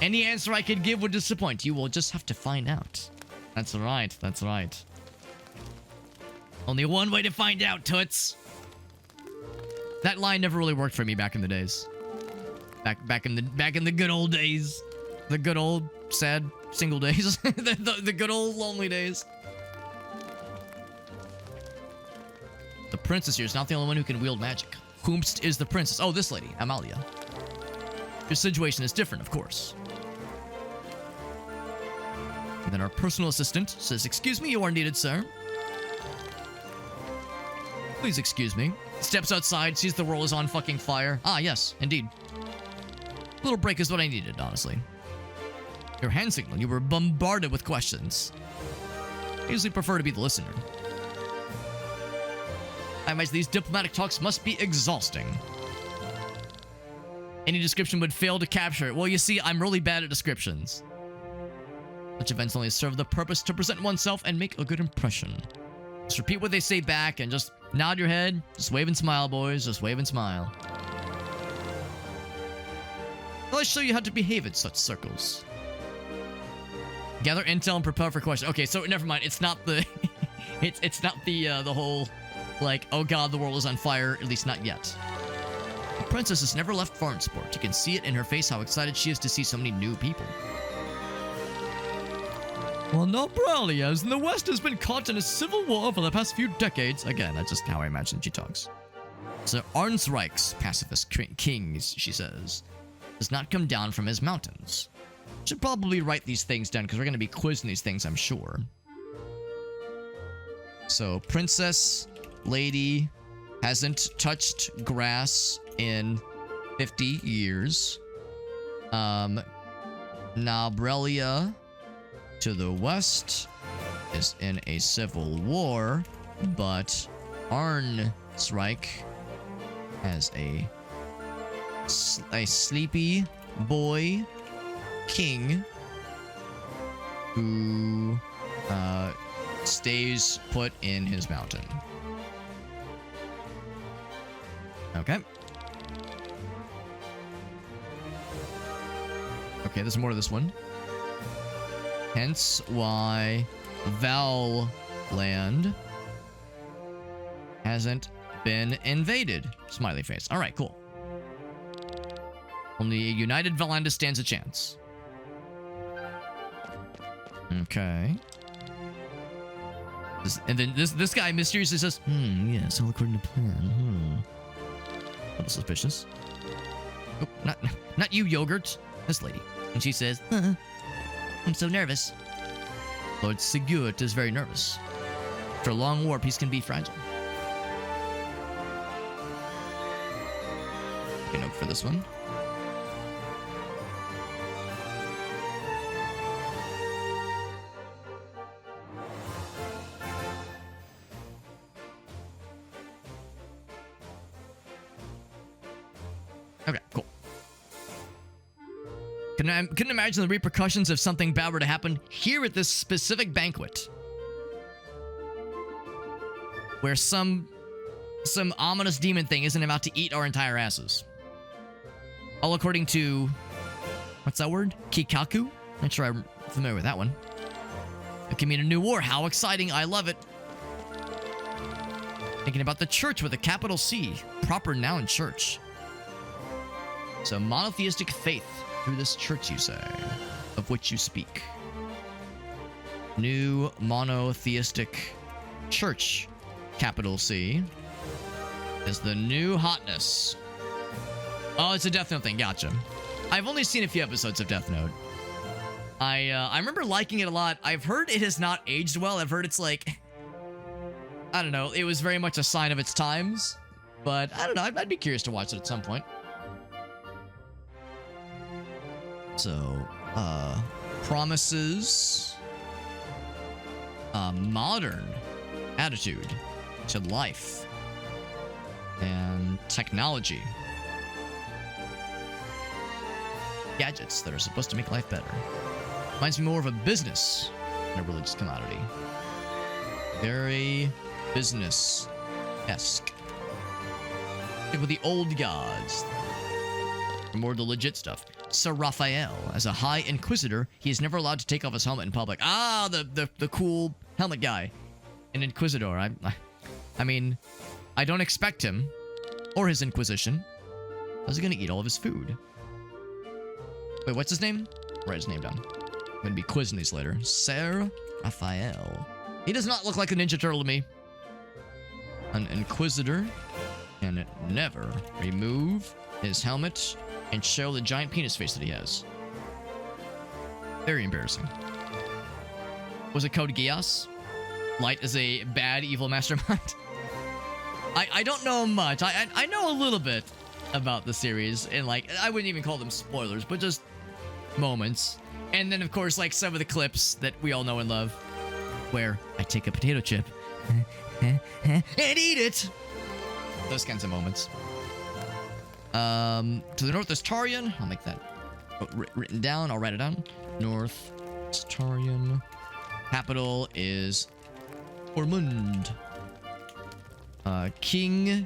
Speaker 1: Any answer I could give would disappoint you. We'll just have to find out. That's right. That's right. Only one way to find out, Toots. That line never really worked for me back in the days. Back in the good old days. The good old sad single days. the good old lonely days. The princess here is not the only one who can wield magic. Whomst is the princess? Oh, this lady, Amalia. Your situation is different, of course. And then our personal assistant says, "Excuse me, you are needed, sir." Please excuse me. Steps outside, sees the world is on fucking fire. Ah, yes, indeed. A little break is what I needed, honestly. Your hand signal, you were bombarded with questions. I usually prefer to be the listener. I imagine these diplomatic talks must be exhausting. Any description would fail to capture it. Well, you see, I'm really bad at descriptions. Such events only serve the purpose to present oneself and make a good impression. Just repeat what they say back and just nod your head. Just wave and smile, boys. Just wave and smile. I'll show you how to behave in such circles. Gather intel and prepare for questions. Okay, so never mind. It's not the... it's not the whole... Like, oh god, the world is on fire. At least not yet. The princess has never left Farnsport. You can see it in her face how excited she is to see so many new people. Well, no Brailias, and the West has been caught in a civil war for the past few decades. Again, that's just how I imagine she talks. Sir Arnsreich's pacifist kings, she says, does not come down from his mountains. Should probably write these things down because we're going to be quizzing these things, I'm sure. So, princess, lady, hasn't touched grass in 50 years. Nabrelia to the west is in a civil war, but Arnsreich has a sleepy boy king who stays put in his mountain. Okay. Okay, there's more to this one. Hence why Valland hasn't been invaded. Smiley face. All right, cool. Only a united Valanda stands a chance. Okay. And then this guy mysteriously says, yes, all according to plan. A little suspicious. Oh, not you, Yogurt. This lady. And she says, I'm so nervous. Lord Sigurd is very nervous. For a long war, peace can be fragile. Take a note for this one. Okay, cool. Couldn't imagine the repercussions if something bad were to happen here at this specific banquet. Where some ominous demon thing isn't about to eat our entire asses. All according to... what's that word? Kikaku? Not sure I'm familiar with that one. It can mean a new war. How exciting. I love it. Thinking about the church with a capital C. Proper noun church. So monotheistic faith through this church, you say, of which you speak. New monotheistic church, capital C, is the new hotness. Oh, it's a Death Note thing. Gotcha. I've only seen a few episodes of Death Note. I remember liking it a lot. I've heard it has not aged well. I've heard it's like, I don't know. It was very much a sign of its times, but I don't know. I'd be curious to watch it at some point. So, promises a modern attitude to life and technology. Gadgets that are supposed to make life better. Reminds me more of a business than a religious commodity. Very business-esque. Like with the old gods. More the legit stuff. Sir Raphael, as a High Inquisitor, he is never allowed to take off his helmet in public. Ah, the cool helmet guy. An Inquisitor. I mean, I don't expect him, or his Inquisition. How's he gonna eat all of his food? Wait, what's his name? Write his name down. I'm gonna be quizzing these later. Sir Raphael. He does not look like a Ninja Turtle to me. An Inquisitor can never remove his helmet and show the giant penis face that he has. Very embarrassing. Was it Code Geass? Light is a bad, evil mastermind? I don't know much. I know a little bit about the series, and like, I wouldn't even call them spoilers, but just moments. And then, of course, like some of the clips that we all know and love, where I take a potato chip and eat it. Those kinds of moments. To the north is Tarian. I'll make that written down. I'll write it down. North is Tarian. Capital is Ormund. King.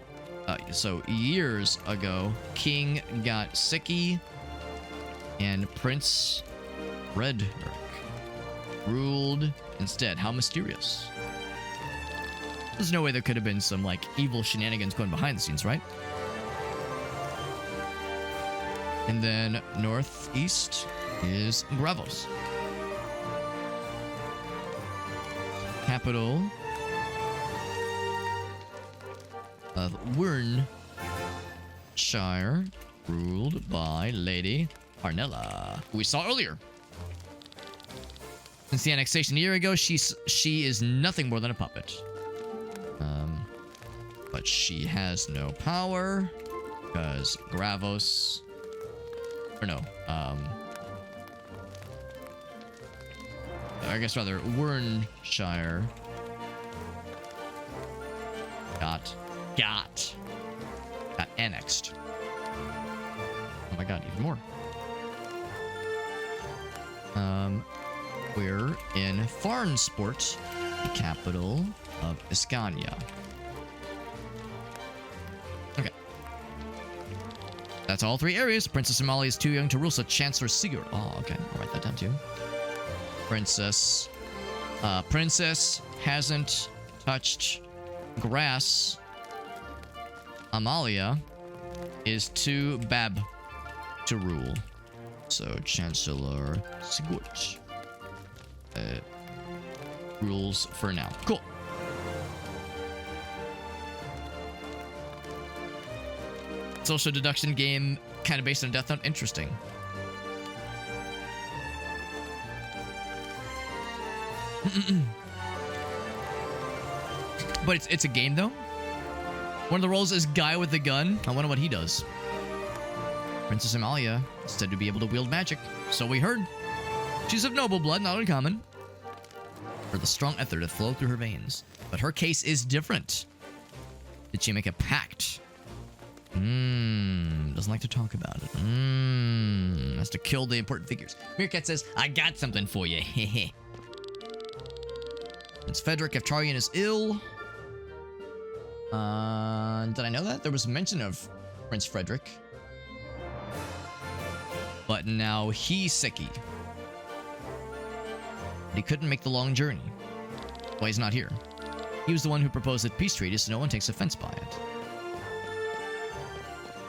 Speaker 1: So years ago, King got sicky, and Prince Redhirk ruled instead. How mysterious. There's no way there could have been some like evil shenanigans going behind the scenes, right? And then northeast is Gravos. Capital of Wernshire, ruled by Lady Arnella, who we saw earlier. Since the annexation a year ago, she is nothing more than a puppet. But she has no power, because Gravos... Or no, I guess rather, Wernshire got annexed. Oh my god, even more. We're in Farnsport, the capital of Iskania. Okay. That's all three areas. Princess Amalia is too young to rule, so Chancellor Sigurd. Oh, okay. I'll write that down too. Princess hasn't touched grass Amalia is too bab to rule. So Chancellor Sigurd rules for now. Cool. Social deduction game kind of based on Death Note. Interesting. But it's a game though. One of the roles is guy with the gun. I wonder what he does. Princess Amalia is said to be able to wield magic. So we heard. She's of noble blood, not uncommon. For the strong ether to flow through her veins. But her case is different. Did she make a pact? Doesn't like to talk about it. Has to kill the important figures. Meerkat says, I got something for you. Hehe. Prince Frederick Eftarian is ill. Did I know that? There was mention of Prince Frederick. But now he's sicky. He couldn't make the long journey. Well, he's not here. He was the one who proposed the peace treaty, so no one takes offense by it.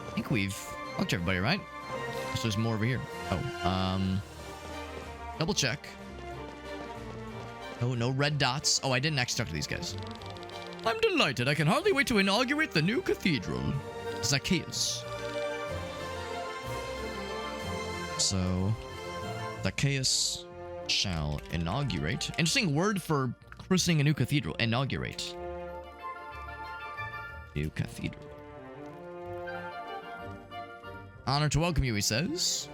Speaker 1: I think we've talked to everybody, right? So there's more over here. Oh, double check. Oh, no red dots. Oh, I didn't actually talk to these guys. I'm delighted. I can hardly wait to inaugurate the new cathedral. Zacchaeus. So, Zacchaeus shall inaugurate. Interesting word for christening a new cathedral. Inaugurate. New cathedral. Honor to welcome you, he says.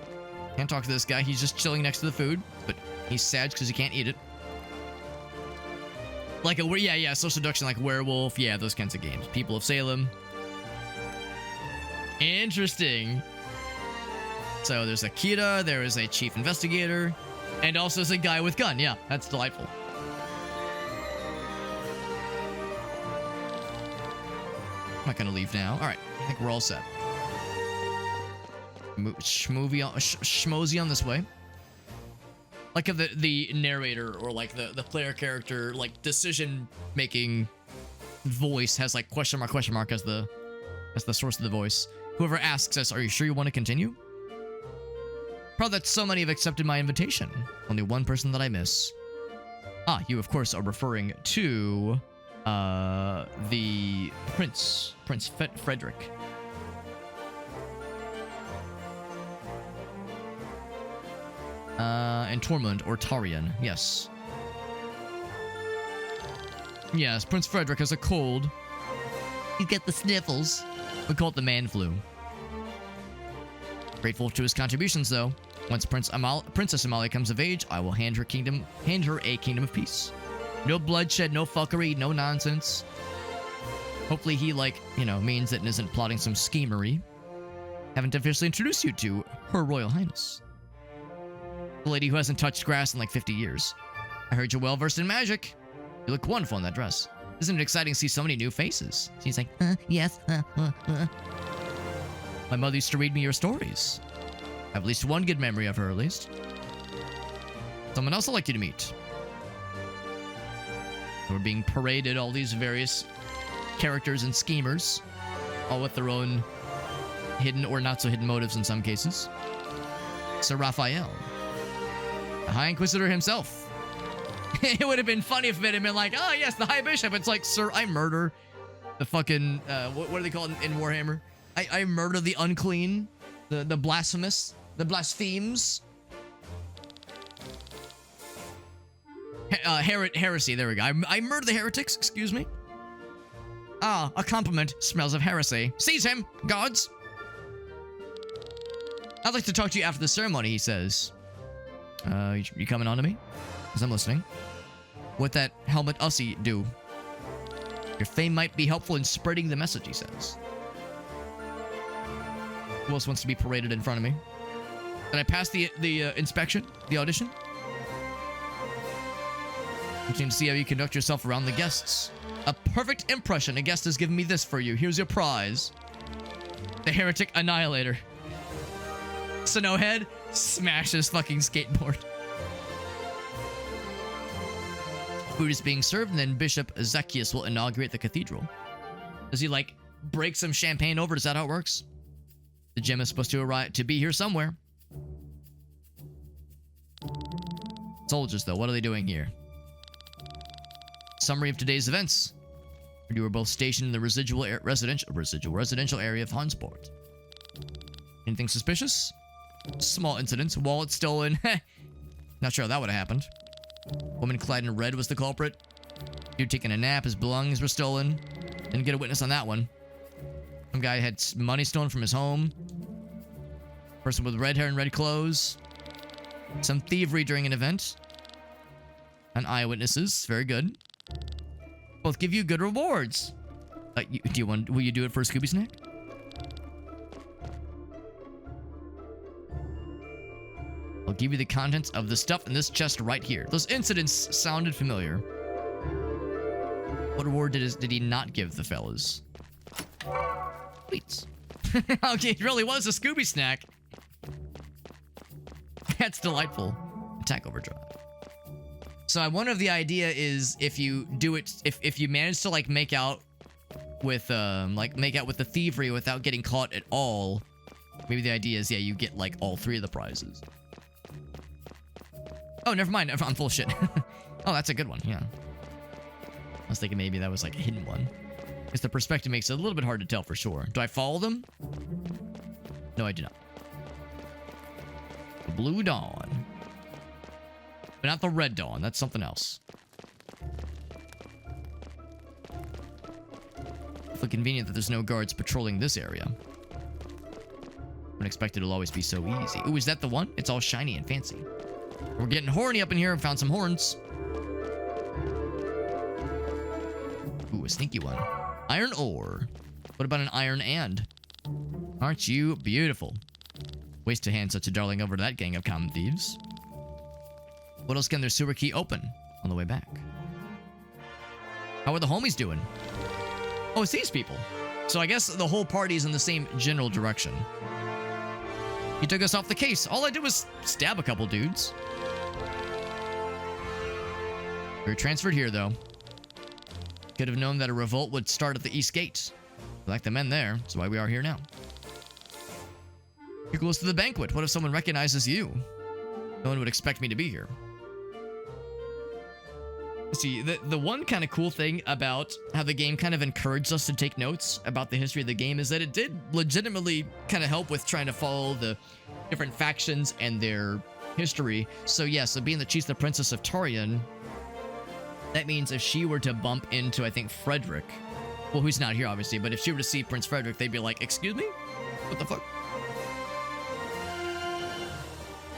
Speaker 1: Can't talk to this guy. He's just chilling next to the food, but he's sad because he can't eat it. Like yeah, social deduction, like werewolf, yeah, those kinds of games. People of Salem. Interesting. So there's a Kira, there is a chief investigator, and also there's a guy with gun. Yeah, that's delightful. I'm not gonna leave now. All right, I think we're all set. Schmozy on this way. Like the narrator or like the player character like decision making voice has like question mark as the source of the voice. Whoever asks us, are you sure you want to continue? Proud that so many have accepted my invitation. Only one person that I miss. Ah, you of course are referring to the Prince Frederick. And Tormund or Tarian, yes. Yes, Prince Frederick has a cold. You get the sniffles. We call it the man flu. Grateful to his contributions, though. Once Princess Amalia comes of age, I will hand her a kingdom of peace. No bloodshed, no fuckery, no nonsense. Hopefully he, means it and isn't plotting some schemery. Haven't officially introduced you to Her Royal Highness. The lady who hasn't touched grass in like 50 years. I heard you're well versed in magic. You look wonderful in that dress. Isn't it exciting to see so many new faces? She's like, yes. My mother used to read me your stories. I have at least one good memory of her, at least. Someone else I'd like you to meet. We're being paraded, all these various characters and schemers, all with their own hidden or not so hidden motives in some cases. Sir Raphael, the High Inquisitor himself. It would have been funny if it had been like, oh yes, the High Bishop. It's like, sir, I murder the fucking, what do they call it in Warhammer? I murder the unclean, the blasphemous, the blasphemes. Heresy, there we go. I murder the heretics, excuse me. Ah, a compliment. Smells of heresy. Seize him, gods. I'd like to talk to you after the ceremony, he says. You coming on to me? Because I'm listening. What that helmet Ussie do? Your fame might be helpful in spreading the message, he says. Who else wants to be paraded in front of me? Did I pass the inspection? The audition? You can see how you conduct yourself around the guests. A perfect impression. A guest has given me this for you. Here's your prize. The Heretic Annihilator. Snowhead smashes fucking skateboard. Food is being served, and then Bishop Zacchaeus will inaugurate the cathedral. Does he, like, break some champagne over. Is that how it works? The gem is supposed to arrive to be here somewhere. Soldiers, though, what are they doing here? Summary of today's events. You were both stationed in the residential area of Hansport. Anything suspicious? Small incidents. Wallet stolen. Not sure how that would have happened. Woman clad in red was the culprit. Dude taking a nap. His belongings were stolen. Didn't get a witness on that one. Some guy had money stolen from his home. Person with red hair and red clothes. Some thievery during an event. And eyewitnesses. Very good. Both give you good rewards. Will you do it for a Scooby Snack? I'll give you the contents of the stuff in this chest right here. Those incidents sounded familiar. What reward did he not give the fellas? Sweets. Okay, it really was a Scooby Snack. That's delightful. Attack overdrive. So I wonder if the idea is if you do it, if you manage to like make out with the thievery without getting caught at all, maybe the idea is, yeah, you get like all 3 of the prizes. Oh, never mind. I'm full of shit. Oh, that's a good one. Yeah. I was thinking maybe that was like a hidden one. Because the perspective makes it a little bit hard to tell for sure. Do I follow them? No, I do not. The Blue Dawn. But not the Red Dawn. That's something else. It's convenient that there's no guards patrolling this area. Unexpected it'll always be so easy. Ooh, is that the one? It's all shiny and fancy. We're getting horny up in here and found some horns. Ooh, a sneaky one. Iron ore. What about an iron and? Aren't you beautiful? Waste to hand such a darling over to that gang of common thieves. What else can their sewer key open on the way back? How are the homies doing? Oh, it's these people. So I guess the whole party's in the same general direction. He took us off the case. All I did was stab a couple dudes. We were transferred here, though. Could have known that a revolt would start at the East Gate. We like the men there. That's why we are here now. You're close to the banquet. What if someone recognizes you? No one would expect me to be here. See, the one kind of cool thing about how the game kind of encouraged us to take notes about the history of the game is that it did legitimately kind of help with trying to follow the different factions and their history. So yeah, so being that she's the Princess of Tarion, that means if she were to bump into, I think, Frederick, well, who's not here, obviously, but if she were to see Prince Frederick, they'd be like, excuse me? What the fuck?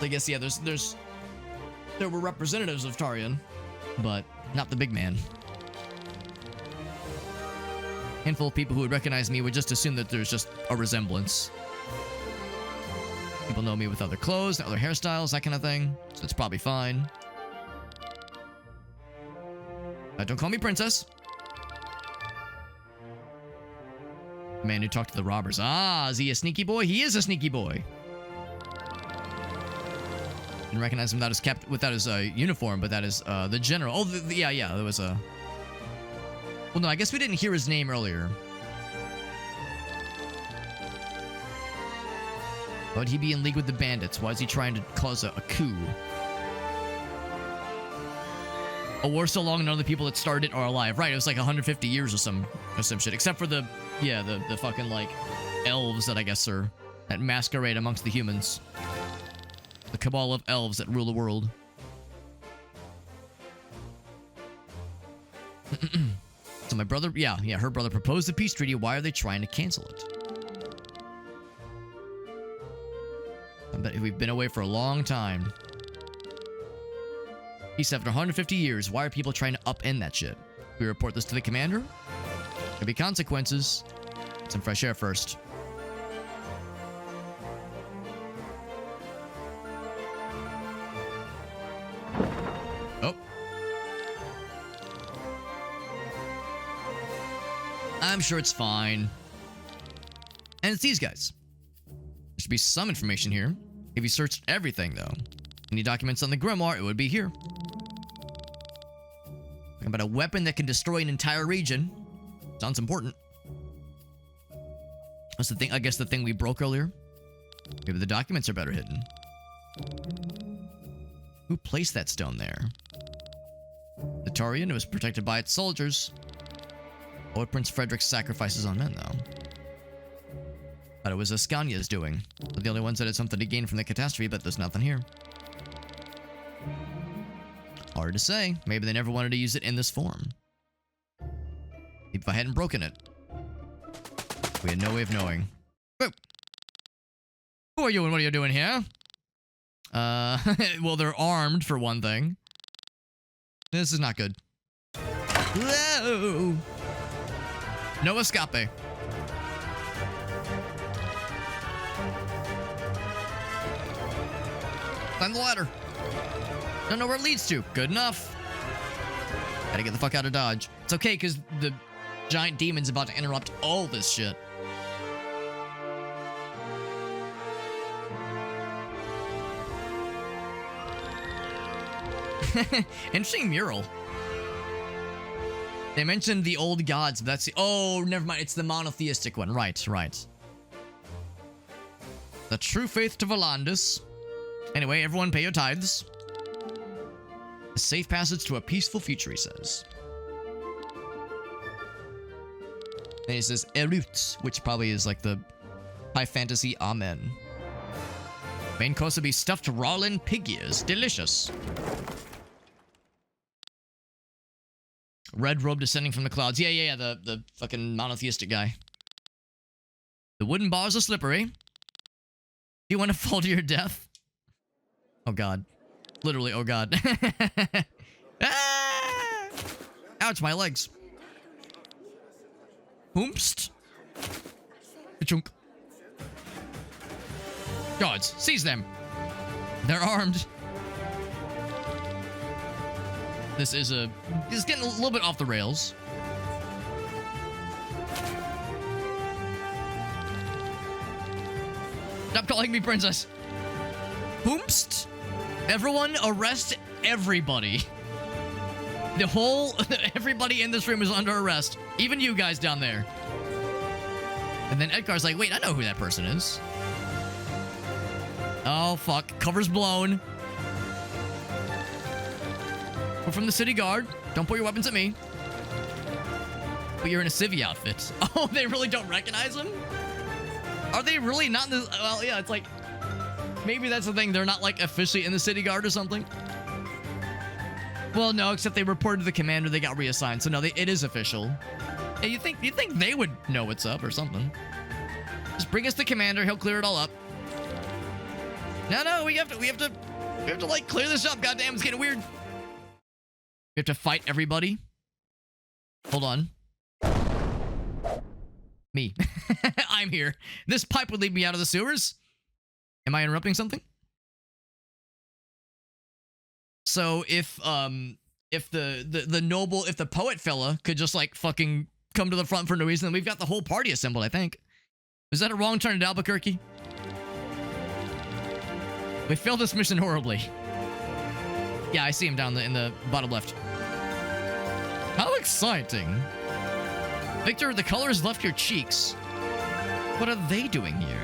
Speaker 1: I guess, yeah, there were representatives of Tarion, but not the big man. Handful of people who would recognize me would just assume that there's just a resemblance. People know me with other clothes, other hairstyles, that kind of thing, so it's probably fine. Don't call me princess. The man who talked to the robbers. Ah, is he a sneaky boy? He is a sneaky boy. Didn't recognize him without his uniform, but that is the general. Oh, yeah, there was a... Well, no, I guess we didn't hear his name earlier. Why would he be in league with the bandits? Why is he trying to cause a coup? A war so long none of the people that started it are alive. Right, it was like 150 years or some shit. Except for the fucking, like, elves that I guess are... that masquerade amongst the humans. The cabal of elves that rule the world. So my brother... Yeah, her brother proposed the peace treaty. Why are they trying to cancel it? I bet we've been away for a long time. Peace after 150 years. Why are people trying to upend that shit? We report this to the commander? There'll be consequences. Some fresh air first. Oh. I'm sure it's fine. And it's these guys. There should be some information here. If you searched everything, though. Any documents on the grimoire, it would be here. Talking about a weapon that can destroy an entire region. Sounds important. That's the thing. I guess the thing we broke earlier. Maybe the documents are better hidden. Who placed that stone there? The Taurean. It was protected by its soldiers. What Prince Frederick's sacrifices on men, though? Thought it was Ascania's doing. They're the only ones that had something to gain from the catastrophe, but there's nothing here. Hard to say. Maybe they never wanted to use it in this form. If I hadn't broken it. We had no way of knowing. Whoa. Who are you and what are you doing here? Well, they're armed for one thing. This is not good. Whoa! No escape. Climb the ladder. Don't know where it leads to. Good enough. Gotta get the fuck out of Dodge. It's okay, because the giant demon's about to interrupt all this shit. Interesting mural. They mentioned the old gods, but that's the... Oh, never mind. It's the monotheistic one. Right, right. The true faith to Volandis. Anyway, everyone pay your tithes. A safe passage to a peaceful future, he says. Then he says, Erut, which probably is like the high fantasy Amen. Main course would be stuffed Rollin pig ears. Delicious. Red robe descending from the clouds. Yeah, the fucking monotheistic guy. The wooden bars are slippery. Do you want to fall to your death? Oh god. Literally, oh god. Ah! Ouch, my legs. Hoomst. Chunk. Guards, seize them. They're armed. This is getting a little bit off the rails. Stop calling me princess. Hoomst. Everyone arrest everybody. The whole... everybody in this room is under arrest. Even you guys down there. And then Edgar's like, wait, I know who that person is. Oh, fuck. Cover's blown. We're from the city guard. Don't point your weapons at me. But you're in a civvy outfit. Oh, they really don't recognize him? Are they really not in the... Well, yeah, it's like... Maybe that's the thing. They're not, like, officially in the city guard or something. Well, no, except they reported to the commander. They got reassigned. So, no, it is official. Yeah, you think they would know what's up or something. Just bring us the commander. He'll clear it all up. No, we have to, like, clear this up. Goddamn, it's getting weird. We have to fight everybody. Hold on. Me. I'm here. This pipe would lead me out of the sewers. Am I interrupting something? So if the noble, if the poet fella could just like fucking come to the front for no reason, then we've got the whole party assembled, I think. Is that a wrong turn at Albuquerque? We failed this mission horribly. Yeah, I see him down in the bottom left. How exciting. Victor, the colors left your cheeks. What are they doing here?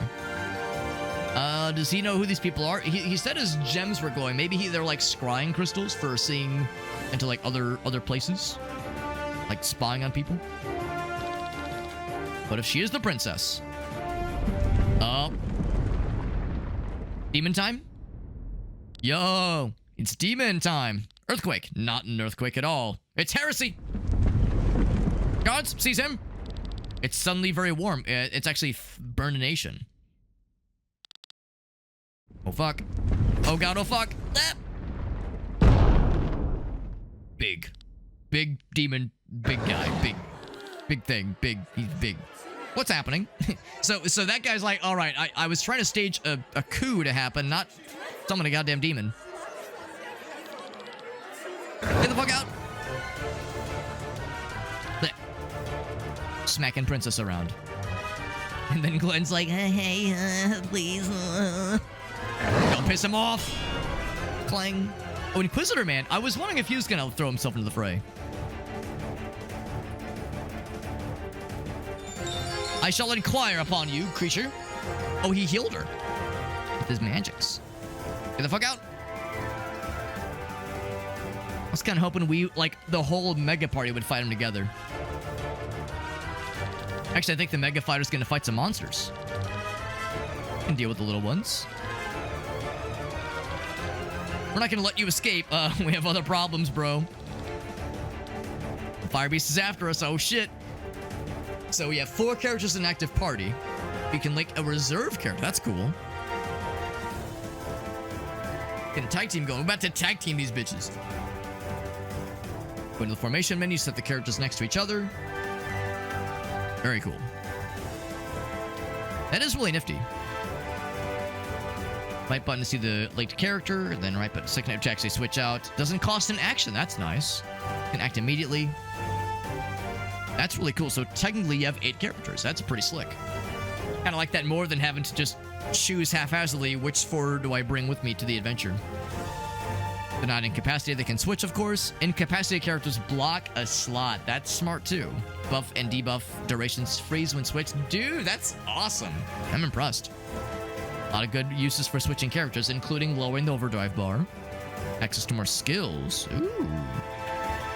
Speaker 1: Does he know who these people are? He said his gems were glowing. Maybe they're like scrying crystals for seeing into like other places. Like spying on people. But if she is the princess. Demon time? Yo, it's demon time. Earthquake. Not an earthquake at all. It's heresy. Guards, seize him. It's suddenly very warm. It's actually burnination. Oh, fuck. Oh, God. Oh, fuck. Ah. Big. Big demon. Big guy. Big thing. Big. He's big. What's happening? So that guy's like, all right, I was trying to stage a coup to happen, not summon a goddamn demon. Get the fuck out. Smacking princess around. And then Glenn's like, hey, please. Don't piss him off. Clang. Oh, Inquisitor Man. I was wondering if he was going to throw himself into the fray. I shall inquire upon you, creature. Oh, he healed her with his magics. Get the fuck out. I was kind of hoping we, like, the whole Mega Party would fight him together. Actually, I think the Mega Fighter's gonna fight some monsters. Can deal with the little ones. We're not gonna let you escape. We have other problems, bro. The Fire Beast is after us. Oh, shit. So we have 4 characters in active party. We can link a reserve character. That's cool. Get a tag team going. We're about to tag team these bitches. Go into the formation menu, set the characters next to each other. Very cool. That is really nifty. Right button to see the linked character, and then right button to actually switch out. Doesn't cost an action. That's nice. You can act immediately. That's really cool. So technically you have 8 characters. That's pretty slick. Kind of like that more than having to just choose haphazardly which 4 do I bring with me to the adventure. They're not incapacitated. They can switch, of course. Incapacitated characters block a slot. That's smart too. Buff and debuff durations freeze when switched. Dude, that's awesome. I'm impressed. A lot of good uses for switching characters, including lowering the overdrive bar. Access to more skills. Ooh.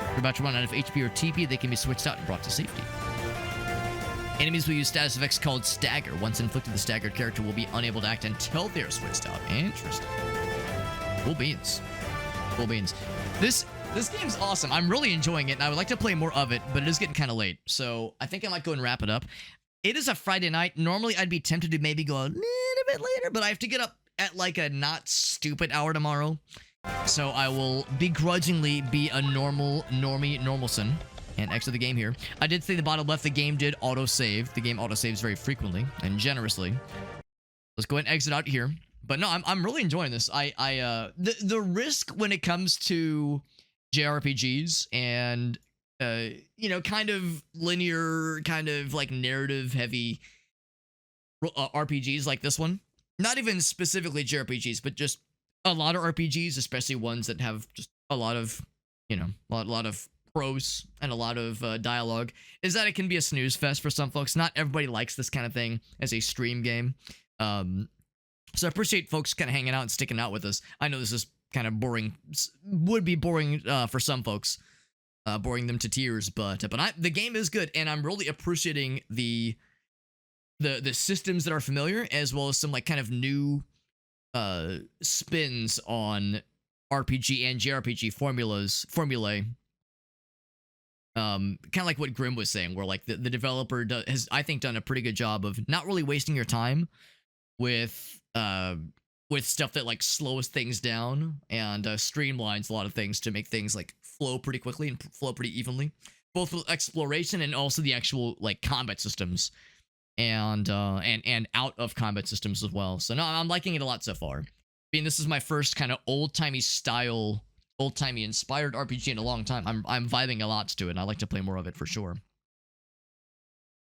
Speaker 1: If you're about to run out of HP or TP, they can be switched out and brought to safety. Enemies will use status effects called Stagger. Once inflicted, the staggered character will be unable to act until they are switched out. Interesting. Cool beans. Cool beans. This game's awesome. I'm really enjoying it, and I would like to play more of it, but it is getting kind of late, so I think I might go and wrap it up. It is a Friday night. Normally, I'd be tempted to maybe go a little bit later, but I have to get up at like a not stupid hour tomorrow, so I will begrudgingly be a normalson and exit the game here. I did say the bottom left, the game did auto-save. The game auto-saves very frequently and generously. Let's go ahead and exit out here. But no, I'm really enjoying this. The risk when it comes to JRPGs and you know, kind of linear, kind of like narrative heavy RPGs like this one. Not even specifically JRPGs, but just a lot of RPGs, especially ones that have just a lot of, you know, a lot of prose and a lot of dialogue, is that it can be a snooze fest for some folks. Not everybody likes this kind of thing as a stream game. So I appreciate folks kind of hanging out and sticking out with us. I know this is kind of boring, would be boring for some folks, boring them to tears, but the game is good, and I'm really appreciating the systems that are familiar, as well as some like kind of new spins on RPG and JRPG formulae. Kind of like what Grim was saying, where like the developer has, I think, done a pretty good job of not really wasting your time with stuff that like slows things down and streamlines a lot of things to make things like flow pretty quickly and flow pretty evenly, both with exploration and also the actual like combat systems and out of combat systems as well. So no, I'm liking it a lot so far. I mean, this is my first kind of old-timey inspired RPG in a long time. I'm vibing a lot to it, and I like to play more of it for sure.